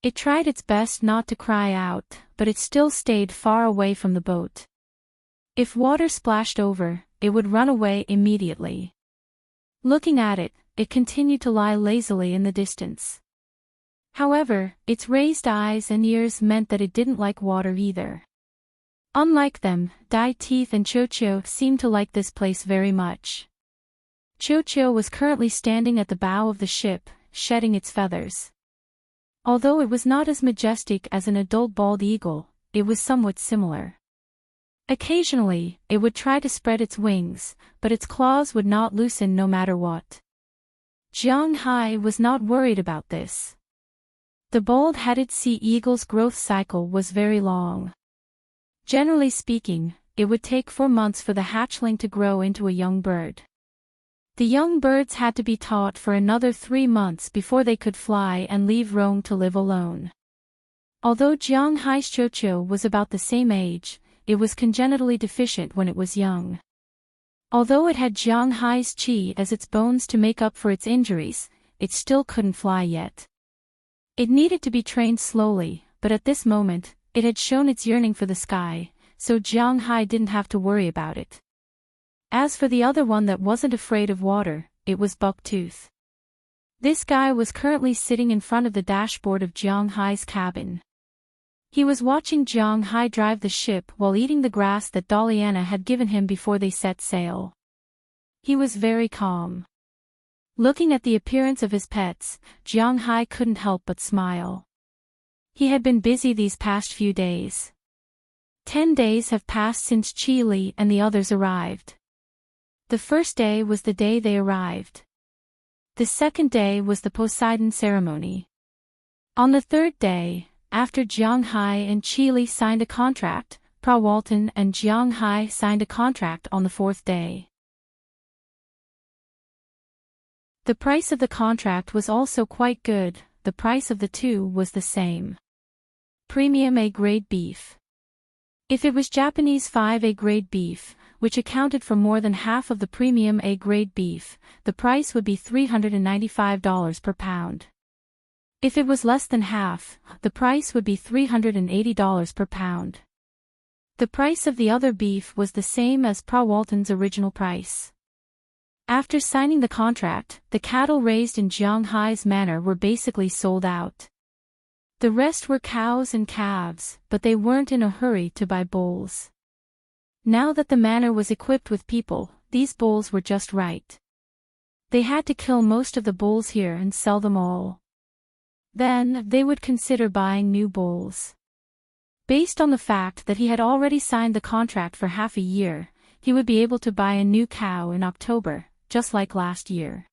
It tried its best not to cry out, but it still stayed far away from the boat. If water splashed over, it would run away immediately. Looking at it, it continued to lie lazily in the distance. However, its raised eyes and ears meant that it didn't like water either. Unlike them, Dai Teeth and Chocho seemed to like this place very much. Chocho was currently standing at the bow of the ship, shedding its feathers. Although it was not as majestic as an adult bald eagle, it was somewhat similar. Occasionally, it would try to spread its wings, but its claws would not loosen no matter what. Jiang Hai was not worried about this. The bald-headed sea eagle's growth cycle was very long. Generally speaking, it would take 4 months for the hatchling to grow into a young bird. The young birds had to be taught for another 3 months before they could fly and leave Rome to live alone. Although Jiang Hai's Chocho was about the same age, it was congenitally deficient when it was young. Although it had Jiang Hai's qi as its bones to make up for its injuries, it still couldn't fly yet. It needed to be trained slowly, but at this moment, it had shown its yearning for the sky, so Jiang Hai didn't have to worry about it. As for the other one that wasn't afraid of water, it was Bucktooth. This guy was currently sitting in front of the dashboard of Jiang Hai's cabin. He was watching Jiang Hai drive the ship while eating the grass that Doliana had given him before they set sail. He was very calm. Looking at the appearance of his pets, Jiang Hai couldn't help but smile. He had been busy these past few days. 10 days have passed since Chi Li and the others arrived. The first day was the day they arrived. The second day was the Poseidon ceremony. On the third day, after Jiang Hai and Chi Li signed a contract, Prawalton and Jiang Hai signed a contract on the fourth day. The price of the contract was also quite good, the price of the two was the same. Premium A-grade beef. If it was Japanese 5A grade beef, which accounted for more than half of the premium A grade beef, the price would be $395 per pound. If it was less than half, the price would be $380 per pound. The price of the other beef was the same as Pa Walton's original price. After signing the contract, the cattle raised in Jiang Hai's manor were basically sold out. The rest were cows and calves, but they weren't in a hurry to buy bulls. Now that the manor was equipped with people, these bulls were just right. They had to kill most of the bulls here and sell them all. Then, they would consider buying new bulls. Based on the fact that he had already signed the contract for half a year, he would be able to buy a new cow in October, just like last year.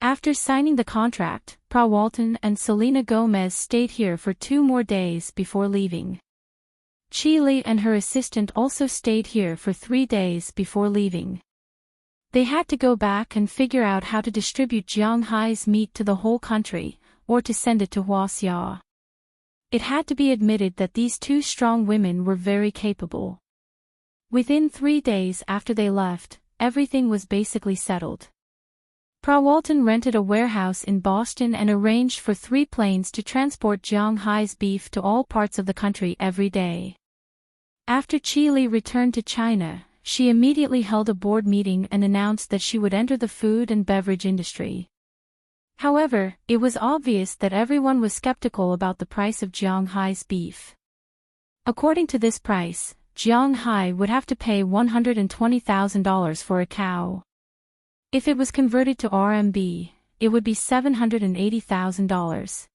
After signing the contract, Pa Walton and Selena Gomez stayed here for 2 more days before leaving. Chile and her assistant also stayed here for 3 days before leaving. They had to go back and figure out how to distribute Jiang Hai's meat to the whole country, or to send it to Huaxia. It had to be admitted that these 2 strong women were very capable. Within 3 days after they left, everything was basically settled. Pa Walton rented a warehouse in Boston and arranged for 3 planes to transport Jiang Hai's beef to all parts of the country every day. After Chile returned to China, she immediately held a board meeting and announced that she would enter the food and beverage industry. However, it was obvious that everyone was skeptical about the price of Jiang Hai's beef. According to this price, Jiang Hai would have to pay $120,000 for a cow. If it was converted to RMB, it would be $780,000.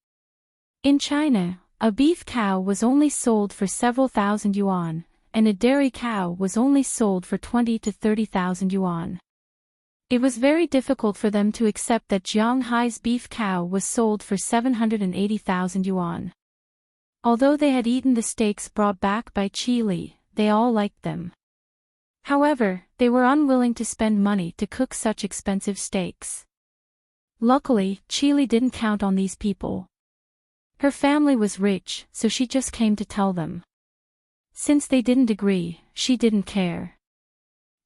In China, a beef cow was only sold for several thousand yuan, and a dairy cow was only sold for 20 to 30,000 yuan. It was very difficult for them to accept that Jiang Hai's beef cow was sold for 780,000 yuan. Although they had eaten the steaks brought back by Chile, they all liked them. However, they were unwilling to spend money to cook such expensive steaks. Luckily, Chile didn't count on these people. Her family was rich, so she just came to tell them. Since they didn't agree, she didn't care.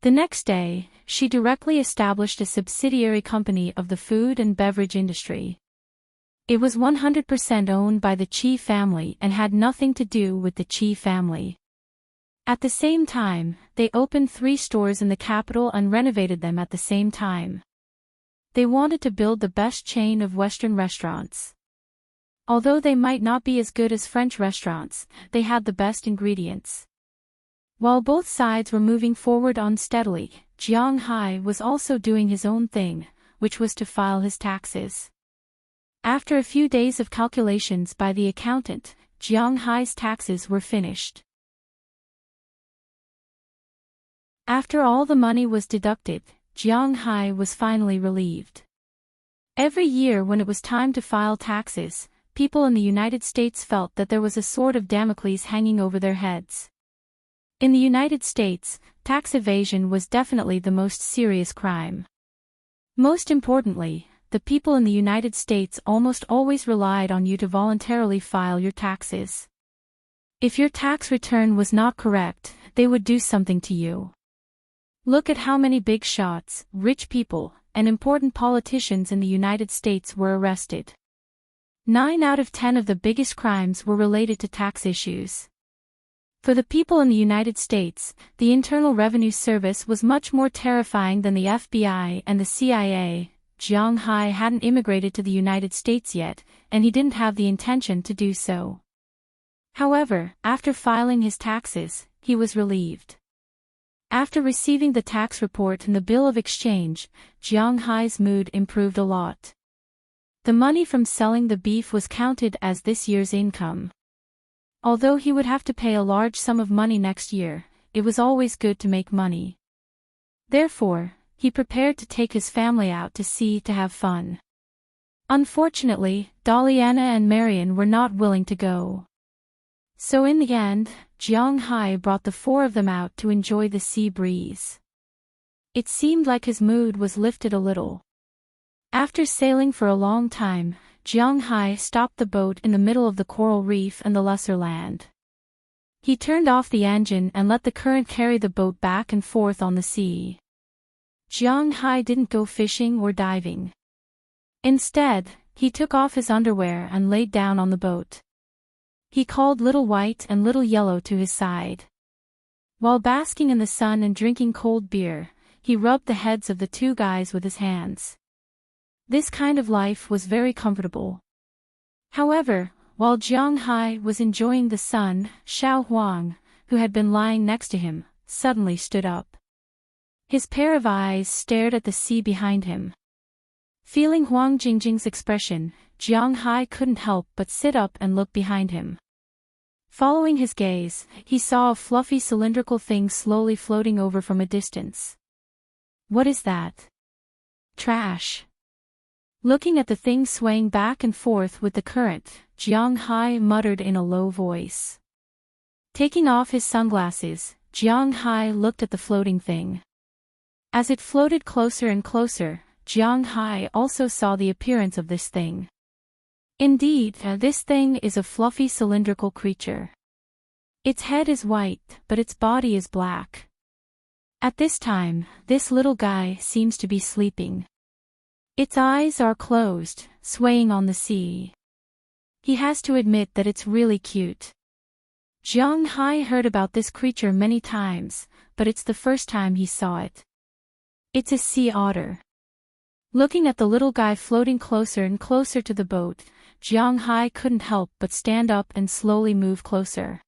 The next day, she directly established a subsidiary company of the food and beverage industry. It was 100% owned by the Qi family and had nothing to do with the Qi family. At the same time, they opened 3 stores in the capital and renovated them at the same time. They wanted to build the best chain of Western restaurants. Although they might not be as good as French restaurants, they had the best ingredients. While both sides were moving forward unsteadily, Jiang Hai was also doing his own thing, which was to file his taxes. After a few days of calculations by the accountant, Jiang Hai's taxes were finished. After all the money was deducted, Jiang Hai was finally relieved. Every year when it was time to file taxes, people in the United States felt that there was a sword of Damocles hanging over their heads. In the United States, tax evasion was definitely the most serious crime. Most importantly, the people in the United States almost always relied on you to voluntarily file your taxes. If your tax return was not correct, they would do something to you. Look at how many big shots, rich people, and important politicians in the United States were arrested. 9 out of 10 of the biggest crimes were related to tax issues. For the people in the United States, the Internal Revenue Service was much more terrifying than the FBI and the CIA. Jiang Hai hadn't immigrated to the United States yet, and he didn't have the intention to do so. However, after filing his taxes, he was relieved. After receiving the tax report and the bill of exchange, Jiang Hai's mood improved a lot. The money from selling the beef was counted as this year's income. Although he would have to pay a large sum of money next year, it was always good to make money. Therefore, he prepared to take his family out to sea to have fun. Unfortunately, Daliana and Marian were not willing to go. So in the end, Jiang Hai brought the 4 of them out to enjoy the sea breeze. It seemed like his mood was lifted a little. After sailing for a long time, Jiang Hai stopped the boat in the middle of the coral reef and the lesser land. He turned off the engine and let the current carry the boat back and forth on the sea. Jiang Hai didn't go fishing or diving. Instead, he took off his underwear and laid down on the boat. He called Little White and Little Yellow to his side. While basking in the sun and drinking cold beer, he rubbed the heads of the two guys with his hands. This kind of life was very comfortable. However, while Jiang Hai was enjoying the sun, Xiao Huang, who had been lying next to him, suddenly stood up. His pair of eyes stared at the sea behind him. Feeling Huang Jingjing's expression, Jiang Hai couldn't help but sit up and look behind him. Following his gaze, he saw a fluffy cylindrical thing slowly floating over from a distance. What is that? Trash. Looking at the thing swaying back and forth with the current, Jiang Hai muttered in a low voice. Taking off his sunglasses, Jiang Hai looked at the floating thing. As it floated closer and closer, Jiang Hai also saw the appearance of this thing. Indeed, this thing is a fluffy cylindrical creature. Its head is white, but its body is black. At this time, this little guy seems to be sleeping. Its eyes are closed, swaying on the sea. He has to admit that it's really cute. Jiang Hai heard about this creature many times, but it's the first time he saw it. It's a sea otter. Looking at the little guy floating closer and closer to the boat, Jiang Hai couldn't help but stand up and slowly move closer.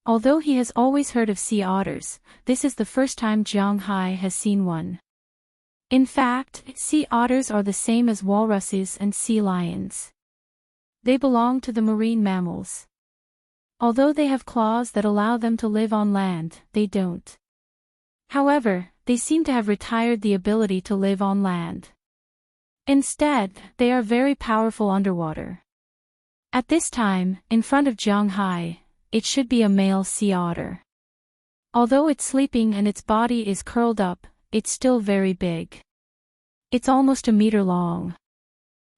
Although he has always heard of sea otters, this is the first time Jiang Hai has seen one. In fact, sea otters are the same as walruses and sea lions. They belong to the marine mammals. Although they have claws that allow them to live on land, they don't. However, they seem to have retired the ability to live on land. Instead, they are very powerful underwater. At this time, in front of Jiang Hai, it should be a male sea otter. Although it's sleeping and its body is curled up, it's still very big. It's almost a meter long.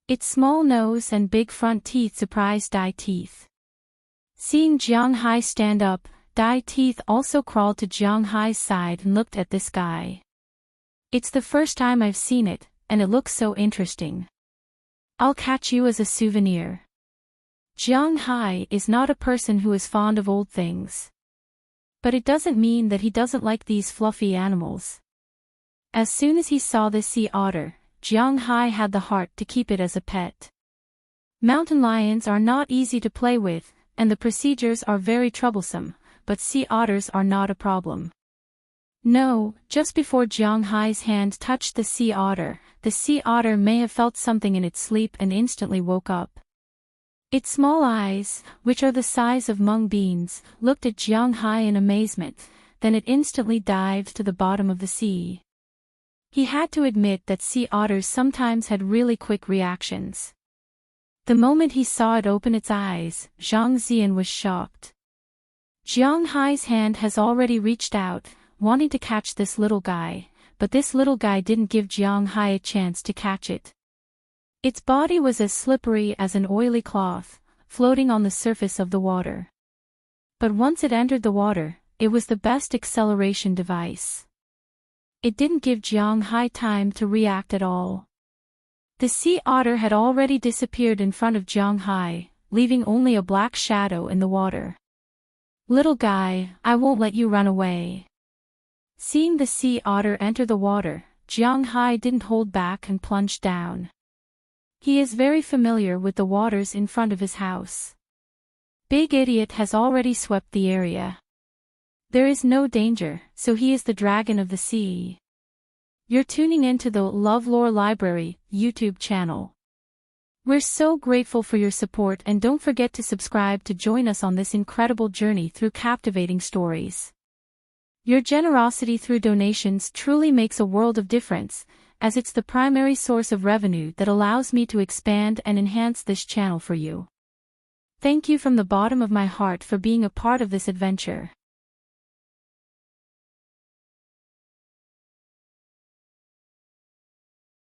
Its small nose and big front teeth surprise Dai Teeth. Seeing Jiang Hai stand up, Dai Teeth also crawled to Jiang Hai's side and looked at this guy. It's the first time I've seen it, and it looks so interesting. I'll catch you as a souvenir. Jiang Hai is not a person who is fond of old things. But it doesn't mean that he doesn't like these fluffy animals. As soon as he saw this sea otter, Jiang Hai had the heart to keep it as a pet. Mountain lions are not easy to play with, and the procedures are very troublesome, but sea otters are not a problem. No, just before Jiang Hai's hand touched the sea otter may have felt something in its sleep and instantly woke up. Its small eyes, which are the size of mung beans, looked at Jiang Hai in amazement, then it instantly dived to the bottom of the sea. He had to admit that sea otters sometimes had really quick reactions. The moment he saw it open its eyes, Zhang Zian was shocked. Jiang Hai's hand has already reached out, wanting to catch this little guy, but this little guy didn't give Jiang Hai a chance to catch it. Its body was as slippery as an oily cloth, floating on the surface of the water. But once it entered the water, it was the best acceleration device. It didn't give Jiang Hai time to react at all. The sea otter had already disappeared in front of Jiang Hai, leaving only a black shadow in the water. Little guy, I won't let you run away. Seeing the sea otter enter the water, Jiang Hai didn't hold back and plunged down. He is very familiar with the waters in front of his house. Big Idiot has already swept the area. There is no danger, so he is the dragon of the sea. You're tuning into the LoveLore Library YouTube channel. We're so grateful for your support, and don't forget to subscribe to join us on this incredible journey through captivating stories. Your generosity through donations truly makes a world of difference, as it's the primary source of revenue that allows me to expand and enhance this channel for you. Thank you from the bottom of my heart for being a part of this adventure.